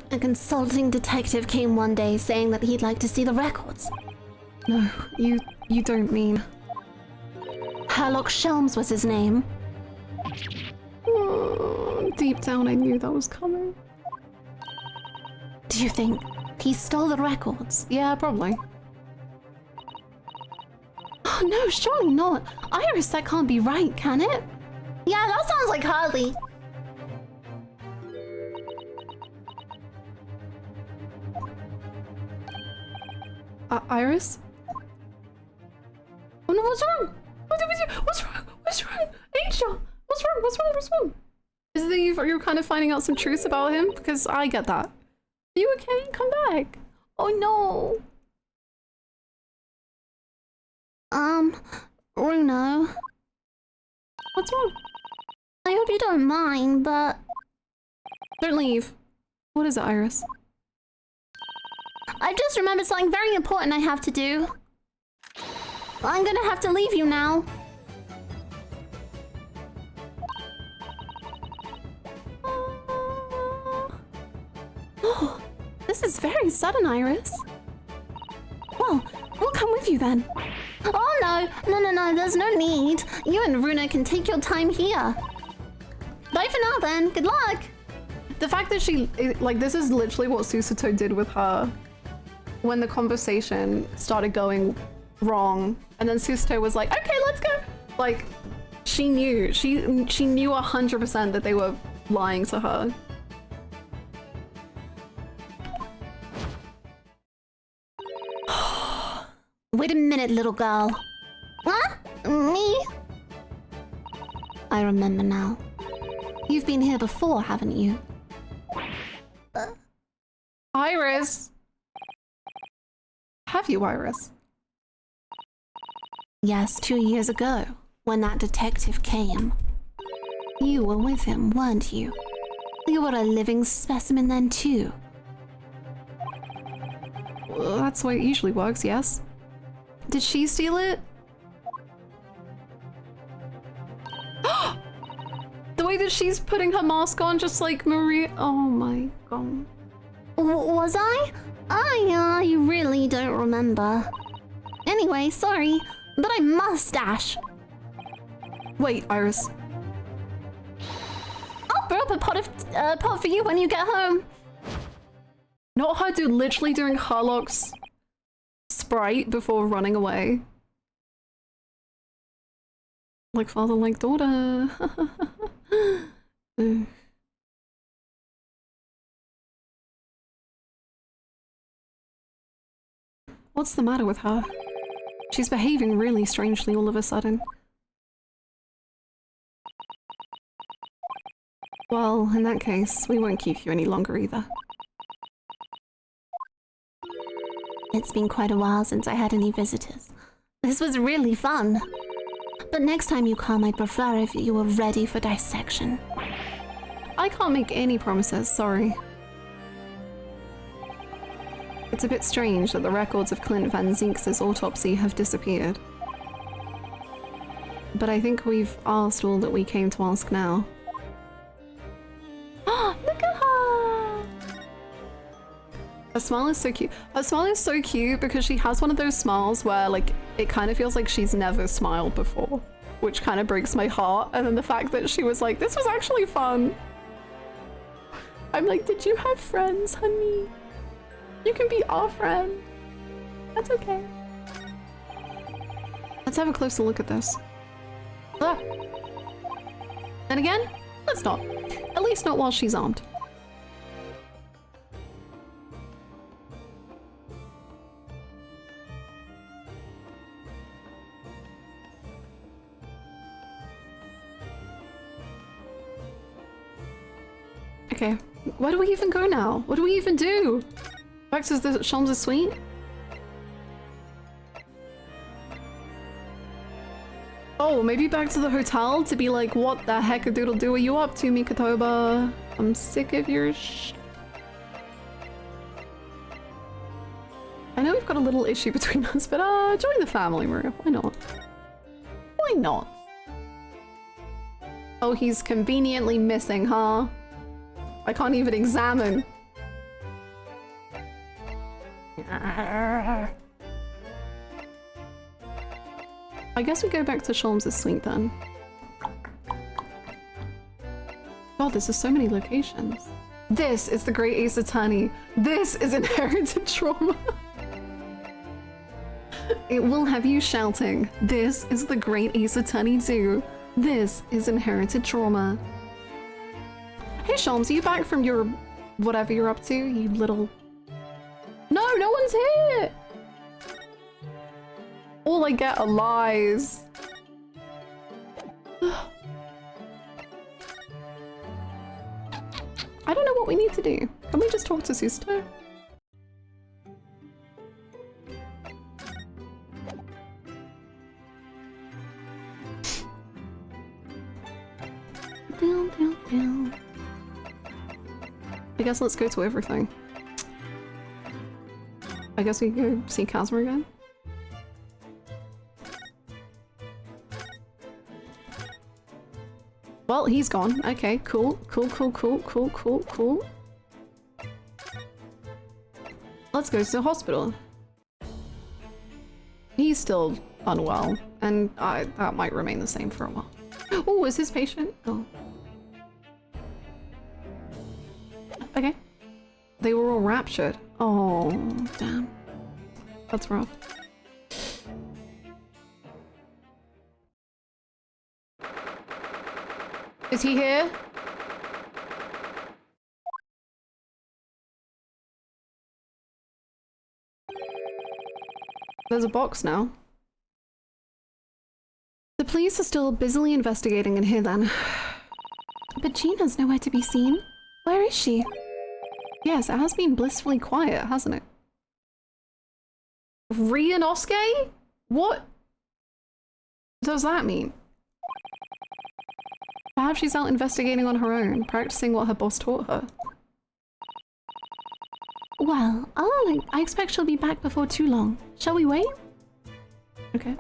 B: A consulting detective came one day saying that he'd like to see the records.
A: no, you don't mean...
B: Herlock Shelms was his name.
A: Deep down I knew that was coming.
B: Do you think he stole the records?
A: Yeah, probably.
B: Oh no, surely not. Iris, that can't be right, can it? Yeah, that sounds like Harley.
A: Iris? Oh no, what's wrong? What's wrong? What's wrong? Angel! What's wrong? What's wrong? Is it that you're kind of finding out some truths about him? Because I get that. Are you okay? Come back. Oh no.
B: Bruno.
A: What's wrong?
B: I hope you don't mind, but...
A: Don't leave. What is it, Iris?
B: I just remembered something very important I have to do. I'm gonna have to leave you now.
A: Oh, this is very sudden, Iris.
B: Well, we'll come with you then. Oh no, there's no need. You and Runa can take your time here. Bye for now then, good luck.
A: The fact that she, like, this is literally what Susato did with her when the conversation started going wrong. And then Susato was like, okay, let's go. Like, she knew 100% that they were lying to her.
B: Wait a minute, little girl. Huh? Me? I remember now. You've been here before, haven't you?
A: Iris! Have you, Iris?
B: Yes, 2 years ago, when that detective came. You were with him, weren't you? You were a living specimen then too.
A: Well, that's the way it usually works, yes. Did she steal it? The way that she's putting her mask on, just like Maria. Oh my god.
B: Was I? I really don't remember. Anyway, sorry, but I must dash.
A: Wait, Iris.
B: I'll brew up a pot for you when you get home.
A: Not her dude literally doing Harlock's sprite before running away. Like father, like daughter. What's the matter with her? She's behaving really strangely all of a sudden. Well, in that case, we won't keep you any longer either.
B: It's been quite a while since I had any visitors. This was really fun. But next time you come, I'd prefer if you were ready for dissection.
A: I can't make any promises, sorry. It's a bit strange that the records of Clint Van Zinks' autopsy have disappeared. But I think we've asked all that we came to ask now.
B: Look at her!
A: Her smile is so cute. Her smile is so cute because she has one of those smiles where, like, it kind of feels like she's never smiled before, which kind of breaks my heart. And then the fact that she was like, this was actually fun. I'm like, did you have friends, honey? You can be our friend. That's okay. Let's have a closer look at this. Ah. And again, let's not. At least not while she's armed. Okay, where do we even go now? What do we even do? Back to the Sholmes' suite? Oh, maybe back to the hotel to be like, what the heck a doodle do are you up to, Mikotoba? I'm sick of your I know we've got a little issue between us, but join the family, Maria. Why not? Why not? Oh, he's conveniently missing, huh? I can't even examine. I guess we go back to Sholmes' suite then. God, there's just so many locations. This is the Great Ace Attorney. This is inherited trauma. It will have you shouting. This is the Great Ace Attorney too. This is inherited trauma. Hey Sholmes, are you back from your whatever you're up to, you little... No, no one's here! All I get are lies. I don't know what we need to do. Can we just talk to Susto? I guess let's go to everything. I guess we can go see Casimir again. Well, he's gone. Okay, cool. Cool. Let's go to the hospital. He's still unwell, and that might remain the same for a while. Oh, is his patient? Oh. Okay. They were all raptured. Oh, damn. That's rough. Is he here? There's a box now. The police police are still busily investigating in here then.
B: But Gina's nowhere to be seen. Where is she?
A: Yes, it has been blissfully quiet, hasn't it? Ryunosuke? What does that mean? Perhaps she's out investigating on her own, practicing what her boss taught her.
B: Well, I expect she'll be back before too long. Shall we wait?
A: Okay.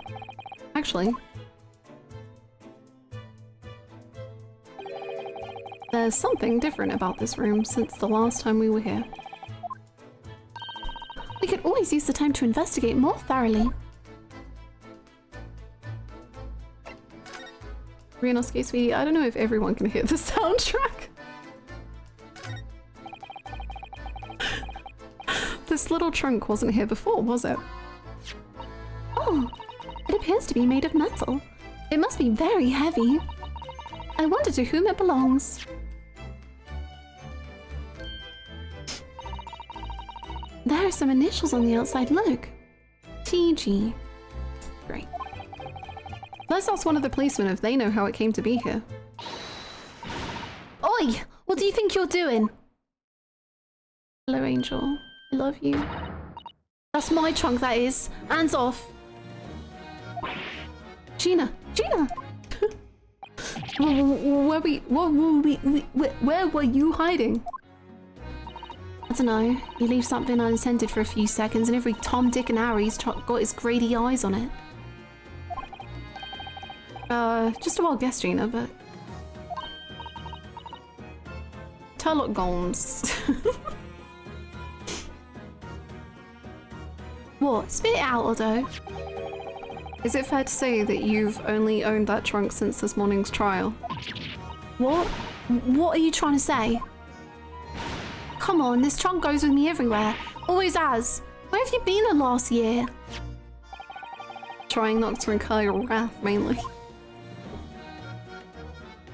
A: Actually, there's something different about this room since the last time we were here.
B: We could always use the time to investigate more thoroughly.
A: Ryunosuke, sweetie, I don't know if everyone can hear the soundtrack. This little trunk wasn't here before, was it?
B: Oh, it appears to be made of metal. It must be very heavy. I wonder to whom it belongs. There are some initials on the outside, look. TG.
A: Great. Let's ask one of the policemen if they know how it came to be here.
B: Oi! What do you think you're doing?
A: Hello, Angel. I love you.
B: That's my trunk, that is. Hands off.
A: Gina! Gina! Where were you hiding?
B: I don't know. You leave something unattended for a few seconds and every Tom, Dick and Harry's got his greedy eyes on it.
A: Just a wild guess, Gina, but... Turlock Gomes.
B: What? Spit it out, Otto.
A: Is it fair to say that you've only owned that trunk since this morning's trial?
B: What? What are you trying to say? Come on, this trunk goes with me everywhere. Always has. Where have you been the last year?
A: Trying not to incur your wrath, mainly.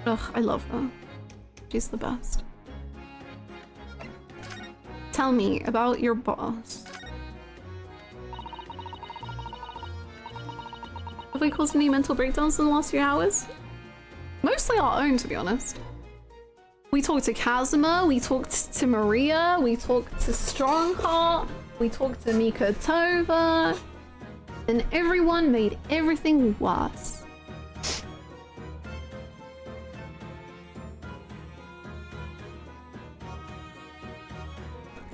A: Ugh, I love her. She's the best. Tell me about your boss. Have we caused any mental breakdowns in the last few hours? Mostly our own, to be honest. We talked to Kazuma, we talked to Maria, we talked to Strongheart, we talked to Mika Tova, and everyone made everything worse.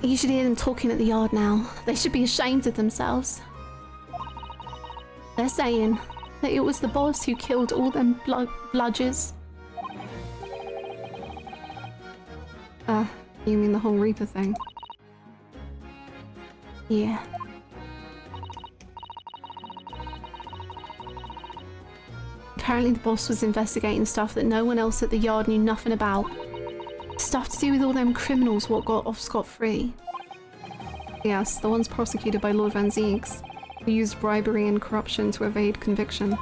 B: You should hear them talking at the yard now. They should be ashamed of themselves. They're saying that it was the boss who killed all them bludgers.
A: You mean the whole Reaper thing?
B: Yeah. Apparently the boss was investigating stuff that no one else at the yard knew nothing about. Stuff to do with all them criminals what got off scot-free.
A: Yes, the ones prosecuted by Lord Van Ziegs, who used bribery and corruption to evade conviction.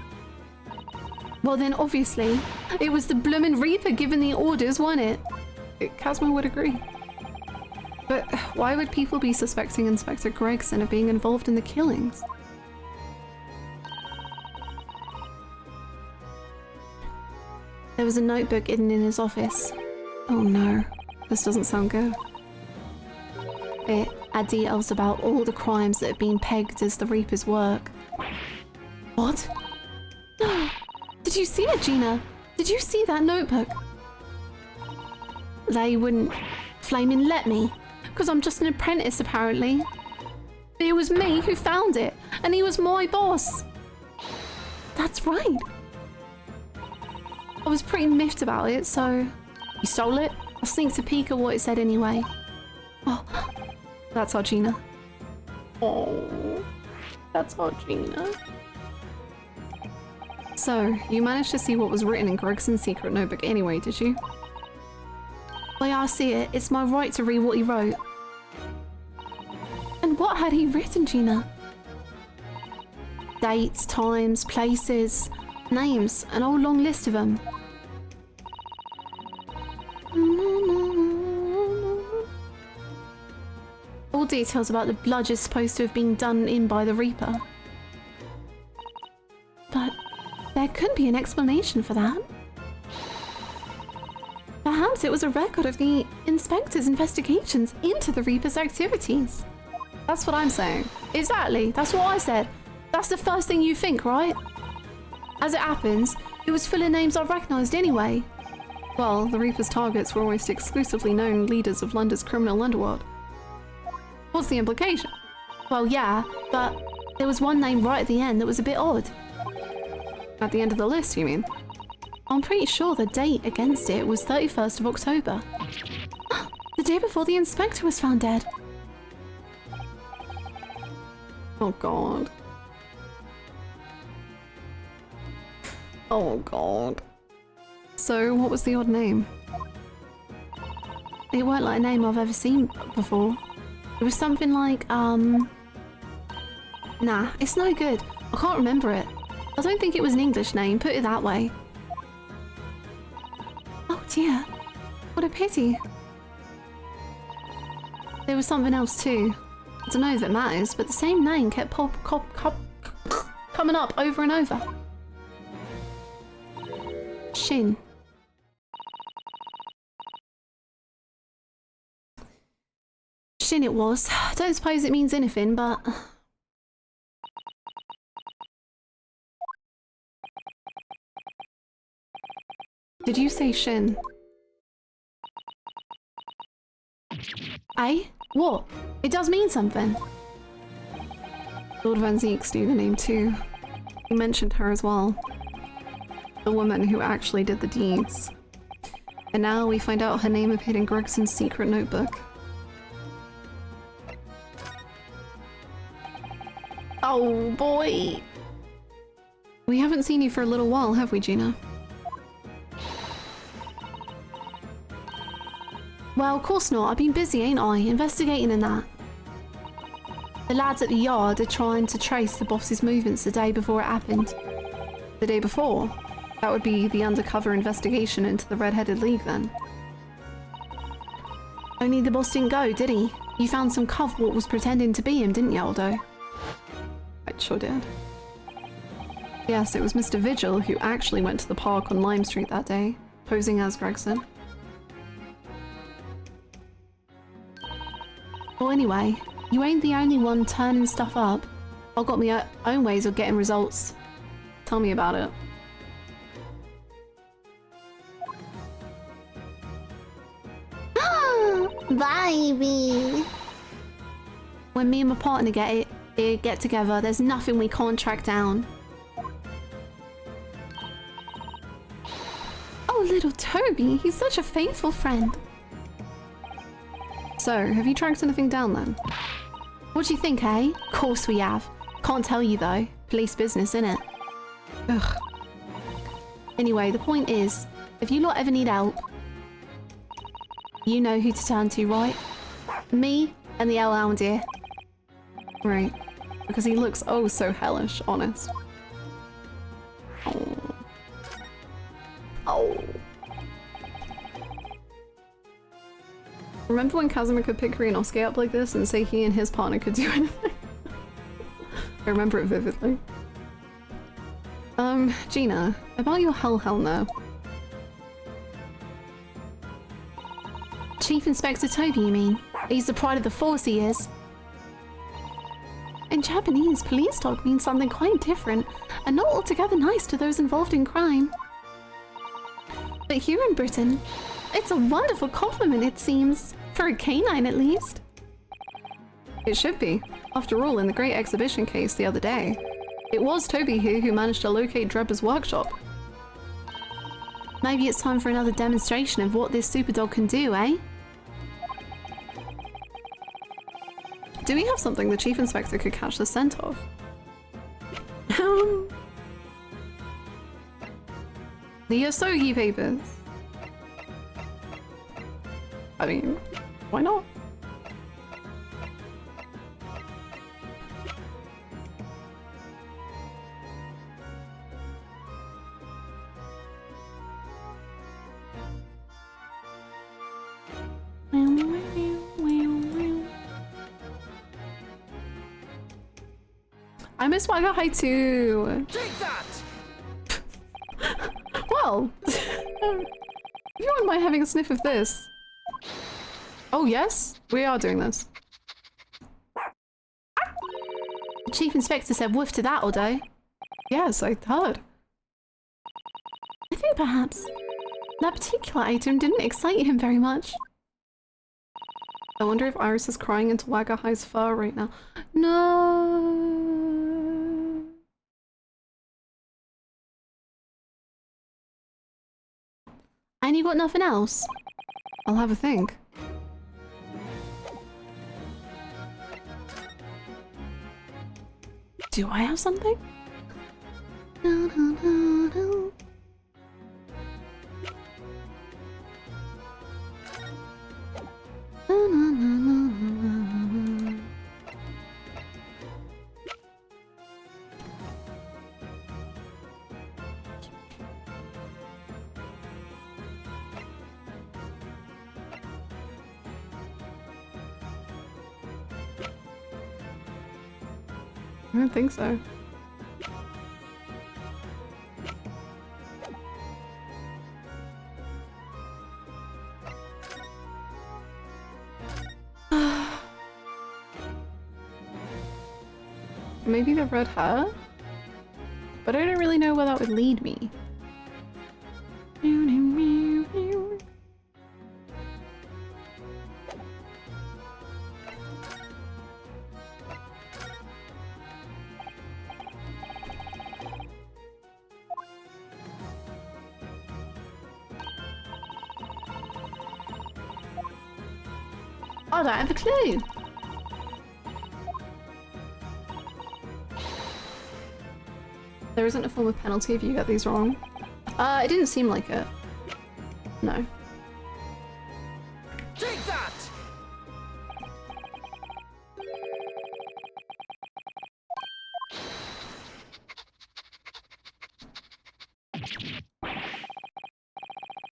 B: Well then obviously, it was the bloomin' Reaper giving the orders, wasn't it?
A: Kazuma would agree. But why would people be suspecting Inspector Gregson of being involved in the killings?
B: There was a notebook hidden in his office.
A: Oh no, this doesn't sound good.
B: It had details about all the crimes that had been pegged as the Reaper's work.
A: What?
B: No! Did you see it, Gina? Did you see that notebook? They wouldn't flaming let me, because I'm just an apprentice apparently. But it was me who found it, and he was my boss. That's right. I was pretty miffed about it, so... You stole it? I'll sneak a peek at what it said anyway. Oh,
A: that's our Gina. Oh, that's our Gina. So, you managed to see what was written in Gregson's secret notebook anyway, did you?
B: Well, yeah, I see it. It's my right to read what he wrote. And what had he written, Gina? Dates, times, places, names, an whole long list of them. All details about the bludgers supposed to have been done in by the Reaper. But there could be an explanation for that. Perhaps it was a record of the inspector's investigations into the Reaper's activities.
A: That's what I'm saying.
B: Exactly, that's what I said. That's the first thing you think, right? As it happens, it was full of names I've recognised anyway.
A: Well, the Reaper's targets were almost exclusively known leaders of London's criminal underworld. What's the implication?
B: Well, yeah, but there was one name right at the end that was a bit odd.
A: At the end of the list, you mean?
B: I'm pretty sure the date against it was 31st of October. The day before the inspector was found dead.
A: Oh god. Oh god. So, what was the odd name?
B: It weren't like a name I've ever seen before. It was something like, Nah, it's no good. I can't remember it. I don't think it was an English name, put it that way. Oh dear. What a pity. There was something else too. I don't know if it matters, but the same name kept coming up over and over. Shin. Shin it was. Don't suppose it means anything, but...
A: Did you say Shin?
B: Eh? What? It does mean something.
A: Lord Van Zeeks knew the name too. He mentioned her as well. The woman who actually did the deeds. And now we find out her name appeared in Gregson's secret notebook.
B: Oh boy!
A: We haven't seen you for a little while, have we, Gina?
B: Well, of course not. I've been busy, ain't I? Investigating and that. The lads at the yard are trying to trace the boss's movements the day before it happened.
A: The day before? That would be the undercover investigation into the Red-Headed League, then.
B: Only the boss didn't go, did he? You found some cov what was pretending to be him, didn't you, Aldo?
A: I sure did. Yes, it was Mr. Vigil who actually went to the park on Lime Street that day, posing as Gregson.
B: Well, anyway, you ain't the only one turning stuff up. I've got my own ways of getting results.
A: Tell me about it.
B: Baby! When me and my partner get together, there's nothing we can't track down. Oh, little Toby, he's such a faithful friend.
A: So, have you tracked anything down then?
B: What do you think, eh? Of course we have. Can't tell you though. Police business, innit?
A: Ugh.
B: Anyway, the point is, if you lot ever need help, you know who to turn to, right? Me and the L-Hound here.
A: Right. Because he looks oh so hellish, honest. Oh. Oh. Remember when Kazuma could pick Ryunosuke up like this and say he and his partner could do anything? I remember it vividly. Gina, about your hell now.
B: Chief Inspector Toby, you mean? He's the pride of the force, he is. In Japanese, police dog means something quite different and not altogether nice to those involved in crime. But here in Britain, it's a wonderful compliment, it seems. For a canine, at least.
A: It should be. After all, in the Great Exhibition case the other day, it was Toby here who managed to locate Drebber's workshop.
B: Maybe it's time for another demonstration of what this super dog can do, eh?
A: Do we have something the Chief Inspector could catch the scent of? The Yosogi papers. I mean, why not? I miss my guy too.
E: Take that!
A: well. If you wouldn't mind having a sniff of this. Oh yes, we are doing this.
B: The Chief Inspector said woof to that all day.
A: Yes, I heard.
B: I think perhaps that particular item didn't excite him very much.
A: I wonder if Iris is crying into Wagahai's fur right now. No.
B: And you got nothing else?
A: I'll have a think.
B: Do I have something?
A: I don't think so. Maybe the red hair? But I don't really know where that would lead me.
B: I don't have a clue.
A: There isn't a form of penalty if you get these wrong. It didn't seem like it. No.
E: Take that!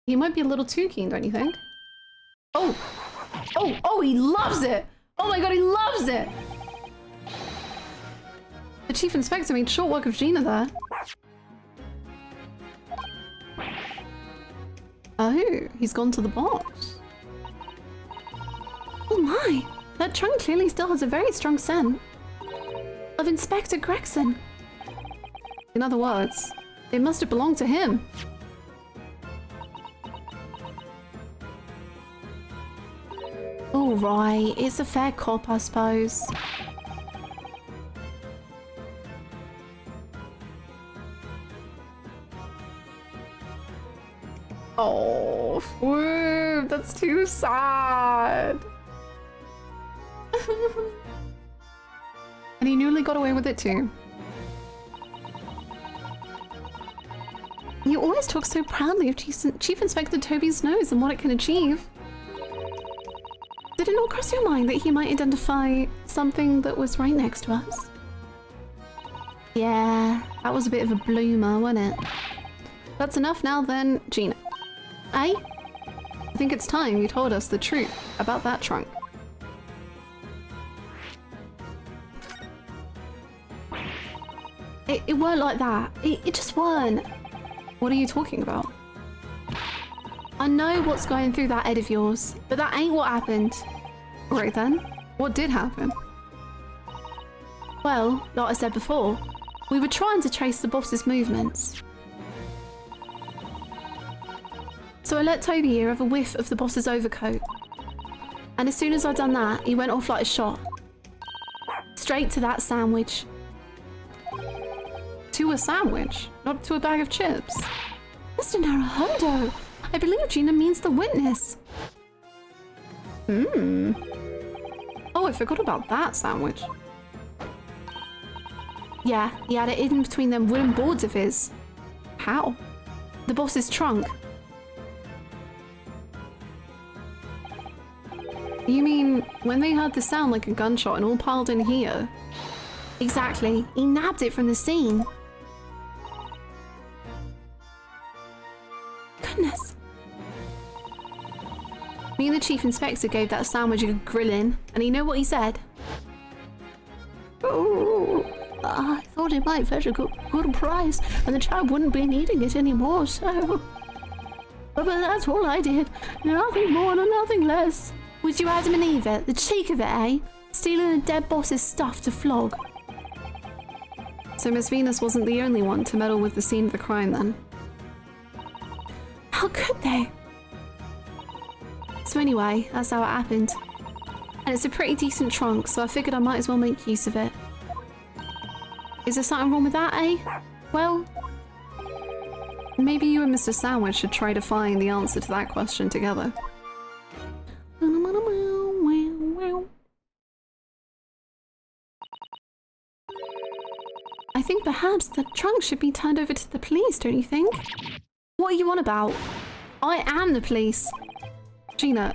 A: He might be a little too keen, don't you think? Oh! Oh! Oh, he loves it! Oh my god, he loves it! The Chief Inspector made short work of Gina there. Oh, he's gone to the box.
B: Oh my! That trunk clearly still has a very strong scent of Inspector Gregson.
A: In other words, it must have belonged to him.
B: All right, it's a fair cop, I suppose.
A: Oh, whoop, that's too sad. And he nearly got away with it too.
B: You always talk so proudly of Chief Inspector Toby's nose and what it can achieve. Did it not cross your mind that he might identify something that was right next to us? Yeah, that was a bit of a bloomer, wasn't it?
A: That's enough now then, Gina.
B: Eh?
A: I think it's time you told us the truth about that trunk.
B: It weren't like that. It just weren't.
A: What are you talking about?
B: I know what's going through that head of yours, but that ain't what happened.
A: Right then, what did happen?
B: Well, like I said before, we were trying to trace the boss's movements. So I let Toby here have a whiff of the boss's overcoat. And as soon as I'd done that, he went off like a shot. Straight to that sandwich.
A: To a sandwich, not to a bag of chips.
B: Mr. Naruhodo, I believe Gina means the witness.
A: Oh, I forgot about that sandwich.
B: Yeah, he had it in between them wooden boards of his.
A: How?
B: The boss's trunk.
A: You mean when they heard the sound like a gunshot and all piled in here?
B: Exactly. He nabbed it from the scene. Goodness.
A: Me and the Chief Inspector gave that sandwich a good grilling, and you know what he said?
B: Oh, I thought it might fetch a good price, and the child wouldn't be needing it anymore, so... But that's all I did. Nothing more and nothing less. Would you Adam and Eve it? The cheek of it, eh? Stealing a dead boss's stuff to flog.
A: So Miss Venus wasn't the only one to meddle with the scene of the crime then?
B: How could they? So anyway, that's how it happened. And it's a pretty decent trunk, so I figured I might as well make use of it. Is there something wrong with that, eh? Well...
A: Maybe you and Mr. Sandwich should try to find the answer to that question together.
B: I think perhaps the trunk should be turned over to the police, don't you think? What are you on about? I am the police.
A: Gina,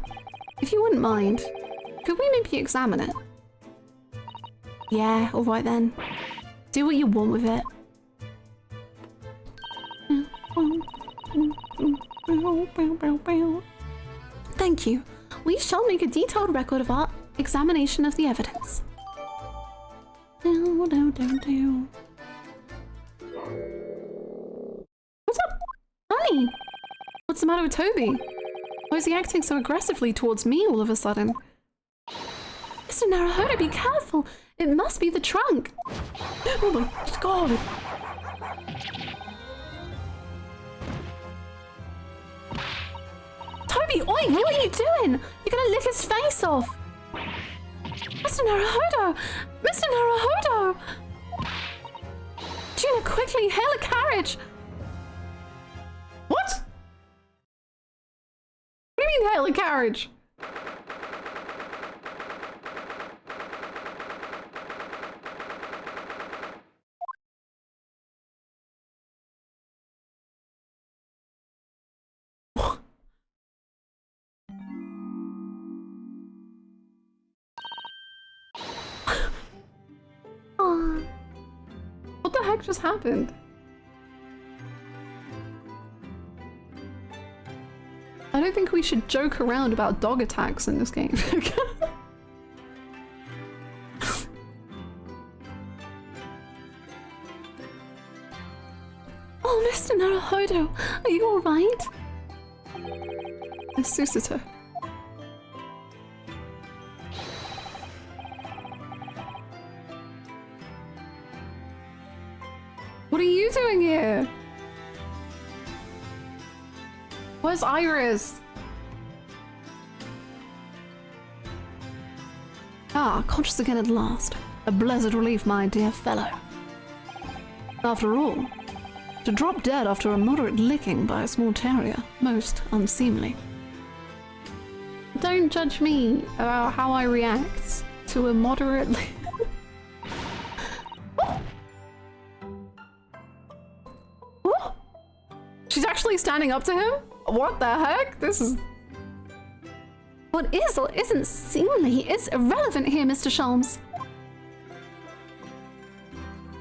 A: if you wouldn't mind, could we maybe examine it?
B: Yeah, alright then. Do what you want with it. Thank you. We shall make a detailed record of our examination of the evidence.
A: What's up? Honey! What's the matter with Toby? Why is he acting so aggressively towards me all of a sudden?
B: Mr. Naruhodo, be careful! It must be the trunk!
A: Oh my god!
B: Toby, oi! What are you doing? You're gonna lick his face off! Mr. Naruhodo! Mr. Naruhodo!
A: Gina, quickly, hail a carriage! What? What do you mean hail a carriage? What the heck just happened? I don't think we should joke around about dog attacks in this game.
B: Oh, Mr. Naruhodo, are you alright?
A: A Susita. What are you doing here? Where's Iris? Ah, conscious again at last. A blessed relief, my dear fellow. After all, to drop dead after a moderate licking by a small terrier, most unseemly. Don't judge me about how I react to a moderately... She's actually standing up to him? What the heck? This is...
B: What is or isn't seemly is irrelevant here, Mr. Sholmes.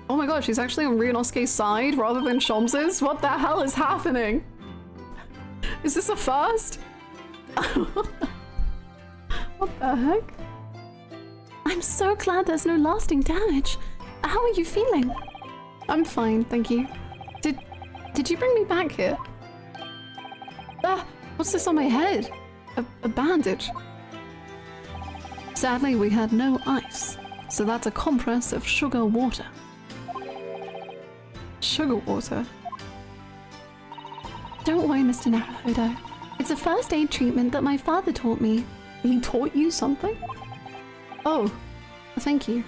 A: Oh my god, she's actually on Ryunosuke's side rather than Sholmes's? What the hell is happening? Is this a first? What the heck?
B: I'm so glad there's no lasting damage. How are you feeling?
A: I'm fine, thank you. Did you bring me back here? Ah, what's this on my head? A bandage. Sadly, we had no ice, so that's a compress of sugar water. Sugar water?
B: Don't worry, Mr. Naruhodo. It's a first aid treatment that my father taught me.
A: He taught you something? Oh, thank you.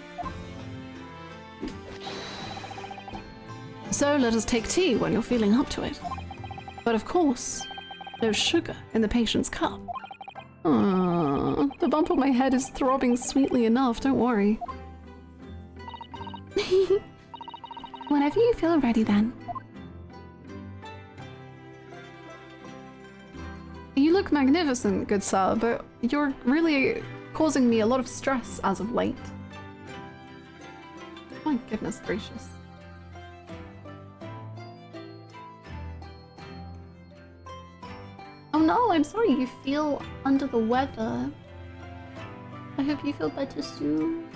A: So let us take tea when you're feeling up to it. But of course, no sugar in the patient's cup. The bump on my head is throbbing sweetly enough, don't worry.
B: Whenever you feel ready then.
A: You look magnificent, good sir, but you're really causing me a lot of stress as of late. My goodness gracious. Oh no, I'm sorry you feel under the weather. I hope you feel better soon.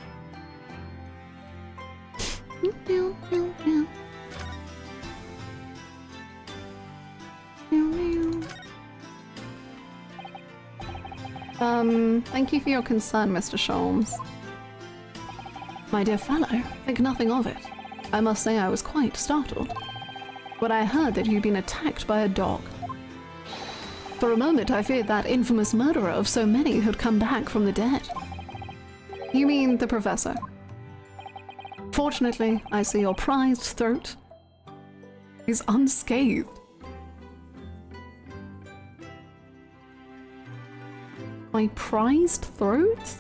A: Thank you for your concern, Mr. Sholmes. My dear fellow, think nothing of it. I must say I was quite startled when I heard that you'd been attacked by a dog. For a moment I feared that infamous murderer of so many who'd come back from the dead. You mean the professor? Fortunately, I see your prized throat is unscathed. My prized throat?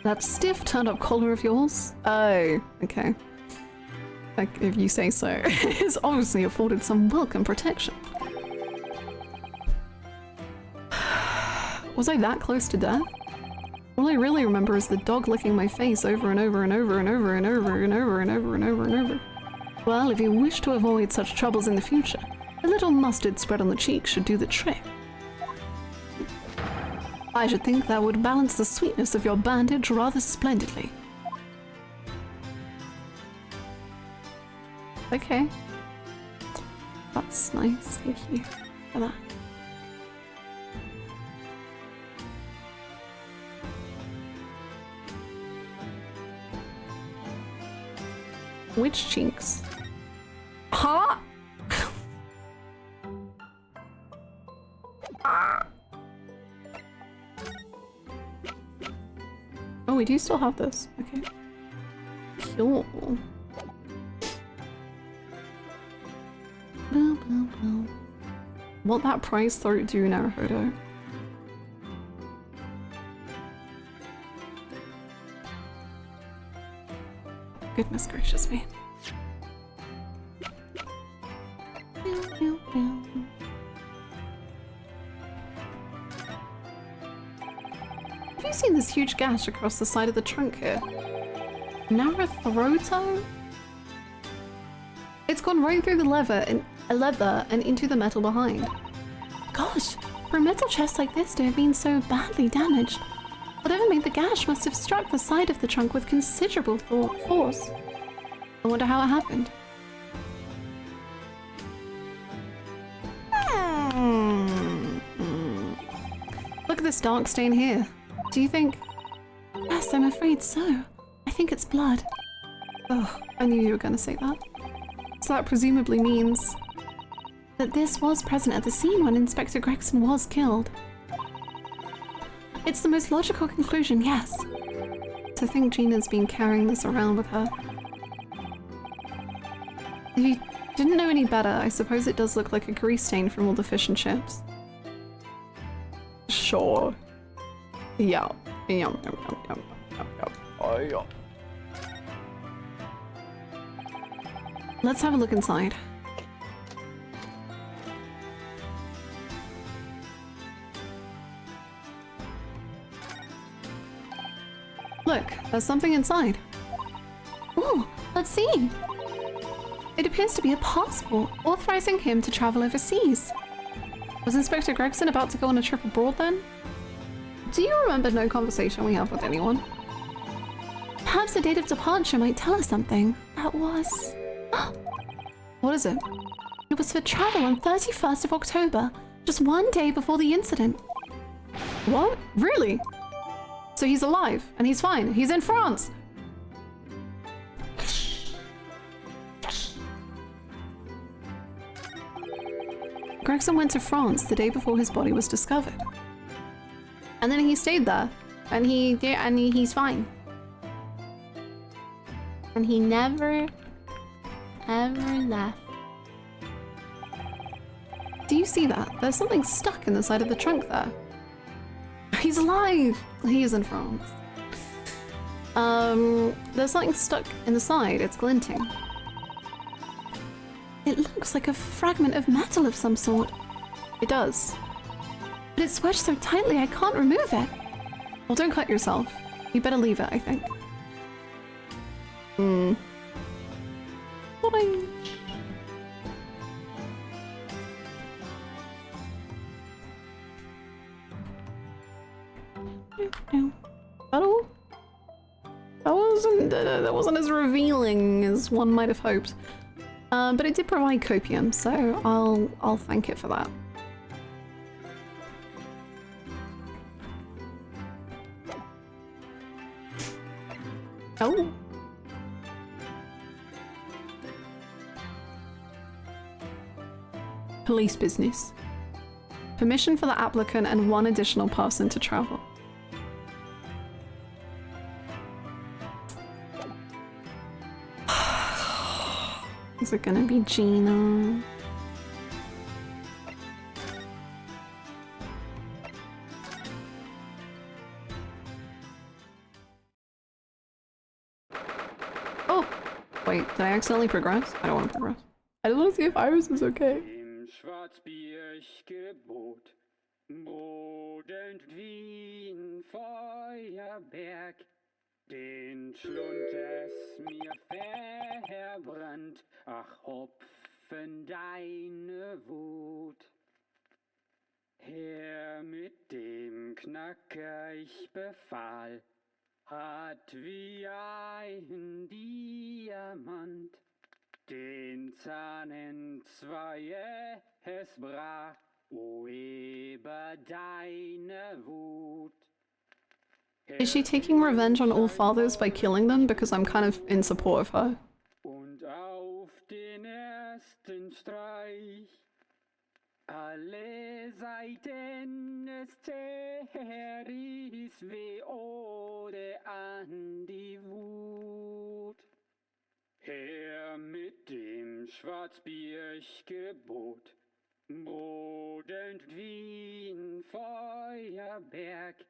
A: That stiff turned-up collar of yours? Oh, okay. Like, if you say so. It's obviously afforded some welcome protection. Was I that close to death? All I really remember is the dog licking my face over and over and over and over and over and over and over and over and over. Well, if you wish to avoid such troubles in the future, a little mustard spread on the cheek should do the trick. I should think that would balance the sweetness of your bandage rather splendidly. Okay. That's nice, thank you for that. Which cheeks? Huh? Oh, we do still have this. Okay. Cool. What that prize throat do, Naruhodo? Goodness gracious me. Have you seen this huge gash across the side of the trunk here? Naruhodo? It's gone right through the leather and into the metal behind.
B: Gosh, for a metal chest like this to have been so badly damaged, whatever made the gash must have struck the side of the trunk with considerable force.
A: I wonder how it happened. Look at this dark stain here. Do you think...
B: Yes, I'm afraid so. I think it's blood.
A: Oh, I knew you were gonna say that. So that presumably means...
B: that this was present at the scene when Inspector Gregson was killed. It's the most logical conclusion, yes.
A: To think Gina's been carrying this around with her. If you didn't know any better, I suppose it does look like a grease stain from all the fish and chips. Sure. Yeah. Yum, yum, yum, yum, yum, yum. Oh, yeah. Let's have a look inside. Look, there's something inside.
B: Ooh, let's see. It appears to be a passport authorizing him to travel overseas.
A: Was Inspector Gregson about to go on a trip abroad then? Do you remember no conversation we had with anyone?
B: Perhaps the date of departure might tell us something. That was...
A: What is it?
B: It was for travel on 31st of October, just one day before the incident.
A: What? Really? So he's alive, and he's fine. He's in France! Gregson went to France the day before his body was discovered. And then he stayed there, and he's fine. And he never, ever left. Do you see that? There's something stuck in the side of the trunk there. He's alive! He is in France. There's something stuck in the side. It's glinting.
B: It looks like a fragment of metal of some sort.
A: It does.
B: But it's wedged so tightly I can't remove it.
A: Well, don't cut yourself. You better leave it, I think. Boing. That all? That was that wasn't as revealing as one might have hoped. But it did provide copium, so I'll thank it for that. Oh. Police business. Permission for the applicant and one additional person to travel. Is it gonna be Gina? Oh! Wait, did I accidentally progress? I don't want to progress. I just want to see if Iris is okay.
E: Schwarzbiergebot, Bodend Wien, Feuerberg, den Schlund es mir verbrannt, ach Hopfen deine Wut. Herr mit dem Knacker ich befahl, hat wie ein Diamant, den Zahn entzwei es brach, o über deine Wut.
A: Is she taking revenge on all fathers by killing them? Because I'm kind of in support of her.
E: Und auf den ersten Streich, alle Seiten es zerriss wie Ode an die Wut. Her mit dem Schwarzbiergebot, Bodend Wien, Feuerberg,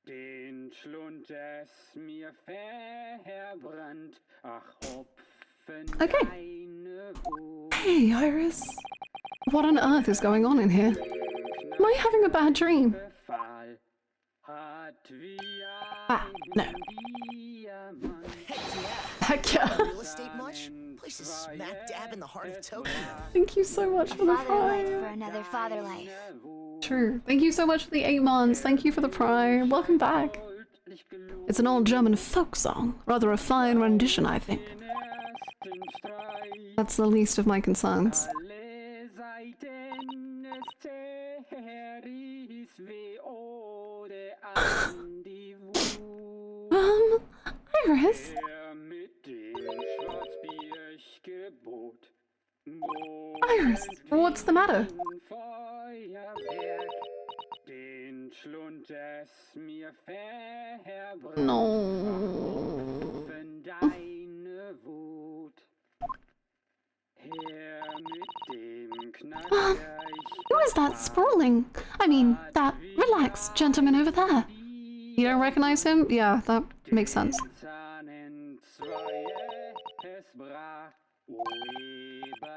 E: den Schlund es mir verbrannt, ach Hopfen deine Wut.
A: Hey, Iris. What on earth is going on in here? Am I having a bad dream? Ah, no. Heck yeah.
F: Real estate much? Place is smack dab in the heart of Tokyo.
A: Thank you so much for the
C: Father life for
A: prime.
C: another father life.
A: True. Thank you so much for the 8 months. Thank you for the prime. Welcome back. It's an old German folk song. Rather a fine rendition, I think. That's the least of my concerns. Iris? Iris, what's the matter? No. Who is that sprawling? I mean, that relaxed gentleman over there. You don't recognize him? Yeah, that makes sense.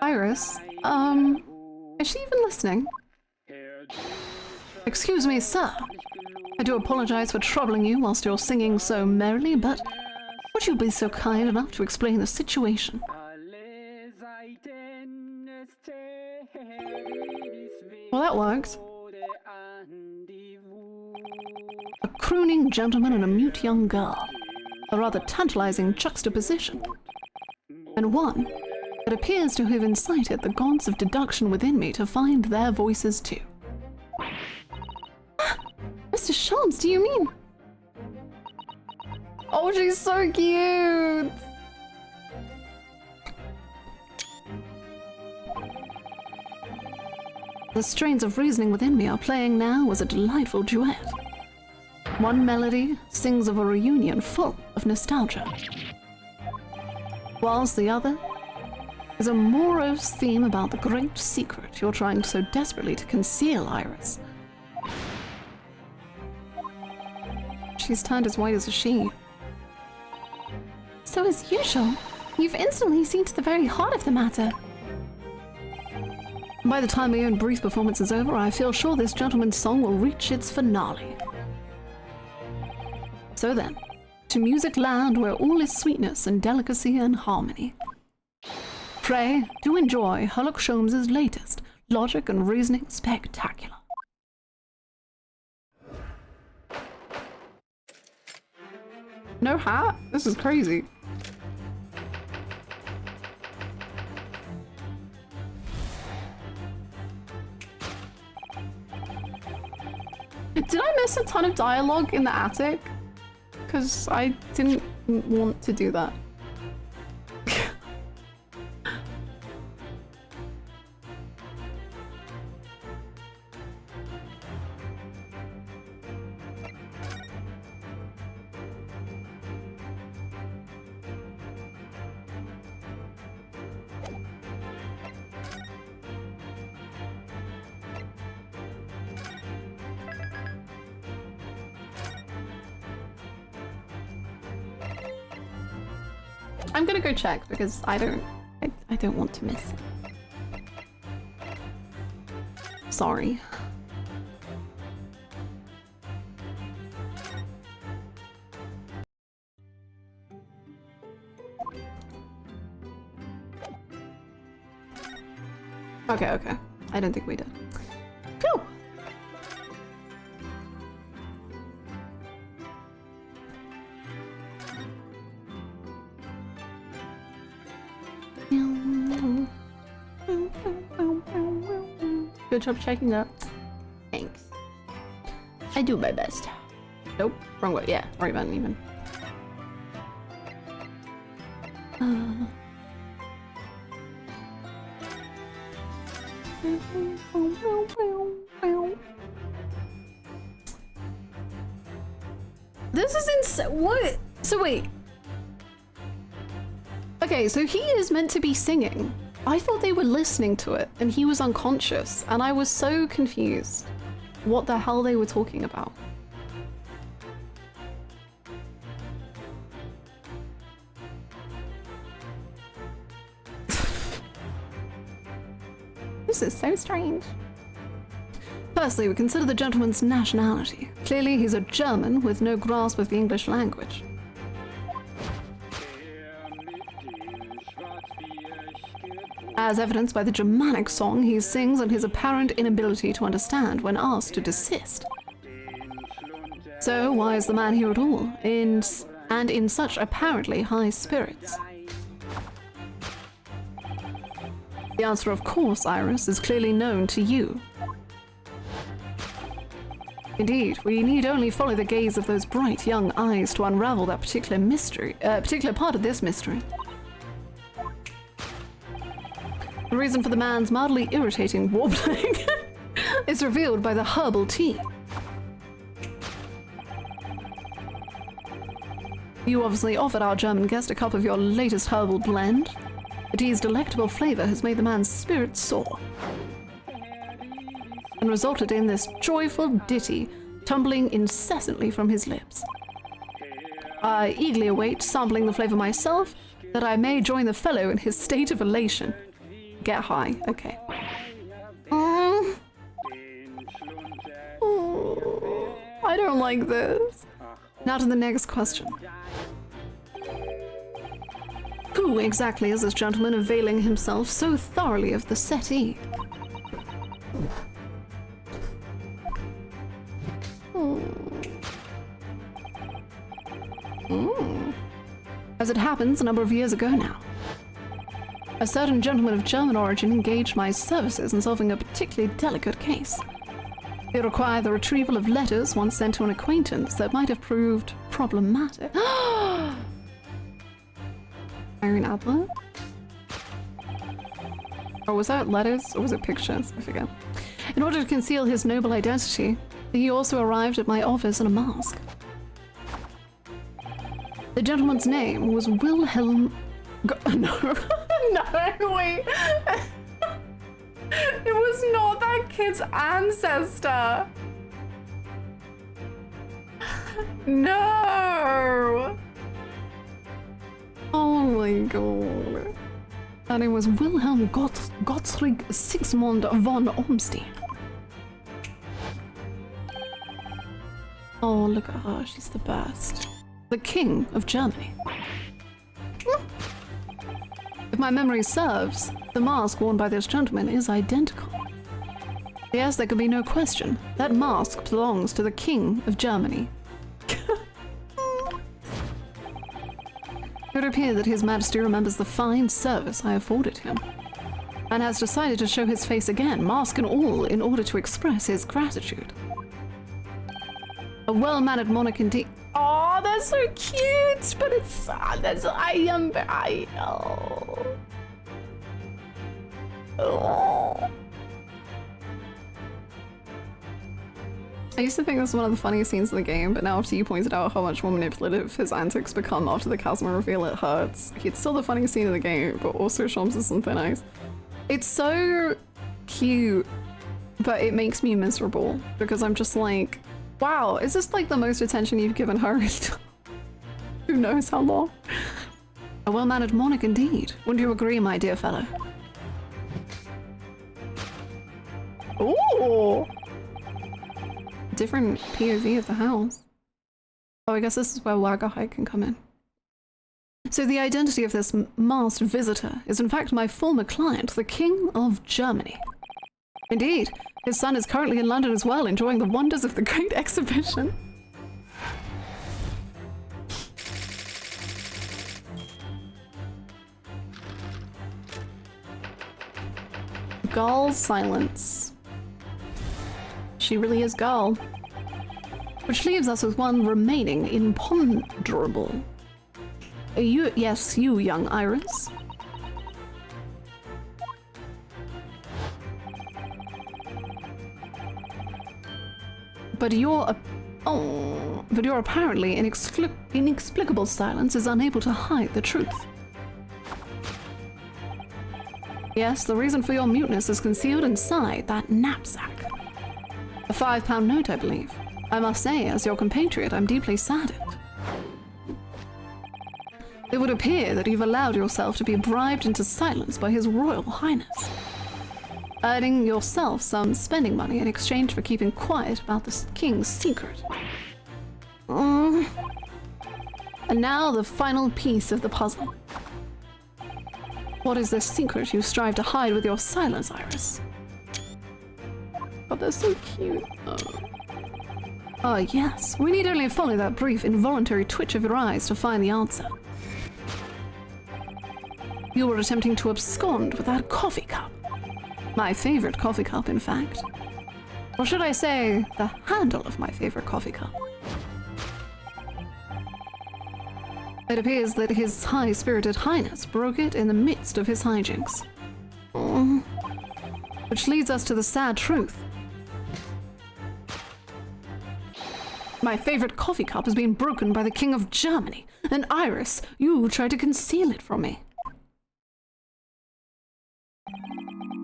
A: Iris, is she even listening? Excuse me, sir. I do apologize for troubling you whilst you're singing so merrily, but would you be so kind enough to explain the situation? Well, that works. A crooning gentleman and a mute young girl. A rather tantalizing juxtaposition. And one that appears to have incited the gods of deduction within me to find their voices too. Mr. Shams, do you mean? Oh, she's so cute! The strains of reasoning within me are playing now as a delightful duet. One melody sings of a reunion full of nostalgia, whilst the other is a morose theme about the great secret you're trying so desperately to conceal, Iris. She's turned as white as a sheet.
B: So as usual, you've instantly seen to the very heart of the matter.
A: By the time my own brief performance is over, I feel sure this gentleman's song will reach its finale. So then, to music land where all is sweetness and delicacy and harmony. Pray, do enjoy Sherlock Sholmes' latest logic and reasoning spectacular. No hat? This is crazy. Did I miss a ton of dialogue in the attic? Because I didn't want to do that. I'm gonna go check because I don't want to miss it. Sorry. Okay. I don't think we did. Phew! Good job checking that. Thanks. I do my best. Nope, wrong way. Yeah, right button even. This is insane. What? So wait. Okay, so he is meant to be singing. I thought they were listening to it and he was unconscious and I was so confused what the hell they were talking about. This is so strange. Firstly, we consider the gentleman's nationality. Clearly he's a German with no grasp of the English language. As evidenced by the Germanic song he sings and his apparent inability to understand when asked to desist. So why is the man here at all, and in such apparently high spirits? The answer, of course, Iris, is clearly known to you. Indeed, we need only follow the gaze of those bright young eyes to unravel that particular part of this mystery. The reason for the man's mildly irritating warbling is revealed by the herbal tea. You obviously offered our German guest a cup of your latest herbal blend. The tea's delectable flavor has made the man's spirit soar and resulted in this joyful ditty tumbling incessantly from his lips. I eagerly await sampling the flavor myself, that I may join the fellow in his state of elation. Get high, okay. Oh, I don't like this. Now to the next question. Who exactly is this gentleman availing himself so thoroughly of the settee? As it happens, a number of years ago now, a certain gentleman of German origin engaged my services in solving a particularly delicate case. It required the retrieval of letters once sent to an acquaintance that might have proved problematic. Irene Adler? Or was that letters, or was it pictures? I forget. In order to conceal his noble identity, he also arrived at my office in a mask. The gentleman's name was Wilhelm... No. No, wait. It was not that kid's ancestor. No. Oh my god. That name was Wilhelm Gottfried Sigismund von Ormstein. Oh, look at her. She's the best. The King of Germany. If my memory serves, the mask worn by this gentleman is identical. Yes, there could be no question. That mask belongs to the King of Germany. would appear that His Majesty remembers the fine service I afforded him, and has decided to show his face again, mask and all, in order to express his gratitude. A well-mannered monarch indeed. Oh, that's so cute, but it's I used to think this was one of the funniest scenes in the game, but now after you pointed out how much more manipulative his antics become after the Kazuma reveal, it hurts. It's still the funniest scene in the game, but also Shams is something nice. It's so cute, but it makes me miserable because I'm just like, wow, is this like the most attention you've given her in who knows how long? A well-mannered monarch indeed. Wouldn't you agree, my dear fellow? Ooh! Different POV of the house. Oh, I guess this is where Wagahai can come in. So the identity of this masked visitor is in fact my former client, the King of Germany. Indeed, his son is currently in London as well, enjoying the wonders of the Great Exhibition. Gull's silence. She really is Gull. Which leaves us with one remaining imponderable. Yes, you, young Iris. But your apparently inexplicable silence is unable to hide the truth. Yes, the reason for your muteness is concealed inside that knapsack. A £5 note, I believe. I must say, as your compatriot, I'm deeply saddened. It would appear that you've allowed yourself to be bribed into silence by His Royal Highness, earning yourself some spending money in exchange for keeping quiet about the king's secret. And now the final piece of the puzzle. What is this secret you strive to hide with your silence, Iris? Oh, they're so cute. Oh, yes. We need only follow that brief, involuntary twitch of your eyes to find the answer. You were attempting to abscond with that coffee cup. My favorite coffee cup, in fact. Or should I say, the handle of my favorite coffee cup. It appears that His High-Spirited Highness broke it in the midst of his hijinks. Which leads us to the sad truth. My favorite coffee cup has been broken by the King of Germany, and Iris, you tried to conceal it from me.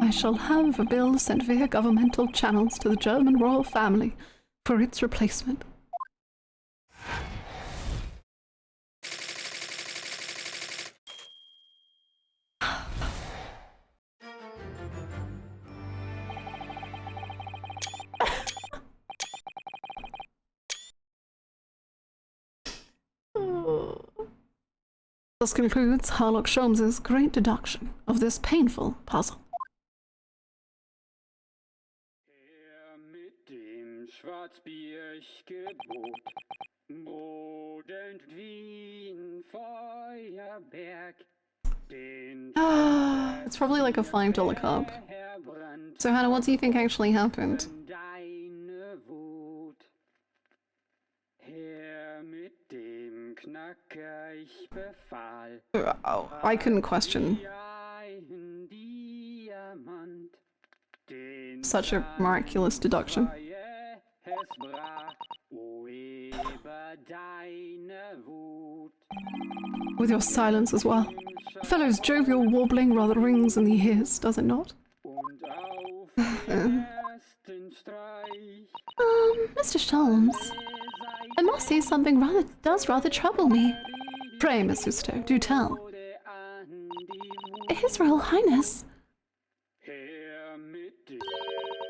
A: I shall have a bill sent via governmental channels to the German royal family for its replacement. Thus concludes Harlock Sholmes's great deduction of this painful puzzle.
E: Mit dem Schwarzbiergebot, brodend wie ein Feuerberg.
A: It's probably like a $5 cup. So Hannah, what do you think actually happened? Oh, I couldn't question. Such a miraculous deduction. With your silence as well. Fellow's jovial warbling rather rings in the ears, does it not?
B: Mr. Sholmes, I must say something does rather trouble me.
A: Pray, Miss Husto, do tell.
B: His Royal Highness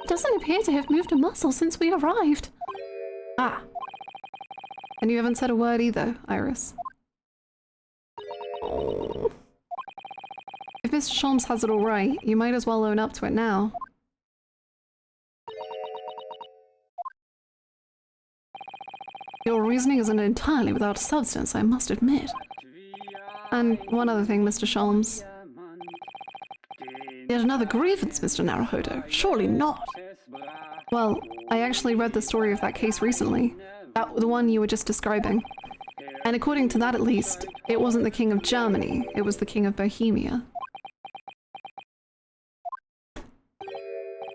B: doesn't appear to have moved a muscle since we arrived.
A: Ah. And you haven't said a word either, Iris. Oh. If Mr. Sholmes has it all right, you might as well own up to it now. Your reasoning isn't entirely without substance, I must admit. And one other thing, Mr. Sholmes. Yet another grievance, Mr. Naruhodo. Surely not. Well, I actually read the story of that case recently. The one you were just describing. And according to that at least, it wasn't the King of Germany, it was the King of Bohemia.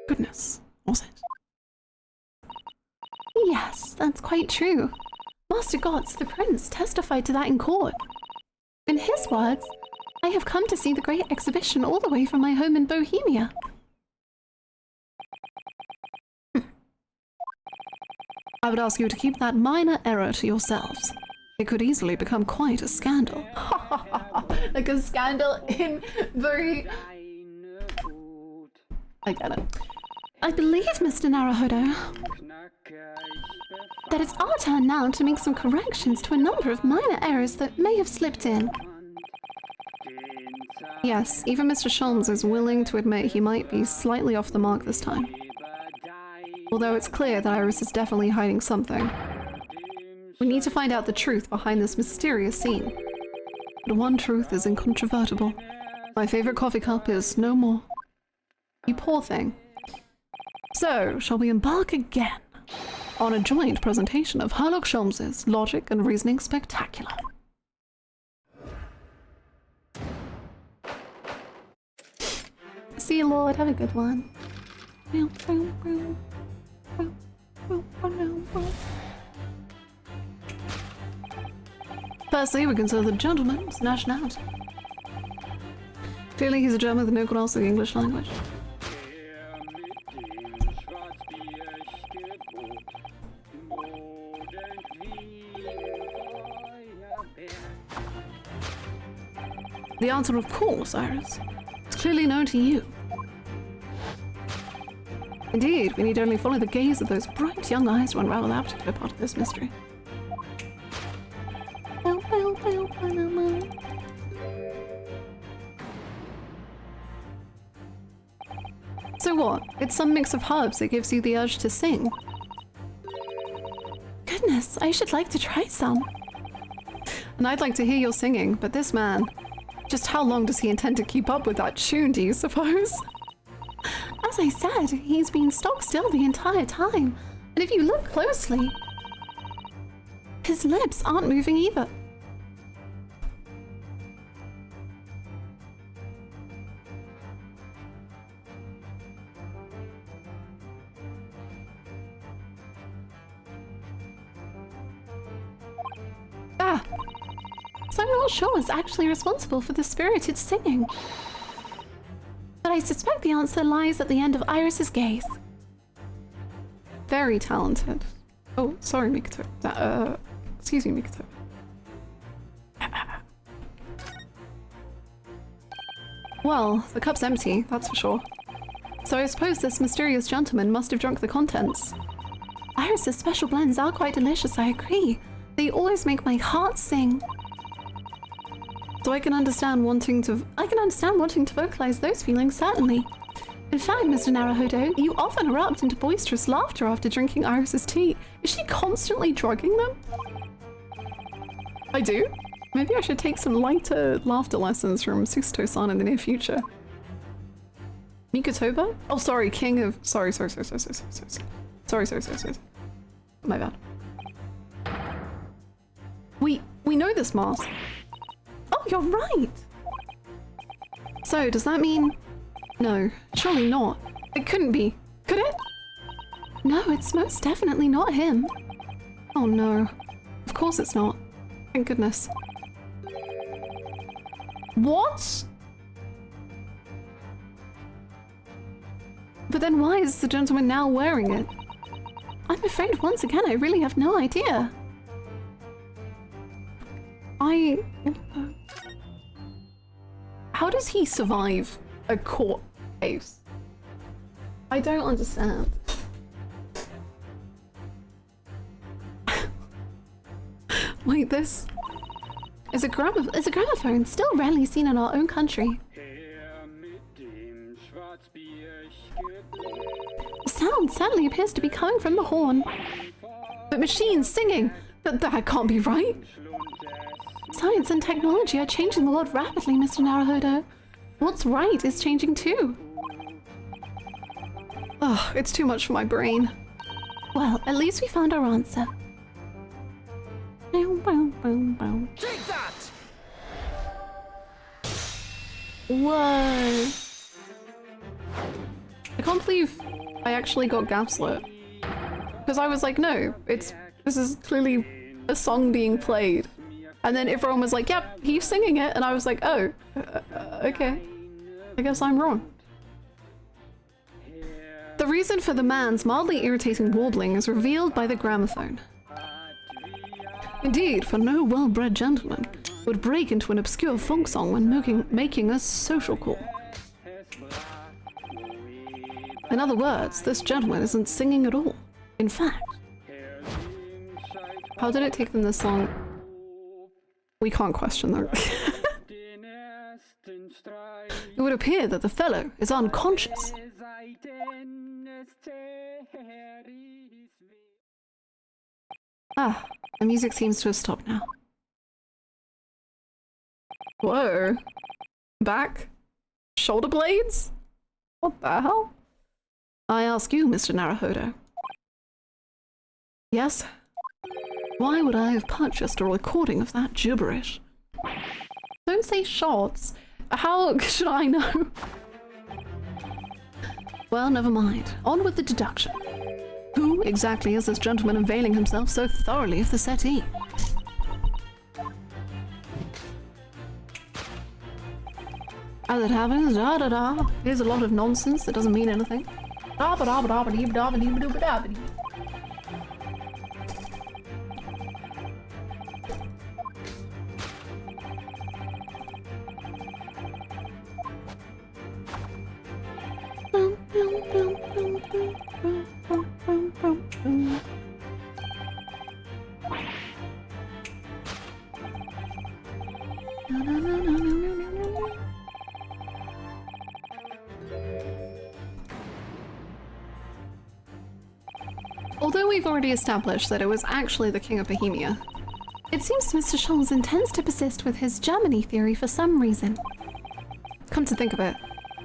A: Goodness, was it?
B: Yes, that's quite true. Master Gods, the Prince, testified to that in court. In his words, I have come to see the great exhibition all the way from my home in Bohemia.
A: I would ask you to keep that minor error to yourselves. It could easily become quite a scandal. Like a scandal in very... I get it.
B: I believe, Mr. Naruhodo, that it's our turn now to make some corrections to a number of minor errors that may have slipped in.
A: Yes, even Mr. Sholmes is willing to admit he might be slightly off the mark this time. Although it's clear that Iris is definitely hiding something. We need to find out the truth behind this mysterious scene. But one truth is incontrovertible. My favorite coffee cup is no more. You poor thing. So, shall we embark again on a joint presentation of Sherlock Sholmes's Logic and Reasoning Spectacular?
B: See you, Lord. Have a good one.
A: Firstly, we consider the gentleman's nationality. Clearly he's a German with no grasp of the English language. The answer, of course, Iris. It's clearly known to you. Indeed, we need only follow the gaze of those bright young eyes to unravel that particular part of this mystery. So what? It's some mix of herbs that gives you the urge to sing.
B: Goodness, I should like to try some.
A: And I'd like to hear your singing, but this man... Just how long does he intend to keep up with that tune, do you suppose?
B: As I said, he's been stock still the entire time. And if you look closely, his lips aren't moving either.
A: Ah!
B: So I'm not sure what's actually responsible for the spirited singing. But I suspect the answer lies at the end of Iris's gaze.
A: Very talented. Oh, sorry, Mikoto. Excuse me, Mikoto. Well, the cup's empty, that's for sure. So I suppose this mysterious gentleman must have drunk the contents.
B: Iris's special blends are quite delicious, I agree. They always make my heart sing.
A: So I can understand wanting to
B: vocalize those feelings, certainly. In fact, Mr. Naruhodo, you often erupt into boisterous laughter after drinking Iris's tea. Is she constantly drugging them?
A: I do? Maybe I should take some lighter laughter lessons from Susto-san in the near future. Mikotoba? Oh, sorry, king of... Sorry. My bad. We know this mask.
B: Oh, you're right!
A: So, does that mean... No, surely not. It couldn't be. Could it?
B: No, it's most definitely not him.
A: Oh no. Of course it's not. Thank goodness. What? But then why is the gentleman now wearing it?
B: I'm afraid once again I really have no idea.
A: How does he survive a court case? I don't understand. Wait, this
B: is a gramophone still rarely seen in our own country. The sound certainly appears to be coming from the horn.
A: But machines singing! That can't be right.
B: Science and technology are changing the world rapidly, Mr. Naruhodo. What's right is changing too.
A: Ugh, it's too much for my brain.
B: Well, at least we found our answer.
F: Take that!
A: Whoa. I can't believe I actually got gaslit. Because I was like, no, this is clearly a song being played. And then everyone was like, yep, he's singing it. And I was like, oh, okay. I guess I'm wrong. The reason for the man's mildly irritating warbling is revealed by the gramophone. Indeed, for no well-bred gentleman would break into an obscure folk song when making a social call. In other words, this gentleman isn't singing at all. In fact, how did it take them this long? We can't question that. It would appear that the fellow is unconscious. Ah, the music seems to have stopped now. Whoa. Back? Shoulder blades? What the hell? I ask you, Mr. Naruhodo. Yes? Why would I have purchased a recording of that gibberish? Don't say shots. How should I know? Well, never mind. On with the deduction. Who exactly is this gentleman availing himself so thoroughly of the settee? As it happens, da-da-da, here's a lot of nonsense that doesn't mean anything. Da-ba-da-ba-da-ba-dee-ba-da-ba-dee-ba-da-ba-dee. Although we've already established that it was actually the King of Bohemia,
B: It seems Mr. Scholz intends to persist with his Germany theory for some reason.
A: come to think of it,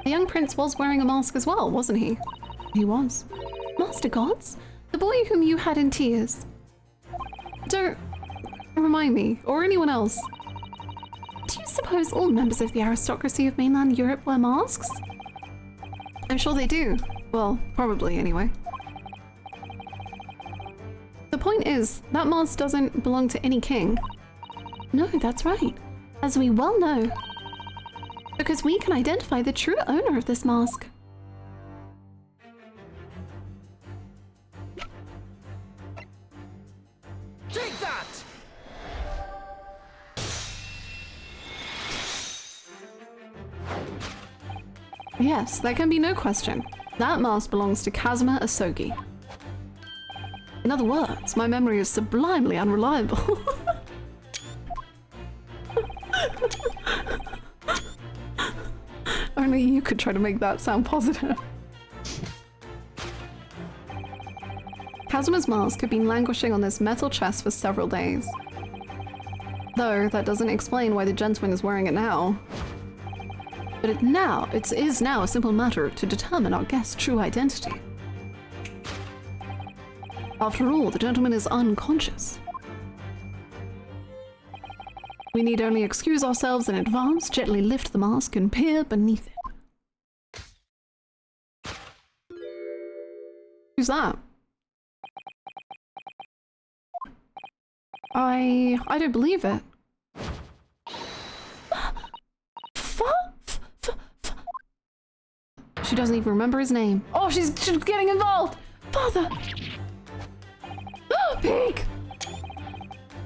A: the young prince was wearing a mask as well, wasn't he?
B: He was. Master Gods? The boy whom you had in tears.
A: Don't remind me, or anyone else.
B: Do you suppose all members of the aristocracy of mainland Europe wear masks?
A: I'm sure they do. Well, probably anyway. The point is, that mask doesn't belong to any king.
B: No, that's right. As we well know. Because we can identify the true owner of this mask.
F: Take that!
A: Yes, there can be no question. That mask belongs to Kazuma Asogi. In other words, my memory is sublimely unreliable. Only you could try to make that sound positive. Kazuma's mask had been languishing on this metal chest for several days. Though that doesn't explain why the gentleman is wearing it now. But it is now a simple matter to determine our guest's true identity. After all, the gentleman is unconscious. We need only excuse ourselves in advance, gently lift the mask, and peer beneath it. Who's that? I don't believe it. She doesn't even remember his name. Oh, she's getting involved! Father! Pig!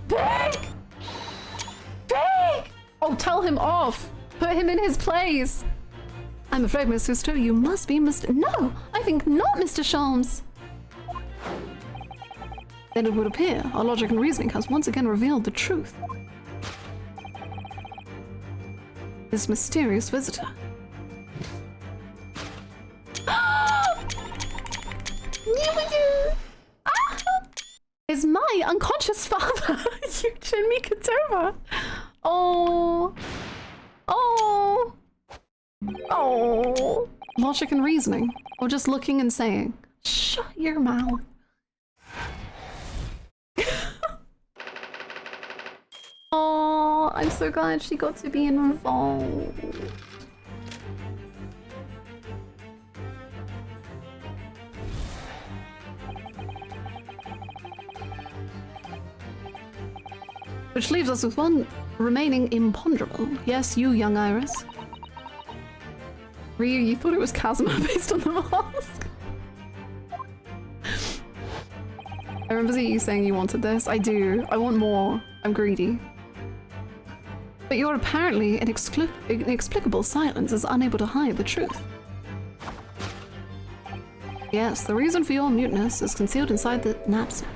A: Pig! Pig! Oh, tell him off! Put him in his place! I'm afraid, Miss Sister, you must be Mr.
B: No, I think not, Mr. Sholmes.
A: Then it would appear our logic and reasoning has once again revealed the truth. This mysterious visitor.
B: Is my unconscious father, Eugen Mikatova.
A: Oh. Oh. Oh. Logic and reasoning. Or just looking and saying, shut your mouth. Oh, I'm so glad she got to be involved. Which leaves us with one remaining imponderable. Yes, you, young Iris. Ryu, you thought it was Kazuma based on the mask? I remember you saying you wanted this. I do. I want more. I'm greedy. But your apparently inexplicable silence is unable to hide the truth. Yes, the reason for your muteness is concealed inside the knapsack.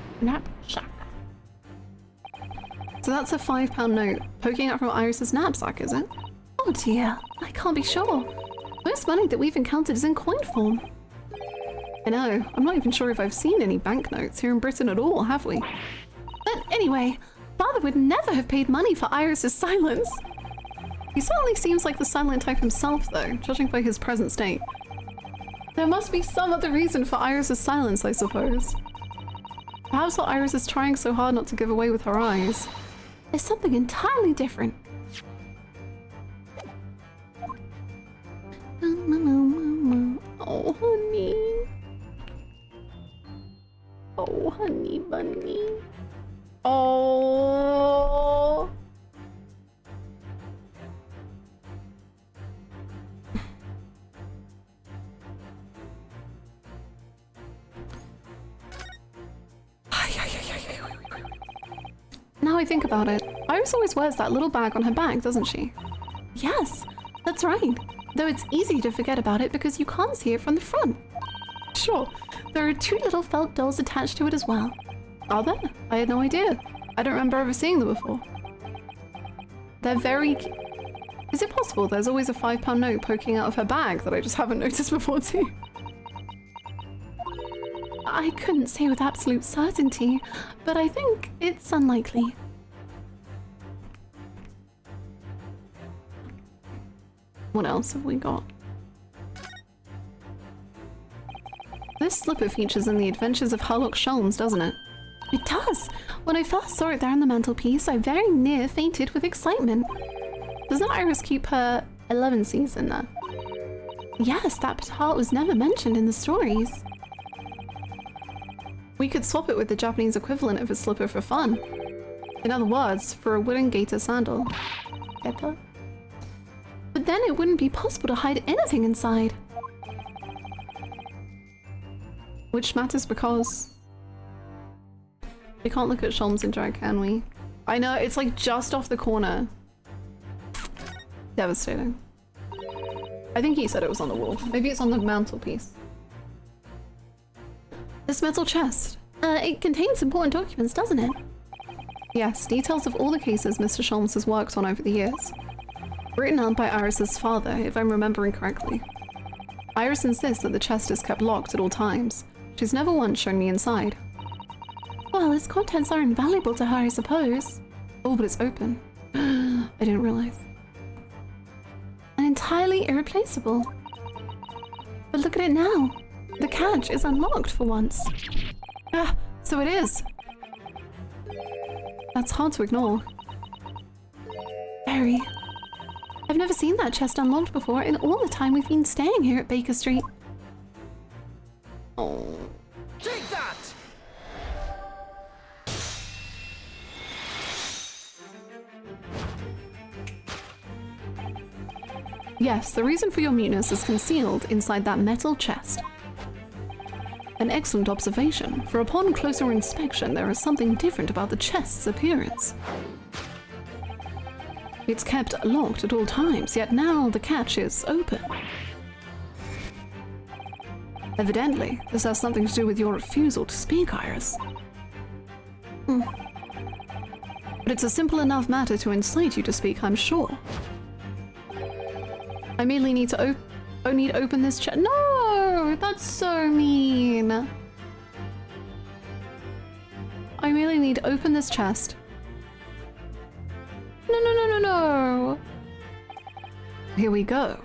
A: So that's a £5 note poking out from Iris's knapsack, is it?
B: Oh dear, I can't be sure. Most money that we've encountered is in coin form.
A: I know, I'm not even sure if I've seen any banknotes here in Britain at all, have we?
B: But anyway, Father would never have paid money for Iris's silence.
A: He certainly seems like the silent type himself though, judging by his present state. There must be some other reason for Iris's silence, I suppose. Perhaps what Iris is trying so hard not to give away with her eyes
B: is something entirely different.
A: Oh, honey. Oh, honey bunny. Oh. Now I think about it, Iris always wears that little bag on her back, doesn't she?
B: Yes, that's right. Though it's easy to forget about it because you can't see it from the front.
A: Sure.
B: There are 2 little felt dolls attached to it as well.
A: Are there? I had no idea. I don't remember ever seeing them before. They're very... Is it possible there's always a £5 note poking out of her bag that I just haven't noticed before too?
B: I couldn't say with absolute certainty, but I think it's unlikely.
A: What else have we got? This slipper features in the Adventures of Sherlock Sholmes, doesn't it?
B: It does! When I first saw it there on the mantelpiece, I very near fainted with excitement.
A: Doesn't Iris keep her 11Cs in there?
B: Yes, that part was never mentioned in the stories.
A: We could swap it with the Japanese equivalent of a slipper for fun. In other words, for a wooden gaiter sandal. Gaiter?
B: But then it wouldn't be possible to hide anything inside.
A: Which matters because... we can't look at Sholmes in drag, can we? I know, it's like just off the corner. Devastating. I think he said it was on the wall. Maybe it's on the mantelpiece.
B: This metal chest. It contains important documents, doesn't it?
A: Yes, details of all the cases Mr. Sholmes has worked on over the years. Written out by Iris's father, if I'm remembering correctly. Iris insists that the chest is kept locked at all times. She's never once shown me inside.
B: Well, its contents are invaluable to her, I suppose.
A: Oh, but it's open. I didn't realize.
B: And entirely irreplaceable. But look at it now. The catch is unlocked for once.
A: Ah, so it is. That's hard to ignore.
B: Very. I've never seen that chest unlocked before in all the time we've been staying here at Baker Street.
A: Oh.
F: Take that!
A: Yes, the reason for your muteness is concealed inside that metal chest. An excellent observation, for upon closer inspection there is something different about the chest's appearance. It's kept locked at all times, yet now the catch is open. Evidently, this has something to do with your refusal to speak, Iris. But it's a simple enough matter to incite you to speak, I'm sure. I merely need to open this chest. No, that's so mean. I merely need to open this chest. No, no, no, no, no. Here we go.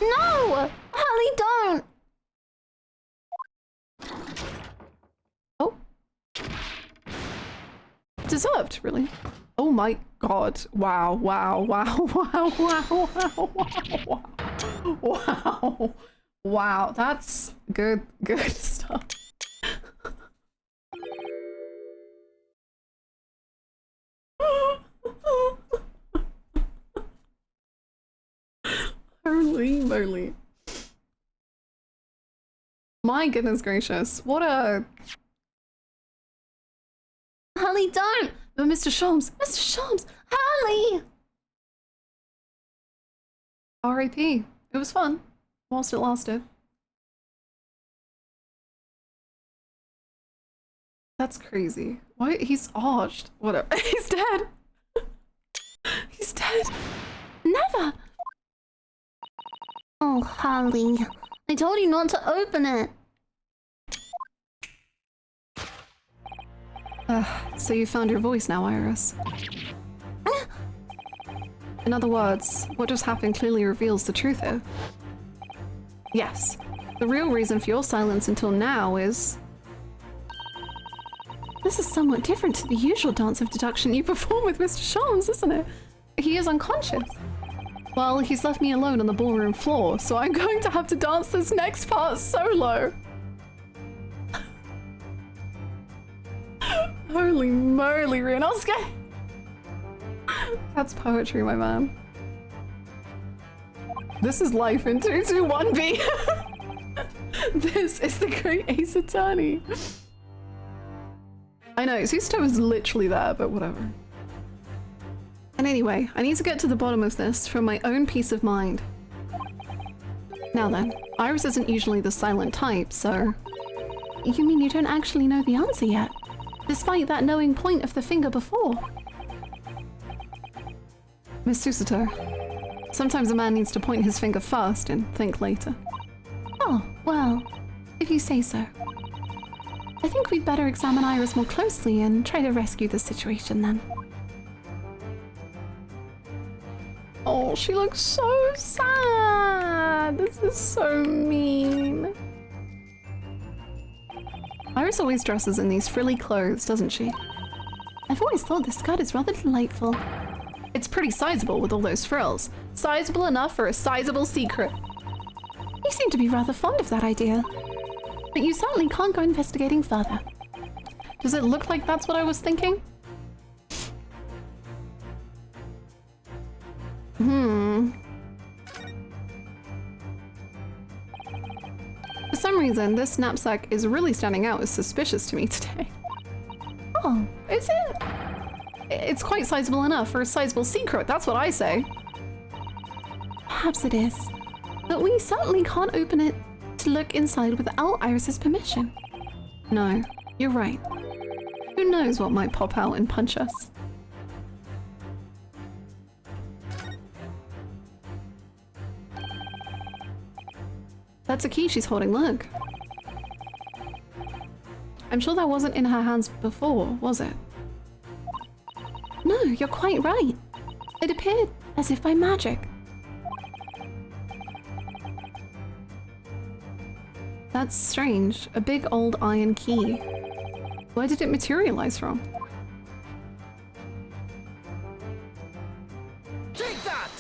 B: No! Holly, don't!
A: Oh. Deserved, really. Oh my god. Wow, wow, wow, wow, wow, wow, wow, wow. Wow, that's good stuff. Holy moly. My goodness gracious. What a...
B: Holly, don't!
A: But Mr. Shams! Mr. Shams!
B: Holly!
A: R.I.P. It was fun. Whilst it lasted. That's crazy. Why? He's arched. Whatever. He's dead. He's dead.
B: Never! Oh, Holly. I told you not to open it.
A: So you found your voice now, Iris. In other words, what just happened clearly reveals the truth here. Yes. The real reason for your silence until now is...
B: This is somewhat different to the usual dance of deduction you perform with Mr. Shams, isn't it?
A: He is unconscious. Well, he's left me alone on the ballroom floor, so I'm going to have to dance this next part solo. Holy moly, Ryunosuke! That's poetry, my man. This is life in 221B. This is the great Ace Attorney. I know, Susto is literally there, but whatever. And anyway, I need to get to the bottom of this for my own peace of mind. Now then, Iris isn't usually the silent type, so...
B: You mean you don't actually know the answer yet? Despite that knowing point of the finger before?
A: Miss Susato, sometimes a man needs to point his finger first and think later.
B: Oh, well, if you say so. I think we'd better examine Iris more closely and try to rescue the situation then.
A: Oh, she looks so sad. This is so mean. Iris always dresses in these frilly clothes, doesn't she?
B: I've always thought the skirt is rather delightful.
A: It's pretty sizable with all those frills. Sizable enough for a sizable secret.
B: You seem to be rather fond of that idea. But you certainly can't go investigating further.
A: Does it look like that's what I was thinking? For some reason, this knapsack is really standing out as suspicious to me today.
B: Oh,
A: Is it? It's quite sizable enough for a sizable secret, that's what I say.
B: perhaps it is. But we certainly can't open it to look inside without Iris's permission.
A: No, you're right. Who knows what might pop out and punch us? That's a key she's holding, look. I'm sure that wasn't in her hands before, was it?
B: No, you're quite right. It appeared as if by magic.
A: That's strange. A big old iron key. Where did it materialize from?
F: Take that!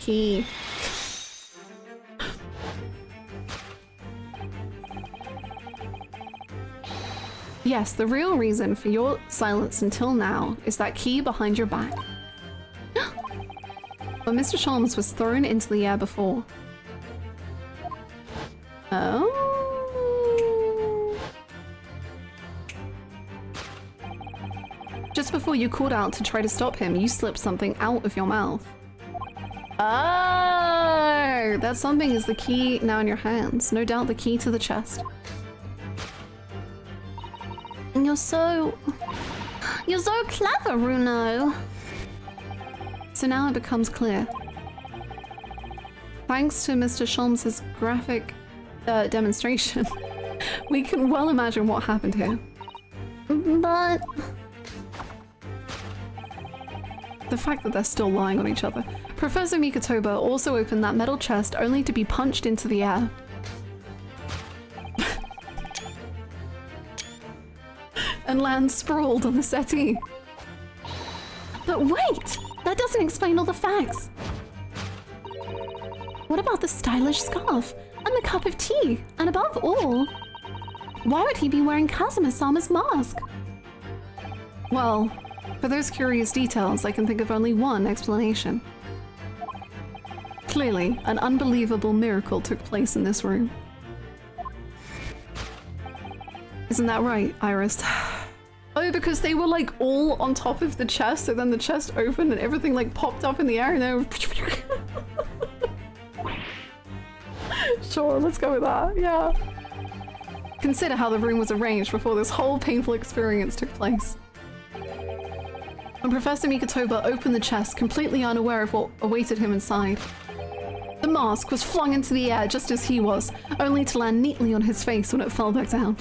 A: Key. Yes, the real reason for your silence until now is that key behind your back. When Mr. Chalmers was thrown into the air before. Oh. Just before you called out to try to stop him, you slipped something out of your mouth. Oh, that something is the key now in your hands. No doubt the key to the chest.
B: And you're so clever, Runo.
A: So now it becomes clear. Thanks to Mr. Sholmes' graphic demonstration, we can well imagine what happened here.
B: But...
A: The fact that they're still lying on each other. Professor Mikotoba also opened that metal chest only to be punched into the air. And land sprawled on the settee.
B: But wait! That doesn't explain all the facts. What about the stylish scarf? And the cup of tea? And above all, why would he be wearing Kazuma-sama's mask?
A: Well, for those curious details, I can think of only one explanation. Clearly, an unbelievable miracle took place in this room. Isn't that right, Iris? Oh, because they were like all on top of the chest, so then the chest opened and everything like popped up in the air and they were... Sure, let's go with that, yeah. Consider how the room was arranged before this whole painful experience took place. When Professor Mikotoba opened the chest, completely unaware of what awaited him inside, the mask was flung into the air just as he was, only to land neatly on his face when it fell back down.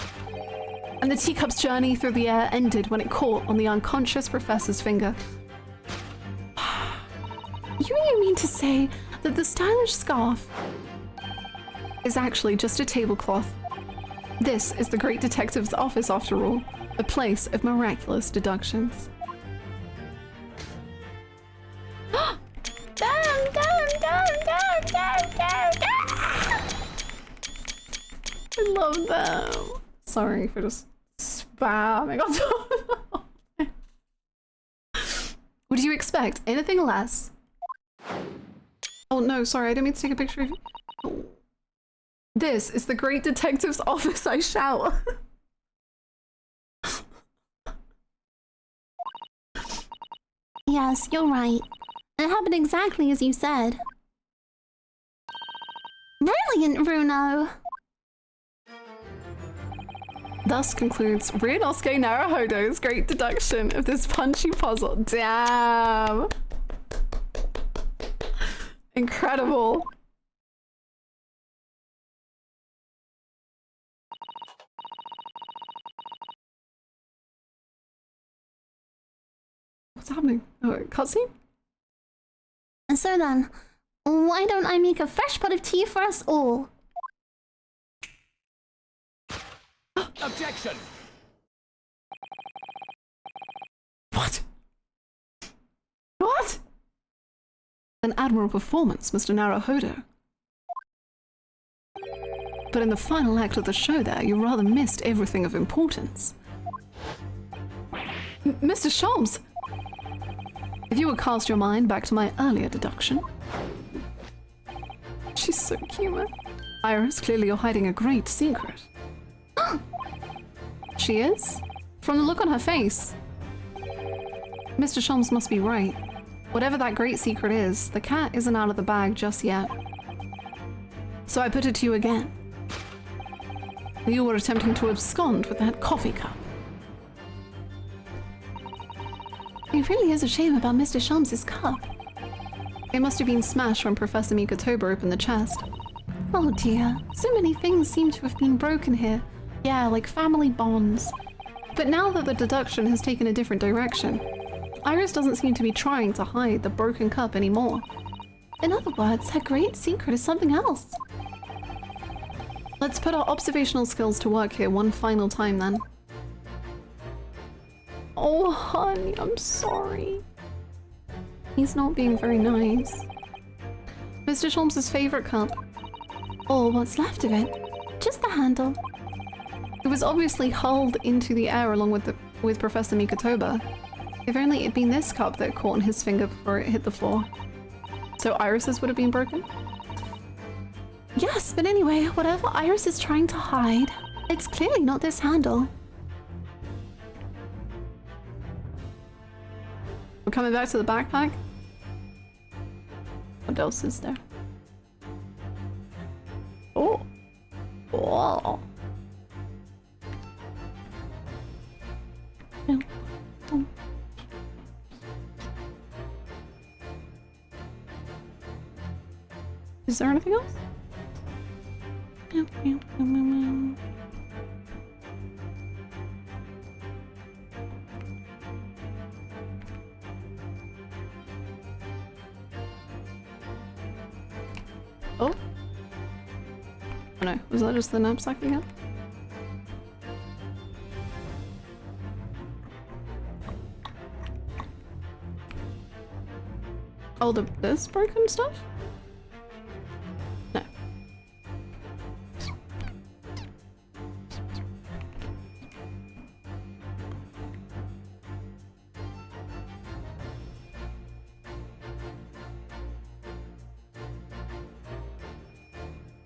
A: And the teacup's journey through the air ended when it caught on the unconscious professor's finger.
B: You mean to say that the stylish scarf
A: Is actually just a tablecloth. This is the great detective's office after all, a place of miraculous deductions. I love them. Sorry for just spamming on top of them. Would you expect anything less? Oh no, sorry, I didn't mean to take a picture of you. This is the great detective's office, I shout.
B: Yes, you're right. It happened exactly as you said. Brilliant, Bruno!
A: Thus concludes Ryunosuke Naruhodo's great deduction of this punchy puzzle. Damn! Incredible. What's happening? Oh, cutscene?
B: And so then, why don't I make a fresh pot of tea for us all?
G: Objection!
A: What? What? An admirable performance, Mr. Naruhodo. But in the final act of the show there, you rather missed everything of importance. Mr. Sholmes! If you would cast your mind back to my earlier deduction. She's so cute. Iris, clearly you're hiding a great secret. She is? From the look on her face. Mr. Sholmes must be right. Whatever that great secret is, the cat isn't out of the bag just yet. So I put it to you again. You were attempting to abscond with that coffee cup.
B: It really is a shame about Mr. Sholmes' cup.
A: It must have been smashed when Professor Mikotoba opened the chest.
B: Oh dear, so many things seem to have been broken here.
A: Yeah, like family bonds. But now that the deduction has taken a different direction, Iris doesn't seem to be trying to hide the broken cup anymore.
B: In other words, her great secret is something else.
A: Let's put our observational skills to work here one final time then. Oh, honey, I'm sorry. He's not being very nice. Mr. Sholmes' favorite cup.
B: Or what's left of it. Just the handle.
A: It was obviously hurled into the air along with Professor Mikotoba. If only it'd been this cup that caught on his finger before it hit the floor. So Iris's would have been broken?
B: Yes, but anyway, whatever Iris is trying to hide, it's clearly not this handle.
A: We're coming back to the backpack? What else is there? Oh! Wow! Is there anything else? Was that just the knapsack again? Oh, this broken stuff? No.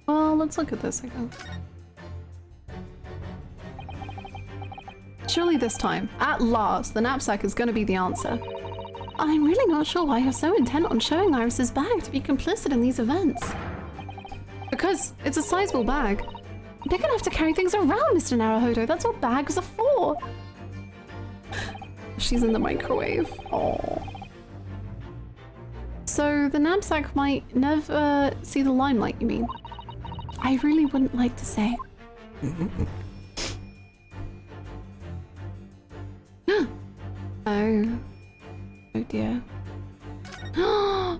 A: Well, let's look at this, I guess. Surely this time, at last, the knapsack is gonna be the answer.
B: I'm really not sure why you're so intent on showing Iris's bag to be complicit in these events.
A: Because it's a sizable bag.
B: They're gonna have to carry things around, Mr. Naruhodo. That's what bags are for.
A: She's in the microwave. Oh. So the knapsack might never see the limelight, you mean?
B: I really wouldn't like to say.
A: Oh. Oh dear. Oh.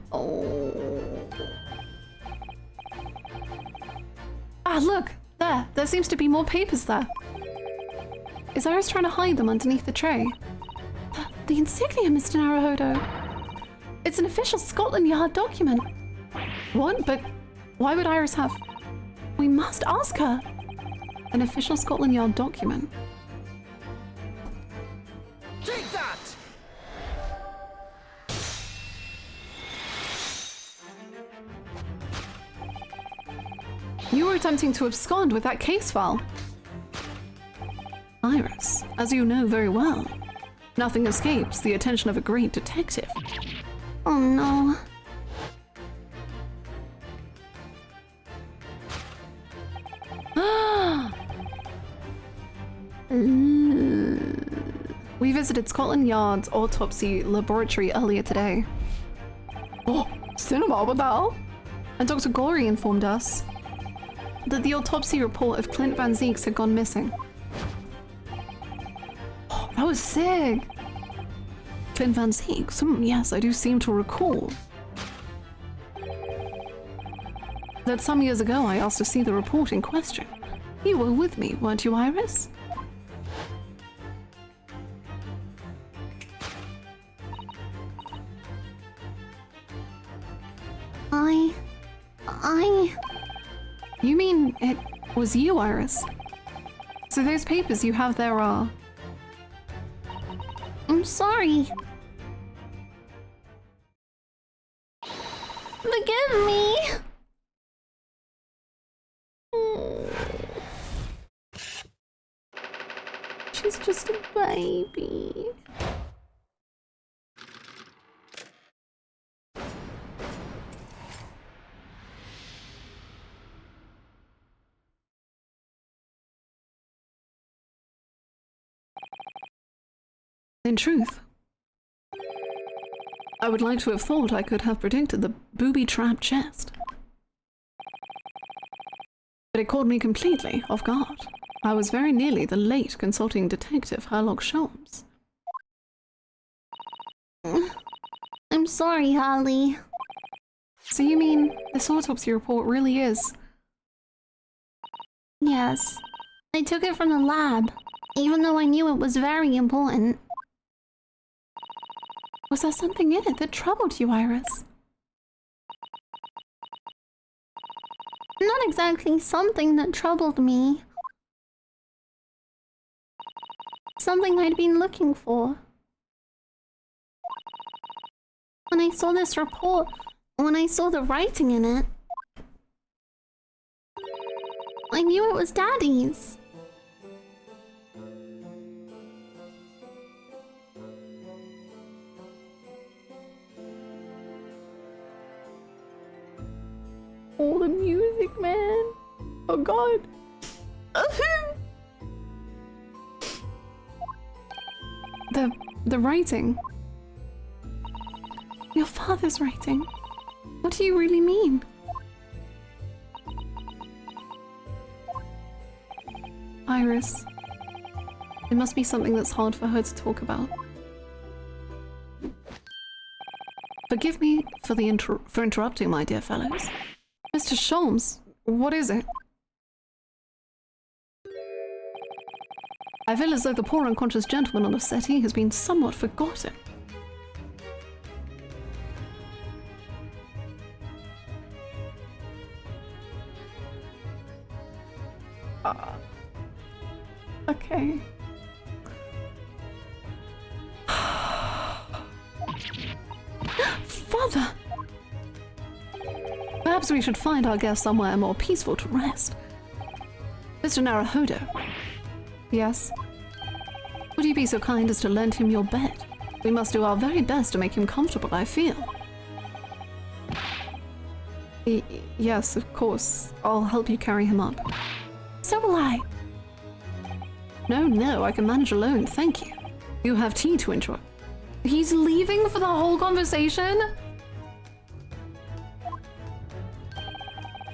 A: Ah, look! There seems to be more papers there. Is Iris trying to hide them underneath the tray?
B: The insignia, Mr. Naruhodo.
A: It's an official Scotland Yard document. What? But why would Iris have...
B: We must ask her.
A: An official Scotland Yard document?
F: Take that!
A: You were attempting to abscond with that case file. Iris, as you know very well, nothing escapes the attention of a great detective.
B: Oh no.
A: We visited Scotland Yard's autopsy laboratory earlier today. Oh, cinema, what the hell? And Dr. Gorey informed us that the autopsy report of Clint Van Zeeks had gone missing. Oh, that was sick! Clint Van Zeeks? Yes, I do seem to recall that some years ago I asked to see the report in question. You were with me, weren't you, Iris? You mean it was you, Iris? So those papers you have there are...
B: I'm sorry. Forgive me.
A: She's just a baby. In truth, I would like to have thought I could have predicted the booby-trapped chest. But it caught me completely off guard. I was very nearly the late consulting detective Herlock Sholmes.
B: I'm sorry, Holly.
A: So you mean this autopsy report really is...
B: Yes. I took it from the lab, even though I knew it was very important.
A: Was there something in it that troubled you, Iris?
B: Not exactly something that troubled me. Something I'd been looking for. When I saw this report, when I saw the writing in it, I knew it was Daddy's.
A: Oh, the music, man. Oh, God. The writing. Your father's writing. What do you really mean? Iris. It must be something that's hard for her to talk about. Forgive me for interrupting, my dear fellows. Mr. Sholmes, what is it?
B: I feel as though the poor unconscious gentleman on the settee has been somewhat forgotten.
A: Okay.
B: Father! Perhaps we should find our guest somewhere more peaceful to rest. Mr. Naruhodo.
A: Yes.
B: Would you be so kind as to lend him your bed? We must do our very best to make him comfortable, I feel.
A: Yes, of course. I'll help you carry him up.
B: So will I. No, I can manage alone, thank you. You have tea to enjoy.
A: He's leaving for the whole conversation?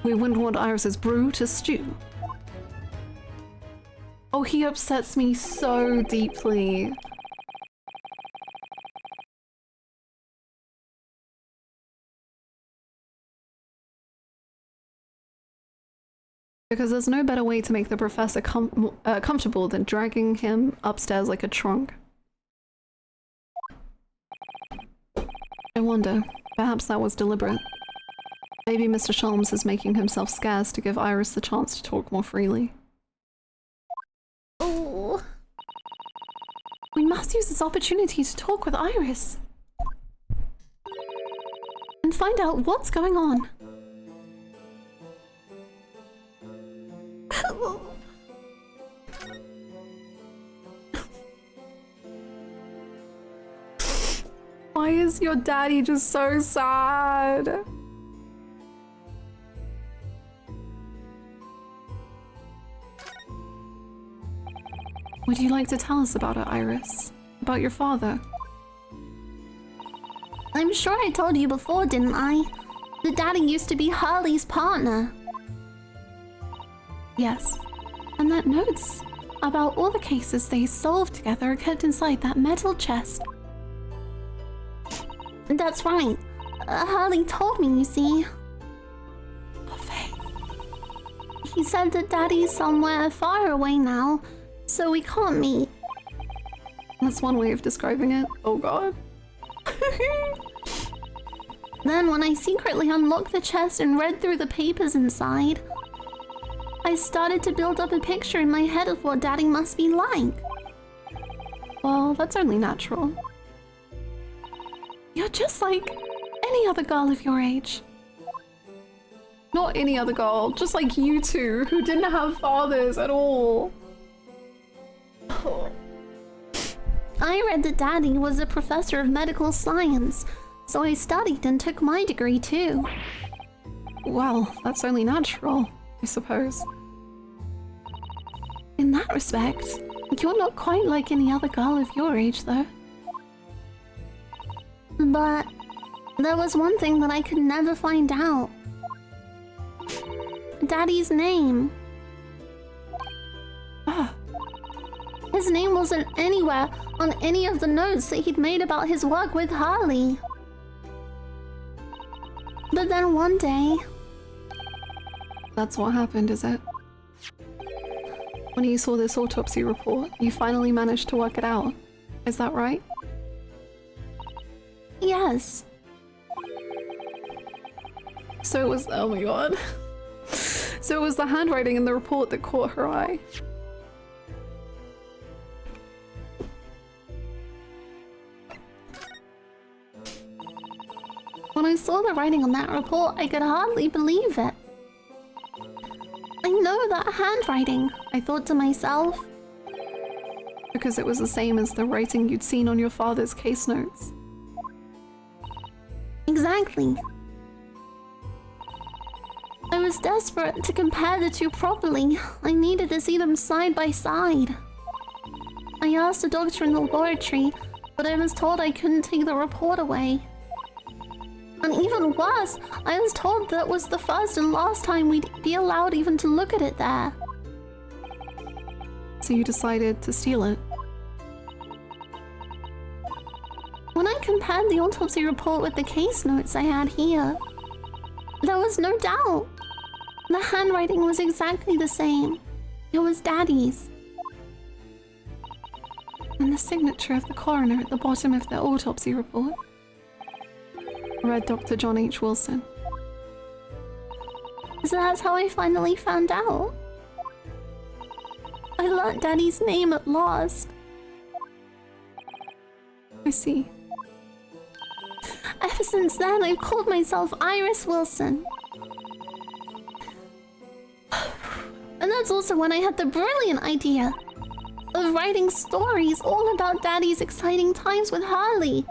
B: We wouldn't want Iris's brew to stew.
A: Oh, he upsets me so deeply. Because there's no better way to make the professor comfortable than dragging him upstairs like a trunk. I wonder, perhaps that was deliberate. Maybe Mr. Sholmes is making himself scarce to give Iris the chance to talk more freely.
B: Oh. We must use this opportunity to talk with Iris. And find out what's going on.
A: Why is your daddy just so sad? Would you like to tell us about it, Iris? About your father?
B: I'm sure I told you before, didn't I? The daddy used to be Harley's partner.
A: Yes.
B: And that notes about all the cases they solved together are kept inside that metal chest. That's right. Harley told me, you see. He said that Daddy's somewhere far away now, so we can't meet.
A: That's one way of describing it. Oh god.
B: Then when I secretly unlocked the chest and read through the papers inside, I started to build up a picture in my head of what Daddy must be like.
A: Well, that's only natural.
B: You're just like any other girl of your age.
A: Not any other girl, just like you two, who didn't have fathers at all.
B: I read that Daddy was a professor of medical science, so I studied and took my degree too.
A: Well, that's only natural, I suppose.
B: In that respect, you're not quite like any other girl of your age, though. But there was one thing that I could never find out. Daddy's name.
A: Ah.
B: His name wasn't anywhere on any of the notes that he'd made about his work with Harley. But then one day...
A: That's what happened, is it? When you saw this autopsy report, you finally managed to work it out. Is that right?
B: Yes.
A: So it was... oh my god. So it was the handwriting in the report that caught her eye.
B: When I saw the writing on that report, I could hardly believe it. I know that handwriting, I thought to myself.
A: Because it was the same as the writing you'd seen on your father's case notes.
B: Exactly. I was desperate to compare the two properly. I needed to see them side by side. I asked the doctor in the laboratory, but I was told I couldn't take the report away. And even worse, I was told that was the first and last time we'd be allowed even to look at it there.
A: So you decided to steal it?
B: When I compared the autopsy report with the case notes I had here, there was no doubt. The handwriting was exactly the same. It was Daddy's. And the signature of the coroner at the bottom of the autopsy report read Dr. John H. Wilson.
G: So that's how I finally found out. I learnt Daddy's name at last.
B: I see.
G: Ever since then, I've called myself Iris Wilson. And that's also when I had the brilliant idea of writing stories all about Daddy's exciting times with Harley.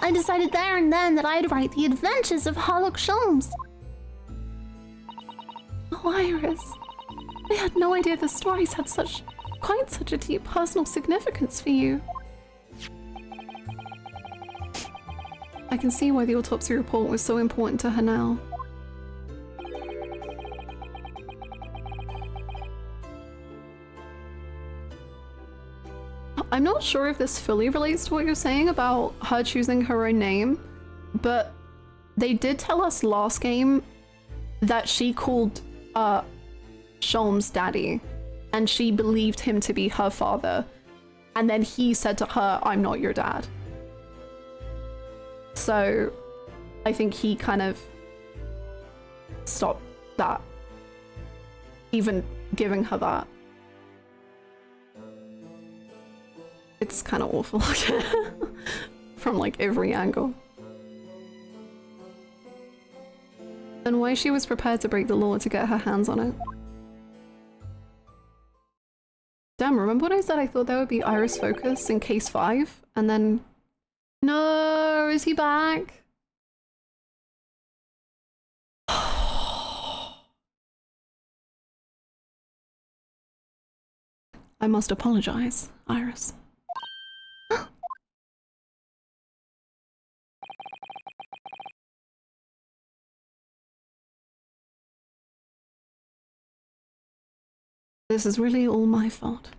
G: I decided there and then that I'd write the adventures of Harlock Sholmes.
B: Oh, Iris. I had no idea the stories had quite such a deep personal significance for you. I can see why the autopsy report was so important to her now. I'm not sure if this fully relates to what you're saying about her choosing her own name, but they did tell us last game that she called Sholmes daddy, and she believed him to be her father, and then he said to her, "I'm not your dad." So I think he kind of stopped that, even giving her that. It's kind of awful from like every angle. And why she was prepared to break the law to get her hands on it. Damn, remember when I said I thought there would be Iris Focus in case 5? And then... No, is he back? I must apologize, Iris. This is really all my fault.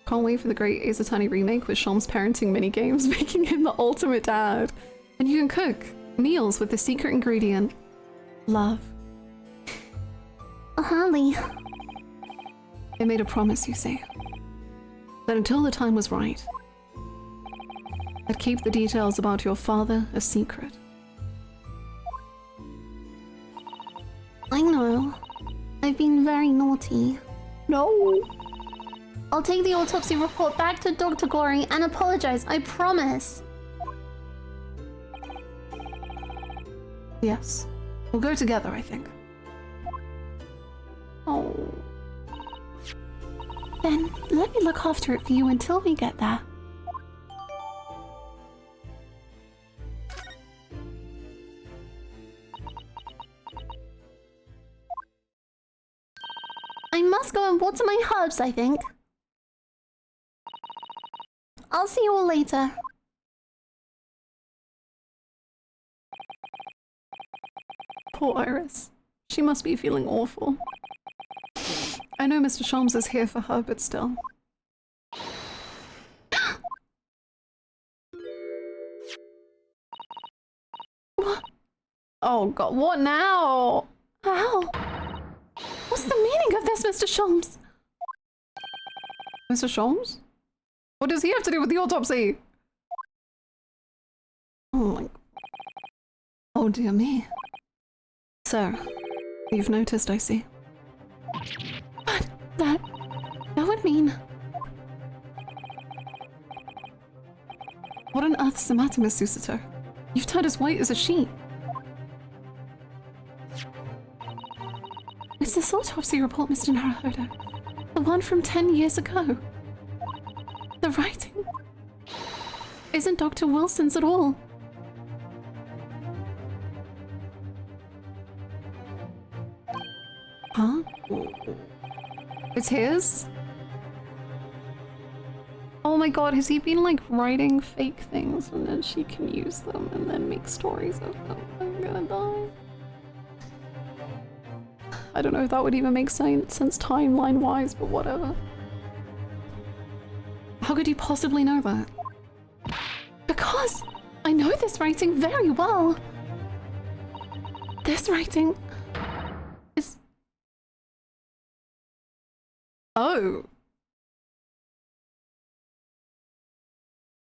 B: Can't wait for the great Ace Attorney remake with Sholmes parenting minigames, making him the ultimate dad. And you can cook meals with the secret ingredient, love.
G: Harley.
B: I made a promise, you see, that until the time was right, I'd keep the details about your father a secret.
G: I know. I've been very naughty.
B: No.
G: I'll take the autopsy report back to Dr. Gory and apologize, I promise.
B: Yes. We'll go together, I think. Oh.
G: Then let me look after it for you until we get there. I must go and water my herbs, I think. I'll see you all later.
B: Poor Iris. She must be feeling awful. I know Mr. Sholmes is here for her, but still. What? Oh god, what now?
G: How?
B: What's the meaning of this, Mr. Sholmes? Mr. Sholmes? What does he have to do with the autopsy? Oh my... Oh dear me. So, you've noticed, I see.
G: But that would mean...
B: What on earth's the matter, Miss Susato? You've turned as white as a sheet. It's this autopsy report, Mr. Naruhodo. The one from 10 years ago. The writing isn't Dr. Wilson's at all. Huh? It's his? Oh my god, has he been like writing fake things and then she can use them and then make stories of them? I'm gonna die. I don't know if that would even make sense timeline-wise, but whatever. How could you possibly know that?
G: Because I know this writing very well. This writing
A: No!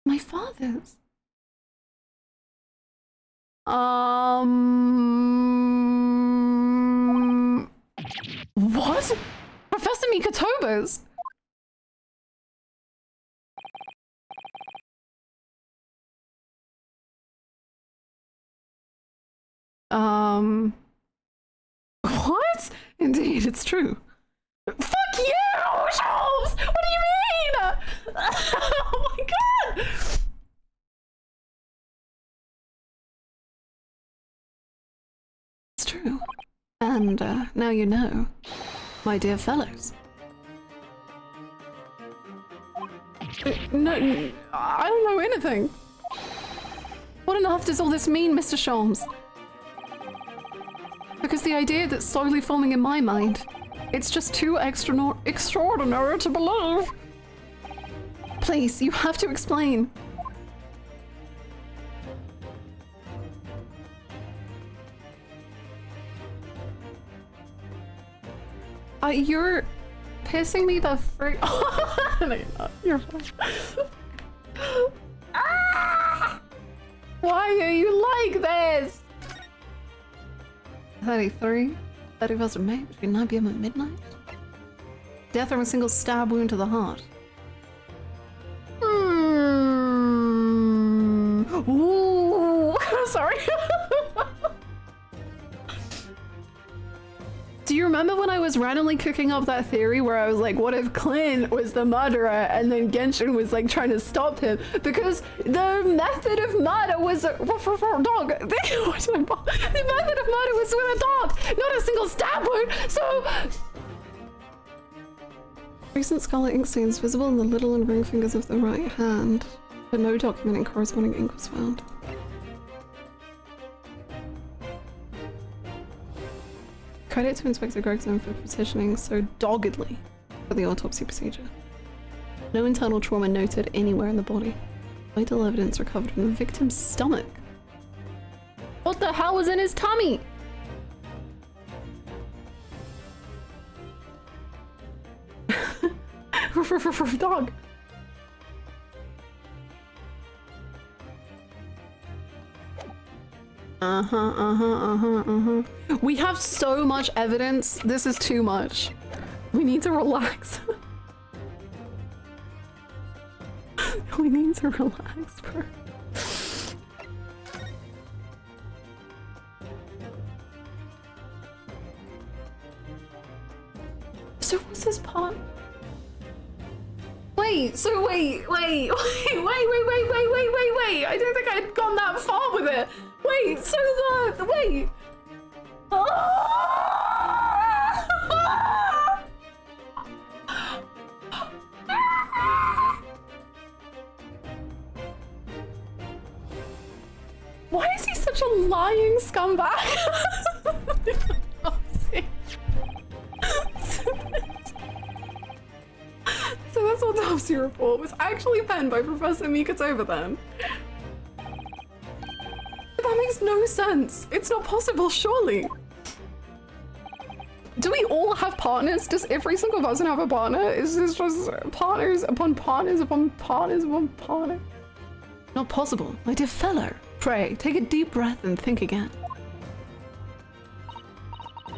B: My father's.
A: What? Professor Mikotoba's? What? Indeed, it's true. Fuck you, Charles! What do you mean? Oh my god!
B: It's true. And now you know, my dear fellows.
A: No, I don't know anything. What on earth does all this mean, Mr. Sholmes? Because the idea that's slowly forming in my mind, it's just too extraordinary to believe. Please, you have to explain. You're pissing me the freak. No, you're not. You're fine. Ah! Why are you like this? 33, 31st of May, between 9 p.m. and midnight. Death from a single stab wound to the heart. Ooh, sorry. Do you remember when I was randomly cooking up that theory where I was like, what if Clint was the murderer and then Genshin was like trying to stop him? Because the method of murder was a dog. The method of murder was with a dog, not a single stab wound. So recent scarlet ink stains visible in the little and ring fingers of the right hand, but no documenting corresponding ink was found. Credit to Inspector Gregson for petitioning so doggedly for the autopsy procedure. No internal trauma noted anywhere in the body. Vital evidence recovered from the victim's stomach. What the hell was in his tummy? Dog. We have so much evidence. This is too much. We need to relax. We need to relax, bro. So what's this part? Wait, so wait. I don't think I'd gone that far with it. Wait, so wait. Why is he such a lying scumbag? So this autopsy report was actually penned by Professor Mikotoba then. That makes no sense. It's not possible, surely. Do we all have partners? Does every single person have a partner? Is this just partners upon partners upon partners upon partners? Not possible, my dear fellow. Pray, take a deep breath and think again.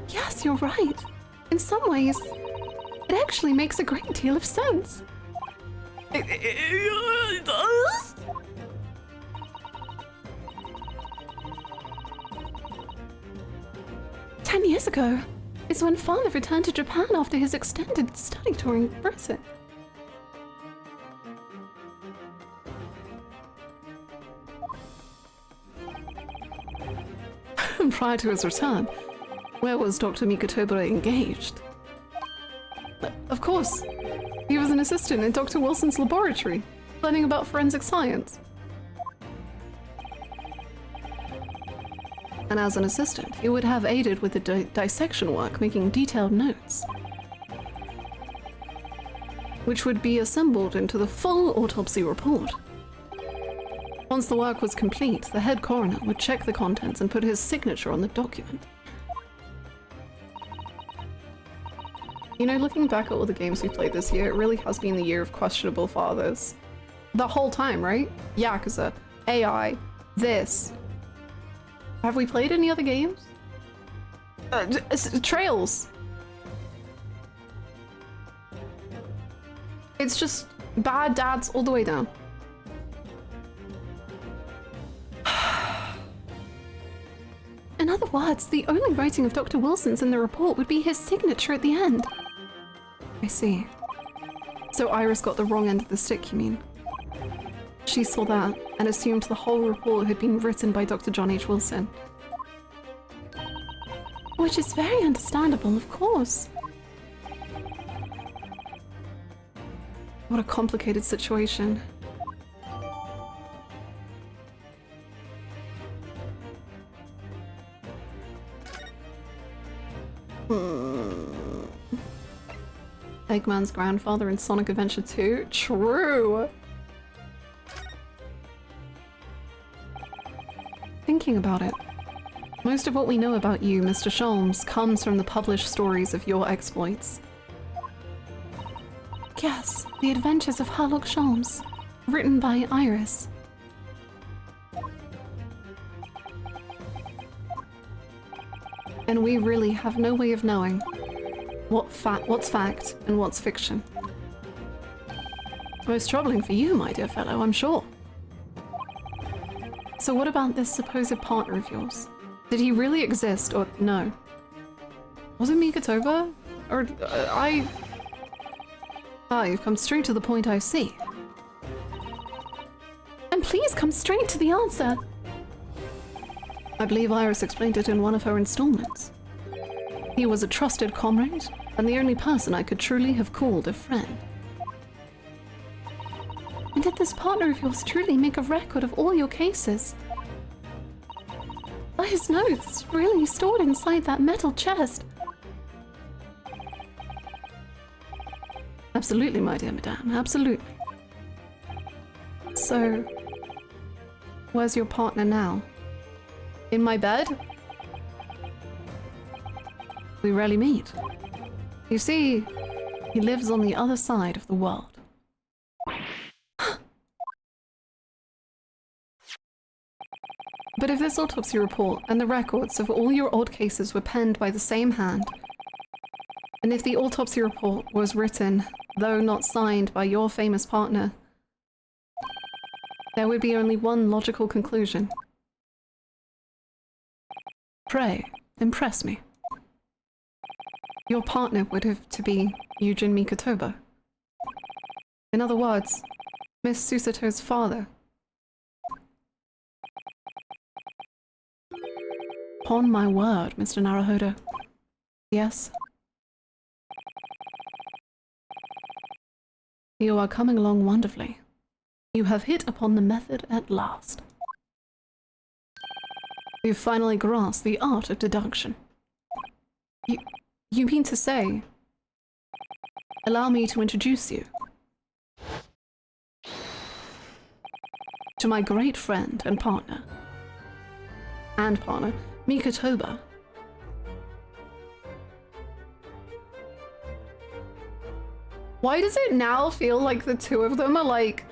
B: Yes, you're right. In some ways, it actually makes a great deal of sense.
A: It does?
B: "10 years ago is when Father returned to Japan after his extended study tour in Britain.
A: Prior to his return, where was Dr. Mikotoba engaged? Of course, he was an assistant in Dr. Wilson's laboratory, learning about forensic science. And as an assistant, he would have aided with the dissection work, making detailed notes, which would be assembled into the full autopsy report. Once the work was complete, the head coroner would check the contents and put his signature on the document. You know, looking back at all the games we played this year, it really has been the year of questionable fathers. The whole time, right? Yakuza, AI, this. Have we played any other games? Trails. It's just bad dads all the way down.
B: In other words, the only writing of Dr. Wilson's in the report would be his signature at the end.
A: I see. So Iris got the wrong end of the stick, you mean? She saw that and assumed the whole report had been written by Dr. John H. Wilson.
B: Which is very understandable, of course.
A: What a complicated situation. Eggman's grandfather in Sonic Adventure 2? True! Thinking about it, most of what we know about you, Mr. Sholmes, comes from the published stories of your exploits.
B: Yes, The Adventures of Harlock Sholmes, written by Iris.
A: And we really have no way of knowing what's fact and what's fiction. Most troubling for you, my dear fellow, I'm sure. So what about this supposed partner of yours? Did he really exist or no? Was it Mikatoba? Or Ah, you've come straight to the point, I see.
B: And please come straight to the answer.
A: I believe Iris explained it in one of her installments. He was a trusted comrade, and the only person I could truly have called a friend.
B: And did this partner of yours truly make a record of all your cases? Are his notes really stored inside that metal chest?
A: Absolutely, my dear madame, absolutely. So, where's your partner now? In my bed? We rarely meet. You see, he lives on the other side of the world. But if this autopsy report and the records of all your old cases were penned by the same hand, and if the autopsy report was written, though not signed by your famous partner, there would be only one logical conclusion. Pray, impress me. Your partner would have to be Yujin Mikatoba. In other words, Miss Susato's father. Upon my word, Mr. Naruhodo. Yes? You are coming along wonderfully. You have hit upon the method at last. You've finally grasped the art of deduction. You mean to say... Allow me to introduce you to my great friend and partner, Mikatoba. Why does it now feel like the two of them are like...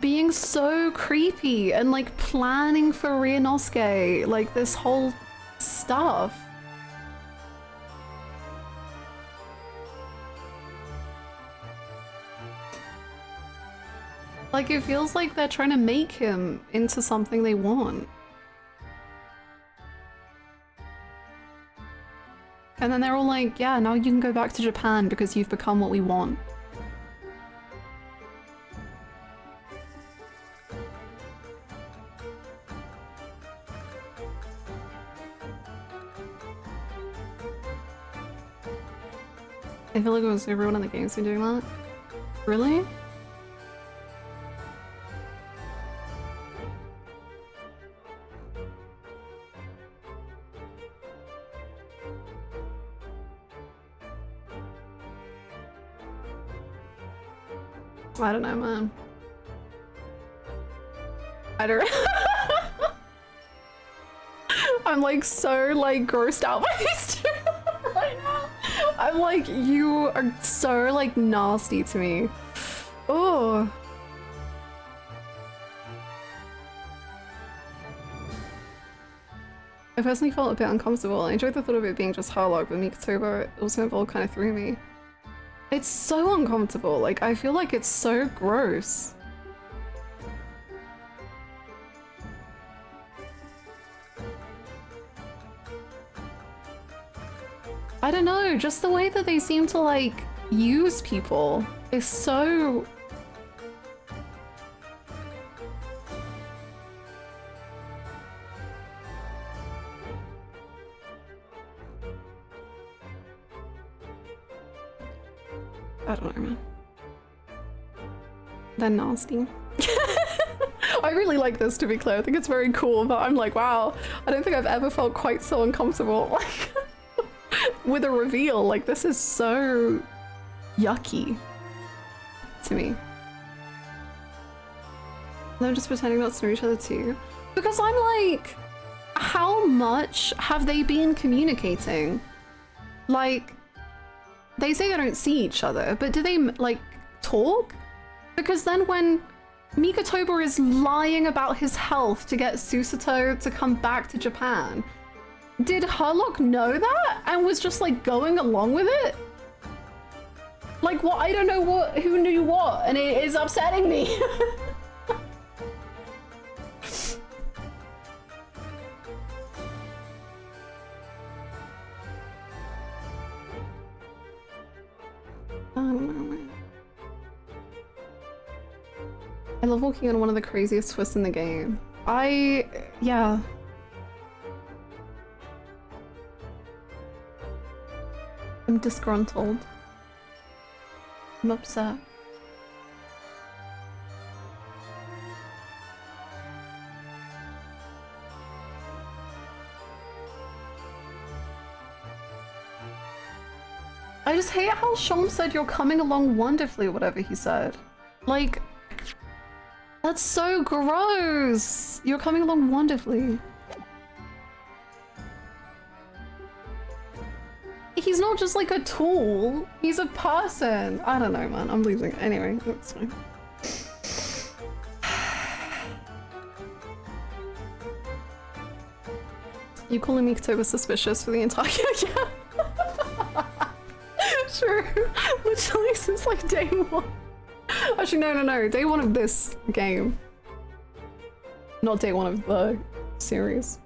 A: being so creepy and like planning for Ryunosuke, like this whole stuff. Like it feels like they're trying to make him into something they want. And then they're all like, yeah, now you can go back to Japan because you've become what we want. I feel like it was everyone in the game's been doing that. Really? I don't know, man. I don't I'm like so like grossed out by these two right now. I'm like, you are so like nasty to me. Oh. I personally felt a bit uncomfortable. I enjoyed the thought of it being just Harlock, but Mikotoba also involved kind of threw me. It's so uncomfortable. Like, I feel like it's so gross. I don't know, just the way that they seem to like use people is so... I don't know, man. They're nasty. I really like this, to be clear. I think it's very cool, but I'm like, wow, I don't think I've ever felt quite so uncomfortable like with a reveal. Like, this is so yucky to me. They're just pretending not to know each other too. Because I'm like, how much have they been communicating? Like, they say they don't see each other, but do they like talk? Because then when Mikotoba is lying about his health to get Susato to come back to Japan, did Harlock know that and was just like going along with it? Like, what? I don't know who knew what, and it is upsetting me. I don't know, man. I love walking on one of the craziest twists in the game. Yeah. I'm disgruntled. I'm upset. I just hate how Sean said you're coming along wonderfully, or whatever he said. Like, that's so gross. You're coming along wonderfully. He's not just like a tool. He's a person. I don't know, man. I'm losing it. Anyway, that's fine. You calling Mikotoba suspicious for the entire yeah. Sure. Literally since like day one. Actually, no. Day one of this game. Not day one of the series.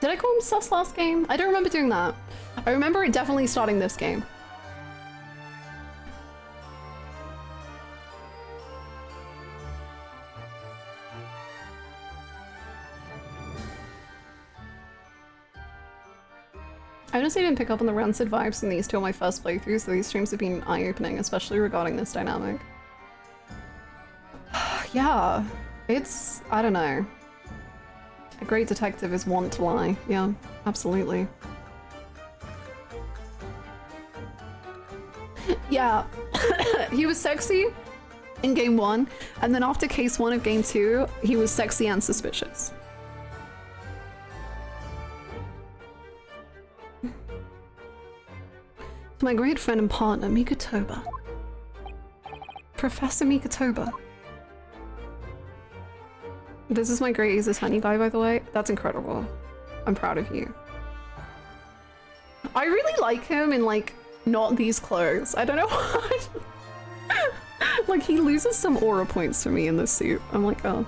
A: Did I call him sus last game? I don't remember doing that. I remember it definitely starting this game. I honestly didn't pick up on the rancid vibes in these two on my first playthrough, so these streams have been eye-opening, especially regarding this dynamic. Yeah, it's... I don't know. A great detective is wont to lie. Yeah, absolutely. Yeah, he was sexy in game 1, and then after case 1 of game 2, he was sexy and suspicious. To my great friend and partner, Mikotoba. Professor Mikotoba. This is my great Aces Honey guy, by the way. That's incredible. I'm proud of you. I really like him in, like, not these clothes. I don't know why. Like, he loses some aura points for me in this suit. I'm like, oh.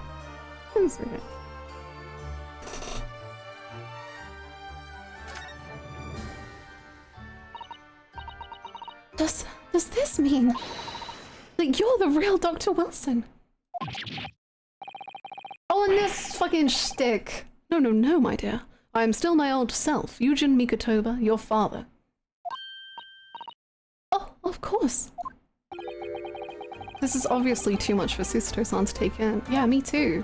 A: That's okay.
G: Does this mean that you're the real Dr. Wilson?
A: Oh, and this fucking shtick. No, my dear. I am still my old self, Eugen Mikotoba, your father.
G: Oh, of course.
A: This is obviously too much for Susato-san to take in. Yeah, me too.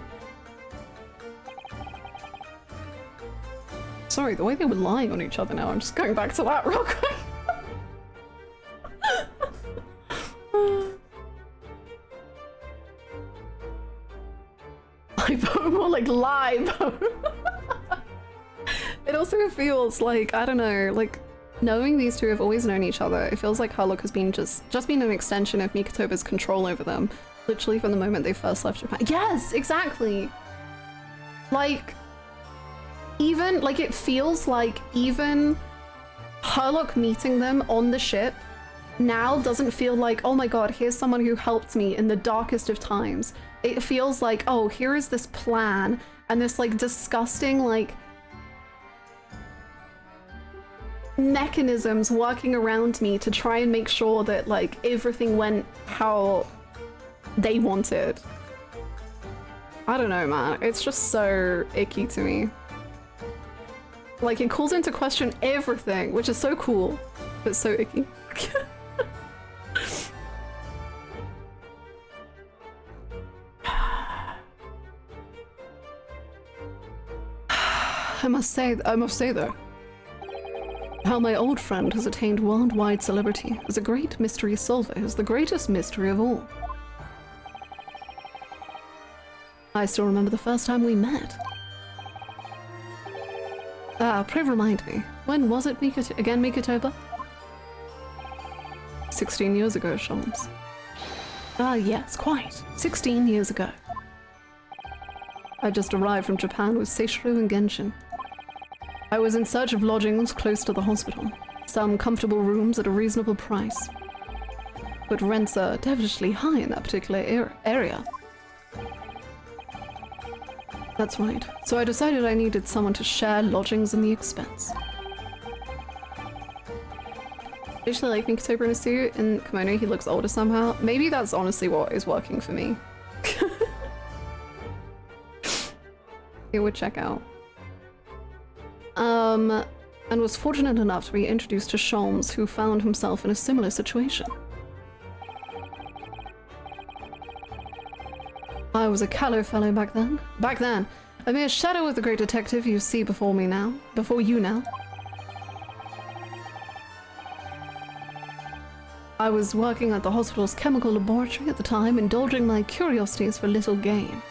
A: Sorry, the way they were lying on each other now, I'm just going back to that real quick. would lie, though. It also feels like, I don't know, like, knowing these two have always known each other, it feels like Harlock has been just been an extension of Mikotoba's control over them, literally from the moment they first left Japan. Yes, exactly! Like, even, like, it feels like even Harlock meeting them on the ship now doesn't feel like, oh my god, here's someone who helped me in the darkest of times. It feels like, oh, here is this plan and this, like, disgusting, like, mechanisms working around me to try and make sure that, like, everything went how they wanted. I don't know, man. It's just so icky to me. Like, it calls into question everything, which is so cool, but so icky. I must say though, how my old friend has attained worldwide celebrity as a great mystery solver is the greatest mystery of all. I still remember the first time we met. Pray remind me, when was it Mikotoba? 16 years ago, Sholmes. Yes, quite. 16 years ago. I just arrived from Japan with Seishiro and Genshin. I was in search of lodgings close to the hospital, some comfortable rooms at a reasonable price. But rents are devilishly high in that particular area. That's right, so I decided I needed someone to share lodgings and the expense. I actually like Mikotoba in a suit. In kimono, he looks older somehow. Maybe that's honestly what is working for me. It would check out. And was fortunate enough to be introduced to Sholmes, who found himself in a similar situation. I was a callow fellow back then. A mere shadow of the great detective you see before you now. I was working at the hospital's chemical laboratory at the time, indulging my curiosities for little gain.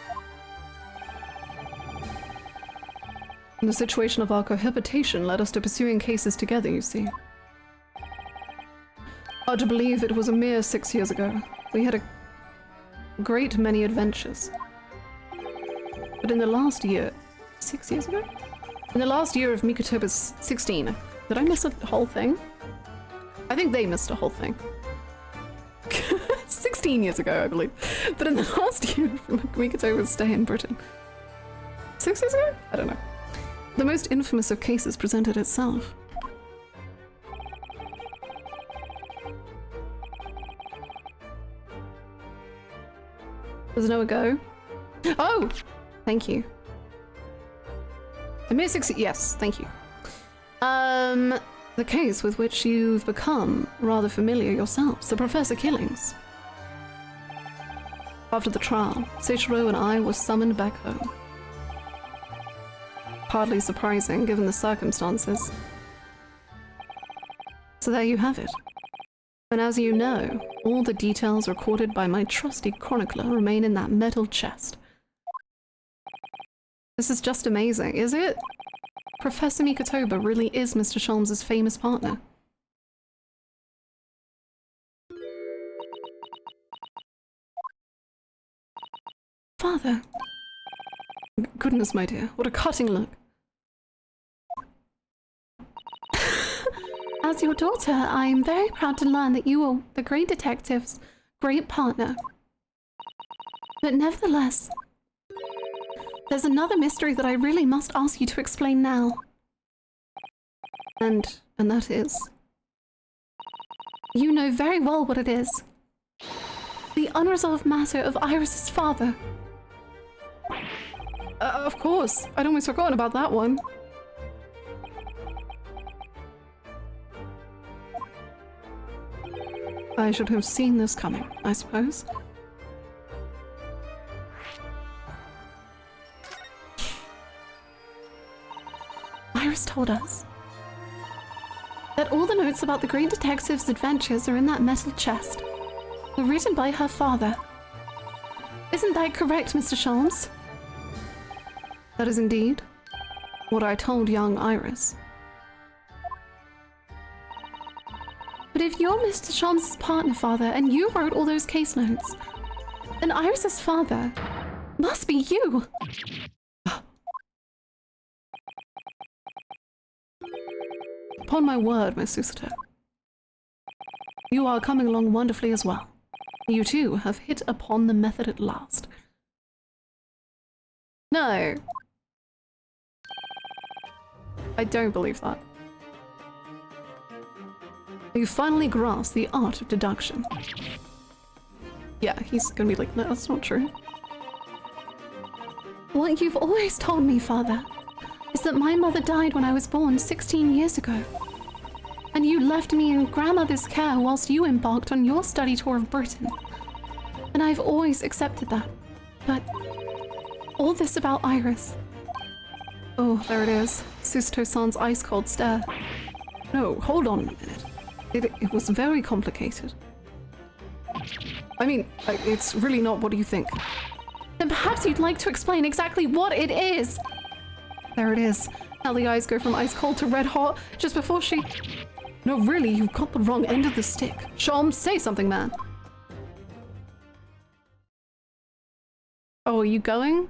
A: The situation of our cohabitation led us to pursuing cases together, you see. Hard to believe it was a mere 6 years ago. We had a great many adventures. But in the last year... 6 years ago? In the last year of Mikotoba's 16. Did I miss a whole thing? I think they missed a whole thing. 16 years ago, I believe. But in the last year of Mikotoba's stay in Britain. 6 years ago? I don't know. The most infamous of cases presented itself. There's no go. Oh! Thank you. A mere 6... Yes, thank you. The case with which you've become rather familiar yourselves, the Professor killings. After the trial, Seishiro and I were summoned back home. Hardly surprising, given the circumstances. So there you have it. And as you know, all the details recorded by my trusty chronicler remain in that metal chest. This is just amazing, is it? Professor Mikotoba really is Mr. Sholmes' famous partner. Father. Goodness, my dear, what a cutting look.
G: As your daughter, I am very proud to learn that you are the great detective's great partner. But nevertheless, there's another mystery that I really must ask you to explain now.
A: And that is?
G: You know very well what it is. The unresolved matter of Iris's father.
A: Of course. I'd almost forgotten about that one. I should have seen this coming, I suppose.
G: Iris told us that all the notes about the great detective's adventures are in that metal chest. Were written by her father. Isn't that correct, Mr. Sholmes? That is indeed what I told young Iris. But if you're Mr. Sholmes' partner, father, and you wrote all those case notes, then Iris's father must be you.
A: Upon my word, Miss Susato, you are coming along wonderfully as well. You too have hit upon the method at last. No. I don't believe that. You finally grasped the art of deduction. Yeah, he's gonna be like, no, that's not true.
G: What you've always told me, father, is that my mother died when I was born 16 years ago. And you left me in grandmother's care whilst you embarked on your study tour of Britain. And I've always accepted that. But all this about Iris.
A: Oh, there it is. Susato-san's ice-cold stare. No, hold on a minute. It was very complicated. I mean, it's really not. What do you think?
G: Then perhaps you'd like to explain exactly what it is.
A: There it is. How the eyes go from ice-cold to red-hot just before she... No, really, you've got the wrong end of the stick. Sholmes, say something, man. Oh, are you going?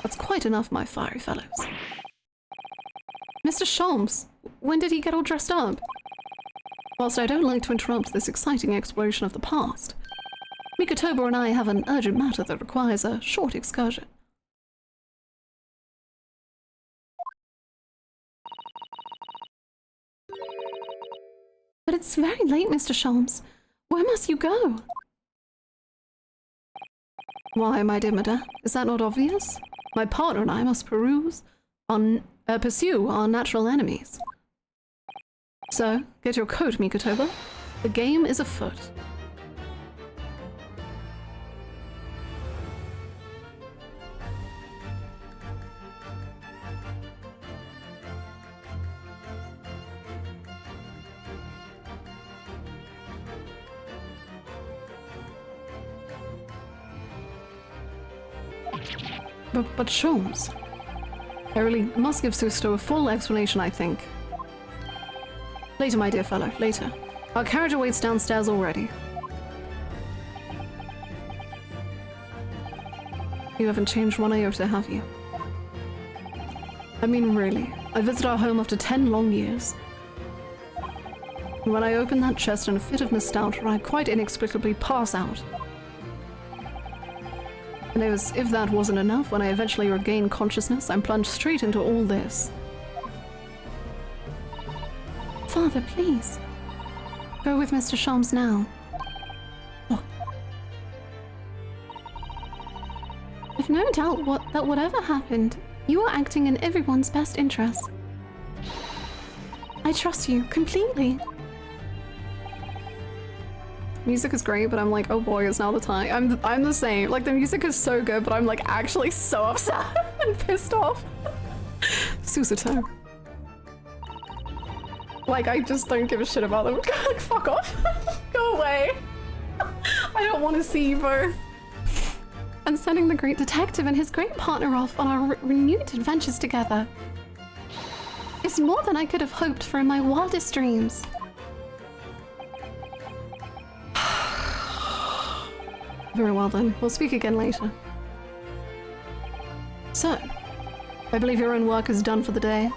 A: That's quite enough, my fiery fellows.
G: Mr. Sholmes, when did he get all dressed up?
A: Whilst I don't like to interrupt this exciting exploration of the past, Mikotoba and I have an urgent matter that requires a short excursion.
G: But it's very late, Mr. Sholmes. Where must you go?
A: Why, my dear madame, is that not obvious? My partner and I must pursue our natural enemies. So, get your coat, Mikotoba. The game is afoot. But Sholmes, I really must give Susato a full explanation, I think. Later, my dear fellow, later. Our carriage awaits downstairs already. You haven't changed one iota, have you? I mean, really. I visit our home after 10 long years. And when I open that chest in a fit of nostalgia, I quite inexplicably pass out. And as if that wasn't enough, when I eventually regain consciousness, I'm plunged straight into all this.
G: Father, please. Go with Mr. Sholmes now.
A: Oh.
G: I've no doubt that whatever happened, you are acting in everyone's best interest. I trust you completely.
A: Music is great, but I'm like, oh boy, it's now the time. I'm the same. Like, the music is so good, but I'm like actually so upset and pissed off. Susato. Like, I just don't give a shit about them. Like, fuck off. Go away. I don't want to see you both.
G: And sending the great detective and his great partner off on our renewed adventures together is more than I could have hoped for in my wildest dreams.
A: Very well then, we'll speak again later. So, I believe your own work is done for the day.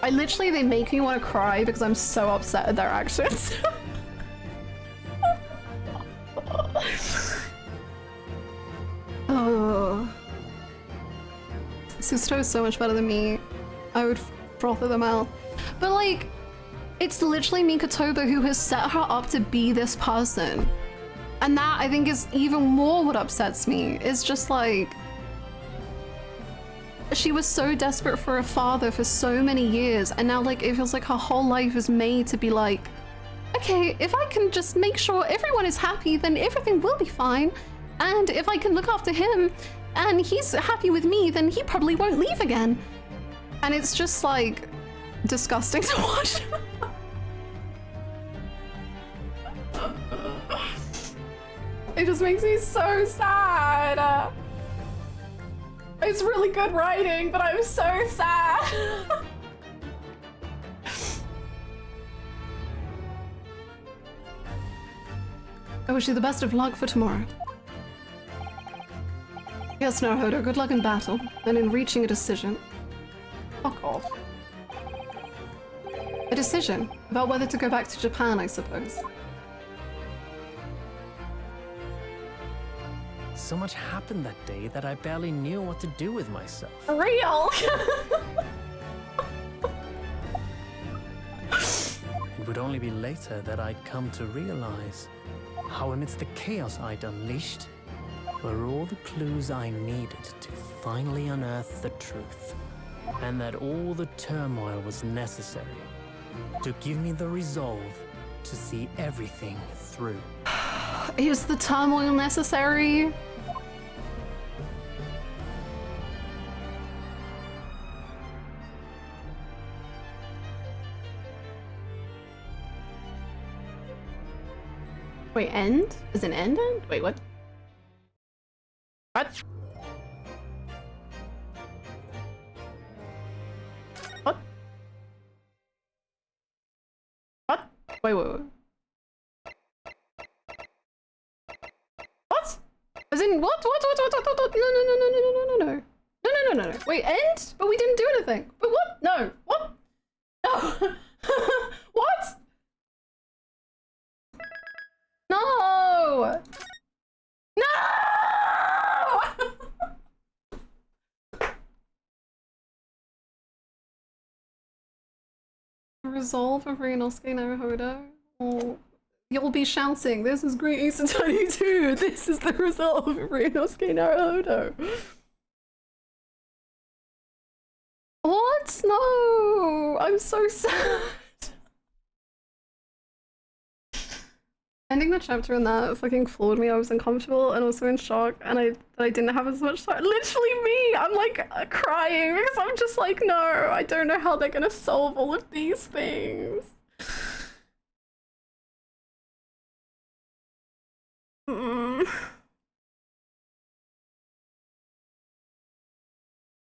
A: They make me want to cry because I'm so upset at their actions. Oh. Susato is so much better than me. I would froth at the mouth. But like, it's literally Mikotoba who has set her up to be this person. And that, I think, is even more what upsets me. It's just like, she was so desperate for a father for so many years, and now like it feels like her whole life is made to be like, okay, if I can just make sure everyone is happy, then everything will be fine. And if I can look after him and he's happy with me, then he probably won't leave again. And it's just like disgusting to watch. It just makes me so sad. It's really good writing, but I'm so sad.
G: I wish you the best of luck for tomorrow. Yes, Naruhodo, good luck in battle, and in reaching a decision.
A: Fuck off.
G: A decision about whether to go back to Japan, I suppose.
H: So much happened that day that I barely knew what to do with myself.
A: For real.
H: It would only be later that I'd come to realize how amidst the chaos I'd unleashed were all the clues I needed to finally unearth the truth, and that all the turmoil was necessary to give me the resolve to see everything through.
G: Is the turmoil necessary?
A: Wait, end? Is it end? Wait, what? What? What? What? Wait. What? As in, what? No. Wait, end? But we didn't do anything. But what? No. What? No. What? No! No! Resolve of Ryunosuke Naruhodo. Oh, you'll be shouting, this is Great Eastern 22! This is the resolve of Ryunosuke Naruhodo! What? No! I'm so sad! Ending the chapter in that fucking floored me. I was uncomfortable and also in shock, and I didn't have as much time. Literally me! I'm like crying because I'm just like, no, I don't know how they're gonna solve all of these things.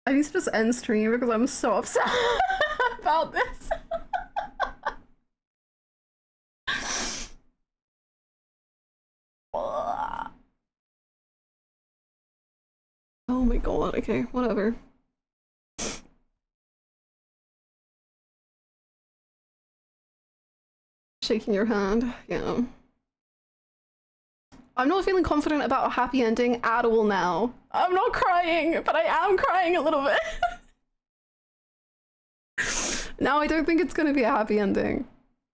A: I need to just end stream because I'm so upset about this. Oh my god, okay, whatever. Shaking your hand, yeah. I'm not feeling confident about a happy ending at all now. I'm not crying, but I am crying a little bit. Now I don't think it's gonna be a happy ending.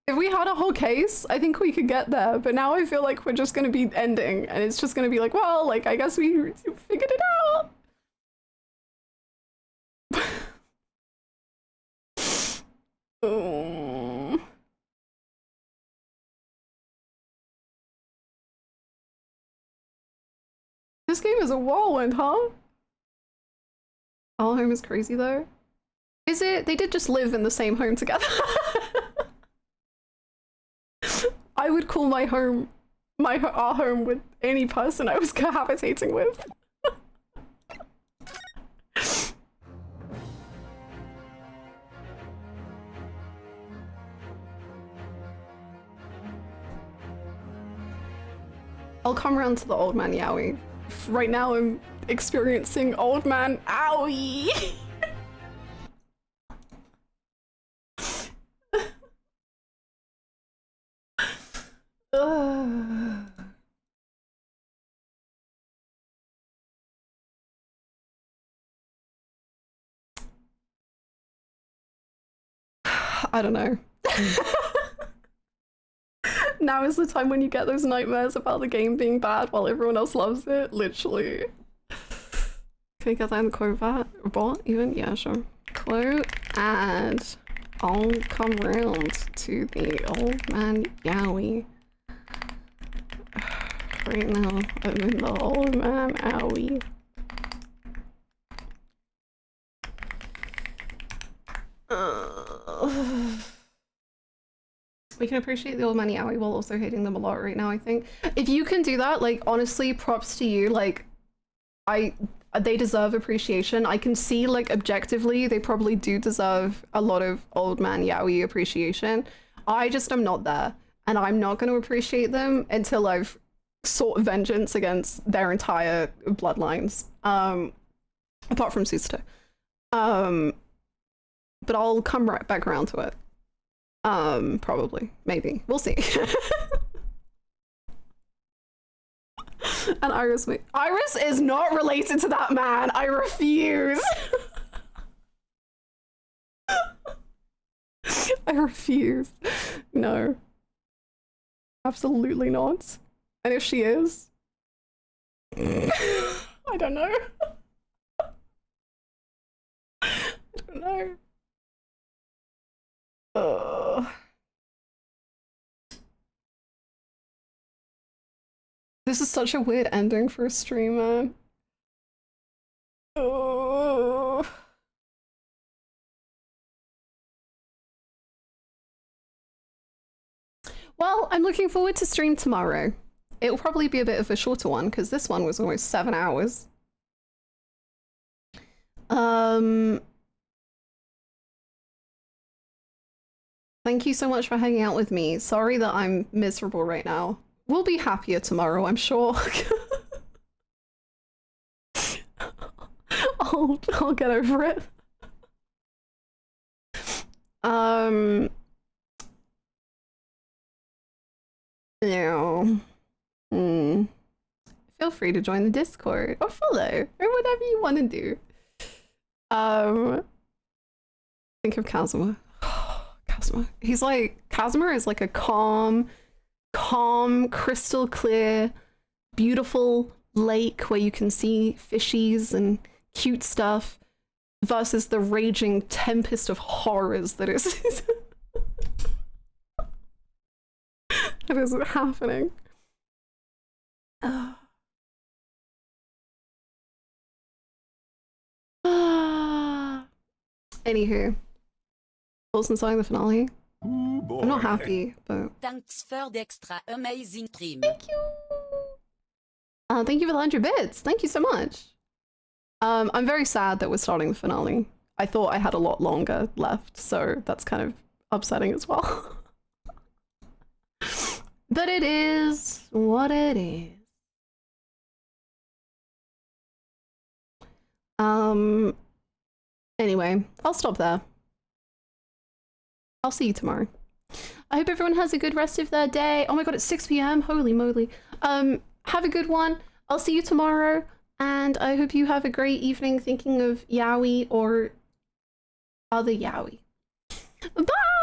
A: If we had a whole case, I think we could get there, but now I feel like we're just gonna be ending, and it's just gonna be like, well, like, I guess we figured it out. Oh. This game is a whirlwind, huh? Our home is crazy though. Is it? They did just live in the same home together. I would call my home, our home with any person I was cohabitating with. I'll come around to the old man Yowie. Right now I'm experiencing old man Owie. I don't know. Now is the time when you get those nightmares about the game being bad while everyone else loves it, literally. Can we get that in the quote bot even? Yeah, sure. Quote and I'll come round to the old man Yowie. Right now, I'm in the old man Owie. We can appreciate the old man Yowie while also hating them a lot right now, I think. If you can do that, like, honestly, props to you. Like, I they deserve appreciation. I can see, like, objectively, they probably do deserve a lot of old man yaoi appreciation. I just am not there, and I'm not going to appreciate them until I've sought vengeance against their entire bloodlines. Apart from Susato. But I'll come right back around to it. Probably. Maybe. We'll see. And Iris is not related to that man. I refuse. I refuse. No. Absolutely not. And if she is, I don't know. I don't know. This is such a weird ending for a streamer. Oh. Well, I'm looking forward to stream tomorrow. It'll probably be a bit of a shorter one because this one was almost 7 hours. Thank you so much for hanging out with me. Sorry that I'm miserable right now. We'll be happier tomorrow, I'm sure. I'll get over it. No. Feel free to join the Discord or follow or whatever you want to do. Think of Kazuma. Kazuma. He's like, Kazuma is like a calm, crystal clear, beautiful lake where you can see fishies and cute stuff versus the raging tempest of horrors that is that is happening. Anywho, thoughts on starting the finale? I'm not happy, but
I: Thanks for the extra amazing stream.
A: thank you. Thank you for the 100 bits. Thank you so much. I'm very sad that we're starting the finale. I thought I had a lot longer left, so that's kind of upsetting as well. But it is what it is. Anyway, I'll stop there. I'll see you tomorrow. I hope everyone has a good rest of their day. Oh my god, it's 6 p.m. Holy moly. Have a good one. I'll see you tomorrow. And I hope you have a great evening thinking of yaoi or other yaoi. Bye!